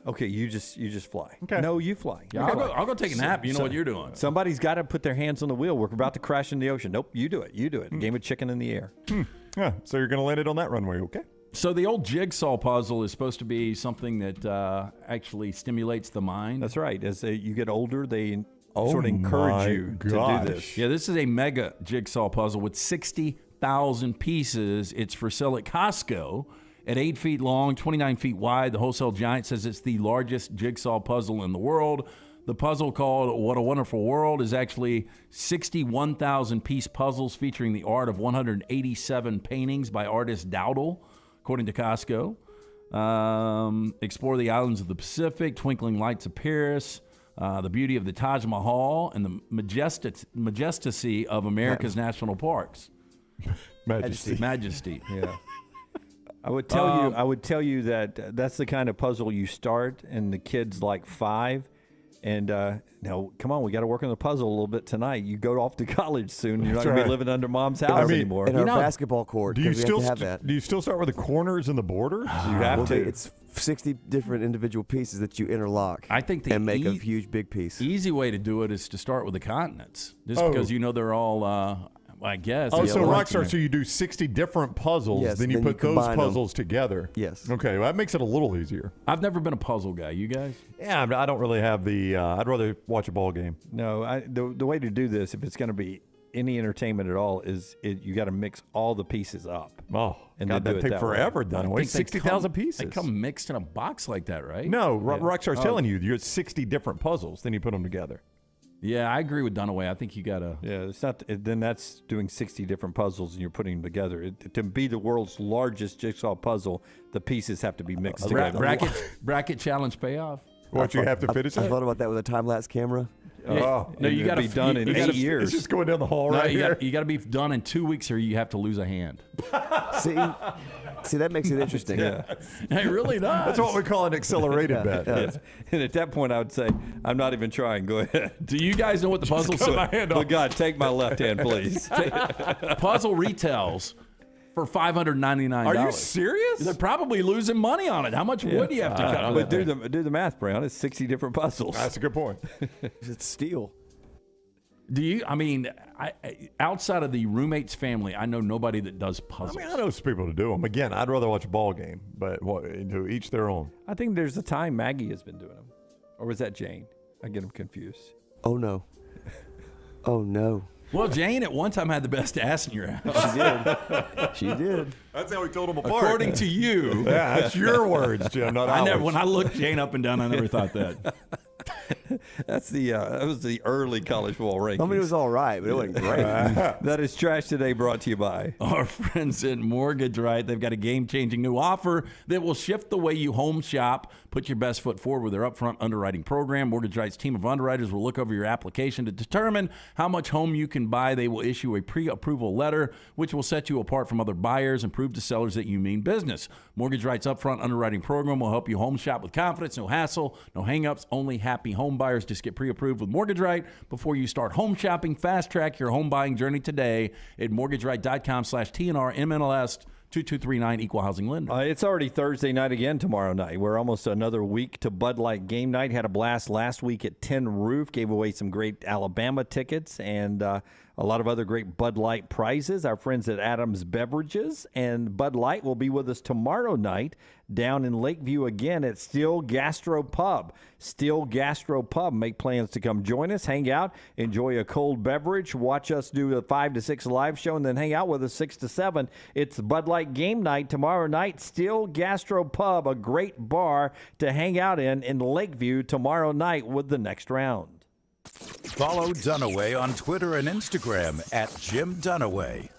okay, you just fly. Okay. No, you fly. Yeah, I'll go take a nap. You know what you're doing. Somebody's got to put their hands on the wheel. We're about to crash in the ocean. Nope, you do it. You do it. Game of chicken in the air. Yeah, so you're going to land it on that runway, okay? So the old jigsaw puzzle is supposed to be something that actually stimulates the mind. That's right. As you get older, they sort of encourage you to do this. Yeah, this is a mega jigsaw puzzle with 60,000 pieces. It's for sale at Costco at 8 feet long, 29 feet wide. The wholesale giant says it's the largest jigsaw puzzle in the world. The puzzle called What a Wonderful World is actually 61,000 piece puzzles featuring the art of 187 paintings by artist Dowdle, according to Costco. Explore the islands of the Pacific, twinkling lights of Paris, the beauty of the Taj Mahal, and the majesty of America's national parks. Majesty. Yeah. I would tell you that that's the kind of puzzle you start, and the kid's like 5. And now, come on, we got to work on the puzzle a little bit tonight. You go off to college soon. You're not going to be living under mom's house anymore. In our basketball court, do you still have that. Do you still start with the corners and the borders? You have to. It's 60 different individual pieces that you interlock. I think and make a huge big piece. Easy way to do it is to start with the continents, just because you know they're all. I guess. Oh, so Rockstar, so you do 60 different puzzles, yes, then you put those puzzles together. Yes. Okay, well, that makes it a little easier. I've never been a puzzle guy. You guys? Yeah, I don't really have the. I'd rather watch a ball game. No, the way to do this, if it's going to be any entertainment at all, is you got to mix all the pieces up. Oh, and God, that'd take forever. Done away 60,000 pieces. They come mixed in a box like that, right? No, Rockstar's telling you, you have 60 different puzzles. Then you put them together. Yeah, I agree with Dunaway. I think you got to. Yeah, it's not. Then that's doing 60 different puzzles and you're putting them together. To be the world's largest jigsaw puzzle, the pieces have to be mixed together. Bracket challenge payoff. What you have to finish it? I thought about that with a time-lapse camera. Oh, no, you got to be done in 8 years. It's just going down the hall right here. You got to be done in 2 weeks, or you have to lose a hand. See, that makes it interesting. Yeah. It really does. That's what we call an accelerated bet. Yes. And at that point, I would say, I'm not even trying. Go ahead. Do you guys know what the puzzle says? But God, take my left hand, please. Puzzle retails for $599. Are you serious? They're probably losing money on it. How much wood do you have to cut? But do the math, Brown. It's 60 different puzzles. That's a good point. It's steel. Do you? I mean, outside of the roommate's family, I know nobody that does puzzles. I know some people to do them. Again, I'd rather watch a ball game, but to each their own. I think there's a time Maggie has been doing them. Or was that Jane? I get them confused. Oh, no. Oh, no. Well, Jane at one time had the best ass in your house. She did. She did. That's how we told them apart. According to you. Yeah, that's your words, Jim, not ours. When I looked Jane up and down, I never thought that. That's that was the early college football rankings. I mean, it was all right, but it wasn't great. That is Trash Today, brought to you by our friends at Mortgage Right. They've got a game-changing new offer that will shift the way you home shop. Put your best foot forward with their upfront underwriting program. Mortgage Right's team of underwriters will look over your application to determine how much home you can buy. They will issue a pre-approval letter, which will set you apart from other buyers and prove to sellers that you mean business. Mortgage Right's upfront underwriting program will help you home shop with confidence, no hassle, no hang-ups, only happy home buyers. Just get pre-approved with Mortgage Right before you start home shopping. Fast track your home buying journey today at mortgageright.com/TNR-MLS 2239 Equal Housing Lender. It's already Thursday night again tomorrow night. We're almost another week to Bud Light game night. Had a blast last week at Tin Roof. Gave away some great Alabama tickets and a lot of other great Bud Light prizes. Our friends at Adams Beverages and Bud Light will be with us tomorrow night down in Lakeview again at Steel Gastro Pub. Steel Gastro Pub. Make plans to come join us, hang out, enjoy a cold beverage, watch us do a 5 to 6 live show, and then hang out with us 6 to 7. It's Bud Light game night tomorrow night. Steel Gastro Pub, a great bar to hang out in Lakeview tomorrow night with the next round. Follow Dunaway on Twitter and Instagram at Jim Dunaway.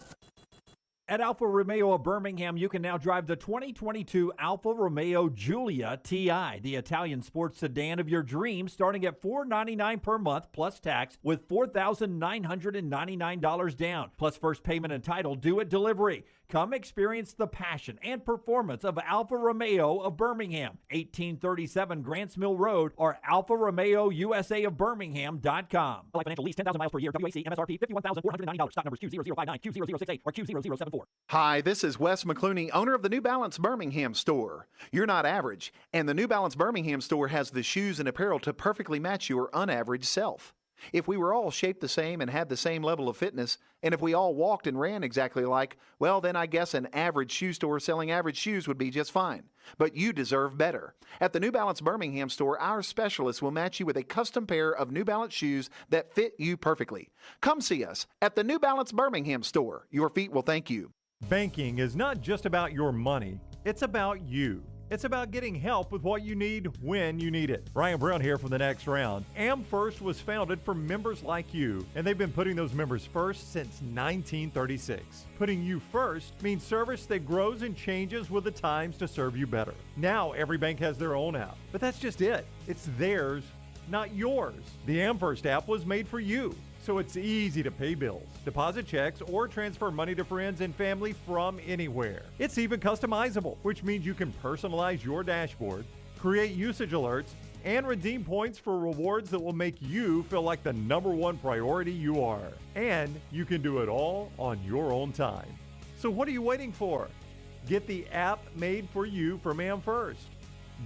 At Alfa Romeo of Birmingham, you can now drive the 2022 Alfa Romeo Giulia TI, the Italian sports sedan of your dreams, starting at $499 per month plus tax with $4,999 down, plus first payment and title due at delivery. Come experience the passion and performance of Alfa Romeo of Birmingham, 1837 Grants Mill Road, or Alfa Romeo USA of Birmingham.com. Like financial lease, 10,000 miles per year, WAC, MSRP, $51,490. Stock numbers Q0059, Q0068, or Q0074. Hi, this is Wes McClooney, owner of the New Balance Birmingham store. You're not average, and the New Balance Birmingham store has the shoes and apparel to perfectly match your unaverage self. If we were all shaped the same and had the same level of fitness, and if we all walked and ran exactly alike, well, then I guess an average shoe store selling average shoes would be just fine. But you deserve better. At the New Balance Birmingham store, our specialists will match you with a custom pair of New Balance shoes that fit you perfectly. Come see us at the New Balance Birmingham store. Your feet will thank you. Banking is not just about your money, it's about you. It's about getting help with what you need when you need it. Ryan Brown here from the next round. AmFirst was founded for members like you, and they've been putting those members first since 1936. Putting you first means service that grows and changes with the times to serve you better. Now every bank has their own app, but that's just it. It's theirs, not yours. The AmFirst app was made for you, so it's easy to pay bills, deposit checks, or transfer money to friends and family from anywhere. It's even customizable, which means you can personalize your dashboard, create usage alerts, and redeem points for rewards that will make you feel like the #1 priority you are. And you can do it all on your own time. So what are you waiting for? Get the app made for you from AmFirst.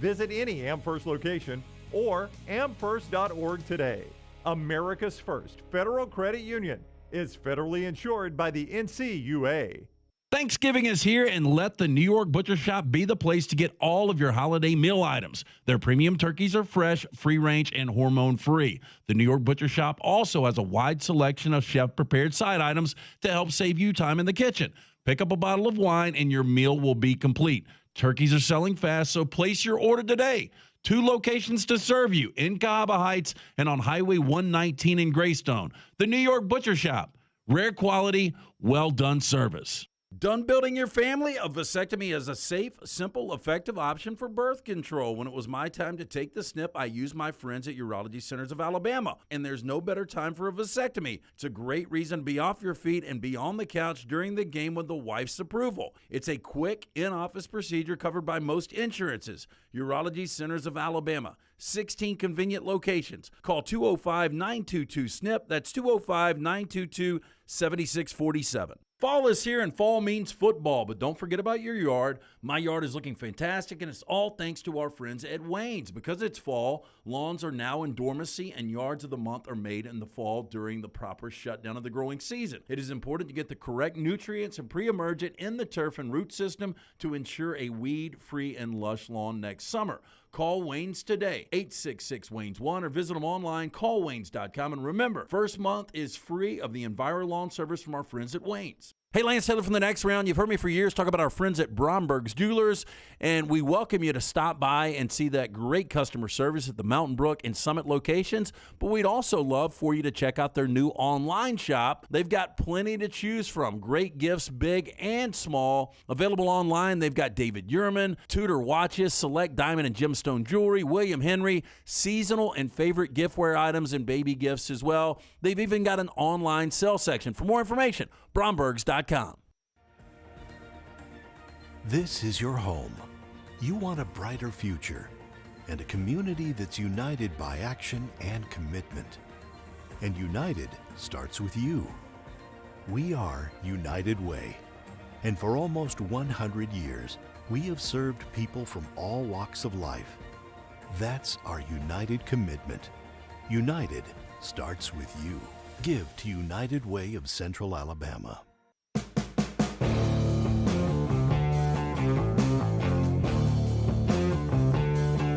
Visit any AmFirst location or amfirst.org today. America's First Federal Credit Union is federally insured by the NCUA. Thanksgiving is here, and let the New York Butcher Shop be the place to get all of your holiday meal items. Their premium turkeys are fresh, free-range, and hormone-free. The New York Butcher Shop also has a wide selection of chef-prepared side items to help save you time in the kitchen. Pick up a bottle of wine, and your meal will be complete. Turkeys are selling fast, so place your order today. 2 locations to serve you in Cahaba Heights and on Highway 119 in Greystone. The New York Butcher Shop. Rare quality, well-done service. Done building your family? A vasectomy is a safe, simple, effective option for birth control. When it was my time to take the snip, I used my friends at Urology Centers of Alabama, and there's no better time for a vasectomy. It's a great reason to be off your feet and be on the couch during the game with the wife's approval. It's a quick, in-office procedure covered by most insurances. Urology Centers of Alabama, 16 convenient locations. Call 205-922-SNP. That's 205-922-7647. Fall is here, and fall means football, but don't forget about your yard. My yard is looking fantastic, and it's all thanks to our friends at Wayne's. Because it's fall, lawns are now in dormancy, and yards of the month are made in the fall during the proper shutdown of the growing season. It is important to get the correct nutrients and pre-emergent in the turf and root system to ensure a weed-free and lush lawn next summer. Call Wayne's today, 866-WAYNES-1, or visit them online, callwaynes.com. And remember, first month is free of the EnviroLawn service from our friends at Wayne's. Hey, Lance Taylor from The Next Round. You've heard me for years talk about our friends at Bromberg's Jewelers, and we welcome you to stop by and see that great customer service at the Mountain Brook and Summit locations, but we'd also love for you to check out their new online shop. They've got plenty to choose from. Great gifts, big and small. Available online, they've got David Yurman, Tudor watches, select diamond and gemstone jewelry, William Henry, seasonal and favorite giftware items and baby gifts as well. They've even got an online sale section. For more information, Brombergs.com. This is your home. You want a brighter future and a community that's united by action and commitment. And united starts with you. We are United Way. And for almost 100 years, we have served people from all walks of life. That's our united commitment. United starts with you. Give to United Way of Central Alabama.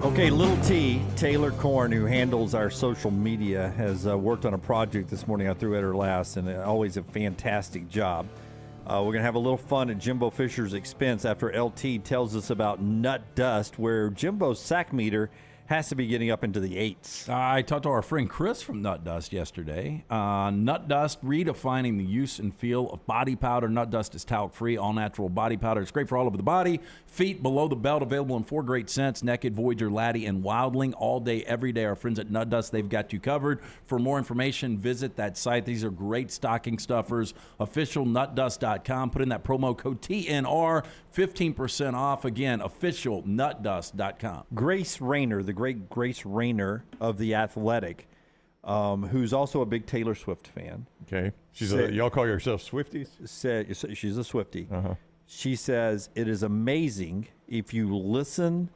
Okay, Little T, Taylor Korn, who handles our social media, has worked on a project this morning. I threw at her last, and always a fantastic job. We're going to have a little fun at Jimbo Fisher's expense after LT tells us about nut dust, where Jimbo's sack meter has to be getting up into the 8s. I talked to our friend Chris from Nut Dust yesterday. Nut Dust, redefining the use and feel of body powder. Nut Dust is talc-free, all-natural body powder. It's great for all over the body. Feet below the belt, available in 4 great scents: Naked, Voyager, Laddie, and Wildling. All day, every day, our friends at Nut Dust, they've got you covered. For more information, visit that site. These are great stocking stuffers. Officialnutdust.com. Put in that promo code TNR, 15% off. Again, officialnutdust.com. Grace Rayner, the great Grace Rayner of The Athletic, who's also a big Taylor Swift fan. Okay. Y'all call yourself Swifties? She's a Swiftie. Uh-huh. She says, it is amazing if you listen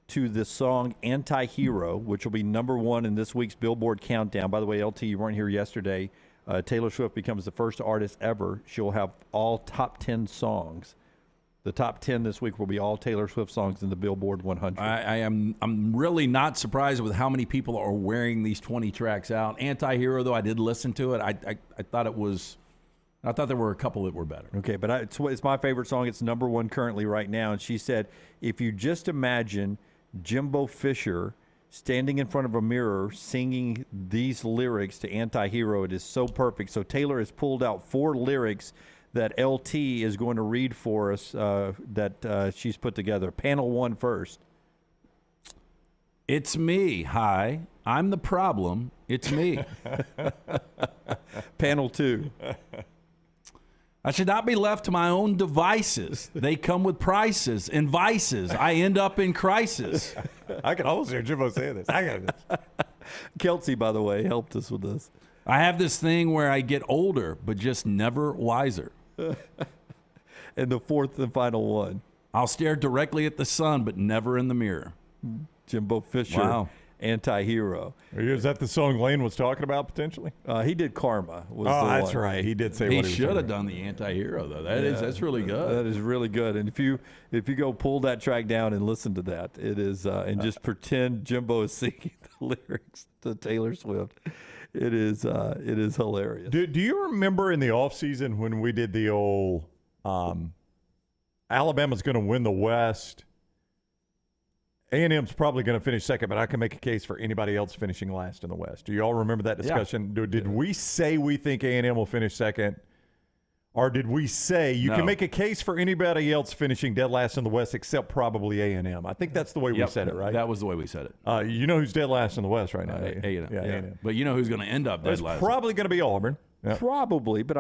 to the song Anti-Hero, which will be #1 in this week's Billboard Countdown. By the way, LT, you weren't here yesterday. Taylor Swift becomes the first artist ever. She'll have all top 10 songs. The top 10 this week will be all Taylor Swift songs in the Billboard 100. I'm really not surprised with how many people are wearing these 20 tracks out. Anti-Hero, though, I did listen to it. I thought there were a couple that were better. Okay, but it's my favorite song. It's #1 currently right now. And she said, if you just imagine Jimbo Fisher standing in front of a mirror singing these lyrics to Anti-Hero, it is so perfect. So Taylor has pulled out 4 lyrics that LT is going to read for us that she's put together. Panel 1 first. It's me. Hi. I'm the problem. It's me. Panel 2. I should not be left to my own devices. They come with prices and vices. I end up in crisis. I can almost hear Jimbo saying this. I got this. Kelsey, by the way, helped us with this. I have this thing where I get older, but just never wiser. And the 4th and final one. I'll stare directly at the sun, but never in the mirror. Jimbo Fisher. Wow. Anti-Hero. Is that the song Lane was talking about potentially? He did Karma. That's right. He did say he what he should have done the Anti-Hero, though. That's really good. That is really good. And if you go pull that track down and listen to that, it is and just pretend Jimbo is singing the lyrics to Taylor Swift. It is hilarious. Do you remember in the offseason when we did the old Alabama's going to win the West? A&M's probably going to finish second, but I can make a case for anybody else finishing last in the West. Do you all remember that discussion? Yeah. Did we say we think A&M will finish second? Or did we say you can make a case for anybody else finishing dead last in the West except probably A&M? I think that's the way we said it, right? That was the way we said it. You know who's dead last in the West right now? A&M. Yeah, A&M. But you know who's going to end up dead last? It's probably going to be Auburn. Yeah. Probably, but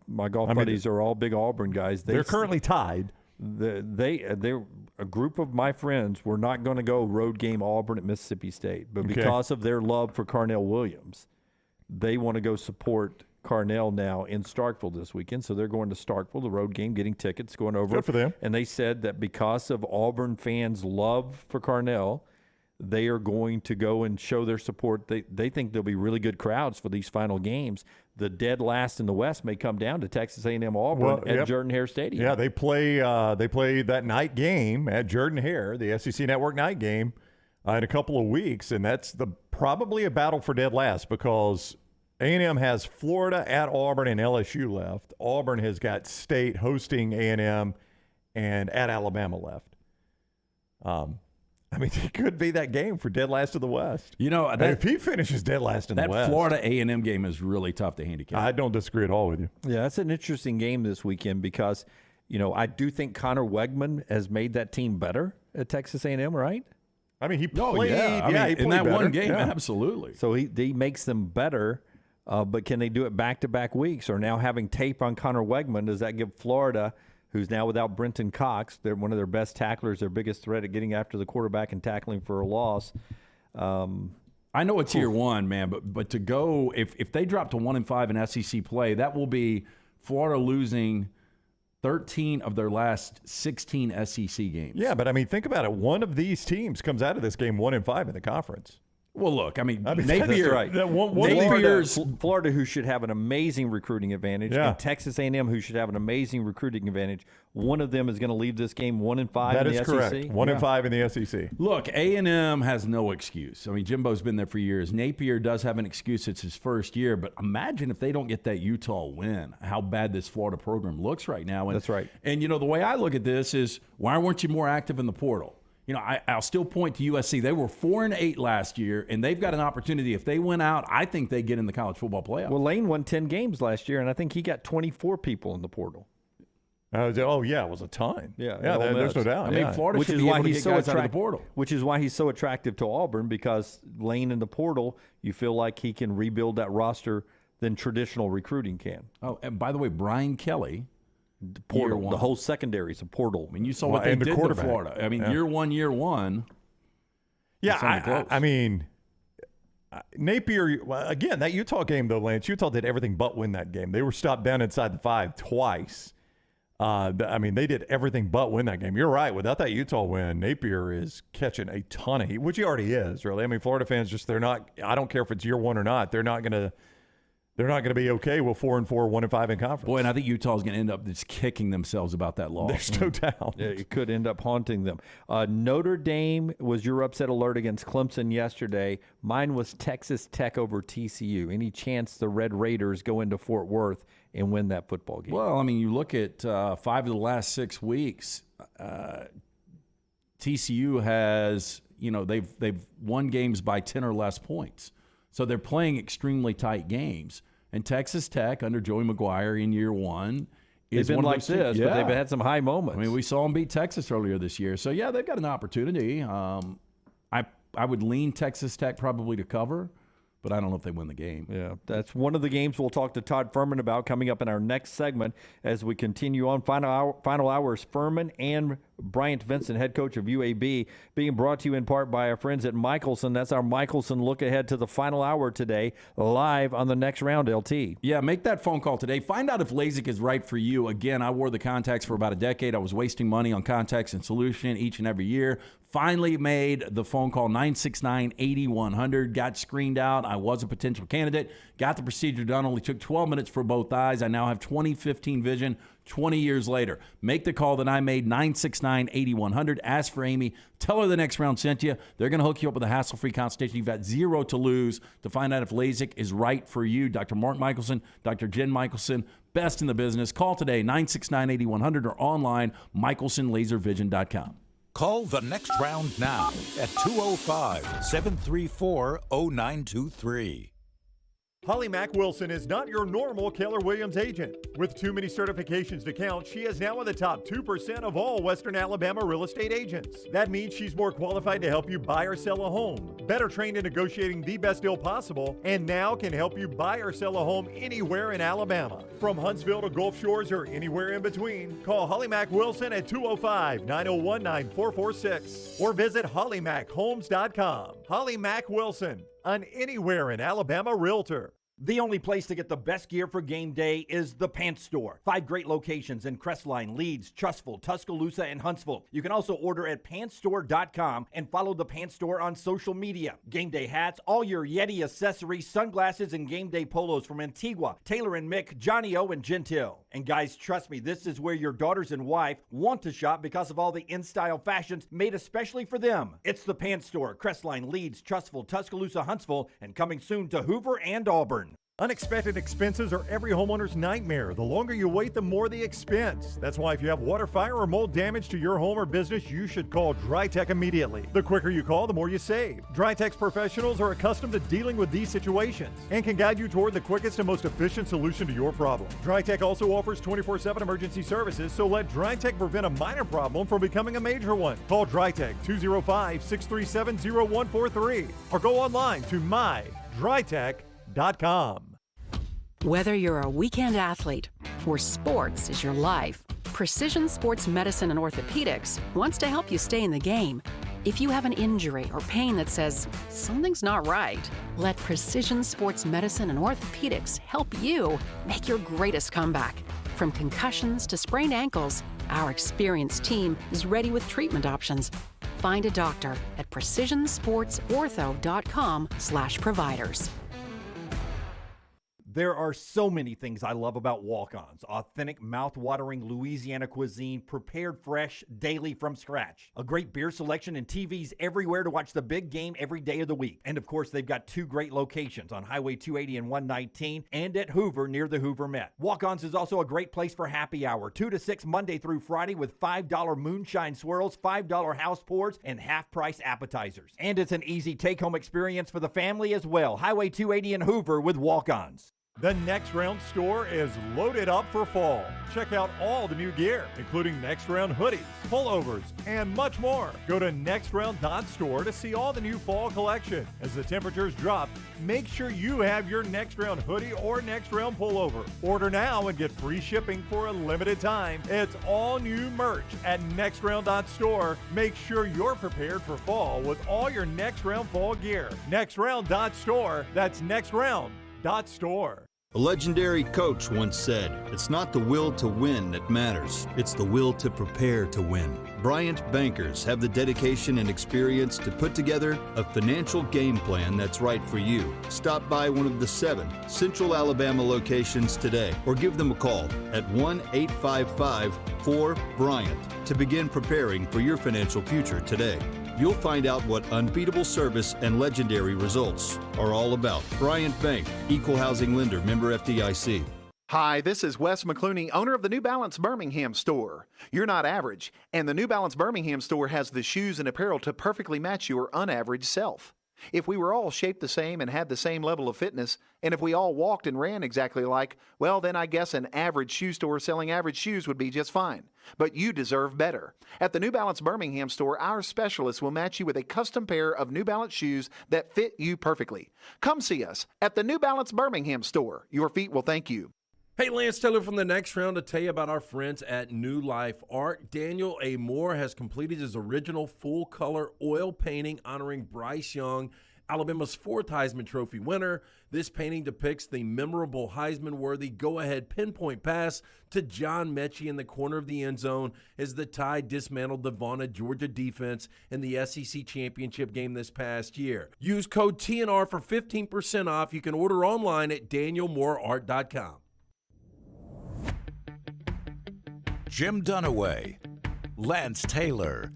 my golf buddies are all big Auburn guys. They're currently tied. They're a group of my friends were not going to go road game Auburn at Mississippi State, but because of their love for Carnell Williams, they want to go support Carnell now in Starkville this weekend. So they're going to Starkville, the road game, getting tickets, going over. Good for them. And they said that because of Auburn fans' love for Carnell, they are going to go and show their support. They think there'll be really good crowds for these final games. The dead last in the West may come down to Texas A&M Auburn at Jordan-Hare Stadium. Yeah, they play that night game at Jordan-Hare, the SEC Network night game, in a couple of weeks, and that's probably a battle for dead last because A&M has Florida at Auburn and LSU left. Auburn has got State hosting A&M and at Alabama left. It could be that game for dead last of the West. If he finishes dead last in the West. That Florida A&M game is really tough to handicap. I don't disagree at all with you. Yeah, that's an interesting game this weekend because, I do think Connor Wegman has made that team better at Texas A&M, right? He played. He played in that better. One game, absolutely. So he makes them better, but can they do it back-to-back weeks? Or now having tape on Connor Wegman, does that give Florida, who's now without Brenton Cox, they're one of their best tacklers, their biggest threat at getting after the quarterback and tackling for a loss? I know it's year one, man, but to go if they drop to 1-5 in SEC play, that will be Florida losing 13 of their last 16 SEC games. Yeah, but think about it. One of these teams comes out of this game 1-5 in the conference. Well, look, Napier, right. Florida, who should have an amazing recruiting advantage, and Texas A&M, who should have an amazing recruiting advantage. One of them is going to leave this game 1-5 in the SEC. That is correct. 1-5 in the SEC. Look, A&M has no excuse. Jimbo's been there for years. Napier does have an excuse. It's his first year, but imagine if they don't get that Utah win, how bad this Florida program looks right now. That's right. And, the way I look at this is, why weren't you more active in the portal? I'll still point to USC. They were 4-8 last year, and they've got an opportunity. If they win out, I think they get in the college football playoff. Well, Lane won 10 games last year, and I think he got 24 people in the portal. It was a ton. Yeah, there's no doubt. Florida should be able to get guys out of the portal. Which is why he's so attractive to Auburn, because Lane in the portal, you feel like he can rebuild that roster than traditional recruiting can. Oh, and by the way, Brian Kelly. Portal, the whole secondary is a portal. You saw what they did to Florida. Year one. Yeah, Napier, again, that Utah game, though, Lance, Utah did everything but win that game. They were stopped down inside the 5 twice. They did everything but win that game. You're right. Without that Utah win, Napier is catching a ton of heat, which he already is, really. Florida fans they're not, I don't care if it's year one or not, they're not going to be okay with 4-4, 1-5 in conference. Boy, and I think Utah's going to end up just kicking themselves about that loss. There's no doubt. Yeah, it could end up haunting them. Notre Dame was your upset alert against Clemson yesterday. Mine was Texas Tech over TCU. Any chance the Red Raiders go into Fort Worth and win that football game? Well, you look at 5 of the last 6 weeks. TCU has, they've won games by 10 or less points. So they're playing extremely tight games. And Texas Tech, under Joey McGuire in year one, is been one like of those this, but they've had some high moments. We saw them beat Texas earlier this year. So, yeah, they've got an opportunity. I would lean Texas Tech probably to cover, but I don't know if they win the game. Yeah, that's one of the games we'll talk to Todd Fuhrman about coming up in our next segment as we continue on. Final hours, Fuhrman and Bryant Vincent, head coach of UAB, being brought to you in part by our friends at Michelson. That's our Michelson look ahead to the final hour today, live on the Next Round, LT. Yeah, make that phone call today. Find out if LASIK is right for you. Again, I wore the contacts for about a decade. I was wasting money on contacts and solution each and every year. Finally made the phone call, 969-8100, got screened out. I was a potential candidate, got the procedure done, only took 12 minutes for both eyes. I now have 20/15 vision 20 years later. Make the call that I made, 969-8100. Ask for Amy. Tell her the Next Round sent you. They're going to hook you up with a hassle-free consultation. You've got 0 to lose to find out if LASIK is right for you. Dr. Mark Michelson, Dr. Jen Michelson, best in the business. Call today, 969-8100, or online, michelsonlaservision.com. Call the Next Round now at 205-734-0923. Holly Mack Wilson is not your normal Keller Williams agent. With too many certifications to count, she is now in the top 2% of all Western Alabama real estate agents. That means she's more qualified to help you buy or sell a home, better trained in negotiating the best deal possible, and now can help you buy or sell a home anywhere in Alabama. From Huntsville to Gulf Shores or anywhere in between, call Holly Mack Wilson at 205-901-9446 or visit hollymachomes.com. Holly Mack Wilson, an anywhere in Alabama realtor. The only place to get the best gear for game day is the Pants Store. 5 great locations in Crestline, Leeds, Trussville, Tuscaloosa, and Huntsville. You can also order at pantsstore.com and follow the Pants Store on social media. Game day hats, all your Yeti accessories, sunglasses, and game day polos from Antigua, Taylor and Mick, Johnny O, and Gentile. And guys, trust me, this is where your daughters and wife want to shop because of all the in-style fashions made especially for them. It's the Pants Store, Crestline, Leeds, Trussville, Tuscaloosa, Huntsville, and coming soon to Hoover and Auburn. Unexpected expenses are every homeowner's nightmare. The longer you wait, the more the expense. That's why if you have water, fire, or mold damage to your home or business, you should call DryTech immediately. The quicker you call, the more you save. DryTech's professionals are accustomed to dealing with these situations and can guide you toward the quickest and most efficient solution to your problem. DryTech also offers 24/7 emergency services, so let DryTech prevent a minor problem from becoming a major one. Call DryTech 205-637-0143 or go online to mydrytech.com. Whether you're a weekend athlete or sports is your life, Precision Sports Medicine and Orthopedics wants to help you stay in the game. If you have an injury or pain that says something's not right, let Precision Sports Medicine and Orthopedics help you make your greatest comeback. From concussions to sprained ankles, our experienced team is ready with treatment options. Find a doctor at precisionsportsortho.com/providers. There are so many things I love about walk-ons. Authentic, mouth-watering Louisiana cuisine prepared fresh daily from scratch. A great beer selection and TVs everywhere to watch the big game every day of the week. And of course, they've got 2 great locations on Highway 280 and 119 and at Hoover near the Hoover Met. Walk-ons is also a great place for happy hour, 2 to 6 Monday through Friday with $5 moonshine swirls, $5 house pours, and half-price appetizers. And it's an easy take-home experience for the family as well. Highway 280 in Hoover with walk-ons. The Next Round store is loaded up for fall. Check out all the new gear, including Next Round hoodies, pullovers, and much more. Go to nextround.store to see all the new fall collection. As the temperatures drop, make sure you have your Next Round hoodie or Next Round pullover. Order now and get free shipping for a limited time. It's all new merch at nextround.store. Make sure you're prepared for fall with all your Next Round fall gear. Nextround.store. That's nextround.store. A legendary coach once said, "It's not the will to win that matters, it's the will to prepare to win." Bryant bankers have the dedication and experience to put together a financial game plan that's right for you. Stop by one of the 7 Central Alabama locations today or give them a call at 1-855-4-BRYANT to begin preparing for your financial future today. You'll find out what unbeatable service and legendary results are all about. Bryant Bank, Equal Housing Lender, member FDIC. Hi, this is Wes McClooney, owner of the New Balance Birmingham store. You're not average, and the New Balance Birmingham store has the shoes and apparel to perfectly match your unaverage self. If we were all shaped the same and had the same level of fitness, and if we all walked and ran exactly alike, well, then I guess an average shoe store selling average shoes would be just fine. But you deserve better. At the New Balance Birmingham store, our specialists will match you with a custom pair of New Balance shoes that fit you perfectly. Come see us at the New Balance Birmingham store. Your feet will thank you. Hey, Lance Taylor from the Next Round to tell you about our friends at New Life Art. Daniel A. Moore has completed his original full-color oil painting honoring Bryce Young, Alabama's 4th Heisman Trophy winner. This painting depicts the memorable Heisman-worthy go-ahead pinpoint pass to John Mechie in the corner of the end zone as the Tide dismantled the vaunted Georgia defense in the SEC championship game this past year. Use code TNR for 15% off. You can order online at danielmooreart.com. Jim Dunaway, Lance Taylor,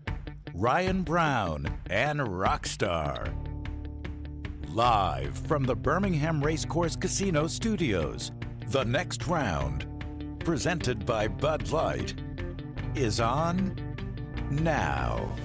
Ryan Brown, and Rockstar. Live from the Birmingham Racecourse Casino Studios, The Next Round, presented by Bud Light, is on now.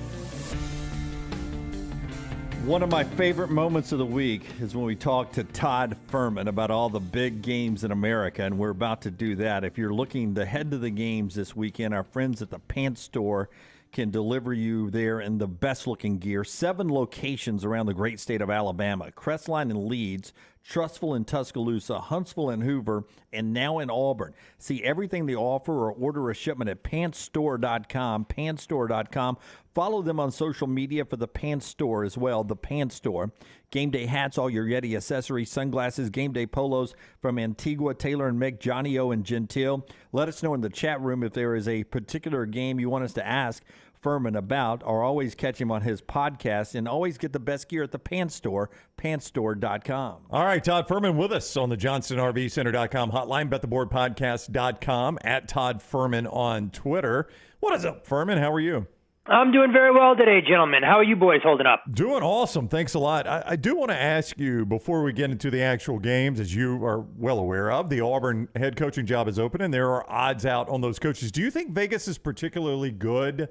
One of my favorite moments of the week is when we talk to Todd Fuhrman about all the big games in America, and we're about to do that. If you're looking to head to the games this weekend, our friends at the Pants Store can deliver you there in the best-looking gear. 7 locations around the great state of Alabama. Crestline in Leeds, Trussville in Tuscaloosa, Huntsville in Hoover, and now in Auburn. See everything they offer or order a shipment at pantstore.com, pantstore.com. Follow them on social media for the Pants Store as well, the Pants Store. Game day hats, all your Yeti accessories, sunglasses, game day polos from Antigua, Taylor and Mick, Johnny O, and Gentile. Let us know in the chat room if there is a particular game you want us to ask Fuhrman about, or always catch him on his podcast, and always get the best gear at the Pants Store, pantstore.com. All right, Todd Fuhrman with us on the JohnstonRVCenter.com hotline, bettheboardpodcast.com, at Todd Fuhrman on Twitter. What is up, Fuhrman? How are you? I'm doing very well today, gentlemen. How are you boys holding up? Doing awesome. Thanks a lot. I do want to ask you, before we get into the actual games, as you are well aware of, the Auburn head coaching job is open, and there are odds out on those coaches. Do you think Vegas is particularly good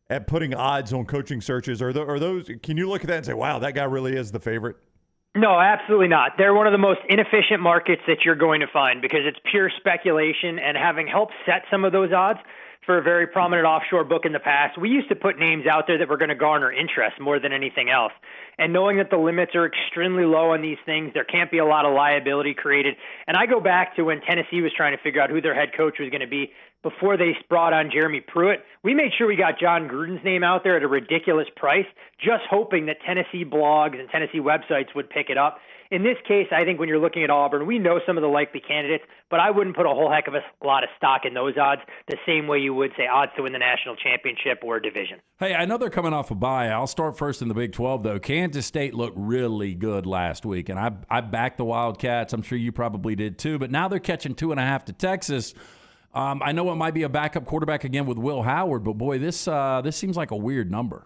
at putting odds on coaching searches? Are those? Can you look at that and say, wow, that guy really is the favorite? No, absolutely not. They're one of the most inefficient markets that you're going to find because it's pure speculation, and having helped set some of those odds for a very prominent offshore book in the past, we used to put names out there that were going to garner interest more than anything else. And knowing that the limits are extremely low on these things, there can't be a lot of liability created. And I go back to when Tennessee was trying to figure out who their head coach was going to be before they brought on Jeremy Pruitt. We made sure we got John Gruden's name out there at a ridiculous price, just hoping that Tennessee blogs and Tennessee websites would pick it up. In this case, I think when you're looking at Auburn, we know some of the likely candidates, but I wouldn't put a whole heck of a lot of stock in those odds the same way you would, say, odds to win the national championship or division. Hey, I know they're coming off a bye. I'll start first in the Big 12, though. Kansas State looked really good last week, and I backed the Wildcats. I'm sure you probably did too, but now they're catching 2.5 to Texas. I know it might be a backup quarterback again with Will Howard, but boy, this seems like a weird number.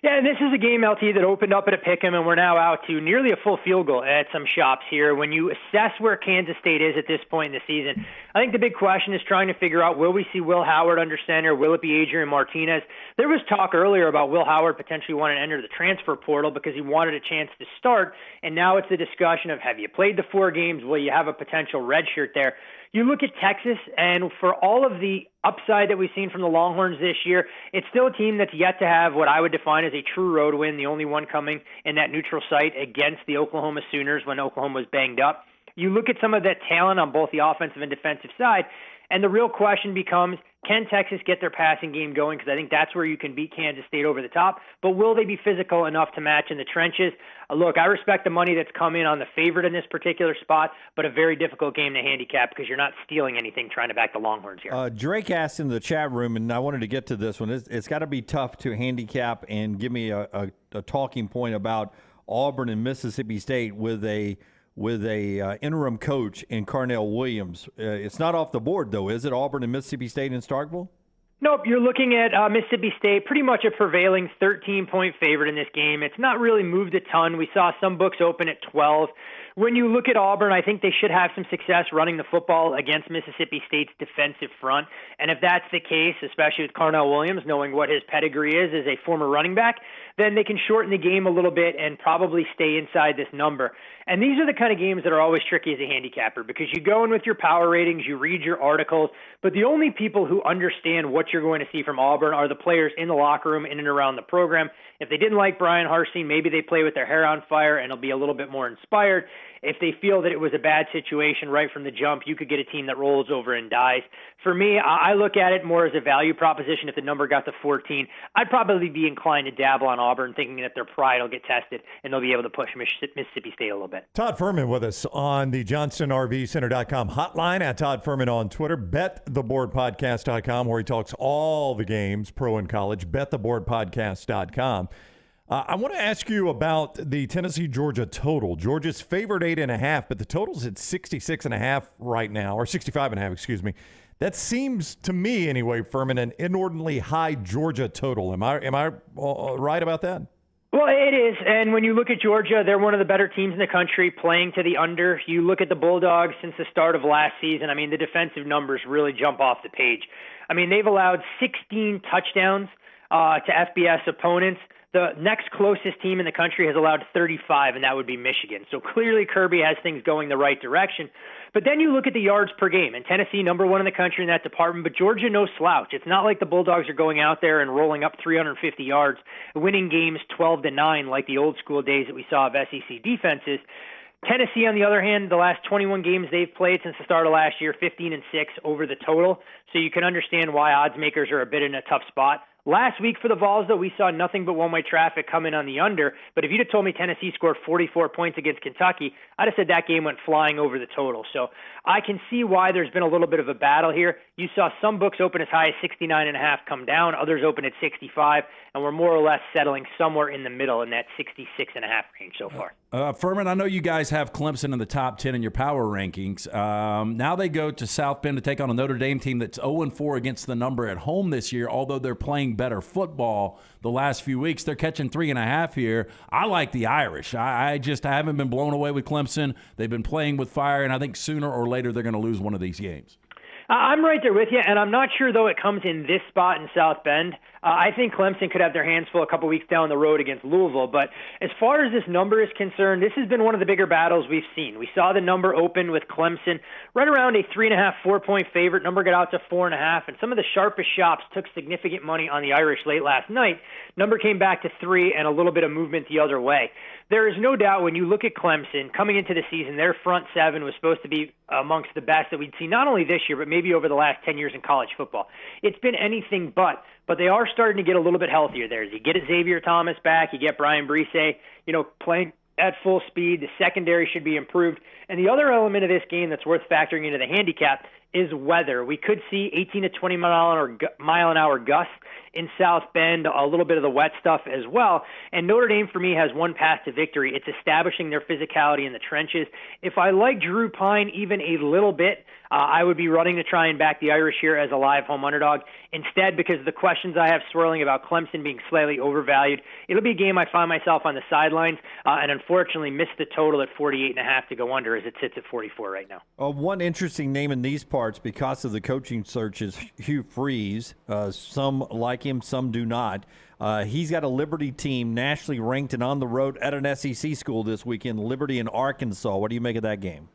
Yeah, and this is a game, LT, that opened up at a pick'em, and we're now out to nearly a full field goal at some shops here. When you assess where Kansas State is at this point in the season, I think the big question is trying to figure out, will we see Will Howard under center? Will it be Adrian Martinez? There was talk earlier about Will Howard potentially wanting to enter the transfer portal because he wanted a chance to start, and now it's a discussion of, have you played the 4 games? Will you have a potential red shirt there? You look at Texas, and for all of the upside that we've seen from the Longhorns this year, it's still a team that's yet to have what I would define as a true road win, the only one coming in that neutral site against the Oklahoma Sooners when Oklahoma was banged up. You look at some of that talent on both the offensive and defensive side, and the real question becomes, can Texas get their passing game going? Because I think that's where you can beat Kansas State over the top. But will they be physical enough to match in the trenches? Look, I respect the money that's come in on the favorite in this particular spot, but a very difficult game to handicap because you're not stealing anything trying to back the Longhorns here. Drake asked in the chat room, and I wanted to get to this one. It's got to be tough to handicap and give me a talking point about Auburn and Mississippi State with a interim coach in Carnell Williams. It's not off the board, though, is it? Auburn and Mississippi State in Starkville? Nope, you're looking at Mississippi State, pretty much a prevailing 13-point favorite in this game. It's not really moved a ton. We saw some books open at 12. When you look at Auburn, I think they should have some success running the football against Mississippi State's defensive front. And if that's the case, especially with Carnell Williams, knowing what his pedigree is as a former running back, then they can shorten the game a little bit and probably stay inside this number. And these are the kind of games that are always tricky as a handicapper because you go in with your power ratings, you read your articles, but the only people who understand what you're going to see from Auburn are the players in the locker room, in and around the program. If they didn't like Brian Harsin, maybe they play with their hair on fire and it'll be a little bit more inspired. If they feel that it was a bad situation right from the jump, you could get a team that rolls over and dies. For me, I look at it more as a value proposition. If the number got to 14, I'd probably be inclined to dabble on Auburn, thinking that their pride will get tested and they'll be able to push Mississippi State a little bit. Todd Fuhrman with us on the JohnstonRVCenter.com hotline, at Todd Fuhrman on Twitter, bettheboardpodcast.com, where he talks all the games, pro and college, bettheboardpodcast.com. I want to ask you about the Tennessee-Georgia total. Georgia's favored 8.5, but the total's at 66.5 right now, or 65.5, excuse me. That seems to me, anyway, Fuhrman, an inordinately high Georgia total. Am I right about that? Well, it is, and when you look at Georgia, they're one of the better teams in the country playing to the under. You look at the Bulldogs since the start of last season, I mean, the defensive numbers really jump off the page. I mean, they've allowed 16 touchdowns to FBS opponents. The next closest team in the country has allowed 35, and that would be Michigan. So clearly Kirby has things going the right direction. But then you look at the yards per game, and Tennessee, number one in the country in that department, but Georgia, no slouch. It's not like the Bulldogs are going out there and rolling up 350 yards, winning games 12-9 like the old school days that we saw of SEC defenses. Tennessee, on the other hand, the last 21 games they've played since the start of last year, 15-6 over the total. So you can understand why odds makers are a bit in a tough spot. Last week for the Vols, though, we saw nothing but one-way traffic come in on the under. But if you'd have told me Tennessee scored 44 points against Kentucky, I'd have said that game went flying over the total. So I can see why there's been a little bit of a battle here. You saw some books open as high as 69.5 come down, others open at 65, and we're more or less settling somewhere in the middle in that 66.5 range so far. Furman, I know you guys have Clemson in the top 10 in your power rankings. Now they go to South Bend to take on a Notre Dame team that's 0-4 against the number at home this year, although they're playing better football the last few weeks. They're catching 3.5 here. I like the Irish. I haven't been blown away with Clemson. They've been playing with fire, and I think sooner or later they're going to lose one of these games. I'm right there with you, and I'm not sure, though, it comes in this spot in South Bend. I think Clemson could have their hands full a couple weeks down the road against Louisville. But as far as this number is concerned, this has been one of the bigger battles we've seen. We saw the number open with Clemson right around a 3.5, 4-point favorite. Number got out to 4.5, and some of the sharpest shops took significant money on the Irish late last night. Number came back to 3 and a little bit of movement the other way. There is no doubt when you look at Clemson, coming into the season, their front seven was supposed to be amongst the best that we'd see not only this year, but maybe over the last 10 years in college football. It's been anything but they are starting to get a little bit healthier there. As you get Xavier Thomas back, you get Brian Brise, playing at full speed. The secondary should be improved. And the other element of this game that's worth factoring into the handicap is weather. We could see 18 to 20 mile an hour gusts in South Bend, a little bit of the wet stuff as well. And Notre Dame, for me, has one path to victory. It's establishing their physicality in the trenches. If I like Drew Pine even a little bit, I would be running to try and back the Irish here as a live home underdog. Instead, because of the questions I have swirling about Clemson being slightly overvalued, it'll be a game I find myself on the sidelines and unfortunately missed the total at 48.5 to go under as it sits at 44 right now. One interesting name in these parts because of the coaching search is Hugh Freeze. Some like him, some do not. He's got a Liberty team nationally ranked and on the road at an SEC school this weekend, Liberty in Arkansas. What do you make of that game?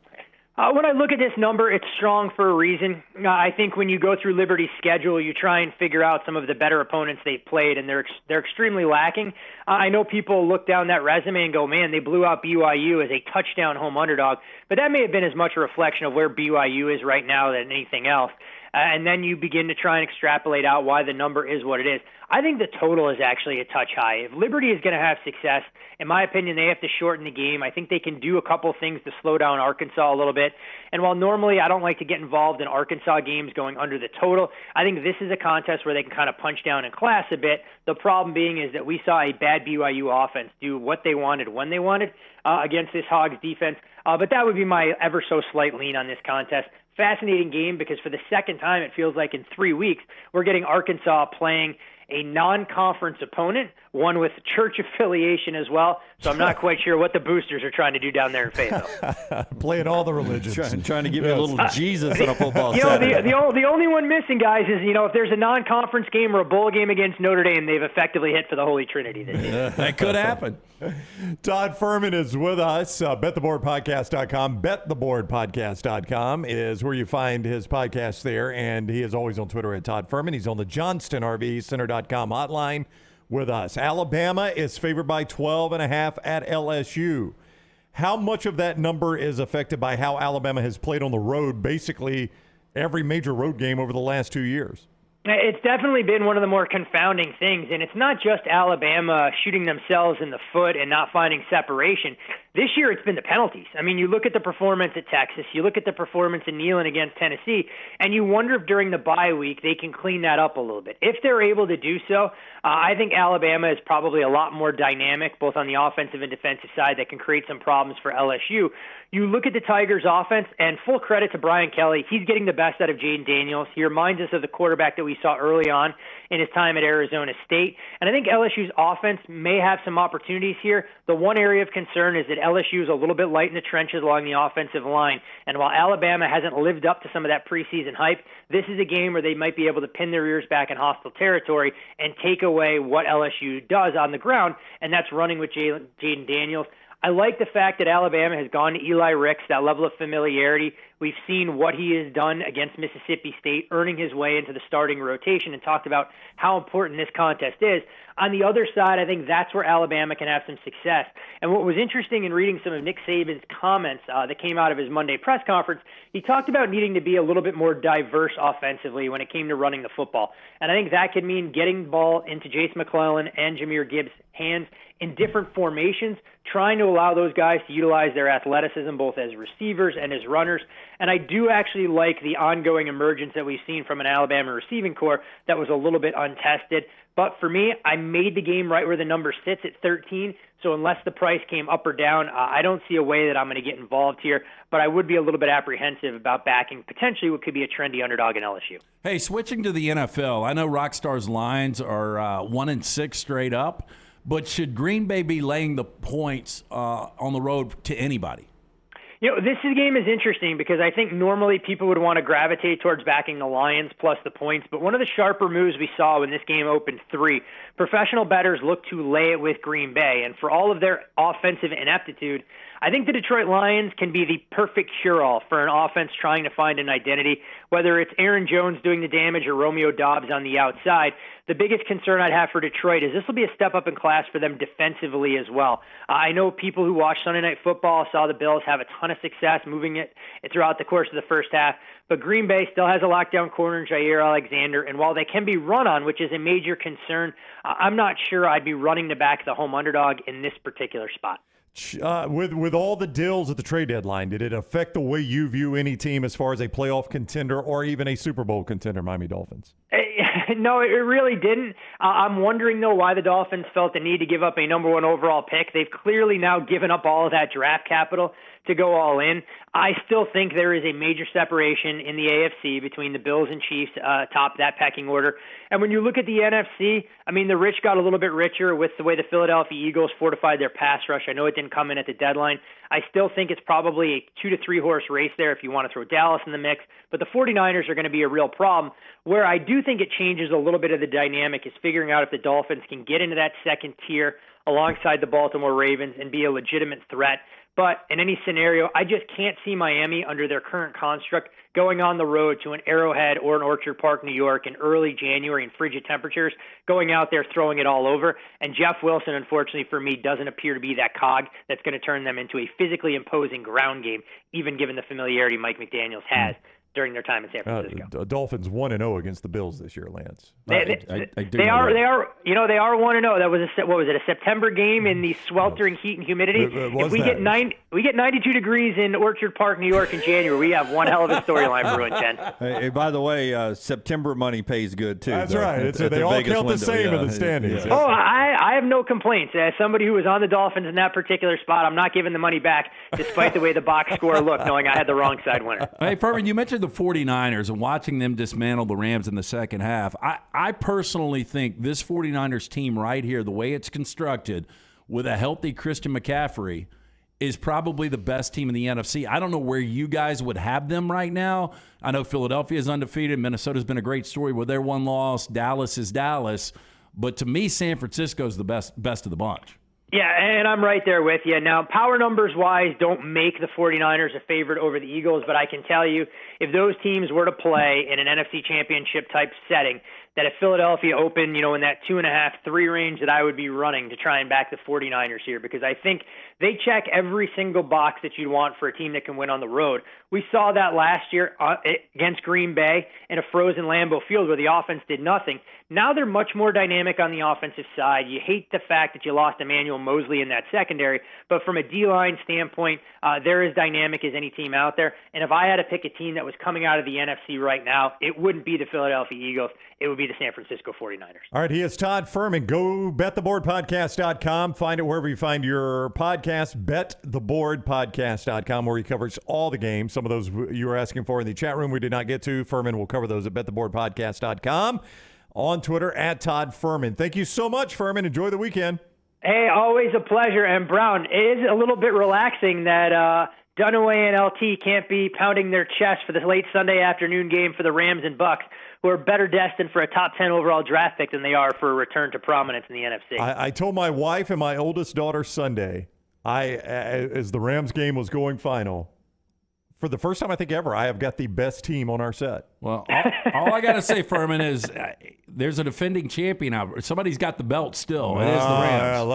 When I look at this number, it's strong for a reason. I think when you go through Liberty's schedule, you try and figure out some of the better opponents they've played, and they're extremely lacking. I know people look down that resume and go, man, they blew out BYU as a touchdown home underdog, but that may have been as much a reflection of where BYU is right now than anything else. And then you begin to try and extrapolate out why the number is what it is. I think the total is actually a touch high. If Liberty is going to have success, in my opinion, they have to shorten the game. I think they can do a couple things to slow down Arkansas a little bit. And while normally I don't like to get involved in Arkansas games going under the total, I think this is a contest where they can kind of punch down in class a bit. The problem being is that we saw a bad BYU offense do what they wanted when they wanted against this Hogs defense. But that would be my ever so slight lean on this contest. Fascinating game because for the second time it feels like in 3 weeks we're getting Arkansas playing a non-conference opponent, one with church affiliation as well. So I'm not quite sure what the boosters are trying to do down there in Fayetteville. Playing all the religions. Trying to give you a little Jesus on a football Saturday. The only one missing, guys, is, if there's a non-conference game or a bowl game against Notre Dame, they've effectively hit for the Holy Trinity this year. That could happen. Todd Fuhrman is with us. BetTheBoardPodcast.com. BetTheBoardPodcast.com is where you find his podcast there, and he is always on Twitter at Todd Fuhrman. He's on the JohnstonRVCenter.com hotline with us. Alabama is favored by 12.5 at LSU. How much of that number is affected by how Alabama has played on the road, basically every major road game over the last 2 years? It's definitely been one of the more confounding things, and it's not just Alabama shooting themselves in the foot and not finding separation. This year it's been the penalties. I mean, you look at the performance at Texas, you look at the performance in Neyland against Tennessee, and you wonder if during the bye week they can clean that up a little bit. If they're able to do so, I think Alabama is probably a lot more dynamic, both on the offensive and defensive side, that can create some problems for LSU. You look at the Tigers' offense, and full credit to Brian Kelly. He's getting the best out of Jaden Daniels. He reminds us of the quarterback that we saw early on in his time at Arizona State. And I think LSU's offense may have some opportunities here. The one area of concern is that LSU is a little bit light in the trenches along the offensive line. And while Alabama hasn't lived up to some of that preseason hype, this is a game where they might be able to pin their ears back in hostile territory and take away what LSU does on the ground, and that's running with Jaden Daniels. I like the fact that Alabama has gone to Eli Ricks, that level of familiarity. We've seen what he has done against Mississippi State, earning his way into the starting rotation, and talked about how important this contest is. On the other side, I think that's where Alabama can have some success. And what was interesting in reading some of Nick Saban's comments that came out of his Monday press conference, he talked about needing to be a little bit more diverse offensively when it came to running the football. And I think that could mean getting the ball into Jace McClellan and Jahmyr Gibbs' hands in different formations, trying to allow those guys to utilize their athleticism both as receivers and as runners. And I do actually like the ongoing emergence that we've seen from an Alabama receiving corps that was a little bit untested. But for me, I made the game right where the number sits at 13. So unless the price came up or down, I don't see a way that I'm going to get involved here. But I would be a little bit apprehensive about backing potentially what could be a trendy underdog in LSU. Hey, switching to the NFL, I know Rockstar's lines are 1-6 straight up. But should Green Bay be laying the points on the road to anybody? You know, this game is interesting because I think normally people would want to gravitate towards backing the Lions plus the points. But one of the sharper moves we saw when this game opened 3, professional bettors looked to lay it with Green Bay. And for all of their offensive ineptitude, I think the Detroit Lions can be the perfect cure-all for an offense trying to find an identity, whether it's Aaron Jones doing the damage or Romeo Doubs on the outside. The biggest concern I'd have for Detroit is this will be a step up in class for them defensively as well. I know people who watched Sunday Night Football saw the Bills have a ton of success moving it throughout the course of the first half, but Green Bay still has a lockdown corner in Jair Alexander, and while they can be run on, which is a major concern, I'm not sure I'd be running to back the home underdog in this particular spot. With all the deals at the trade deadline, did it affect the way you view any team as far as a playoff contender or even a Super Bowl contender, Miami Dolphins? No, it really didn't. I'm wondering, though, why the Dolphins felt the need to give up a number 1 overall pick. They've clearly now given up all of that draft capital to go all in. I still think there is a major separation in the AFC between the Bills and Chiefs top that pecking order. And when you look at the NFC, I mean, the rich got a little bit richer with the way the Philadelphia Eagles fortified their pass rush. I know it didn't come in at the deadline. I still think it's probably a 2 to 3 horse race there if you want to throw Dallas in the mix. But the 49ers are going to be a real problem. Where I do think it changes a little bit of the dynamic is figuring out if the Dolphins can get into that second tier alongside the Baltimore Ravens and be a legitimate threat. But in any scenario, I just can't see Miami under their current construct going on the road to an Arrowhead or an Orchard Park, New York in early January in frigid temperatures, going out there throwing it all over. And Jeff Wilson, unfortunately for me, doesn't appear to be that cog that's going to turn them into a physically imposing ground game, even given the familiarity Mike McDaniels has during their time in San Francisco. Dolphins 1-0 against the Bills this year, Lance. They are 1-0. That was a September game in the sweltering heat and humidity. If we get 92 degrees in Orchard Park, New York in January, we have one hell of a storyline brewing, Ken. Hey, by the way, September money pays good too. That's right. They all count the same in the standings. Oh, I have no complaints. As somebody who was on the Dolphins in that particular spot, I'm not giving the money back, despite the way the box score looked, knowing I had the wrong side winner. Hey, Fuhrman, you mentioned the 49ers and watching them dismantle the Rams in the second half. I personally think this 49ers team right here, the way it's constructed, with a healthy Christian McCaffrey, is probably the best team in the NFC. I don't know where you guys would have them right now. I know Philadelphia is undefeated. Minnesota's been a great story with their one loss. Dallas is Dallas. But to me, San Francisco is the best of the bunch. Yeah, and I'm right there with you. Now, power numbers-wise don't make the 49ers a favorite over the Eagles, but I can tell you if those teams were to play in an NFC championship-type setting, that if Philadelphia opened, in that 2.5, 3 range, that I would be running to try and back the 49ers here because I think they check every single box that you'd want for a team that can win on the road. We saw that last year against Green Bay in a frozen Lambeau Field where the offense did nothing. Now they're much more dynamic on the offensive side. You hate the fact that you lost Emmanuel Mosley in that secondary, but from a D-line standpoint, they're as dynamic as any team out there. And if I had to pick a team that was coming out of the NFC right now, it wouldn't be the Philadelphia Eagles. It would be the San Francisco 49ers. All right, he is Todd Fuhrman. Go bettheboardpodcast.com. Find it wherever you find your podcast, bettheboardpodcast.com, where he covers all the games. Some of those you were asking for in the chat room we did not get to. Fuhrman will cover those at bettheboardpodcast.com. On Twitter, at Todd Fuhrman. Thank you so much, Fuhrman. Enjoy the weekend. Hey, always a pleasure. And Brown, it is a little bit relaxing that Dunaway and LT can't be pounding their chest for this late Sunday afternoon game for the Rams and Bucks, who are better destined for a top 10 overall draft pick than they are for a return to prominence in the NFC. I told my wife and my oldest daughter Sunday, as the Rams game was going final, for the first time I think ever, I have got the best team on our set. Well, all I got to say, Fuhrman, is there's a defending champion out. Somebody's got the belt still. It is the Rams.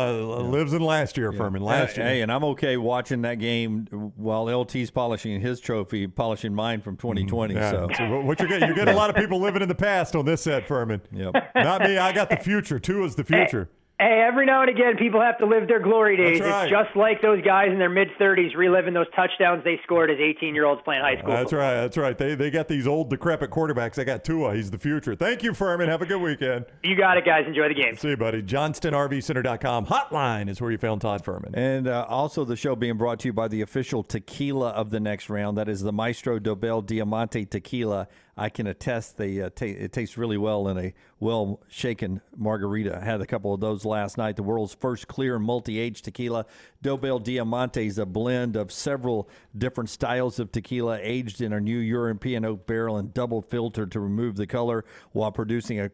Lives in last year, Fuhrman. Last year. Hey, and I'm okay watching that game while LT's polishing his trophy, polishing mine from 2020. Yeah. So what you get a lot of people living in the past on this set, Fuhrman. Yep. Not me. I got the future. Tua's the future. Hey, every now and again, people have to live their glory days. That's right. It's just like those guys in their mid-30s reliving those touchdowns they scored as 18-year-olds playing high school. That's right. That's right. They got these old, decrepit quarterbacks. They got Tua. He's the future. Thank you, Fuhrman. Have a good weekend. You got it, guys. Enjoy the game. See you, buddy. JohnstonRVCenter.com hotline is where you found Todd Fuhrman. And also the show being brought to you by the official tequila of the next round. That is the Maestro Dobel Diamante Tequila. I can attest it tastes really well in a well-shaken margarita. I had a couple of those last night. The world's first clear multi-age tequila. Dobel Diamante is a blend of several different styles of tequila aged in a new European oak barrel and double filtered to remove the color while producing a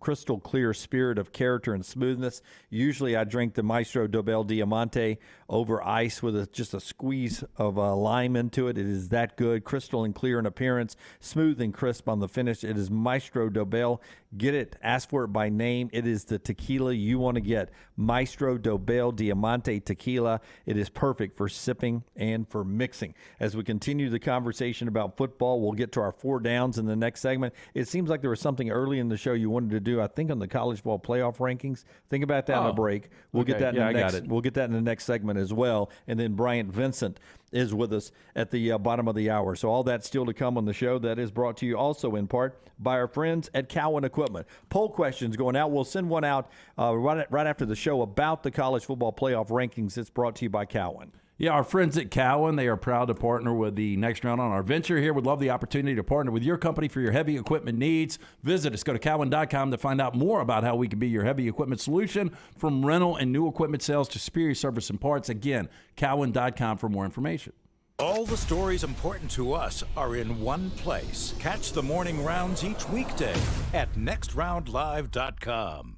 crystal clear spirit of character and smoothness. Usually I drink the Maestro Dobel Diamante over ice with just a squeeze of lime into it. It is that good. Crystal and clear in appearance, smooth and crisp on the finish. It is Maestro Dobel. Get it. Ask for it by name. It is the tequila you want to get. Maestro Dobel Diamante Tequila. It is perfect for sipping and for mixing. As we continue the conversation about football, we'll get to our 4 downs in the next segment. It seems like there was something early in the show you wanted to do, I think, on the college football playoff rankings. Think about that in a break. We'll get that in the next. We'll get that in the next segment as well. And then Bryant Vincent is with us at the bottom of the hour. So all that's still to come on the show. That is brought to you also in part by our friends at Cowan Equipment. Poll questions going out. We'll send one out right after the show about the college football playoff rankings. It's brought to you by Cowan. Yeah, our friends at Cowan, they are proud to partner with the next round on our venture here. Would love the opportunity to partner with your company for your heavy equipment needs. Visit us. Go to Cowan.com to find out more about how we can be your heavy equipment solution, from rental and new equipment sales to superior service and parts. Again, Cowan.com for more information. All the stories important to us are in one place. Catch the morning rounds each weekday at nextroundlive.com.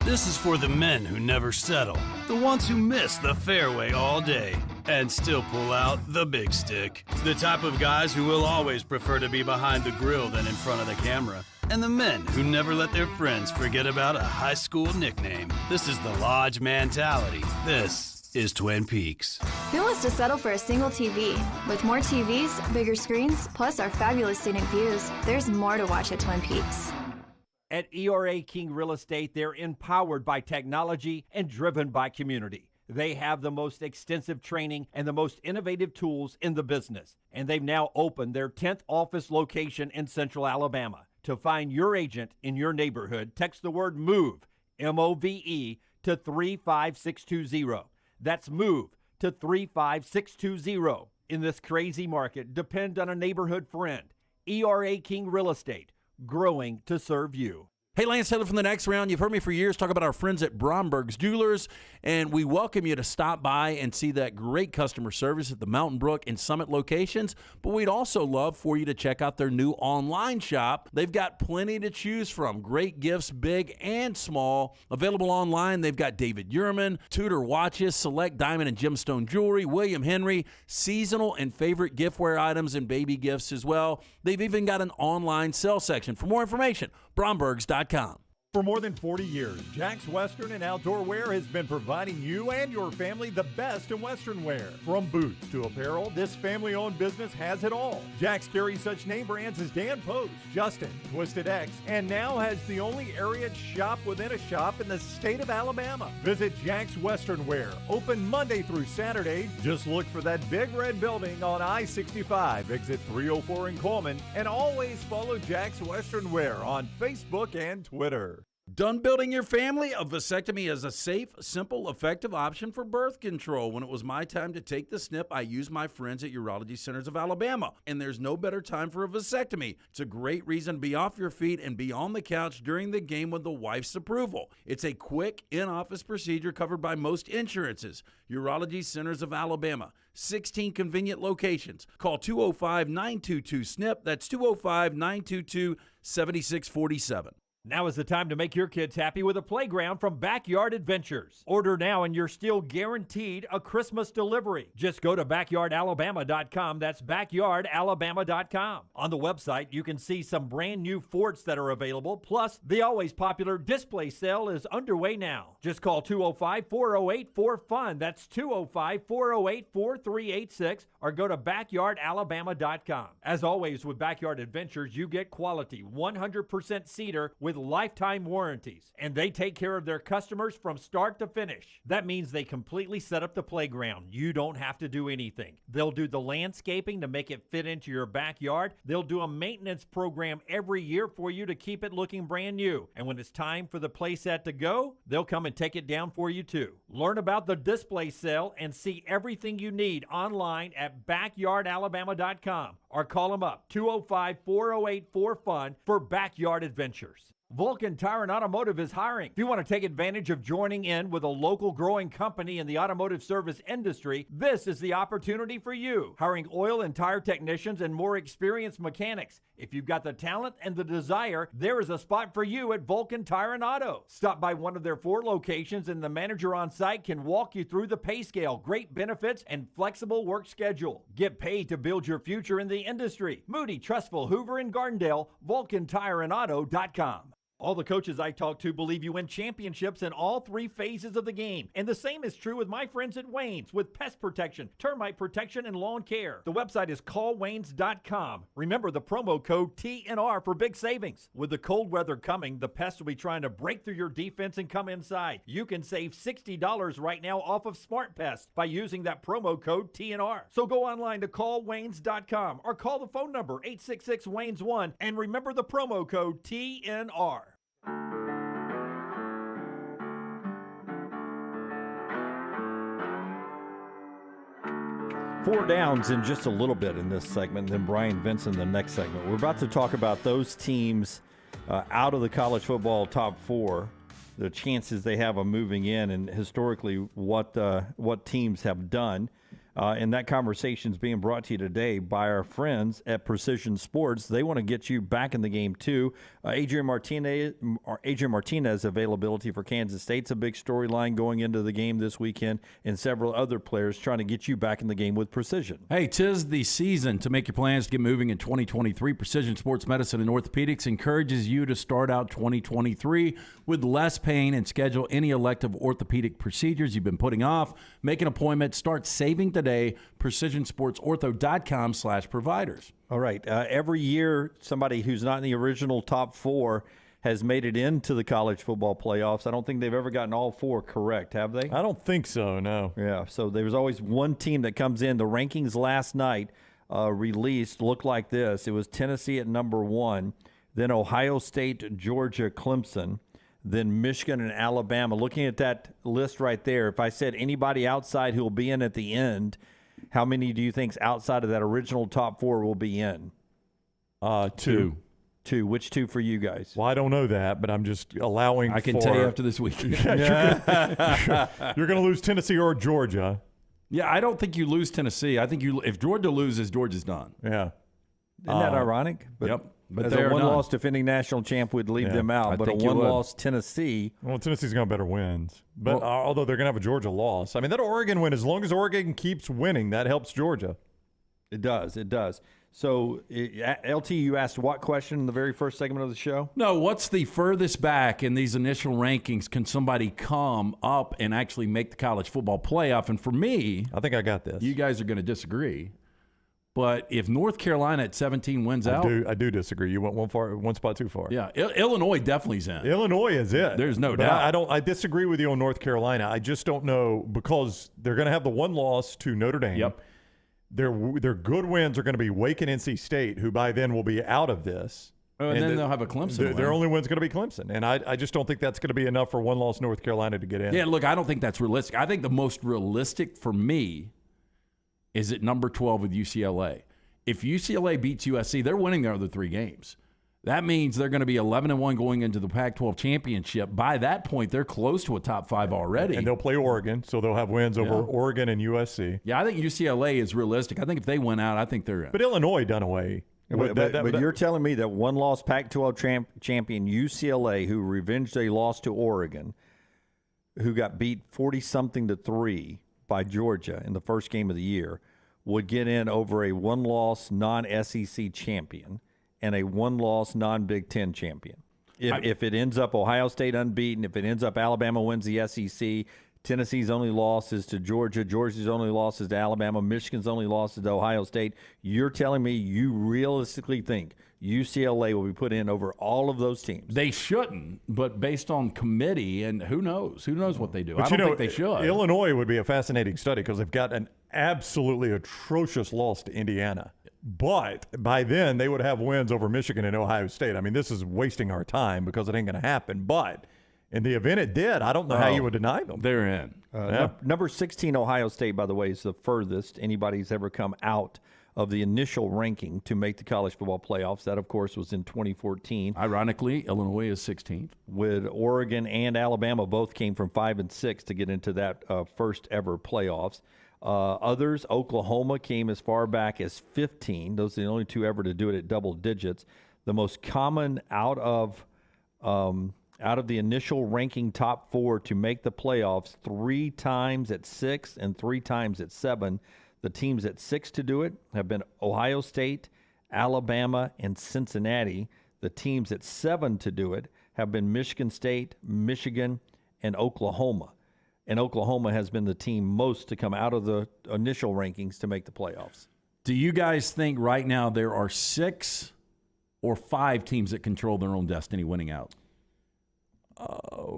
This is for the men who never settle, the ones who miss the fairway all day and still pull out the big stick, the type of guys who will always prefer to be behind the grill than in front of the camera, and the men who never let their friends forget about a high school nickname. This is the Lodge mentality. This is Twin Peaks. Who wants to settle for a single TV? With more TVs, bigger screens, plus our fabulous scenic views, there's more to watch at Twin Peaks. At ERA King Real Estate, they're empowered by technology and driven by community. They have the most extensive training and the most innovative tools in the business. And they've now opened their 10th office location in Central Alabama. To find your agent in your neighborhood, text the word MOVE, M-O-V-E, to 35620. That's MOVE to 35620. In this crazy market, depend on a neighborhood friend. ERA King Real Estate, growing to serve you. Hey, Lance Taylor from the next round. You've heard me for years talk about our friends at Bromberg's Jewelers, and we welcome you to stop by and see that great customer service at the Mountain Brook and Summit locations. But we'd also love for you to check out their new online shop. They've got plenty to choose from. Great gifts, big and small. Available online, they've got David Yurman, Tudor watches, select diamond and gemstone jewelry, William Henry, seasonal and favorite giftware items, and baby gifts as well. They've even got an online sale section. For more information, Brombergs.com. For more than 40 years, Jack's Western and Outdoor Wear has been providing you and your family the best in Western wear. From boots to apparel, this family-owned business has it all. Jack's carries such name brands as Dan Post, Justin, Twisted X, and now has the only area shop within a shop in the state of Alabama. Visit Jack's Western Wear, open Monday through Saturday. Just look for that big red building on I-65, exit 304 in Coleman, and always follow Jack's Western Wear on Facebook and Twitter. Done building your family? A vasectomy is a safe, simple, effective option for birth control. When it was my time to take the snip, I used my friends at Urology Centers of Alabama, and there's no better time for a vasectomy. It's a great reason to be off your feet and be on the couch during the game with the wife's approval. It's a quick, in-office procedure covered by most insurances. Urology Centers of Alabama, 16 convenient locations. Call 205-922-SNP. That's 205-922-7647. Now is the time to make your kids happy with a playground from Backyard Adventures. Order now and you're still guaranteed a Christmas delivery. Just go to backyardalabama.com. That's backyardalabama.com. On the website, you can see some brand new forts that are available. Plus, the always popular display sale is underway now. Just call 205-408-4FUN. That's 205-408-4386 or go to backyardalabama.com. As always with Backyard Adventures, you get quality 100% cedar with lifetime warranties, and they take care of their customers from start to finish. That means they completely set up the playground. You don't have to do anything. They'll do the landscaping to make it fit into your backyard. They'll do a maintenance program every year for you to keep it looking brand new. And when it's time for the playset to go, they'll come and take it down for you too. Learn about the display sale and see everything you need online at backyardalabama.com or call them up 205-408-4FUN for Backyard Adventures. Vulcan Tire and Automotive is hiring. If you want to take advantage of joining in with a local growing company in the automotive service industry, this is the opportunity for you. Hiring oil and tire technicians and more experienced mechanics. If you've got the talent and the desire, there is a spot for you at Vulcan Tire and Auto. Stop by one of their 4 locations and the manager on site can walk you through the pay scale, great benefits, and flexible work schedule. Get paid to build your future in the industry. Moody, Trustful, Hoover, and Gardendale, VulcanTireandAuto.com. All the coaches I talk to believe you win championships in all 3 phases of the game. And the same is true with my friends at Wayne's with pest protection, termite protection, and lawn care. The website is callwaynes.com. Remember the promo code TNR for big savings. With the cold weather coming, the pests will be trying to break through your defense and come inside. You can save $60 right now off of Smart Pest by using that promo code TNR. So go online to callwaynes.com or call the phone number 866-WAYNES1 and remember the promo code TNR. 4 downs in just a little bit in this segment, then Bryant Vincent in the next segment. We're about to talk about those teams out of the college football top 4, the chances they have of moving in, and historically what teams have done. And that conversation is being brought to you today by our friends at Precision Sports. They want to get you back in the game, too. Adrian Martinez availability for Kansas State's a big storyline going into the game this weekend, and several other players trying to get you back in the game with precision. Hey, 'tis the season to make your plans to get moving in 2023. Precision Sports Medicine and Orthopedics encourages you to start out 2023 with less pain and schedule any elective orthopedic procedures you've been putting off. Make an appointment. Start saving today. PrecisionSportsOrtho.com/providers. All right. Every year, somebody who's not in the original top 4 has made it into the college football playoffs. I don't think they've ever gotten all 4 correct, have they? I don't think so, no. Yeah, so there's always one team that comes in. The rankings last night released looked like this. It was Tennessee at number 1, then Ohio State, Georgia, Clemson, then Michigan and Alabama. Looking at that list right there, if I said anybody outside who will be in at the end, how many do you think's outside of that original top 4 will be in? 2. 2. Which 2 for you guys? Well, I don't know that, but I'm just allowing I can tell you after this week. You're going to lose Tennessee or Georgia. Yeah, I don't think you lose Tennessee. I think if Georgia loses, Georgia's done. Yeah. Isn't that ironic? But yep. But as a one-loss defending national champ would leave them out, but a one-loss Tennessee. Well, Tennessee's going to have better wins. But although they're going to have a Georgia loss. I mean, that Oregon win, as long as Oregon keeps winning, that helps Georgia. It does. It does. So, LT, you asked what question in the very first segment of the show? No, what's the furthest back in these initial rankings can somebody come up and actually make the college football playoff? And for me, I think I got this. You guys are going to disagree. But if North Carolina at 17 wins out. I do disagree. You went one spot too far. Yeah, Illinois definitely is in. Illinois is it. There's no doubt. I disagree with you on North Carolina. I just don't know, because they're going to have the one loss to Notre Dame. Yep. Their good wins are going to be Wake and NC State, who by then will be out of this. And then they'll have a Clemson. Their only win's going to be Clemson. And I just don't think that's going to be enough for one-loss North Carolina to get in. Yeah, look, I don't think that's realistic. I think the most realistic for me is at number 12 with UCLA. If UCLA beats USC, they're winning their other 3 games. That means they're going to be 11-1 going into the Pac-12 championship. By that point, they're close to a top 5 already. And they'll play Oregon, so they'll have wins over Oregon and USC. Yeah, I think UCLA is realistic. I think if they win out, I think they're in. But Illinois done away. But you're telling me that one-loss Pac-12 champion UCLA, who revenged a loss to Oregon, who got beat 40-something to 3 by Georgia in the first game of the year, would get in over a one-loss non-SEC champion and a one-loss non-Big Ten champion. If it ends up Ohio State unbeaten, if it ends up Alabama wins the SEC, Tennessee's only loss is to Georgia, Georgia's only loss is to Alabama, Michigan's only loss is to Ohio State, you're telling me you realistically think UCLA will be put in over all of those teams? They shouldn't, but based on committee, and who knows? Who knows what they do? But I don't think they should. Illinois would be a fascinating study because they've got an absolutely atrocious loss to Indiana. But by then, they would have wins over Michigan and Ohio State. I mean, this is wasting our time because it ain't going to happen. But in the event it did, I don't know how you would deny them. They're in. Number 16, Ohio State, by the way, is the furthest anybody's ever come out of the initial ranking to make the college football playoffs. That, of course, was in 2014. Ironically, Illinois is 16th. With Oregon and Alabama both came from 5 and 6 to get into that first ever playoffs. Others, Oklahoma came as far back as 15. Those are the only 2 ever to do it at double digits. The most common out of the initial ranking top 4 to make the playoffs 3 times at 6 and 3 times at 7. The teams at 6 to do it have been Ohio State, Alabama, and Cincinnati. The teams at 7 to do it have been Michigan State, Michigan, and Oklahoma. And Oklahoma has been the team most to come out of the initial rankings to make the playoffs. Do you guys think right now there are 6 or 5 teams that control their own destiny winning out?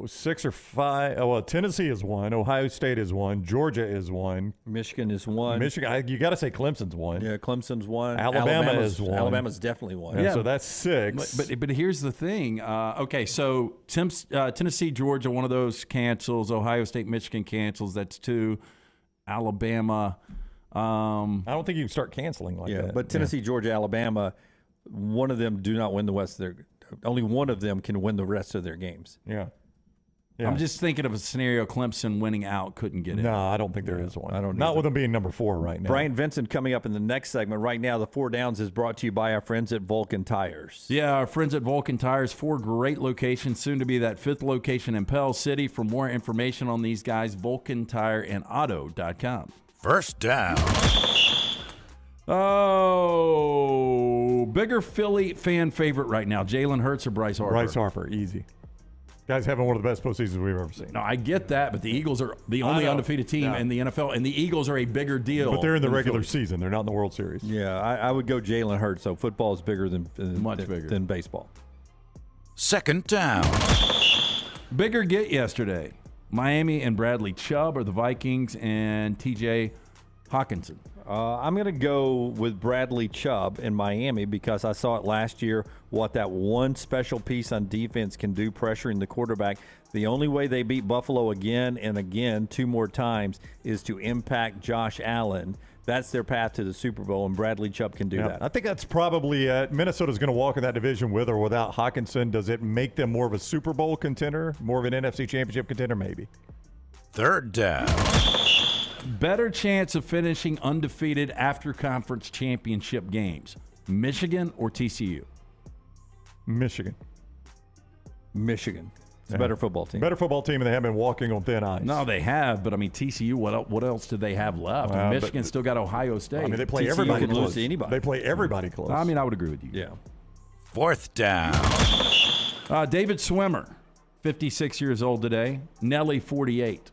6 or 5. Well, Tennessee is 1. Ohio State is 1. Georgia is 1. Michigan is 1. Michigan, you got to say Clemson's 1. Yeah, Clemson's 1. Alabama is 1. Alabama's definitely 1. Yeah, so that's 6. But here's the thing. Okay, so Tennessee, Georgia, one of those cancels. Ohio State, Michigan cancels. That's 2. Alabama. I don't think you can start canceling like that. But Tennessee, Georgia, Alabama, one of them do not win the rest of their. Only one of them can win the rest of their games. Yeah. I'm just thinking of a scenario Clemson winning out couldn't get in. No, I don't think there is one. I don't. Not with them being number 4 right now. Bryant Vincent coming up in the next segment. Right now, the 4 Downs is brought to you by our friends at Vulcan Tires. Yeah, our friends at Vulcan Tires, 4 great locations, soon to be that 5th location in Pell City. For more information on these guys, VulcanTireandAuto.com. First down. Oh, bigger Philly fan favorite right now, Jalen Hurts or Bryce Harper? Bryce Harper, easy. Guy's having one of the best postseasons we've ever seen. No, I get that, but the Eagles are the only undefeated team in the NFL, and the Eagles are a bigger deal. But they're in the regular season. They're not in the World Series. Yeah, I would go Jalen Hurts. So football is bigger than baseball. Second down. Bigger get yesterday. Miami and Bradley Chubb or the Vikings and T.J. Hawkinson? I'm going to go with Bradley Chubb in Miami because I saw it last year, what that one special piece on defense can do pressuring the quarterback. The only way they beat Buffalo again and again 2 more times is to impact Josh Allen. That's their path to the Super Bowl, and Bradley Chubb can do that. I think that's probably Minnesota's going to walk in that division with or without Hawkinson. Does it make them more of a Super Bowl contender, more of an NFC Championship contender? Maybe. Third down. Better chance of finishing undefeated after conference championship games, Michigan or TCU? Michigan. It's a better football team. Better football team, and they haven't been walking on thin ice. No, they have, but I mean TCU. What else do they have left? Michigan still got Ohio State. I mean, they play TCU everybody can close. lose to anybody. They play everybody close. I mean, I would agree with you. Yeah. Fourth down. David Swimmer, 56 years old today. Nelly, 48.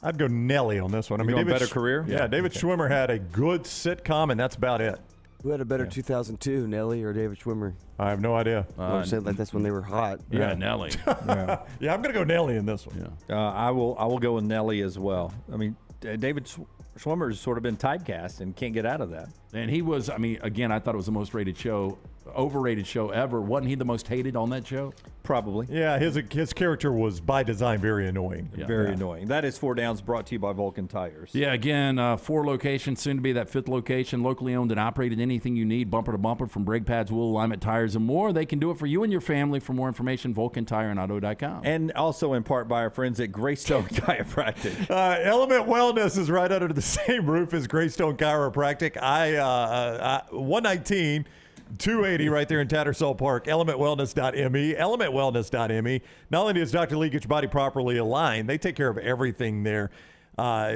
I'd go Nelly on this one. I mean, David better career. Yeah, David Schwimmer had a good sitcom, and that's about it. Who had a better 2002, Nelly or David Schwimmer? I have no idea. I said like that's when they were hot. Yeah, Nelly. Yeah, I'm going to go Nelly in this one. Yeah. I will go with Nelly as well. I mean, David Schwimmer has sort of been typecast and can't get out of that. And he was, I mean, again, I thought it was the most rated show overrated show ever. Wasn't he the most hated on that show? Probably. Yeah, his character was by design very annoying. Very annoying. That is Four Downs, brought to you by Vulcan Tires. Yeah, again, 4 locations, soon to be that 5th location, locally owned and operated. Anything you need, bumper to bumper, from brake pads, wheel alignment, tires, and more. They can do it for you and your family. For more information, VulcanTireandAuto.com. And also in part by our friends at Greystone Chiropractic. Element Wellness is right under the same roof as Greystone Chiropractic. 119 280 right there in Tattersall Park. ElementWellness.me. ElementWellness.me. Not only does Dr. Lee get your body properly aligned, they take care of everything there.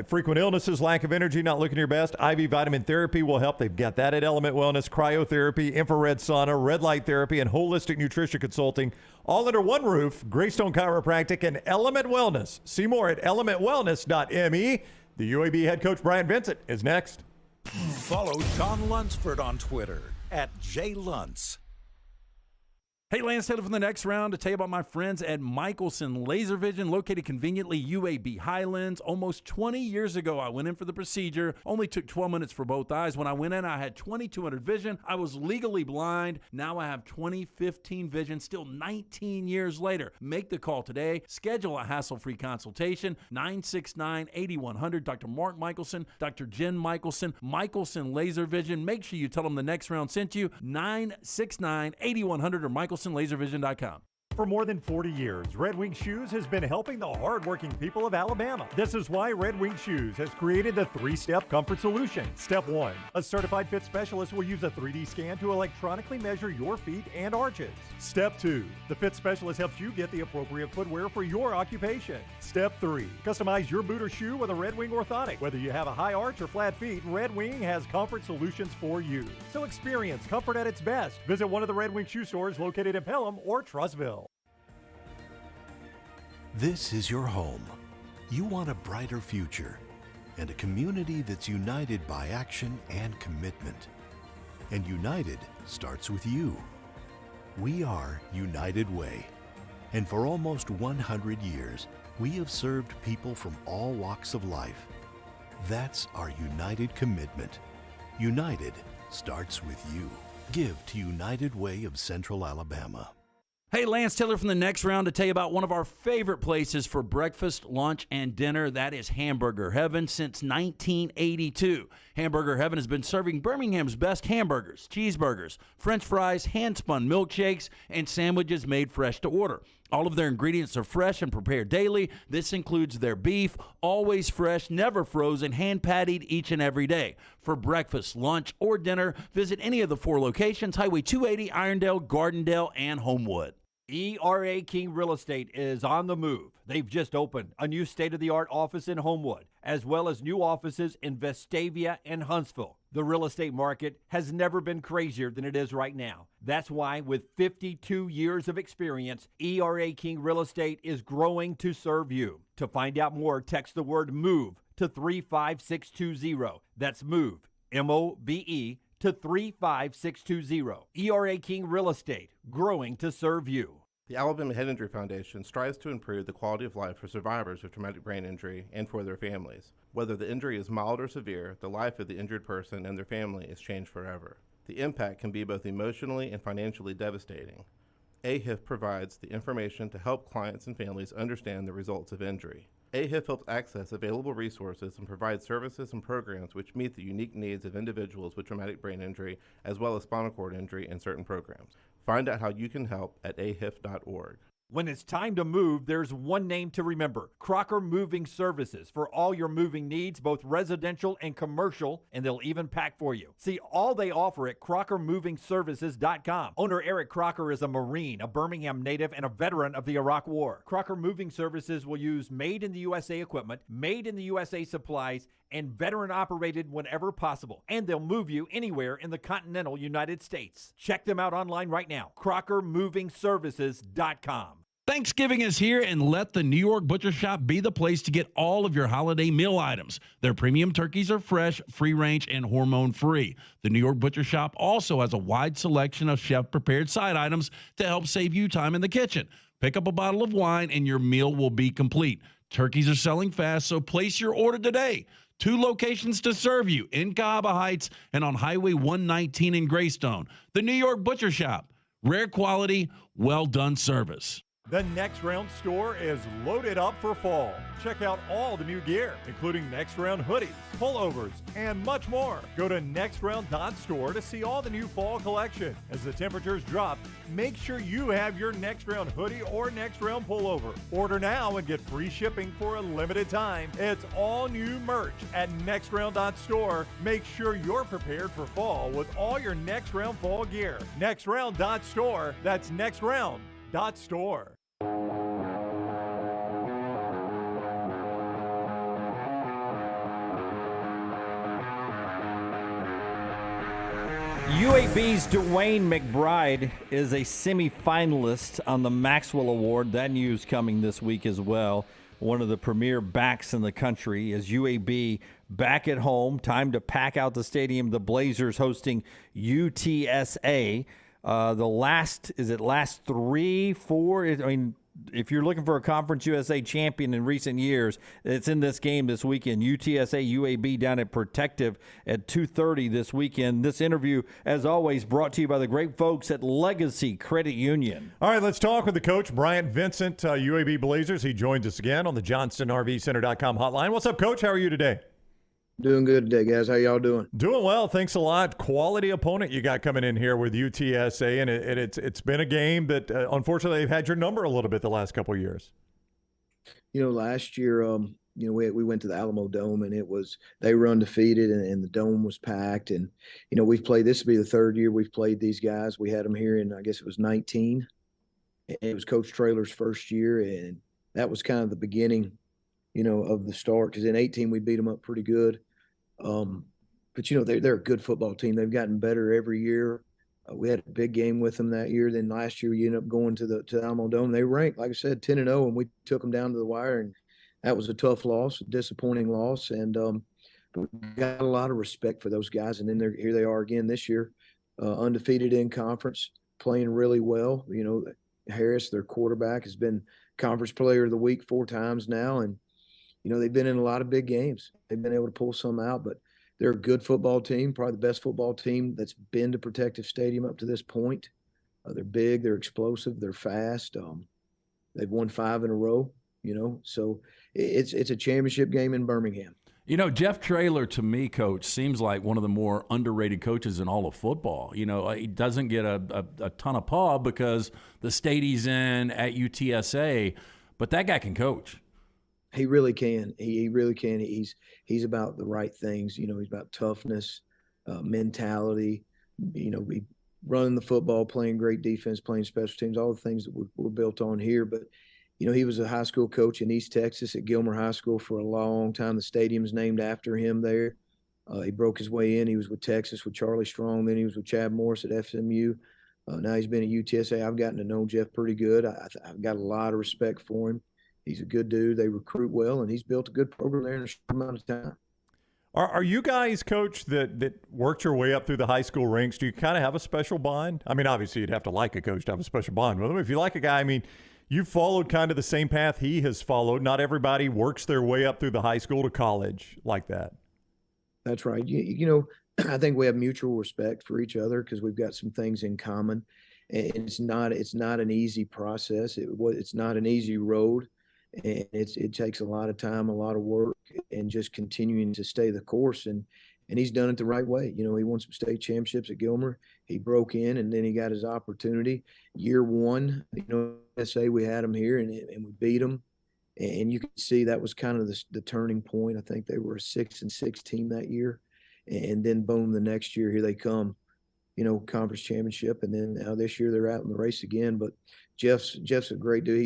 Frequent illnesses, lack of energy, not looking your best. IV vitamin therapy will help. They've got that at Element Wellness. Cryotherapy, infrared sauna, red light therapy, and holistic nutrition consulting. All under one roof. Greystone Chiropractic and Element Wellness. See more at ElementWellness.me. The UAB head coach, Bryant Vincent, is next. Follow John Lunsford on Twitter @JLuntz. Hey, Lance Taylor from the next round to tell you about my friends at Michelson Laser Vision, located conveniently UAB Highlands. Almost 20 years ago, I went in for the procedure. Only took 12 minutes for both eyes. When I went in, I had 2200 vision. I was legally blind. Now I have 20/15 vision, still 19 years later. Make the call today. Schedule a hassle-free consultation. 969-8100. Dr. Mark Michelson, Dr. Jen Michelson, Michelson Laser Vision. Make sure you tell them the next round sent you. 969-8100 or MichelsonLaserVision.com. For more than 40 years, Red Wing Shoes has been helping the hardworking people of Alabama. This is why Red Wing Shoes has created the 3-step comfort solution. Step 1, a certified fit specialist will use a 3D scan to electronically measure your feet and arches. Step 2, the fit specialist helps you get the appropriate footwear for your occupation. Step 3, customize your boot or shoe with a Red Wing orthotic. Whether you have a high arch or flat feet, Red Wing has comfort solutions for you. So experience comfort at its best. Visit one of the Red Wing shoe stores located in Pelham or Trussville. This is your home. You want a brighter future and a community that's united by action and commitment. And united starts with you. We are United Way. And for almost 100 years, we have served people from all walks of life. That's our united commitment. United starts with you. Give to United Way of Central Alabama. Hey, Lance Taylor from the next round to tell you about one of our favorite places for breakfast, lunch, and dinner. That is Hamburger Heaven since 1982. Hamburger Heaven has been serving Birmingham's best hamburgers, cheeseburgers, French fries, hand-spun milkshakes, and sandwiches made fresh to order. All of their ingredients are fresh and prepared daily. This includes their beef, always fresh, never frozen, hand-pattied each and every day. For breakfast, lunch, or dinner, visit any of the 4 locations, Highway 280, Irondale, Gardendale, and Homewood. ERA King Real Estate is on the move. They've just opened a new state-of-the-art office in Homewood, as well as new offices in Vestavia and Huntsville. The real estate market has never been crazier than it is right now. That's why, with 52 years of experience, ERA King Real Estate is growing to serve you. To find out more, text the word MOVE to 35620. That's MOVE, M-O-V-E, to 35620. ERA King Real Estate, growing to serve you. The Alabama Head Injury Foundation strives to improve the quality of life for survivors of traumatic brain injury and for their families. Whether the injury is mild or severe, the life of the injured person and their family is changed forever. The impact can be both emotionally and financially devastating. AHIF provides the information to help clients and families understand the results of injury. AHIF helps access available resources and provides services and programs which meet the unique needs of individuals with traumatic brain injury as well as spinal cord injury in certain programs. Find out how you can help at ahif.org. When it's time to move, there's one name to remember: Crocker Moving Services, for all your moving needs, both residential and commercial, and they'll even pack for you. See all they offer at CrockerMovingServices.com. Owner Eric Crocker is a Marine, a Birmingham native, and a veteran of the Iraq War. Crocker Moving Services will use made-in-the-USA equipment, made-in-the-USA supplies, and veteran-operated whenever possible. And they'll move you anywhere in the continental United States. Check them out online right now, CrockerMovingServices.com. Thanksgiving is here, and let the New York Butcher Shop be the place to get all of your holiday meal items. Their premium turkeys are fresh, free-range, and hormone-free. The New York Butcher Shop also has a wide selection of chef-prepared side items to help save you time in the kitchen. Pick up a bottle of wine, and your meal will be complete. Turkeys are selling fast, so place your order today. 2 locations to serve you in Cahaba Heights and on Highway 119 in Greystone. The New York Butcher Shop. Rare quality, well done service. The Next Round store is loaded up for fall. Check out all the new gear, including Next Round hoodies, pullovers, and much more. Go to nextround.store to see all the new fall collection. As the temperatures drop, make sure you have your Next Round hoodie or Next Round pullover. Order now and get free shipping for a limited time. It's all new merch at nextround.store. Make sure you're prepared for fall with all your Next Round fall gear. Nextround.store. That's nextround.store. UAB's Dwayne McBride is a semifinalist on the Maxwell Award. That news coming this week as well. One of the premier backs in the country is UAB back at home. Time to pack out the stadium. The Blazers hosting UTSA. The last 3, 4? I mean, if you're looking for a Conference USA champion in recent years, it's in this game this weekend. UTSA UAB down at Protective at 2:30 this weekend. This interview, as always, brought to you by the great folks at Legacy Credit Union. All right, let's talk with the coach, Bryant Vincent, UAB Blazers. He joins us again on the JohnstonRVCenter.com hotline. What's up, Coach? How are you today? Doing good today, guys. How y'all doing? Doing well. Thanks a lot. Quality opponent you got coming in here with UTSA, and it's been a game that unfortunately they've had your number a little bit the last couple of years. Last year, we went to the Alamo Dome, and they were undefeated, and the dome was packed. And we've played. This will be the third year we've played these guys. We had them here in, I guess it was 19. And it was Coach Traylor's first year, and that was kind of the beginning, of the start. Because in 18 we beat them up pretty good. But they're a good football team. They've gotten better every year. We had a big game with them that year. Then last year we ended up going to the Alamo Dome. They ranked, like I said, 10-0, and we took them down to the wire. And that was a tough loss, a disappointing loss. And but we got a lot of respect for those guys. And then here they are again this year, undefeated in conference, playing really well. Harris, their quarterback, has been Conference Player of the Week 4 times now, and they've been in a lot of big games. They've been able to pull some out, but they're a good football team, probably the best football team that's been to Protective Stadium up to this point. They're big, they're explosive, they're fast. They've won 5 in a row, so it's a championship game in Birmingham. Jeff Traylor, to me, Coach, seems like one of the more underrated coaches in all of football. He doesn't get a ton of pub because the state he's in at UTSA, but that guy can coach. He really can. He really can. He's about the right things. He's about toughness, mentality. Running the football, playing great defense, playing special teams, all the things that we're built on here. But he was a high school coach in East Texas at Gilmer High School for a long time. The stadium's named after him there. He broke his way in. He was with Texas with Charlie Strong. Then he was with Chad Morris at FMU. Now he's been at UTSA. I've gotten to know Jeff pretty good. I've got a lot of respect for him. He's a good dude. They recruit well, and he's built a good program there in a short amount of time. Are you guys, Coach, that worked your way up through the high school ranks? Do you kind of have a special bond? I mean, obviously you'd have to like a coach to have a special bond with him. If you like a guy, I mean, you've followed kind of the same path he has followed. Not everybody works their way up through the high school to college like that. That's right. I think we have mutual respect for each other because we've got some things in common. And it's not an easy process. It's not an easy road. And it takes a lot of time, a lot of work, and just continuing to stay the course. And he's done it the right way. He won some state championships at Gilmer. He broke in, and then he got his opportunity. Year 1, SA, we had him here, and we beat him. And you can see that was kind of the turning point. I think they were a 6-6 team that year. And then, boom, the next year, here they come, conference championship. And then now this year they're out in the race again. But Jeff's a great dude.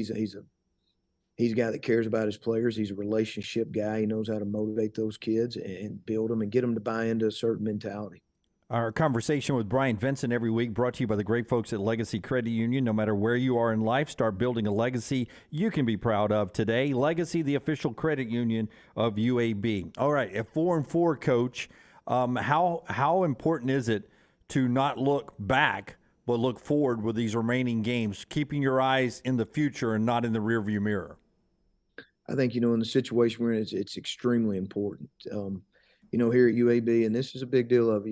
He's a guy that cares about his players. He's a relationship guy. He knows how to motivate those kids and build them and get them to buy into a certain mentality. Our conversation with Bryant Vincent every week brought to you by the great folks at Legacy Credit Union. No matter where you are in life, start building a legacy you can be proud of today. Legacy, the official credit union of UAB. All right, at 4-4, Coach, how important is it to not look back but look forward with these remaining games, keeping your eyes in the future and not in the rearview mirror? I think, in the situation we're in, it's extremely important. Here at UAB, and this is a big deal of,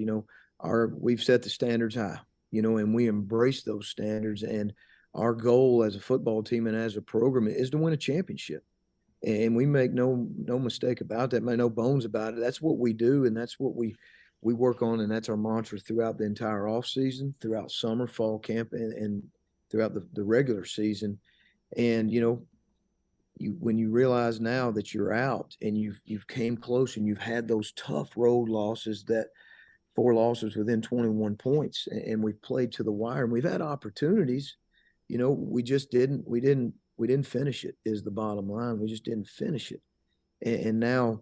we've set the standards high, and we embrace those standards. And our goal as a football team and as a program is to win a championship. And we make no mistake about that, make no bones about it. That's what we do, and that's what we work on, and that's our mantra throughout the entire off season, throughout summer, fall camp, and throughout the regular season. And when you realize now that you're out and you've came close and you've had those tough road losses, that 4 losses within 21 points, and we've played to the wire, and we've had opportunities, we didn't finish it is the bottom line. We just didn't finish it. And now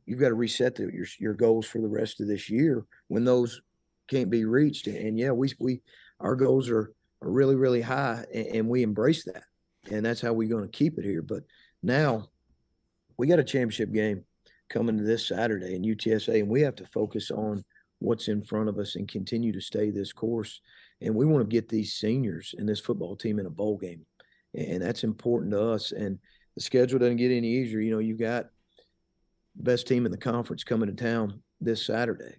you've got to reset your goals for the rest of this year when those can't be reached. And yeah, our goals are really, really high, and we embrace that. And that's how we're going to keep it here. But now we got a championship game coming to this Saturday in UTSA, and we have to focus on what's in front of us and continue to stay this course. And we want to get these seniors and this football team in a bowl game. And that's important to us. And the schedule doesn't get any easier. You've got the best team in the conference coming to town this Saturday.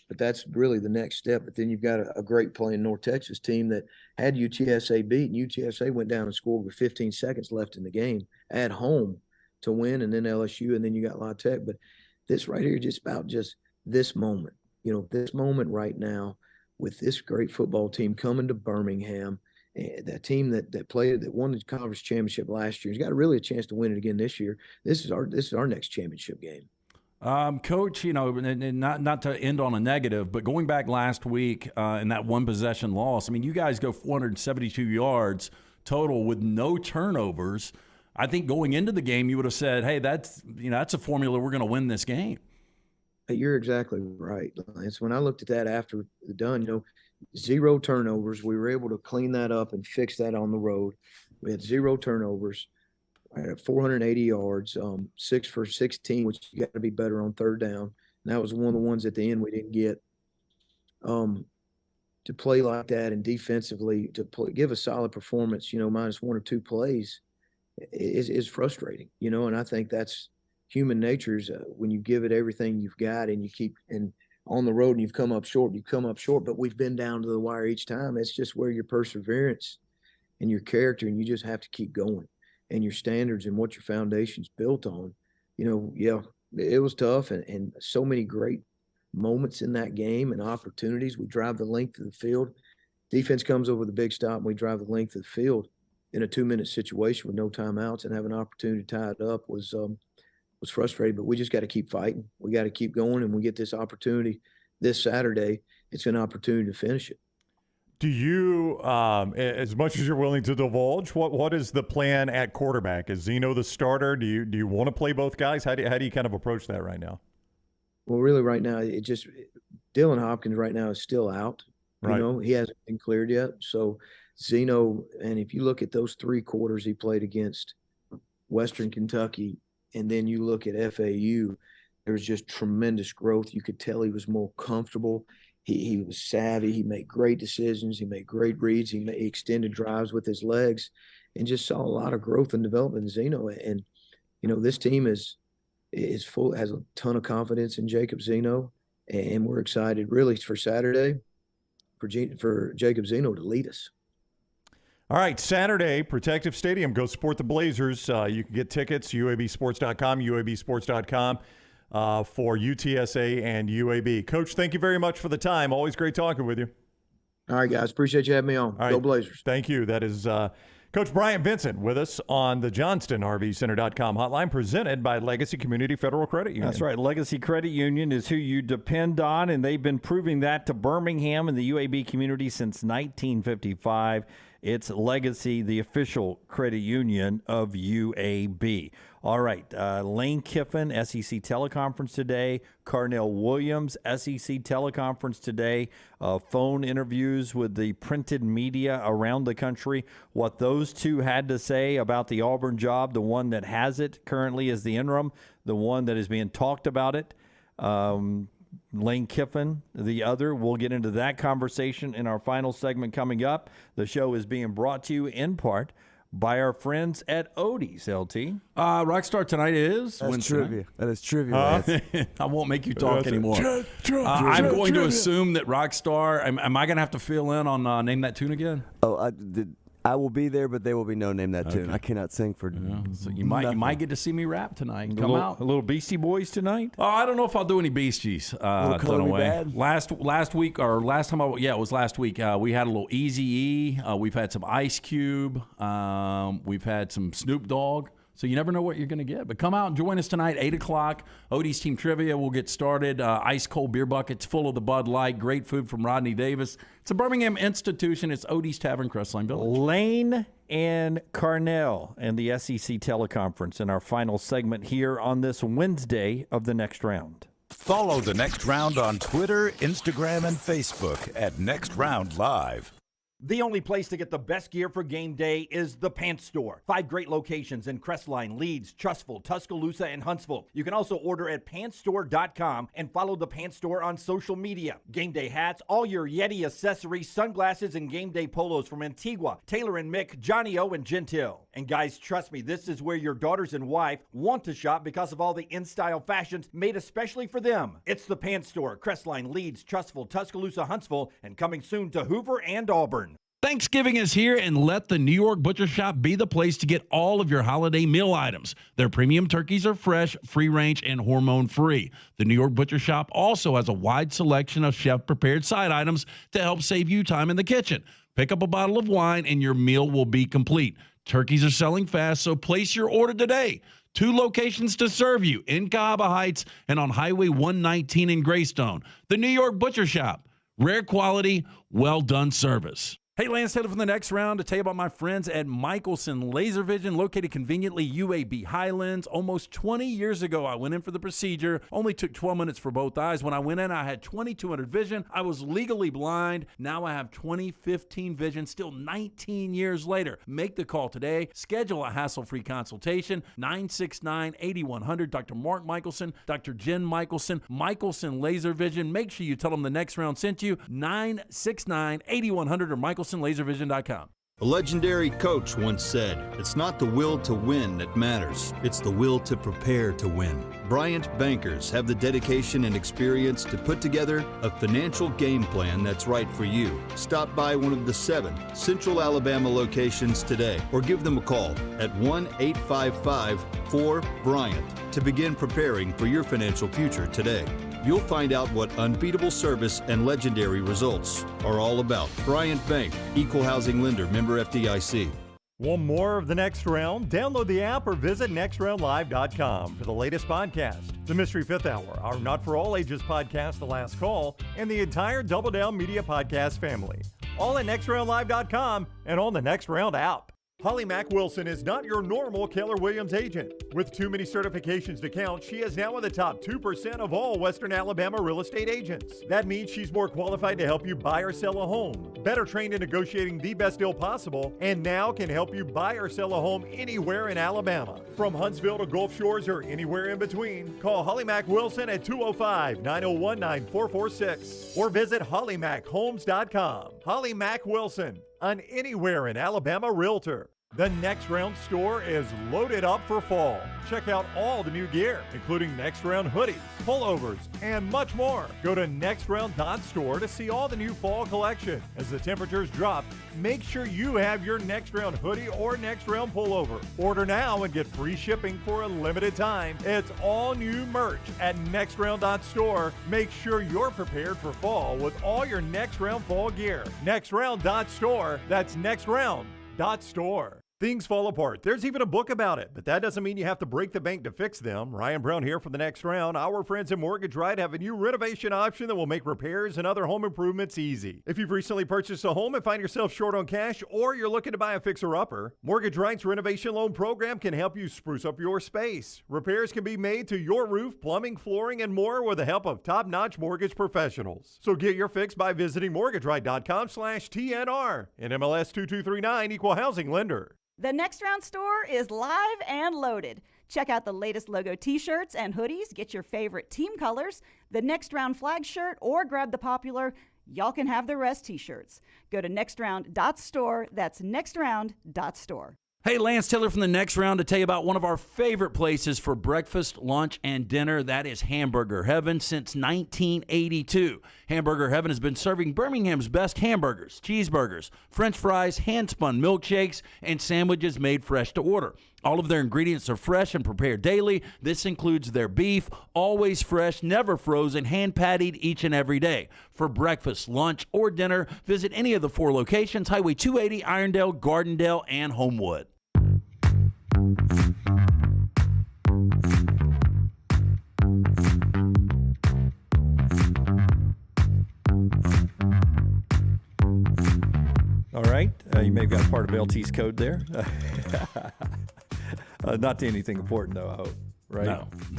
But that's really the next step. But then you've got a great playing North Texas team that had UTSA beat. UTSA went down and scored with 15 seconds left in the game at home to win, and then LSU, and then you got La Tech. But this right here is just about this moment. This moment right now with this great football team coming to Birmingham, that team that won the conference championship last year has got really a chance to win it again this year. This is our next championship game. Coach, and not to end on a negative, but going back last week in that one possession loss, I mean, you guys go 472 yards total with no turnovers. I think going into the game, you would have said, hey, that's a formula. We're going to win this game. You're exactly right, Lance. When I looked at that after the done, 0 turnovers. We were able to clean that up and fix that on the road. We had 0 turnovers. I had 480 yards, 6 for 16, which you got to be better on third down. And that was one of the ones at the end we didn't get. To play like that and defensively give a solid performance, minus 1 or 2 plays is frustrating, and I think that's human nature. When you give it everything you've got and you keep on the road and you've come up short, but we've been down to the wire each time. It's just where your perseverance and your character, and you just have to keep going. And your standards and what your foundation's built on, it was tough, and so many great moments in that game and opportunities. We drive the length of the field. Defense comes over the big stop, and we drive the length of the field in a 2-minute situation with no timeouts, and have an opportunity to tie it up was frustrating. But we just got to keep fighting. We got to keep going, and we get this opportunity this Saturday. It's an opportunity to finish it. Do you, as much as you're willing to divulge, what is the plan at quarterback? Is Zeno the starter? Do you want to play both guys? How do you kind of approach that right now? Well, really, right now, Dylan Hopkins right now is still out. Right. He hasn't been cleared yet. So Zeno, and if you look at those 3 quarters he played against Western Kentucky, and then you look at FAU, there was just tremendous growth. You could tell he was more comfortable. He was savvy. He made great decisions. He made great reads. He extended drives with his legs, and just saw a lot of growth and development in Zeno. And this team is full, has a ton of confidence in Jacob Zeno, and we're excited really for Saturday for Jacob Zeno to lead us. All right, Saturday, Protective Stadium. Go support the Blazers. You can get tickets, UABsports.com, UABsports.com. For UTSA and UAB. Coach, thank you very much for the time. Always great talking with you. All right, guys. Appreciate you having me on. All right. Go Blazers. Thank you. That is Coach Bryant Vincent with us on the JohnstonRVCenter.com hotline, presented by Legacy Community Federal Credit Union. That's right. Legacy Credit Union is who you depend on, and they've been proving that to Birmingham and the UAB community since 1955. It's Legacy, the official credit union of UAB. All right, Lane Kiffin, SEC teleconference today. Carnell Williams, SEC teleconference today. Phone interviews with the printed media around the country. What those two had to say about the Auburn job, the one that has it currently is the interim, the one that is being talked about it. Lane Kiffin, the other. We'll get into that conversation in our final segment coming up. The show is being brought to you in part by our friends at Odie's, LT. Rockstar tonight is That's Wednesday trivia. night. That is trivia. Lance. I won't make you talk anymore. I'm going to assume that Rockstar. Am I going to have to fill in on Name That Tune again? Oh, I will be there, but there will be no Name That Tune. I cannot sing for. So you might get to see me rap tonight. Come out A little Beastie Boys tonight. Oh, I don't know if I'll do any Beasties. Color Me Bad? Last week or last time it was last week. We had a little Eazy-E. We've had some Ice Cube. We've had some Snoop Dogg. So you never know what you're going to get. But come out and join us tonight, 8 o'clock. Odie's Team Trivia will get started. Ice cold beer buckets full of the Bud Light. Great food from Rodney Davis. It's a Birmingham institution. It's Odie's Tavern, Crestline Village. Lane and Carnell and the SEC teleconference in our final segment here on this Wednesday of the next round. Follow the Next Round on Twitter, Instagram, and Facebook at Next Round Live. The only place to get the best gear for game day is the Pants Store. 5 great locations in Crestline, Leeds, Trustful, Tuscaloosa, and Huntsville. You can also order at pantsstore.com and follow the Pants Store on social media. Game day hats, all your Yeti accessories, sunglasses, and game day polos from Antigua, Taylor and Mick, Johnny O, and Gentile. And guys, trust me, this is where your daughters and wife want to shop because of all the in-style fashions made especially for them. It's the Pants Store, Crestline, Leeds, Trustful, Tuscaloosa, Huntsville, and coming soon to Hoover and Auburn. Thanksgiving is here, and let the New York Butcher Shop be the place to get all of your holiday meal items. Their premium turkeys are fresh, free-range, and hormone-free. The New York Butcher Shop also has a wide selection of chef-prepared side items to help save you time in the kitchen. Pick up a bottle of wine, and your meal will be complete. Turkeys are selling fast, so place your order today. 2 locations to serve you, in Cahaba Heights and on Highway 119 in Greystone. The New York Butcher Shop. Rare quality, well-done service. Hey, Lance Taylor from the next round to tell you about my friends at Michelson Laser Vision, located conveniently UAB Highlands. Almost 20 years ago, I went in for the procedure. Only took 12 minutes for both eyes. When I went in, I had 2200 vision. I was legally blind. Now I have 20/15 vision, still 19 years later. Make the call today. Schedule a hassle-free consultation, 969-8100. Dr. Mark Michelson, Dr. Jen Michelson, Michelson Laser Vision. Make sure you tell them the next round sent you, 969-8100 or MichelsonLaserVision.com. A legendary coach once said, "It's not the will to win that matters, it's the will to prepare to win." Bryant bankers have the dedication and experience to put together a financial game plan that's right for you. Stop by one of the 7 Central Alabama locations today or give them a call at 1-855-4-BRYANT to begin preparing for your financial future today. You'll find out what unbeatable service and legendary results are all about. Bryant Bank, Equal Housing Lender, member FDIC. Want more of the Next Round? Download the app or visit nextroundlive.com for the latest podcast. The Mystery Fifth Hour, our Not For All Ages podcast, The Last Call, and the entire Double Down Media podcast family. All at nextroundlive.com and on the Next Round app. Holly Mack Wilson is not your normal Keller Williams agent. With too many certifications to count, she is now in the top 2% of all Western Alabama real estate agents. That means she's more qualified to help you buy or sell a home, better trained in negotiating the best deal possible, and now can help you buy or sell a home anywhere in Alabama. From Huntsville to Gulf Shores or anywhere in between, call Holly Mack Wilson at 205-901-9446 or visit hollymachomes.com. Holly Mack Wilson, an anywhere in Alabama realtor. The Next Round store is loaded up for fall. Check out all the new gear, including Next Round hoodies, pullovers, and much more. Go to nextround.store to see all the new fall collection. As the temperatures drop, make sure you have your Next Round hoodie or Next Round pullover. Order now and get free shipping for a limited time. It's all new merch at nextround.store. Make sure you're prepared for fall with all your Next Round fall gear. Nextround.store. That's nextround.store. Things fall apart. There's even a book about it, but that doesn't mean you have to break the bank to fix them. Ryan Brown here for the Next Round. Our friends at Mortgage Right have a new renovation option that will make repairs and other home improvements easy. If you've recently purchased a home and find yourself short on cash, or you're looking to buy a fixer-upper, Mortgage Right's renovation loan program can help you spruce up your space. Repairs can be made to your roof, plumbing, flooring, and more with the help of top-notch mortgage professionals. So get your fix by visiting mortgageright.com/TNR. And MLS 2239 Equal Housing Lender. The Next Round store is live and loaded. Check out the latest logo t-shirts and hoodies. Get your favorite team colors, the Next Round flag shirt, or grab the popular Y'all Can Have the Rest t-shirts. Go to nextround.store. That's nextround.store. Hey, Lance Taylor from the Next Round to tell you about one of our favorite places for breakfast, lunch, and dinner. That is Hamburger Heaven since 1982. Hamburger Heaven has been serving Birmingham's best hamburgers, cheeseburgers, French fries, hand-spun milkshakes, and sandwiches made fresh to order. All of their ingredients are fresh and prepared daily. This includes their beef, always fresh, never frozen, hand-pattied each and every day. For breakfast, lunch, or dinner, visit any of the 4 locations, Highway 280, Irondale, Gardendale, and Homewood. All right. You may have got part of LT's code there. Not to anything important, though, I hope. Right?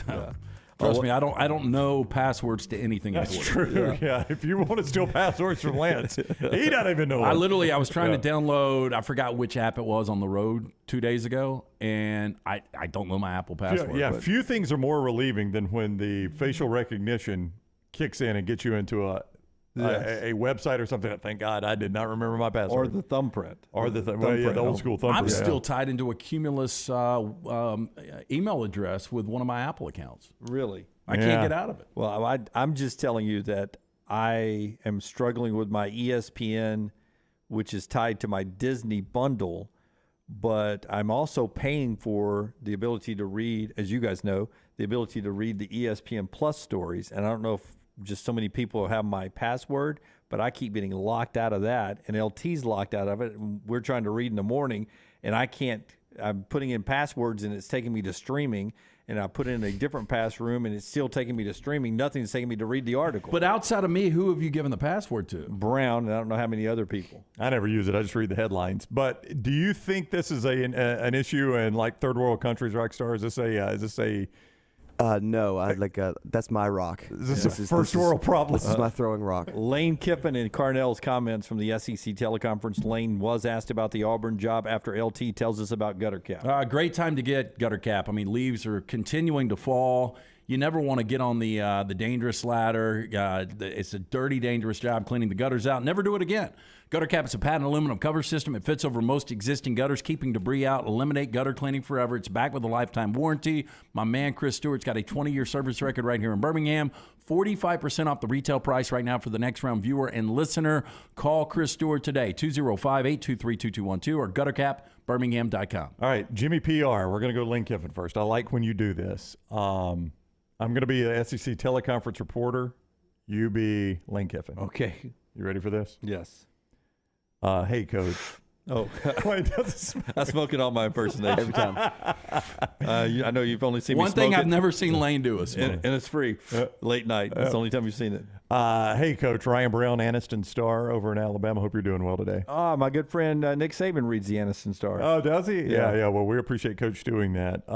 No. Trust me, I don't know passwords to anything That's important. true. Yeah. If you want to steal passwords from Lance, he doesn't even know. I was trying to download, I forgot which app it was on the road 2 days ago, and I don't know my Apple password. Yeah, few things are more relieving than when the facial recognition kicks in and gets you into a website or something. Thank God I did not remember my password. Or the thumbprint. The old school thumbprint. I'm still tied into a Cumulus email address with one of my Apple accounts. Really? I can't get out of it. Well, I'm just telling you that I am struggling with my ESPN, which is tied to my Disney bundle, but I'm also paying for the ability to read, as you guys know, the ability to read the ESPN Plus stories. And I don't know if just so many people have my password, but I keep getting locked out of that, and LT's locked out of it. And we're trying to read in the morning, and I can't. I'm putting in passwords, and it's taking me to streaming, and I put in a different passroom, and it's still taking me to streaming. Nothing's taking me to read the article. But outside of me, who have you given the password to? Brown, and I don't know how many other people. I never use it. I just read the headlines. But do you think this is an issue in like third world countries, Rockstar? Is this a No, that's my rock. This is a first world problem. This is my throwing rock. Lane Kiffin and Carnell's comments from the SEC teleconference. Lane was asked about the Auburn job after LT tells us about gutter cap. Great time to get gutter cap. I mean, leaves are continuing to fall. You never want to get on the dangerous ladder. It's a dirty, dangerous job cleaning the gutters out. Never do it again. Gutter Cap is a patent aluminum cover system. It fits over most existing gutters, keeping debris out. Eliminate gutter cleaning forever. It's backed with a lifetime warranty. My man Chris Stewart's got a 20-year service record right here in Birmingham. 45% off the retail price right now for the Next Round viewer and listener. Call Chris Stewart today, 205-823-2212 or guttercapbirmingham.com. All right, Jimmy PR. We're going to go Lane Kiffin first. I like when you do this. I'm going to be an SEC teleconference reporter. You be Lane Kiffin. Okay. You ready for this? Yes. Hey, Coach. Oh, Wait, I smoke it on my impersonation every time. I know you've only seen me One smoke thing it. I've never seen Lane do is smoke. And it's free. Late night. That's the only time you've seen it. Hey, Coach. Ryan Brown, Anniston Star over in Alabama. Hope you're doing well today. My good friend Nick Saban reads the Anniston Star. Oh, does he? Yeah. Well, we appreciate Coach doing that.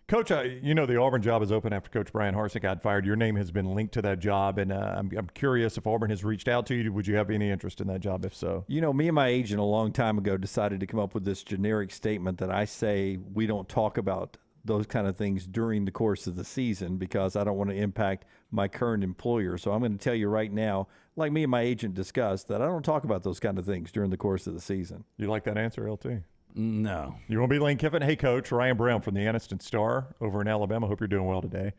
Coach, you know the Auburn job is open after Coach Brian Harsin got fired. Your name has been linked to that job, and I'm curious if Auburn has reached out to you. Would you have any interest in that job, if so? You know, me and my agent a long time ago decided to come up with this generic statement that I say we don't talk about those kind of things during the course of the season because I don't want to impact my current employer. So I'm going to tell you right now, like me and my agent discussed, that I don't talk about those kind of things during the course of the season. You like that answer, LT? No. You want to be Lane Kiffin? Hey, Coach. Ryan Brown from the Anniston Star over in Alabama. Hope you're doing well today.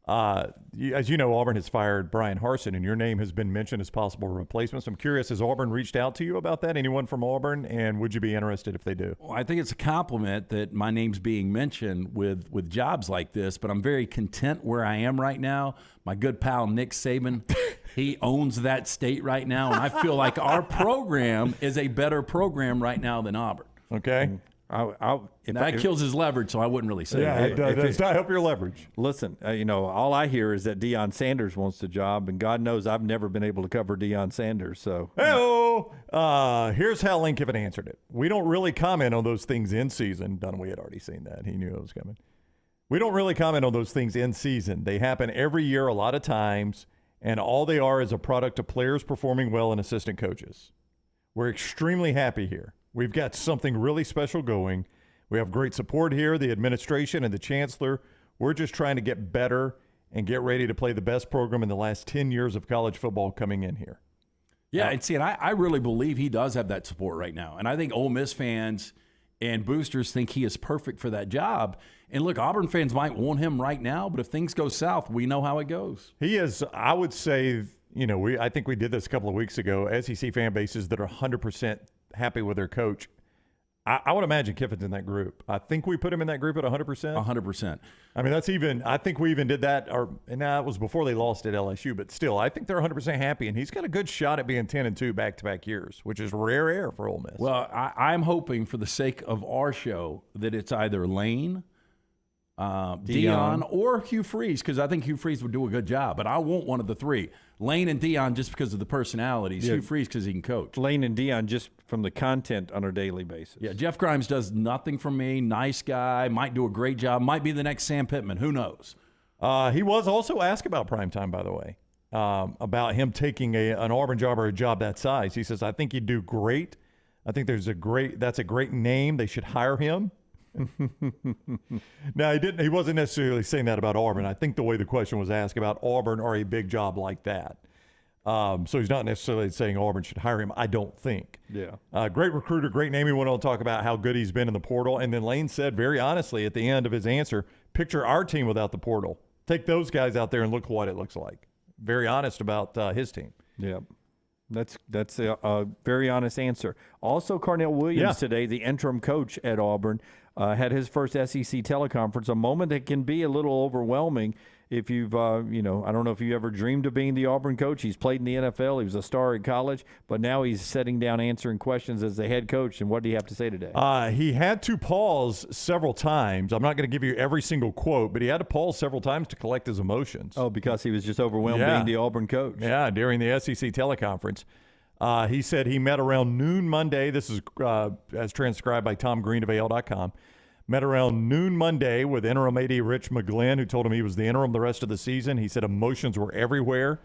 As you know, Auburn has fired Brian Harsin, and your name has been mentioned as possible replacements. I'm curious, has Auburn reached out to you about that? Anyone from Auburn? And would you be interested if they do? Well, I think it's a compliment that my name's being mentioned with jobs like this, but I'm very content where I am right now. My good pal Nick Saban, he owns that state right now, and I feel like our program is a better program right now than Auburn. Okay. That kills his leverage, so I wouldn't really say that. Yeah, it does not help your leverage. Listen, all I hear is that Deion Sanders wants the job, and God knows I've never been able to cover Deion Sanders. So, here's how Lane Kiffin answered it. We don't really comment on those things in season. Dunaway had already seen that. He knew it was coming. We don't really comment on those things in season. They happen every year a lot of times, and all they are is a product of players performing well and assistant coaches. We're extremely happy here. We've got something really special going. We have great support here, the administration and the chancellor. We're just trying to get better and get ready to play the best program in the last 10 years of college football coming in here. Yeah, and I really believe he does have that support right now. And I think Ole Miss fans And boosters think he is perfect for that job. And look, Auburn fans might want him right now, but if things go south, we know how it goes. He is, I would say, I think we did this a couple of weeks ago, SEC fan bases that are 100% happy with their coach. I would imagine Kiffin's in that group. I think we put him in that group at 100%. 100%. I mean, I think we even did that, and that was before they lost at LSU, but still, I think they're 100% happy, and he's got a good shot at being 10-2 back-to-back years, which is rare air for Ole Miss. Well, I'm hoping for the sake of our show that it's either Lane, Dion, or Hugh Freeze, because I think Hugh Freeze would do a good job, but I want one of the three. Lane and Dion just because of the personalities. Yeah. Hugh Freeze because he can coach. Lane and Dion just from the content on a daily basis. Yeah, Jeff Grimes does nothing for me. Nice guy. Might do a great job. Might be the next Sam Pittman. Who knows? He was also asked about primetime, by the way, about him taking an Auburn job or a job that size. He says, I think he'd do great. I think that's a great name. They should hire him. Now, he wasn't necessarily saying that about Auburn. I think the way the question was asked about Auburn or a big job like that. So he's not necessarily saying Auburn should hire him, I don't think. Yeah. Great recruiter, great name. He went on to talk about how good he's been in the portal. And then Lane said very honestly at the end of his answer, picture our team without the portal. Take those guys out there and look what it looks like. Very honest about his team. Yeah. That's a very honest answer. Also, Carnell Williams today, the interim coach at Auburn, had his first SEC teleconference, a moment that can be a little overwhelming if you've, I don't know if you ever dreamed of being the Auburn coach. He's played in the NFL. He was a star at college, but now he's sitting down answering questions as the head coach. And what do you have to say today? He had to pause several times. I'm not going to give you every single quote, but he had to pause several times to collect his emotions. Oh, because he was just overwhelmed being the Auburn coach. Yeah, during the SEC teleconference. He said he met around noon Monday. This is as transcribed by Tom Green of AL.com. Met around noon Monday with interim AD Rich McGlynn, who told him he was the interim the rest of the season. He said emotions were everywhere.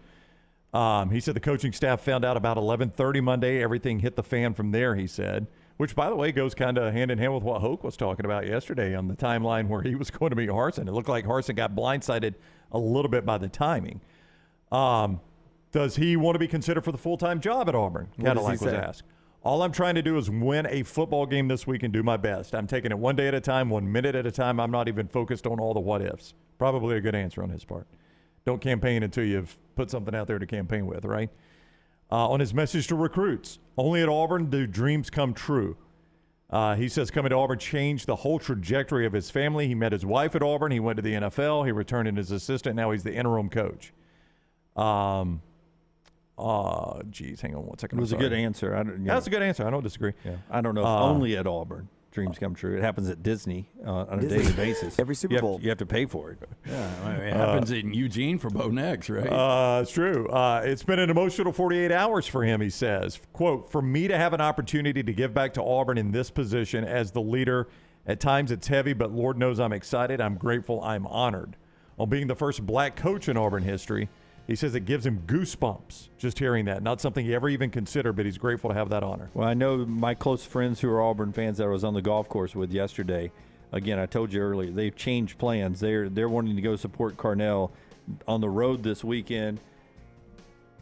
He said the coaching staff found out about 11:30 Monday. Everything hit the fan from there, he said, which, by the way, goes kind of hand in hand with what Hoke was talking about yesterday on the timeline where he was going to be Harsin. It looked like Harsin got blindsided a little bit by the timing. Does he want to be considered for the full-time job at Auburn? Cadillac was asked. All I'm trying to do is win a football game this week and do my best. I'm taking it one day at a time, 1 minute at a time. I'm not even focused on all the what-ifs. Probably a good answer on his part. Don't campaign until you've put something out there to campaign with, right? On his message to recruits, only at Auburn do dreams come true. He says coming to Auburn changed the whole trajectory of his family. He met his wife at Auburn. He went to the NFL. He returned as assistant. Now he's the interim coach. Hang on 1 second. It was a good answer. That's a good anscer. I don't disagree. Yeah. I don't know if only at Auburn dreams come true. It happens at Disney on a daily basis. Every Super Bowl. You have to pay for it. Yeah, it happens in Eugene for Bo Nix, right? It's true. It's been an emotional 48 hours for him, he says. Quote, for me to have an opportunity to give back to Auburn in this position as the leader, at times it's heavy, but Lord knows I'm excited. I'm grateful. I'm honored. On being the first black coach in Auburn history, he says it gives him goosebumps just hearing that. Not something he ever even considered, but he's grateful to have that honor. Well, I know my close friends who are Auburn fans that I was on the golf course with yesterday. Again, I told you earlier, they've changed plans. They're wanting to go support Carnell on the road this weekend.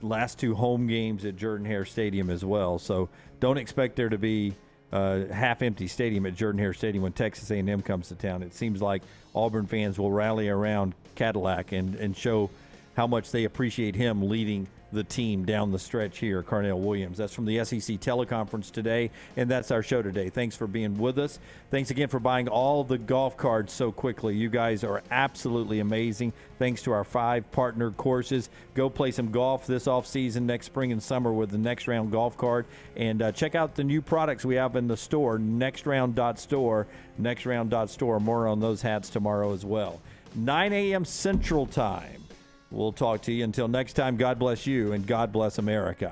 Last 2 home games at Jordan-Hare Stadium as well. So don't expect there to be a half-empty stadium at Jordan-Hare Stadium when Texas A&M comes to town. It seems like Auburn fans will rally around Cadillac and show how much they appreciate him leading the team down the stretch here, Carnell Williams. That's from the SEC teleconference today, and that's our show today. Thanks for being with us. Thanks again for buying all the golf cards so quickly. You guys are absolutely amazing. Thanks to our 5 partner courses. Go play some golf this offseason, next spring and summer with the Next Round golf card. And check out the new products we have in the store, nextround.store, nextround.store. More on those hats tomorrow as well. 9 a.m. Central Time. We'll talk to you. Until next time, God bless you and God bless America.